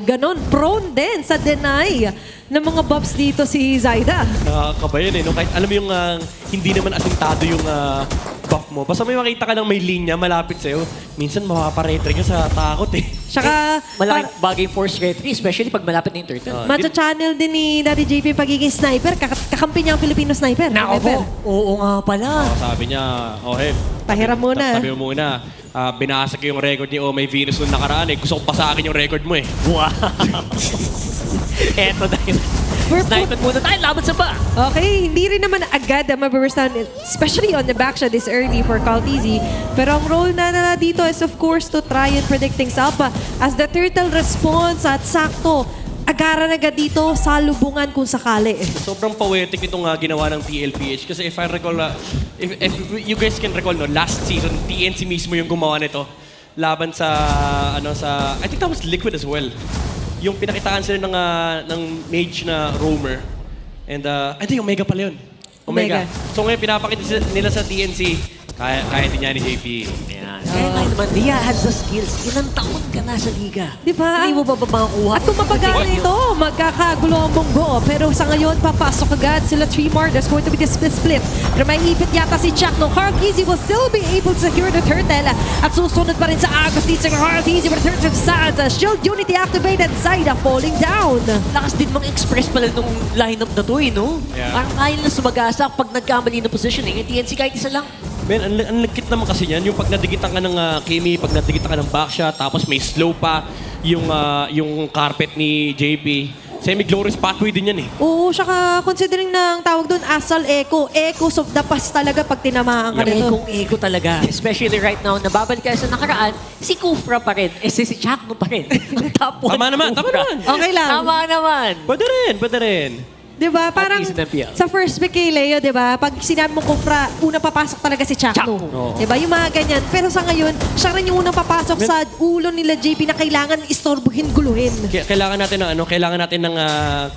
Ganon. Prone din sa deny ng mga buffs dito si Zaida. Nakakabayan no? Kahit alam mo yung hindi naman asintado yung buff mo. Basta may makita ka ng may linya malapit sa'yo, minsan mapaparetre ka sa takot eh. Tsaka, malaking bagay force retry, especially pag malapit na yung turtle. Matcha-channel din ni Daddy JP pagiging sniper. Kakampi niya ang Filipino sniper. Nako, oo nga pala. Sabi niya, Heb, pahiram muna. Sabi mo muna, binasa ko yung record ni May Venus nung nakaraan eh. Gusto ko pa sa akin yung record mo eh. Wow. Eto na yun. Sniper muna tayo, laban sa ba? Okay, hindi rin naman agad mababurst down, especially on the back shot this early for Caltizi. Pero ang role na dito is of course to try and predict things up. As the turtle responds at sakto, agaran agad dito sa lubungan kung sakali. Sobrang poetic itong ginawa ng TLPH kasi if I recall, if you guys can recall, no, last season, TNC mismo yung gumawa nito laban sa, I think that was Liquid as well. Yung pinakitaan sila ng mage na roamer. And I think Omega pala yun. Omega. So ngayon pinapakita nila sa TNC, kaya din niya ni JP. Yan. Kaya nga naman, Dia has the skills. Ilang taon ka na sa liga. Di ba? Hindi mo ba makukuha? At kung mapagaan ito, magkakagulo ang munggo. Pero sa ngayon, papasok agad sila 3 more. There's going to be this split. Pero may ipit yata si Chuck. No, Carl-Easy will still be able to secure the turtle. At susunod pa rin sa Agos dito sa Carl-Easy with the turtle sides. Shield Unity activated. Zaida falling down. Lakas din mga express pala nung lineup na to no? Yeah. Parang kaya na sumagasa pag nagkamali ng positioning. Yung TNC kahit isa lang. Man, ang lagkit naman kasi yan. Yung pag nadigitan ka ng Kimi, pag nadigitan ka ng backshot, tapos may slow pa yung carpet ni JP. Semi-glorious pathway din yan eh. Oo, saka considering na ang tawag doon, Asal Echo. Echoes of the past talaga pag tinamaan ka nito. Echo talaga. Especially right now, nababalik ka sa nakaraan, si Kufra pa rin. Si Chakno pa rin. Top 1 Tama naman. Okay lang. Tama naman. Pwede rin. Diba? Parang sa first pick kay Leo, diba? Pag sinabi mo Kufra, unang papasok talaga si Chakno. Diba? Yung mga ganyan. Pero sa ngayon, siya rin yung unang papasok sa ulo nila JP na kailangan istorbuhin, guluhin. Kailangan natin ng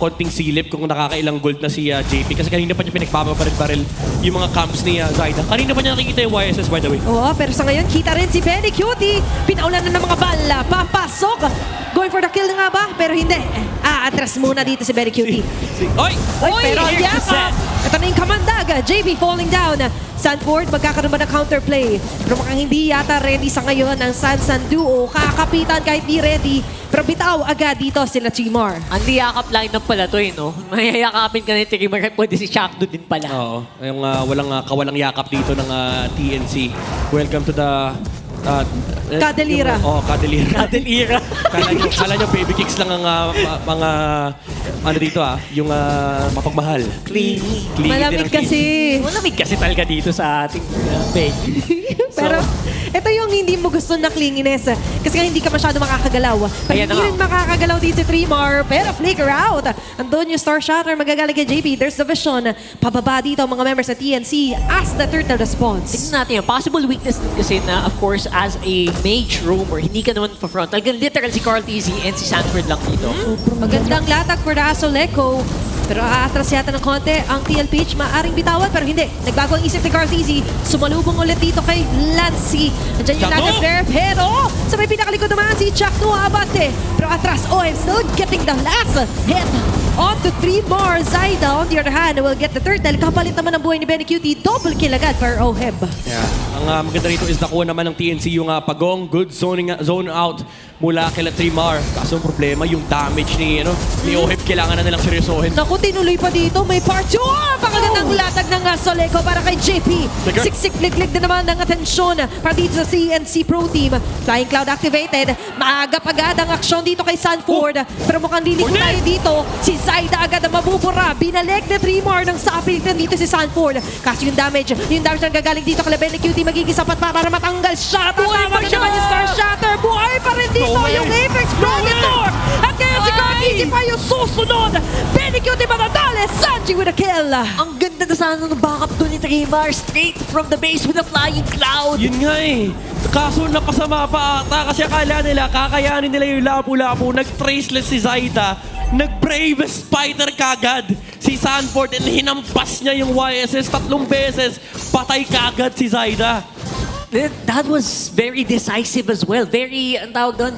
konting silip kung nakakailang gold na si JP. Kasi kanina pa niya pinagpapabaril yung mga camps ni Zaida. Kanina pa niya nakikita yung YSS, by the way. Oo, pero sa ngayon, kita rin si Benny Cutie. Pinaulan na ng mga bala. Papasok. Going for the kill nga ba? Pero hindi. Atras muna dito si Benny Cutie. Pero ang yakap! Ito na yung kamandag. JB falling down. Sanford, magkakaroon ba ng counterplay? Pero mukhang hindi yata ready sa ngayon ang Sansan duo. Kakapitan kahit di ready. Pero bitaw agad dito sila Timor. Ang yakap lineup pala to no? Mayayakapin ka ni Timor. Pwede si Chakno din pala. Oo. Yung kawalang yakap dito ng TNC. Welcome to the... Kadelira. Kadelira. Kadelira. Kala nyo baby kicks lang ang mga dito yung mapagmahal. Clingy. Malamig kasi. Malamig kasi talaga dito sa ating venue. Pero ito yung hindi mo gusto na clinginess. Kasi nga hindi ka masyado makakagalaw. Hindi rin makakagalaw dito si Tremor. Pero flicker out. Andun yung Star Shatter. Magagaling kay JP. There's the vision. Pababa dito ang mga members ng TNC as the turtle response. Tignan natin yung possible weakness din kasi na of course as a mage roamer, hindi ka naman pa-front. Talagang literal si Carl TZ and si Sanford lang dito. Magandang latag for the Asol Echo. Pero aatras yata ng konti ang TLPH. Maaring bitawan pero hindi. Nagbago ang isip ni Carl TZ. Sumalubong ulit dito kay Lancy. Nandiyan yung latag there. Pero sa may pinakalikod naman si Chakno Abate. Pero atras. I'm still getting the last hit. On to 3 more. Zaida on the other hand will get the turtle. Kapalit naman ang buhay ni Benny Cutie. Double kill agad for Oheb. Yeah. Ang maganda rito is nakuha naman ng TNC yung pagong, good zone out mula kila Trimar. Kaso ang problema, yung damage ni Oheb, kailangan na nilang seryosohin. Naku, tinuloy pa dito. May part 2. Pakagandang latag ng Soleco para kay JP. Siksik-lik-lik din naman ng atensyon para dito sa CNC Pro Team. Flying Cloud activated. Maagap agad ang aksyon dito kay Sanford. Pero mukhang liliko tayo dito. Si Zaida agad ang mabubura. Binalik na Trimar ng sapilitan dito si Sanford. Kaso yung damage na gagaling dito kay Benny Cutie magiging sapat para matanggal siya. Buhay pa siya! Star Shatter! Buhay pa rin dito yung Apex Predator! At kaya si Cartesi pa yung susunod! Benny Cutie matadali! Sanji with a kill! Ang ganda na sana ng backup doon ni Trimar. Straight from the base with a flying cloud. Yun nga eh. Kaso napasama pa ata kasi akala nila kakayanin nila yung lapu-lapu. Nag-traceless si Zaida. Nag-bravest fighter kagad si Sanford and hinampas niya yung YSS 3 beses. Patay kagad si Zaida. That was very decisive as well. Very, ang tawag doon,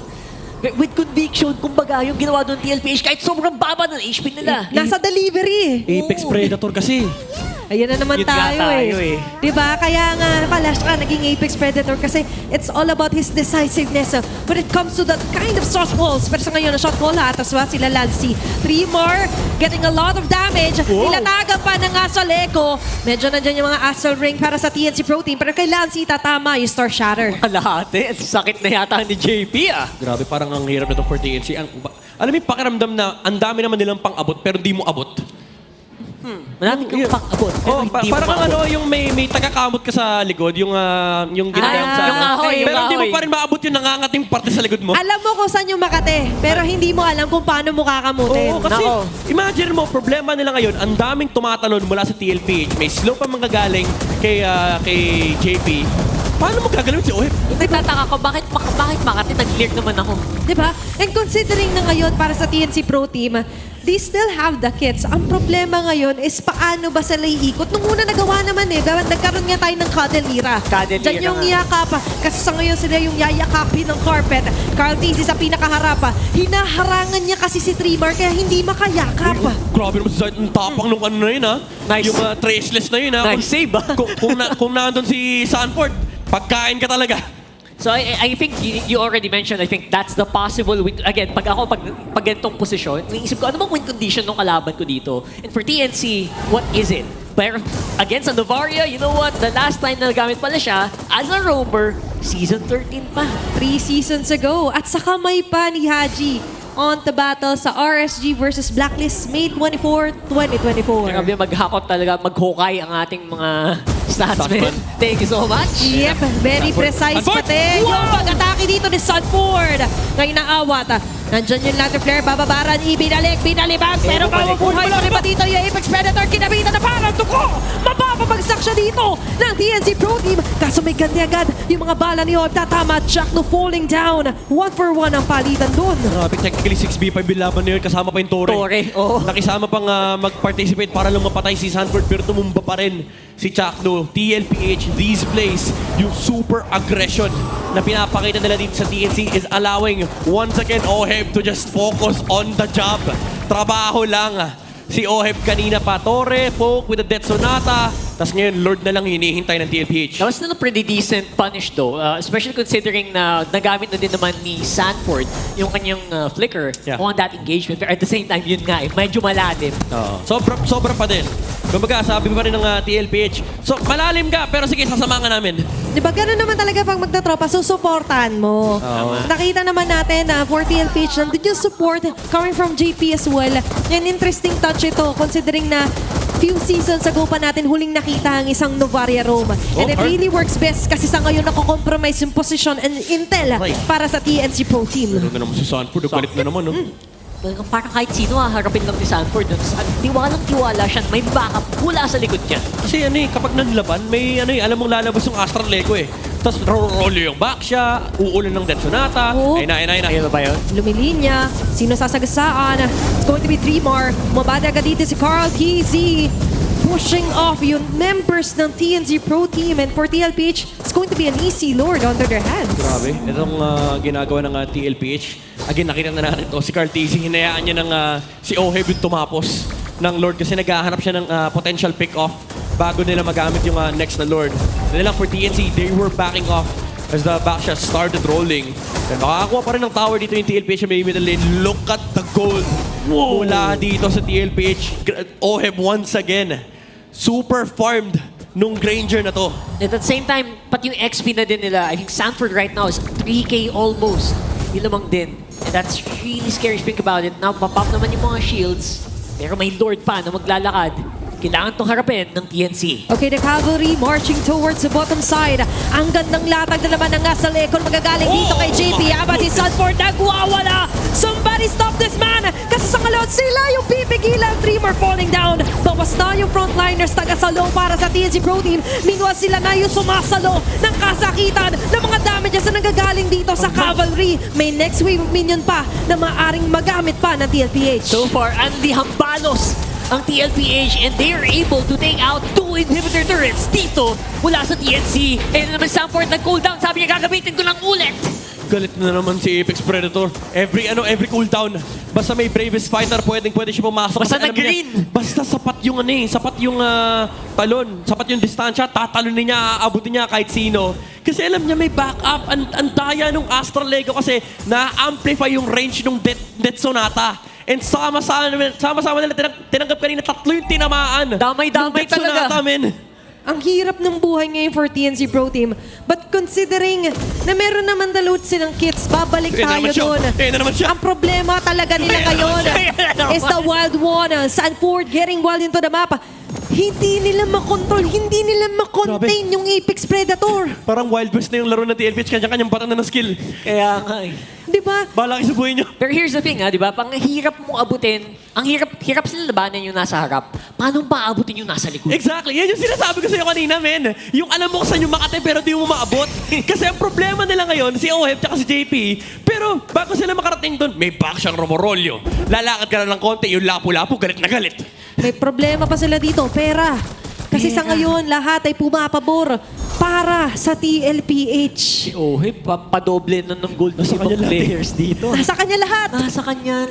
with conviction, kumbaga, yung ginawa doon TLPH, kahit sobrang baba ng HP nila. Nasa delivery. Apex Predator kasi. Ayan na naman Yun nga tayo eh. Diba? Kaya nga pala siya naging Apex Predator kasi it's all about his decisiveness when it comes to that kind of shot calls. Pero sa ngayon, na shot call atas ba sila Lancy. Trimar getting a lot of damage. Ilatagan pa ng Soleco. Medyo nandyan yung mga Astral Ring para sa TNC Pro Team. Pero kay Lancy, tatama yung Star Shatter. Kalahati. Sakit na yata ni JP Grabe, parang ang hirap na ito for TNC. Alam mo yung pakiramdam na ang dami naman nilang pang-abot pero di mo abot. Marami kang pang-abot. Oh, parang yung may tagakamot ka sa likod, yung ginagayang sa... Yung ahoy, pero hindi mo pa rin maabot yung nangangating parte sa likod mo. Alam mo kung saan yung makate, pero hindi mo alam kung paano mo kakamutin. Oo, kasi imagine mo, problema nila ngayon, ang daming tumatalon mula sa TLPH. May slow pa manggagaling kay JP. Paano mo gagalawin si Oheb? Nagtataka ko, bakit Makati nag-clear naman ako? Diba? And considering na ngayon para sa TNC Pro Team, they still have the kits. Ang problema ngayon is paano ba sila iikot? Nung una nagawa naman nagkaroon nga tayo ng cuddle era. Diyan yung yakap. Kasi sa ngayon sila yung yayakapin ng carpet. Carl Tizzy sa pinakaharap. Hinaharangan niya kasi si Trimar kaya hindi makayakap. Grabe naman si Zaid. Ang tapang nung ano na yun Nice. Yung traceless na yun Nice save Kung nandun si Sanford, pagkain ka talaga. So I think you already mentioned, I think that's the possible win. Again, pag ganitong posisyon, naisip ko, ano bang win condition ng kalaban ko dito? And for TNC, what is it? Pero against Novaria, you know what? The last time na nagamit pala siya, as a roamer, season 13 pa. 3 seasons ago. At sa kamay pa ni Haji on the battle sa RSG versus Blacklist May 24, 2024. Grabe, maghakot talaga, maghukay ang ating mga statsmen. Thank you so much. Yep, very precise pati. Yung pag-atake dito ni Sanford. Ngayon na awat. Nandyan yung latter flare, bababaran, binalibag, pero mabubuhay pa rin pa dito yung Apex Predator, kinabitan na parang tuko! Mapapabagsak siya dito ng TNC Pro Team. Kaso may ganti agad yung mga bala ni Oheb, tatama, Jack no falling down. 1-for-1 ang palitan doon. Grabe, technically 6v5 yung laban na yun, kasama pa yung Torre. Nakisama pang mag-participate para lang mapatay si Sanford, pero tumumba pa rin si Chakno. TLPH, these plays, yung super aggression na pinapakita nila dito sa TNC is allowing once again Oheb to just focus on the job. Trabaho lang. Si Oheb kanina pa, Torre, Poke with a Death Sonata. Tapos ngayon, Lord na lang hinihintay ng TLPH. That was still a pretty decent punish though. Especially considering na nagamit na din naman ni Sanford yung kanyang flicker on that engagement. Pero at the same time, yun nga medyo malalim. Sobra pa din. Kumbaga, sabi pa rin ng TLPH. So, malalim ka, pero sige, sasamahan namin. Di ba, gano'n naman talaga pag magtatropa, susuportahan mo. Nakita naman natin na for TLPH, nandun yung support coming from JP as well. Yan, interesting touch ito, considering na few seasons ago pa natin huling nakita ang isang Novaria Rome. And it really works best kasi sa ngayon nako-compromise yung position and intel para sa TNC Pro Team. Ano na naman si Sanford, galit na naman, no? Parang kahit sino harapin lang ni Sanford. Tiwalang-tiwala siya, may backup mula sa likod niya. Kasi kapag nanlaban, may alam mong lalabas yung Astral Lego Tapos roll yung back siya, uulan ng Death Sonata. Ayun na. Ayun ba yun? Lumilinya. Sino sasagasaan? It's going to be Trimar. Mabada agad dito si Carl TZ. Pushing off yung members ng TNC Pro Team. And for TLPH, it's going to be an easy Lord under their hands. Grabe. Itong ginagawa ng TLPH. Again, nakita na natin ito. Si Carl TZ, hinayaan niya ng si Oheb yung tumapos ng Lord kasi naghahanap siya ng potential pick-off bago nila magamit yung next na Lord. Dahil lang for TNC, they were backing off as the backshot started rolling. And makakakuha pa rin ng tower dito yung TLPH may middle lane. Look at the gold mula dito sa TLPH. Oheb once again. Super farmed nung Granger na to. At the same time, pati yung XP na din nila, I think Sanford right now is 3K almost. Ilamang din. And that's really scary to think about it. Now, papap naman yung mga shields, pero may Lord pa na maglalakad. Kailangan itong harapin ng TNC. Okay, the cavalry marching towards the bottom side. Ang gandang latag na naman ng Asal Ekon magagaling dito kay JP. Aba si Sanford nagwawala. Somebody stop this man! Kasi sa kalot sila yung pipigilan. 3 more falling down. Bawas na yung frontliners taga-salo para sa TNC Pro Team. Meanwhile sila na yung sumasalo ng kasakitan ng mga damages na nanggagaling dito sa cavalry. May next wave of minion pa na maaring magamit pa ng TLPH. So far, Andy Hambalos ang TLPH and they are able to take out 2 inhibitor turrets dito mula sa TNC. And naman Sanford nag-cooldown. Sabi niya, gagamitin ko lang ulit. Galit na naman si Apex Predator. Every cooldown. Basta may bravest fighter, pwede siya pumasok. Basta Kasi alam nag-green. niya, basta sapat yung sapat yung talon, sapat yung distansya, tatalunin niya, aabutin niya kahit sino. Kasi alam niya may backup. Ang daya nung Astral Lego kasi na-amplify yung range nung Death Sonata. And sama-sama nila, tinanggap kanina 3 yung tinamaan. Damay-damay talaga. Ang hirap ng buhay ngayon for TNC Pro Team. But considering na meron naman dalawit silang kits, babalik tayo doon. Ang problema talaga nila ngayon is the Wild One. Sanford getting wild into the map. Hindi nila makontrol, hindi nila makontain yung Apex Predator. Parang Wild West na yung laro ng TLPH, kanya-kanyang batang na ng skill. Kaya nga eh. Di ba? Bahala kayo sa buhay nyo. Pero here's the thing, di ba? Pang hirap mong abutin, ang hirap sila labanan yung nasa harap. Paano maabutin yung nasa likod? Exactly. Yan yung sinasabi ko sa'yo kanina, men. Yung alam mo kung saan yung makate pero di mo maabot. Kasi ang problema nila ngayon, si Oheb at si JP, pero bago sila makarating doon, may back siyang Romorolyo. Lalakad ka na ng konti, yung lapu-lapu, galit na galit. May problema pa sila dito, pera. Kasi sa ngayon, lahat ay pumapabor para sa TLPH. Si Oheb, padoble na ng gold sa ibang players dito. Nasa kanya lahat. Nasa kanya.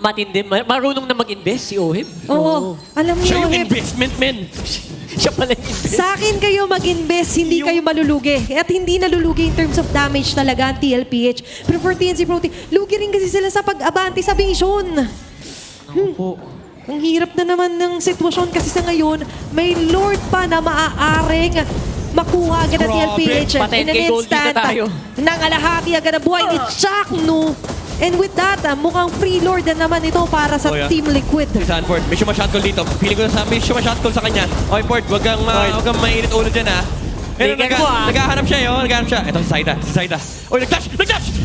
Matindi. Marunong na mag-invest si Oheb. Oo. Alam niyo, Siya yung Oheb. investment, men. Siya pala yung invest. Sa akin kayo mag-invest, hindi kayo malulugi. At hindi nalulugi in terms of damage talaga ang TLPH. Pero for TNC Pro Team, lugi rin kasi sila sa pag-abante sa vision. Ang hirap na naman ng sitwasyon kasi sa ngayon, may Lord pa na maaaring makuha agad ng TLPH. In an instant, nangalahati agad ang buhay ni Chakno. And with that, mukhang free Lord na naman ito para sa Team Liquid. Si Sanford, may shot call dito. Feeling ko na may shot call sa kanya. Okay, Ford, wag kang mainit ulo dyan, ha? Pero naghahanap siya, yun. Naghahanap siya. Ito, si Saida. Oy, nag-dash!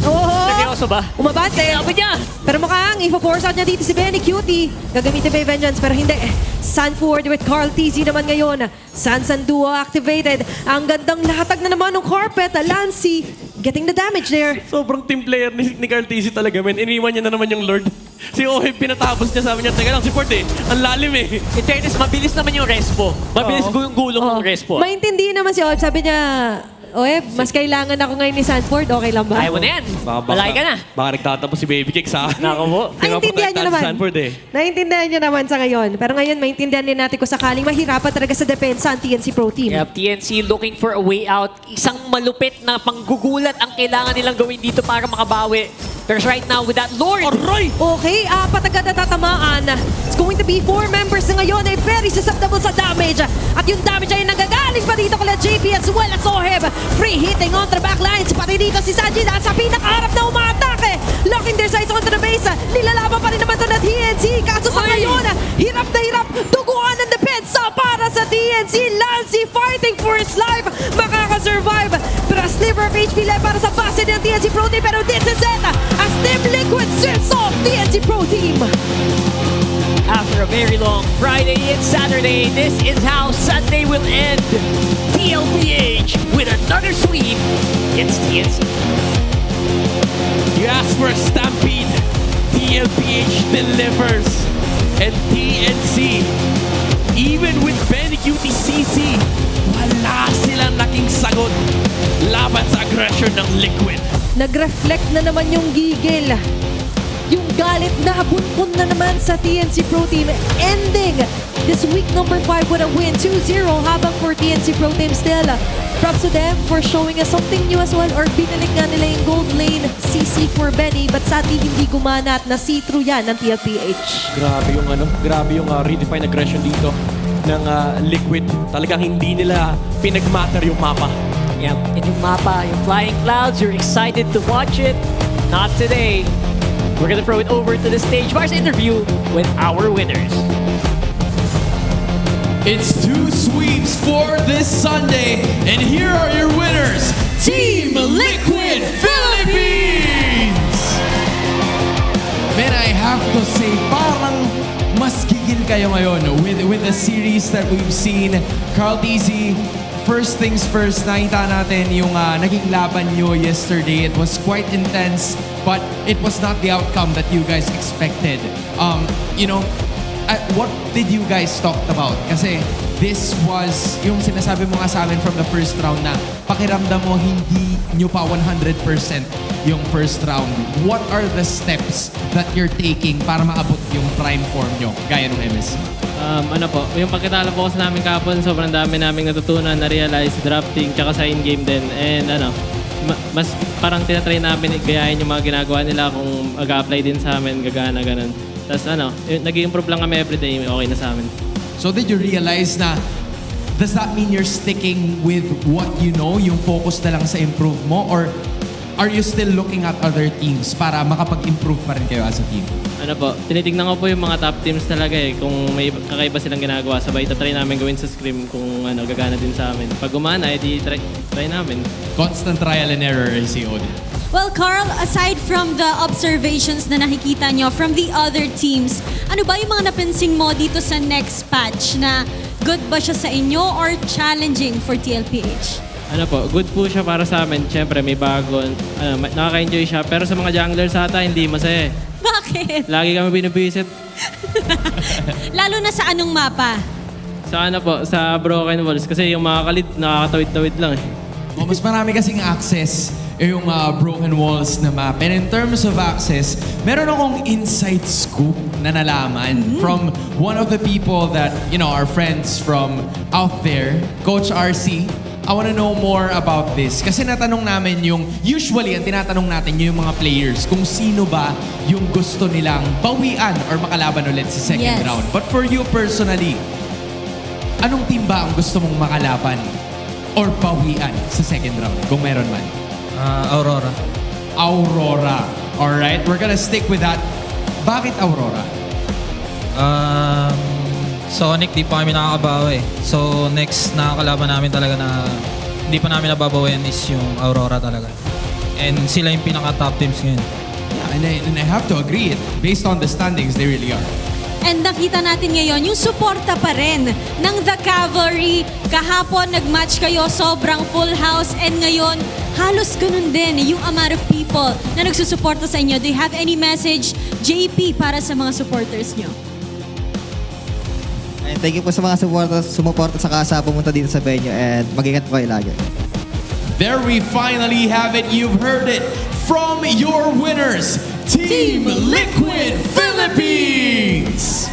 Nagyoso ba? Umabante. Sabi niya. Pero mukhang i-force out niya dito si Benny Cutie. Gagamitin pa yung Vengeance, pero hindi. Sanford with Carl TZ naman ngayon. Sansan Duo activated. Ang gandang lahatag na naman ng carpet. Lancy getting the damage there. Sobrang team player ni Carl TZ talaga, men. Iniwan niya na naman yung Lord. Si Oheb pinatapos niya, sabi niya, teka lang, support ang lalim eh. In fairness, mabilis naman yung respo. Mabilis yung gulong ng respo. Maintindihan naman si Oheb. Sabi niya, Oheb, mas kailangan ako ngayon ni Sanford. Okay lang ba? Ayaw mo na yan. Malaki ka na. Baka nagtatapos si Baby Cake sa akin. Nako mo. Naintindihan niyo naman. Sanford eh. Naintindihan niyo naman sa ngayon. Pero ngayon, maintindihan din natin kung sakaling mahirapan talaga sa depensa ang TNC Pro Team. Yep, TNC looking for a way out. Isang malupit na panggugulat ang kailangan nilang gawin dito para makabawi. Pero right now, with that Lord! Aray! Okay, 4 agad na tatamaan. It's going to be 4 members na ngayon ay very susceptible sa damage. At yung damage ay nagagaling pa dito kala JP as well as Oheb. Free hitting on the back lines. Pati dito si Sanji na sa pinakaharap na umaatake. Locking their sights onto the base. Nilalaban pa rin naman ito na TNC. Kaso sa ngayon, hirap na hirap. Duguan ang depensa para sa TNC. Lancy fighting for his life. Makakasurvive. Pero a sliver of HP left para sa base ng TNC Pro Team. Pero this is it. As Team Liquid strips off TNC Pro Team. After a very long Friday and Saturday, this is how Sunday will end. TLPH with another sweep. It's TNC. You asked for a stampede. TLPH delivers. And TNC, even with Benny Cutie CC, wala silang naging sagot laban sa aggression ng Liquid. Nag-reflect na naman yung gigil. Yung galit na buntun na naman sa TNC Pro Team, ending this week number 5 with a win, 2-0. Habang for TNC Pro Team still, props to them for showing us something new as well, or binalik nga nila yung gold lane CC for Benny, but sadly hindi gumana at na-see-through yan ng TLPH. Grabe yung redefined aggression dito ng Liquid. Talagang hindi nila pinag-matter yung mapa. Yep, and yung mapa, yung Flying Clouds, you're excited to watch it. Not today. We're gonna throw it over to the stage for our interview with our winners. It's 2 sweeps for this Sunday, and here are your winners, Team Liquid Philippines! Man, I have to say, parang mas gigil kayo ngayon with the series that we've seen. Carl TZ, first things first, nakita natin yung naging laban nyo yesterday. It was quite intense, but it was not the outcome that you guys expected. What did you guys talk about? Kasi this was yung sinasabi mo nga sa amin from the first round na pakiramdam mo hindi nyo pa 100% yung first round. What are the steps that you're taking para maabot yung prime form nyo gaya ng MSC? Yung pagkatalo po sa namin kahapon, sobrang dami naming natutunan, na-realize, drafting, tsaka sa in-game din. And mas parang tinatry namin gayahin yung mga ginagawa nila kung mag-apply din sa amin, gagana, ganun. Tapos nag-i-improve lang kami everyday, okay na sa amin. So did you realize na, does that mean you're sticking with what you know, yung focus na lang sa improve mo? Or are you still looking at other teams para makapag-improve pa rin kayo as a team? Tinitignan ko po yung mga top teams talaga kung may kakaiba silang ginagawa. Sabay try namin gawin sa scrim kung gagana din sa amin. Pag gumana, try namin. Constant trial and error, I see, Odin. Well, Carl, aside from the observations na nakikita nyo from the other teams, ano ba yung mga napansin mo dito sa next patch na good ba siya sa inyo or challenging for TLPH? Good po siya para sa amin. Siyempre, may bago. Nakaka-enjoy siya. Pero sa mga junglers ata, hindi masaya. Bakit? Lagi kami binibisit. Lalo na sa anong mapa? Sa Broken Walls. Kasi yung mga kalid, nakakatawid-tawid lang Mas marami kasing access yung Broken Walls na map. And in terms of access, meron akong inside scoop na nalaman from one of the people that, are friends from out there, Coach RC. I want to know more about this. Kasi natanong namin usually, ang tinatanong natin yung mga players, kung sino ba yung gusto nilang bawian or makalaban ulit sa second round. But for you personally, anong team ba ang gusto mong makalaban or bawian sa second round, kung meron man? Aurora. Aurora. Alright, we're gonna stick with that. Bakit Aurora? Sonic, di pa kami nakakabawi. So, next na kalaban namin talaga na hindi pa namin nababawian is yung Aurora talaga. And sila yung pinaka-top teams ngayon. Yeah, and I have to agree. Based on the standings, they really are. And nakita natin ngayon, yung suporta pa rin ng The Cavalry. Kahapon, nag-match kayo, sobrang full house. And ngayon, halos ganun din yung amount of people na nagsusuporta sa inyo. Do you have any message, JP, para sa mga supporters nyo? Thank you po sa mga sumuporta sa pumunta dito sa venue, and mag-ingat po kayo lagi. There we finally have it. You've heard it from your winners, Team Liquid Philippines!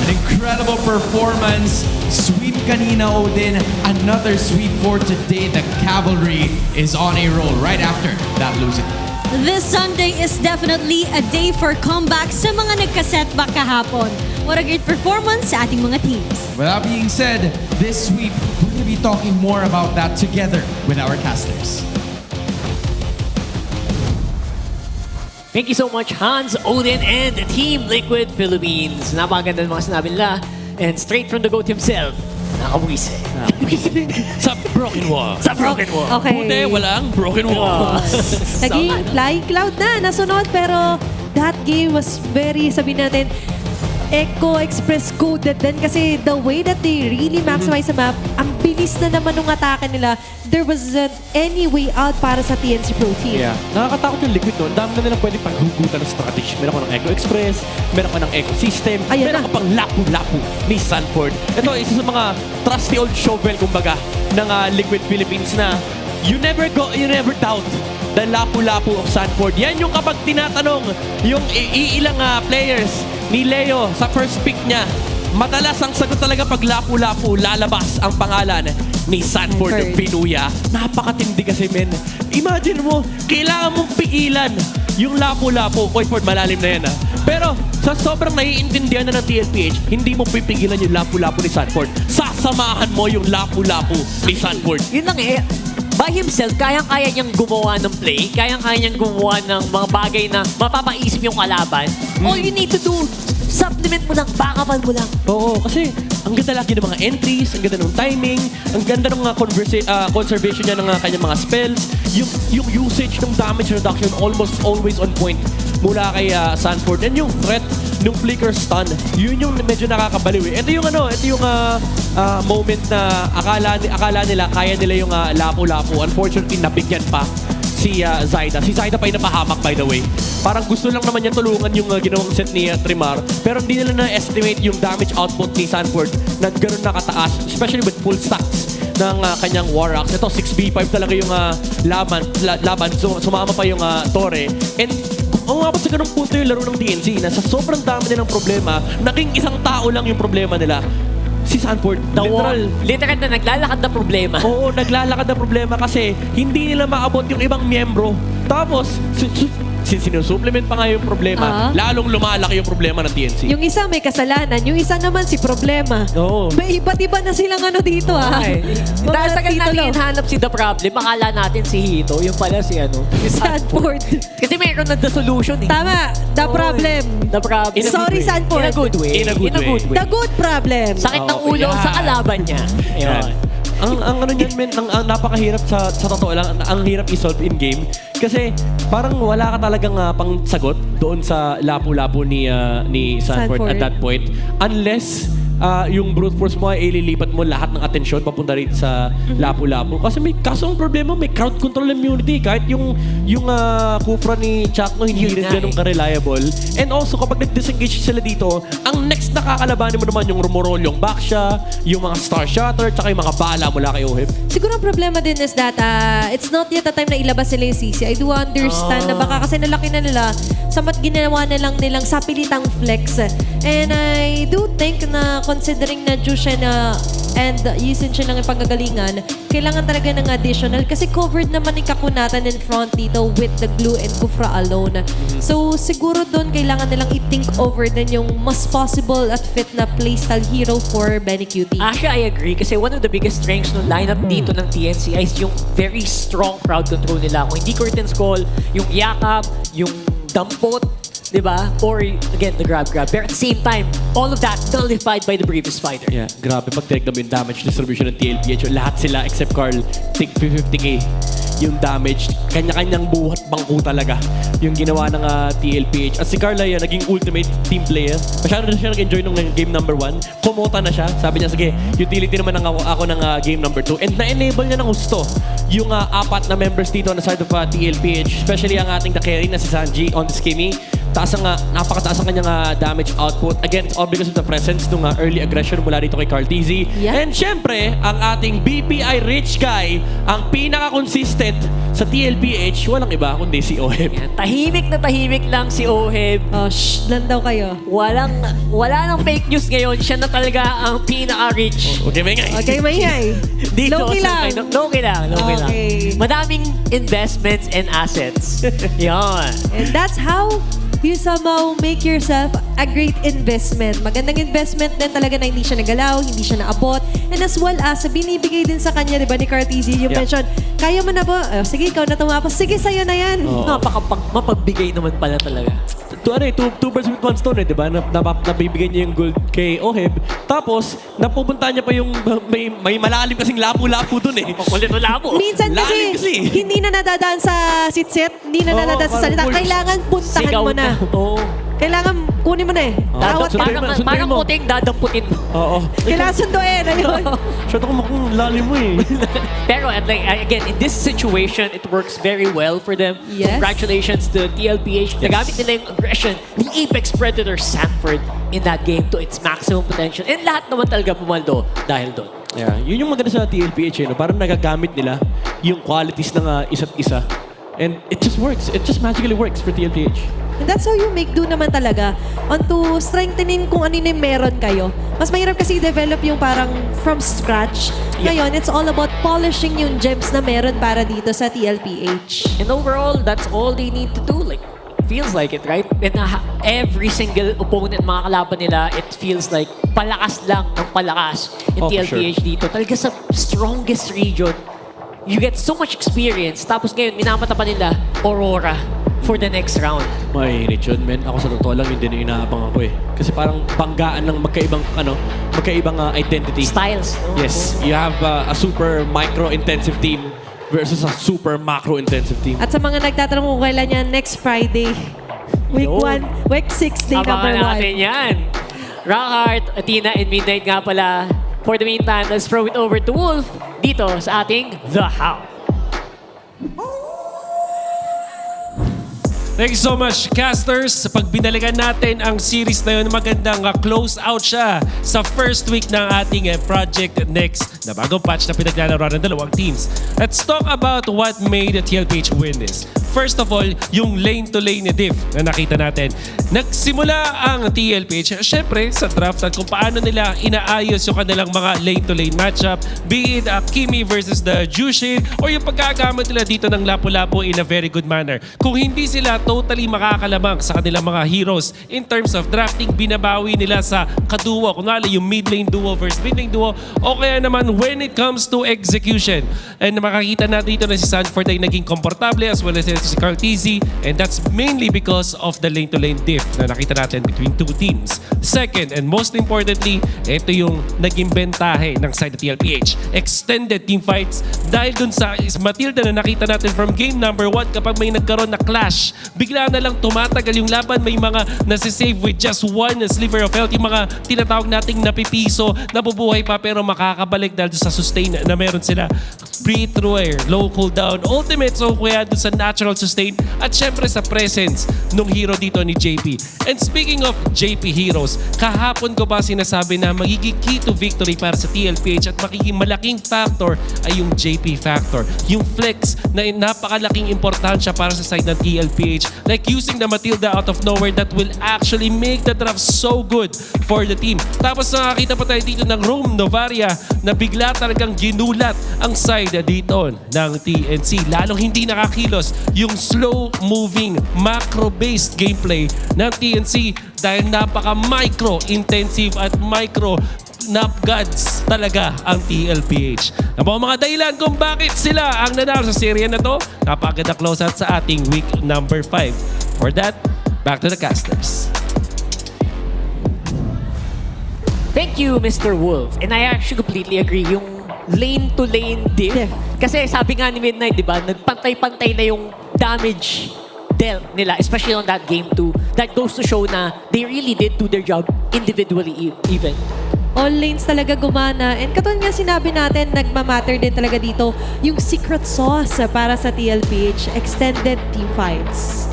An incredible performance. Sweep kanina, Odin. Another sweep for today. The Cavalry is on a roll right after that losing. This Sunday is definitely a day for comeback sa mga nagka-setback kahapon. What a great performance sa ating mga teams. With that being said, this week, we're going to be talking more about that together with our casters. Thank you so much, Hans, Odin, and Team Liquid Philippines. Napakaganda ng mga sinabi nila. And straight from the GOAT himself, nakabwise. Sa Broken Wall. Sa Broken Wall. Okay. Buti, walang Broken Wall. Naging Flying Cloud na, nasunod, pero that game was very, sabihin natin, Echo Express coded din kasi the way that they really maximize the map, ang bilis na naman ng atake nila. There wasn't any way out para sa TNC Pro Team. Yeah. Nakakatakot yung Liquid doon. Dami na nilang pwedeng paghugutan ng strategy. Meron ka ng Echo Express, meron ka ng Echo System, meron ka pang lapu-lapu ni Sanford. Ito, isa sa mga trusty old shovel, kumbaga, ng Liquid Philippines na you never doubt the Lapu-Lapu of Sanford. Yan yung kapag tinatanong yung iilang players ni Leo sa first pick niya, madalas ang sagot talaga pag Lapu-Lapu, lalabas ang pangalan ni Sanford Pinuya. Napakatindi kasi, men. Imagine mo, kailangan mong pigilan yung Lapu-Lapu. Oy, Ford, malalim na yan, Pero sa sobrang naiintindihan na ng TLPH, hindi mo pipigilan yung Lapu-Lapu ni Sanford. Sasamahan mo yung Lapu-Lapu ni Sanford. Yun lang by himself, kayang-kaya niyang gumawa ng play, kayang-kaya niyang gumawa ng mga bagay na mapapaisip yung kalaban. All you need to do, supplement mo lang, backupan mo lang. Oo, kasi ang ganda lagi ng mga entries, ang ganda ng timing, ang ganda ng conservation niya ng kanyang mga spells, yung usage ng damage reduction almost always on point mula kay Sanford. And yung threat ng flicker stun, yun yung medyo nakakabaliw. Ito yung moment na akala nila kaya nila yung Lapu-Lapu. Unfortunately, nabigyan pa si Zyda. Si Zyda pa yung napahamak, by the way. Parang gusto lang naman niya tulungan yung ginawang set ni Trimar. Pero hindi nila na-estimate yung damage output ni Sanford na gano'n nakataas, especially with full stacks ng kanyang War Axe. Ito, 6v5 talaga yung laban. Sumama pa yung Torre. And umabot sa ganung punto yung laro ng TNC na sa sobrang dami nilang problema, naging isang tao lang yung problema nila. Si Sanford, literal na naglalakad na problema. Oo, naglalakad na problema kasi hindi nila maabot yung ibang miyembro. Tapos, sinusupplement pa nga yung problema, lalong lumalaki yung problema ng TNC. Yung isa may kasalanan, yung isa naman si problema. Oo. May iba't iba na silang dito Dahil tagal natin hanap si The Problem, akala natin si Hito, yung pala si Sanford. Kasi mayroon na the solution Tama, The Problem. The Problem. Sorry, Sanford. In a good way. The good problem. Sakit ng ulo sa kalaban niya. Ang niyan, men, ang napakahirap sa totoo lang, ang hirap i-solve in-game. Kasi parang wala ka talagang pang-sagot doon sa Lapu-Lapu ni Sanford at that point. Unless yung brute force mo ay ililipat mo lahat ng atensyon papunta rin sa Lapu-Lapu. Kasi kaso ang problema, may crowd control immunity. Kahit yung Kufra ni Chakno hindi rin ganun ka-reliable. And also, kapag nag-disengage sila dito, ang next na kakalabanin mo naman yung Rumorol, yung Baksha, yung mga Star Shatter, tsaka yung mga bala mula kay Oheb. Siguro ang problema din is that it's not yet the time na ilabas sila yung CC. I do understand na baka kasi nalaki na nila, samat ginawa na lang nilang sapilitang flex. And I do think na considering na due siya na and usage siya ng ipagagalingan, kailangan talaga ng additional kasi covered naman yung kakunatan in front dito with the glue and Kufra alone. So siguro doon kailangan nilang i-think over din yung mas possible at fit na playstyle hero for Benny Cutie. Actually, I agree kasi one of the biggest strengths ng lineup dito ng TNC is yung very strong crowd control nila. Kung hindi curtains call, yung yakap, yung dampot, diba? Or, again, the grab. But at the same time, all of that nullified by the Bravest Fighter. Yeah, grabe. Pag tinignan mo yung damage distribution ng TLPH, lahat sila except Carl, take 50k yung damage. Kanya-kanyang buhat bangko talaga yung ginawa ng TLPH. At si Carla yan, naging ultimate team player. Masyado na siya nag-enjoy nung game number 1. Kumota na siya. Sabi niya, sige, utility naman ako ng game number 2. And na-enable niya ng gusto yung 4 na members dito on the side of TLPH. Especially ang ating carry na si Sanji on the skimmy. Napakataas ang kanyang damage output. Again, it's all because of the presence ng early aggression mula dito kay Carl TZ. Yeah. And syempre, ang ating BPI rich guy, ang pinaka-consistent sa TLPH, walang iba kundi si Oheb. Tahimik na tahimik lang si Oheb. Lang daw kayo. Wala nang fake news ngayon. Siya na talaga ang pinaka-rich. Okay, maingay. Okay, maingay. Low-key lang. Low-key lang. Madaming investments and assets. Yan. And that's how you somehow make yourself a great investment. Magandang investment din talaga na hindi siya nagalaw, hindi siya naabot. And as well as, binibigay din sa kanya, di ba, ni Cartesi, yung mention, kaya mo na ba? Sige, ikaw na tumapos. Sige, sa'yo na yan. Mapagbigay naman pala talaga. Two birds with one stone, di ba? Nabibigay niya yung gold kay Oheb. Tapos, napupunta niya pa yung may malalim kasing Lapu-Lapu dun eh. Kulit na Lapu. Minsan kasi, hindi na nadadaan sa sit-sit, hindi na nadadaan sa salita. Kailangan puntahan mo na. Kailangan kunin mo na eh. Parang puting dadamputin mo. Oo. Kailangan sunduin. Ayun. Shot ako makung lalim mo eh. Pero again, in this situation, it works very well for them. Yes. Congratulations to TLPH. Nagamit nila yung aggression ni Apex Predator Sanford in that game to its maximum potential. And lahat naman talaga pumaldo dahil doon. Yeah, yun yung maganda sa TLPH eh. No? Parang nagagamit nila yung qualities ng isa't isa. And it just works. It just magically works for TLPH. And that's how you make do naman talaga on to strengthening kung ano yung meron kayo. Mas mahirap kasi develop yung parang from scratch. Ngayon, it's all about polishing yung gems na meron para dito sa TLPH. And overall, that's all they need to do. Like, feels like it, right? And every single opponent, mga kalaban nila, it feels like palakas lang ng palakas in TLPH dito. Talaga sa strongest region, you get so much experience. Tapos ngayon, minamata pa nila Aurora for the next round. Mainit yun, men. Ako sa totoo lang, yun din yung inaabang ako eh. Kasi parang banggaan ng magkaibang identity. Styles. No? Yes. You have a super micro-intensive team versus a super macro-intensive team. At sa mga nagtatanong kung kailan yan, next Friday. Week 1, week 6, day number 1. Abangan natin yan. Rockheart, Athena, and Midnight nga pala. For the meantime, let's throw it over to Wolf dito sa ating The How. Thank you so much, casters. Sa pagbinalikan natin ang series na yun, magandang close out siya sa first week ng ating Project Next na bagong patch na pinaglalaro ng dalawang teams. Let's talk about what made the TLPH win this. First of all, yung lane-to-lane diff na nakita natin. Nagsimula ang TLPH, syempre, sa draft at kung paano nila inaayos yung kanilang mga lane-to-lane matchup, be it Kimi versus the Jushin, or yung pagkagamit nila dito ng Lapu-Lapu in a very good manner. Kung hindi sila totally makakalamang sa kanilang mga heroes in terms of drafting, binabawi nila sa kaduo. Kunwari yung mid-lane duo versus mid-lane duo, o kaya naman when it comes to execution. And makakita natin dito na si Sanford ay naging komportable as well as si Carl TZ, and that's mainly because of the lane-to-lane diff na nakita natin between two teams. Second, and most importantly, ito yung naging bentahe ng side ng TLPH. Extended team fights dahil dun sa Matilda na nakita natin from game number 1, kapag may nagkaroon na clash, bigla na lang tumatagal yung laban. May mga nasisave with just one sliver of health. Yung mga tinatawag nating napipiso, nabubuhay pa pero makakabalik dahil sa sustain na meron sila. Free-throw air, low cooldown, ultimate, so kaya dun sa natural sustain at syempre sa presence nung hero dito ni JP. And speaking of JP heroes, kahapon ko ba sinasabi na magiging key to victory para sa TLPH at magiging malaking factor ay yung JP factor. Yung flex na napakalaking importansya para sa side ng TLPH. Like using the Matilda out of nowhere that will actually make the draft so good for the team. Tapos nakakita pa tayo dito ng Rome Novaria na bigla talagang ginulat ang side dito ng TNC. Lalong hindi nakakilos yung slow-moving, macro-based gameplay ng TNC dahil napaka-micro-intensive at micro-napgods talaga ang TLPH. Ang mga dahilan kung bakit sila ang nanalo sa serye na to, napakaganda close out sa ating week number 5. For that, back to the casters. Thank you, Mr. Wolf. And I actually completely agree. Yung lane-to-lane diff. Kasi sabi nga ni Midnight, di ba, nagpantay-pantay na yung damage dealt nila, especially on that game 2. That goes to show na they really did do their job individually even. All lanes talaga gumana. And katulad nga sinabi natin, nagmamatter din talaga dito yung secret sauce para sa TLPH, extended team fights.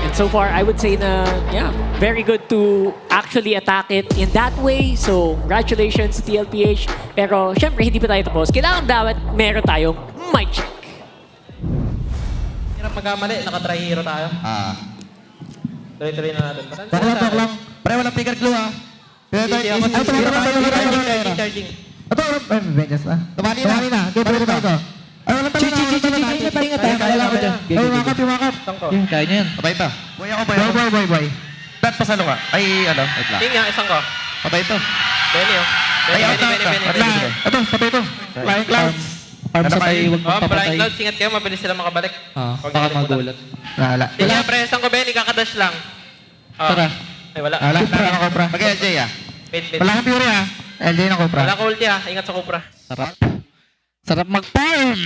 And so far, I would say na, yeah, very good to actually attack it in that way. So, congratulations to TLPH. Pero, syempre, hindi pa tayo tapos. Kailangan dapat meron tayong mic check. Hirap magkamali, naka-try hero tayo. Tuloy-tuloy na natin. Baklang. Pre, walang picker clue ha. Charging. Ito, Vengeance na. Tumali na. Game ito. Ay, walang talo na. Kaya ko dyan. Ay, umakap. Yung kaya niya yan. Abay ito. Boy ako, boy. Bet pasalo ka. Ay, ano? Wait lang. King nga, isang ko. Abay ito. Benny, oh. Benny. Ito, patay ito. Flying Clouds. Farm sa tayo, huwag magpapatay. Flying Clouds, ingat kayo, mabilis sila makabalik. Baka magulat. Wala. King nga, pre, isang ko, Benny, kakadash lang. Tara. Ay, wala. Cobra. Mag-LJ ah. Wait. Wala kang Fury ah. LJ na Cobra. Wala ka ulti ah, ingat sa Cobra. Sarap mag-farm!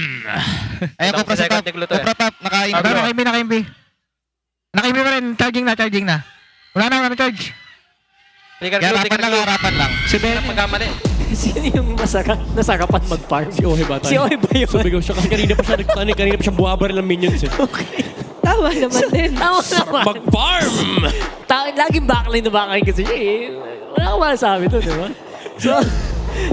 Ayan, Cobra sa top. Cobra top. Naka-imbi. Naka-imbi pa rin. Charging na. Wala na charge. Harapan lang. Si Ben magkamali. Sino yung nasarapan mag-farm? Si Ohe ba tayo? Si Ohe ba yun? Sumigaw siya kasi kanina pa siya buwabaril ng minions eh. Okay. Tama naman din. Tama naman. Mag-farm! Laging backline na backline kasi siya eh. Wala ka masasabi to, di ba? So,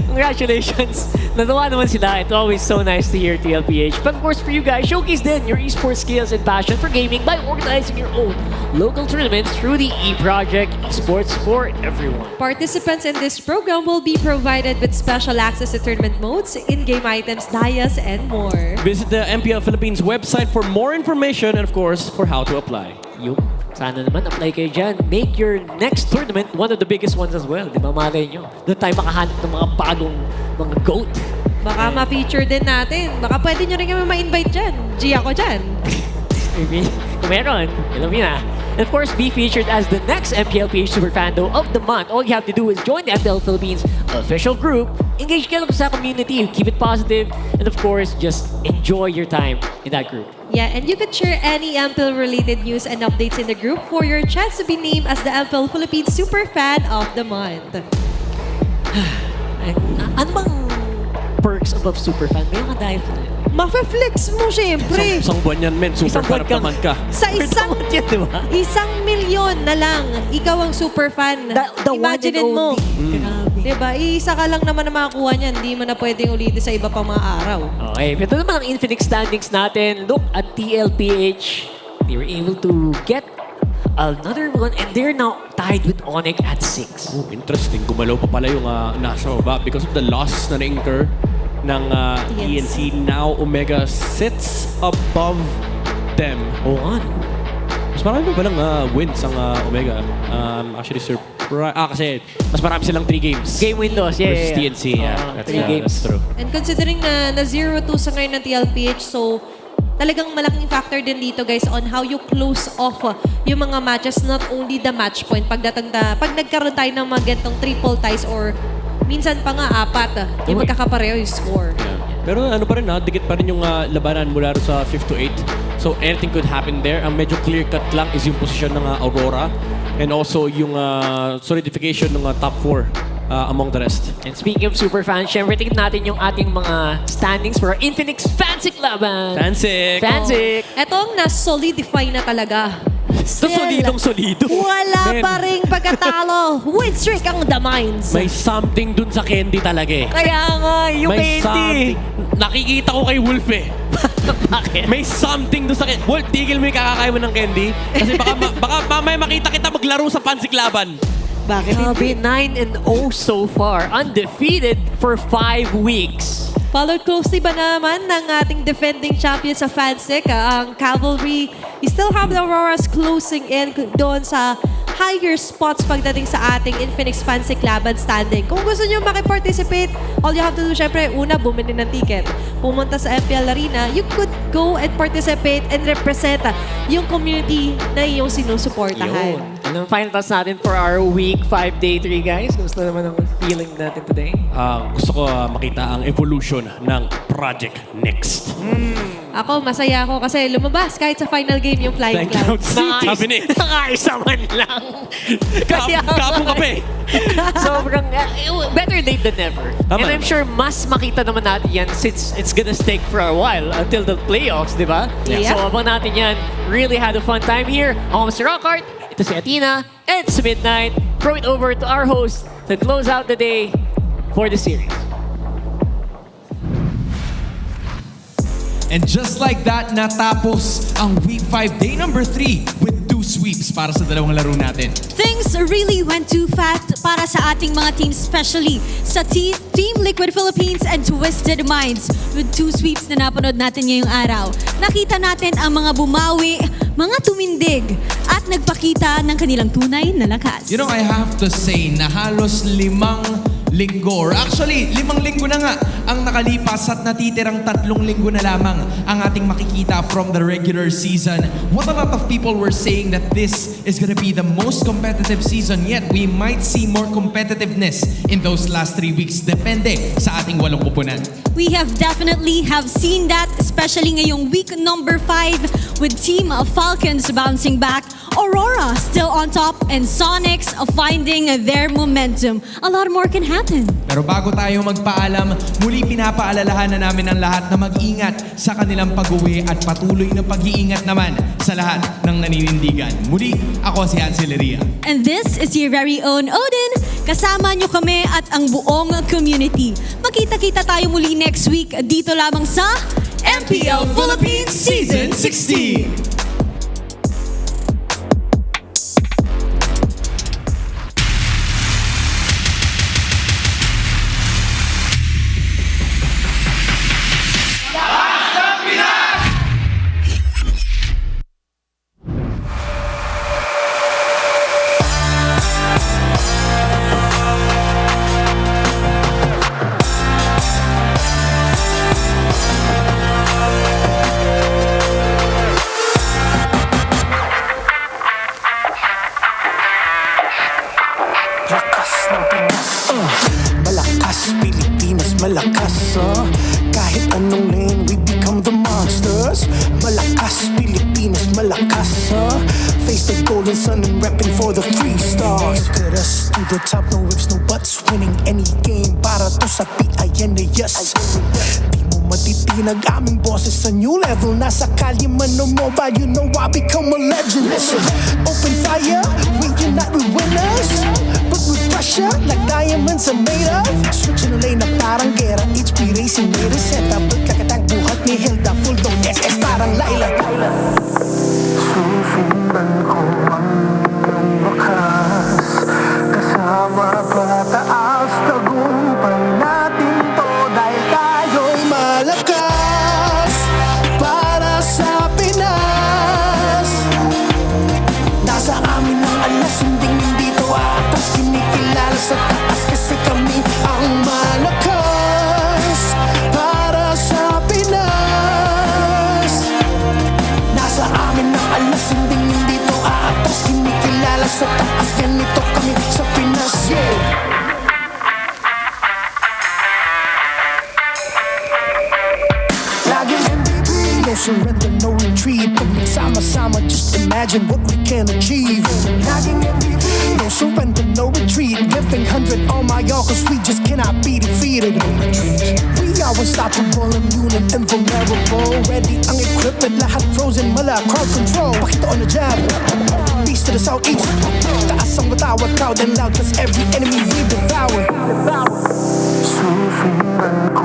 Congratulations. Natawa naman sila. It's always so nice to hear TLPH. But of course, for you guys, showcase then your esports skills and passion for gaming by organizing your own local tournaments through the E-Project Esports for Everyone. Participants in this program will be provided with special access to tournament modes, in-game items, dayas, and more. Visit the MPL Philippines website for more information and of course, for how to apply. Yung sana naman apply kayo dyan. Make your next tournament one of the biggest ones as well. Di ba malay nyo? Doon tayo makahanap ng mga bagong mga GOAT. Baka ma-feature din natin. Baka pwede nyo rin kami ma-invite dyan. G ako dyan. Maybe. Kung meron, alam nyo na. And of course, be featured as the next MPLPH Superfando of the month. All you have to do is join the MPL Philippines official group, engage kayo sa community, keep it positive, and of course, just enjoy your time in that group. Yeah, and you can share any MPL-related news and updates in the group for your chance to be named as the MPL Philippines Superfan of the Month. Ano bang perks above Superfan? May mga dive. Mafe-flex mo, syempre. Isang buwan yan, men. Super fan naman ka. Sa isang milyon na lang, ikaw ang super fan. Imagine mo. Diba? Isa ka lang naman na makakuha niyan. Hindi mo na pwedeng ulitin sa iba pang mga araw. Okay, ito naman ang Infinix standings natin. Look at TLPH. They were able to get another one and they're now tied with Onyx at 6. Oh, interesting. Gumalaw pa pala yung nasa baba because of the loss na na-incur ng TNC. Now, Omega sits above them. Oo nga. Mas marami pa palang wins ang Omega. Actually, kasi mas marami silang 3 games. Game windows, yeah. Versus TNC, yeah. That's true. And considering na 0-2 sa ngayon ng TLPH, so talagang malaking factor din dito guys on how you close off yung mga matches, not only the match point. Pag nagkaroon tayo ng mga gantong triple ties or minsan pa nga 4, yung magkakapareho yung score. Yeah. Pero ano pa rin dikit pa rin yung labanan mula sa 5 to 8. So anything could happen there. Ang medyo clear-cut lang is yung position ng Aurora and also yung solidification ng top 4 among the rest. And speaking of superfans, syempre tingnan natin yung ating mga standings for our Infinix Fansik laban. Fansik! Ito ang na-solidify na talaga. Solidong solido. Wala pa ring pagkatalo. Win streak ang The Mines. May something dun sa Candy talaga eh. Kaya nga, yung may Candy. Nakikita ko kay Wolf eh. Bakit? May something dun sa Candy. Wolf, tigil mo yung kakakain mo ng Candy. Kasi baka mamaya makita kita maglaro sa Fansik laban. Bakit? Grabe, 9-0 so far. Undefeated for 5 weeks. Followed closely ba naman ng ating defending champion sa Fansik, ang Cavalry. You still have the Auroras closing in doon sa higher spots pagdating sa ating Infinix Fansik laban standing. Kung gusto nyo makiparticipate, all you have to do, syempre, una, bumili ng ticket. Pumunta sa MPL Arena, you could go and participate and represent yung community na iyong sinusuportahan. And ang final task natin for our week 5 day 3, guys. Gusto naman ang feeling natin today? Gusto ko makita ang evolution ng Project Next. Ako, masaya ako kasi lumabas kahit sa final game yung Flying Clouds. Sabi ni. Nakaisa man lang. Kapong kape. Sobrang, better late than never. And I'm sure mas makita naman natin yan since it's gonna stick for a while until the playoffs, di ba? Yeah. So abang natin yan. Really had a fun time here. Ako si Rockart, ito si Athena, and it's Midnight. Throw it over to our host to close out the day for the series. And just like that, natapos ang Week 5, Day number 3 with 2 sweeps para sa dalawang laro natin. Things really went too fast para sa ating mga teams, especially sa Team Liquid Philippines and Twisted Minds. With 2 sweeps na napanood natin ngayong araw, nakita natin ang mga bumawi, mga tumindig, at nagpakita ng kanilang tunay na lakas. You know, I have to say na halos 5 linggo, or actually 5 linggo na nga ang nakalipas at natitirang 3 linggo na lamang ang ating makikita from the regular season. What a lot of people were saying that this is gonna be the most competitive season yet. We might see more competitiveness in those last 3 weeks. Depende sa ating 8 pupunan. We have definitely seen that, especially ngayong week number 5 with Team Falcons bouncing back, Aurora still on top, and Sonics finding their momentum. A lot more can happen. Pero bago tayo magpaalam, muli pinapaalalahanan namin ang lahat na mag-ingat sa kanilang pag-uwi at patuloy na pag-iingat naman sa lahat ng naninindigan. Muli, ako si Hanseleria. And this is your very own Odin, Kasama nyo kami at ang buong community. Magkita-kita tayo muli next week dito lamang sa MPL Philippines Season 16. Malakas, Pilipinas, malakas kahit anong lane, we become the monsters. Malakas, Pilipinas, malakas face the golden sun and repping for the 3 stars. Look at us, to the top, no ifs, no buts. Winning any game, para to sa PINAS. Di mo matitinag aming boses sa new level. Nasa kalye man o mobile, you know I become a legend. Listen, open fire, we unite, we winners. But with pressure, like diamonds are made of. Switching the lane na parang gera. HP Racing made a setup. Kakatang buhat ni Hilda, full dome SS parang Laila. Susundan ko ang iyong wakas. Kasama pataas, tagumpay natin to. Dahil tayo'y malakas para sa Pinas. Nasa amin ang alas, hindi to atas. Kinikilala sa taas kasi kami ang malakas para sa Pinas. Nasa amin ang alas, hindi to atas. Kinikilala sa taas, ganito kami sa Pinas, yeah. Laging MVP, no surrender, no retreat. Pag nagsama-sama, just imagine what we can achieve. Laging MVP, no surrender, no retreat. Giving 100 on my all, cause we just cannot be defeated. We are unstoppable, immune and invulnerable. Ready ang equipment, lahat frozen, mala, crowd control. Pakita on the jab, east to the southeast. Taas ang matawag, proud and loud, cause every enemy we devour. Susundan ko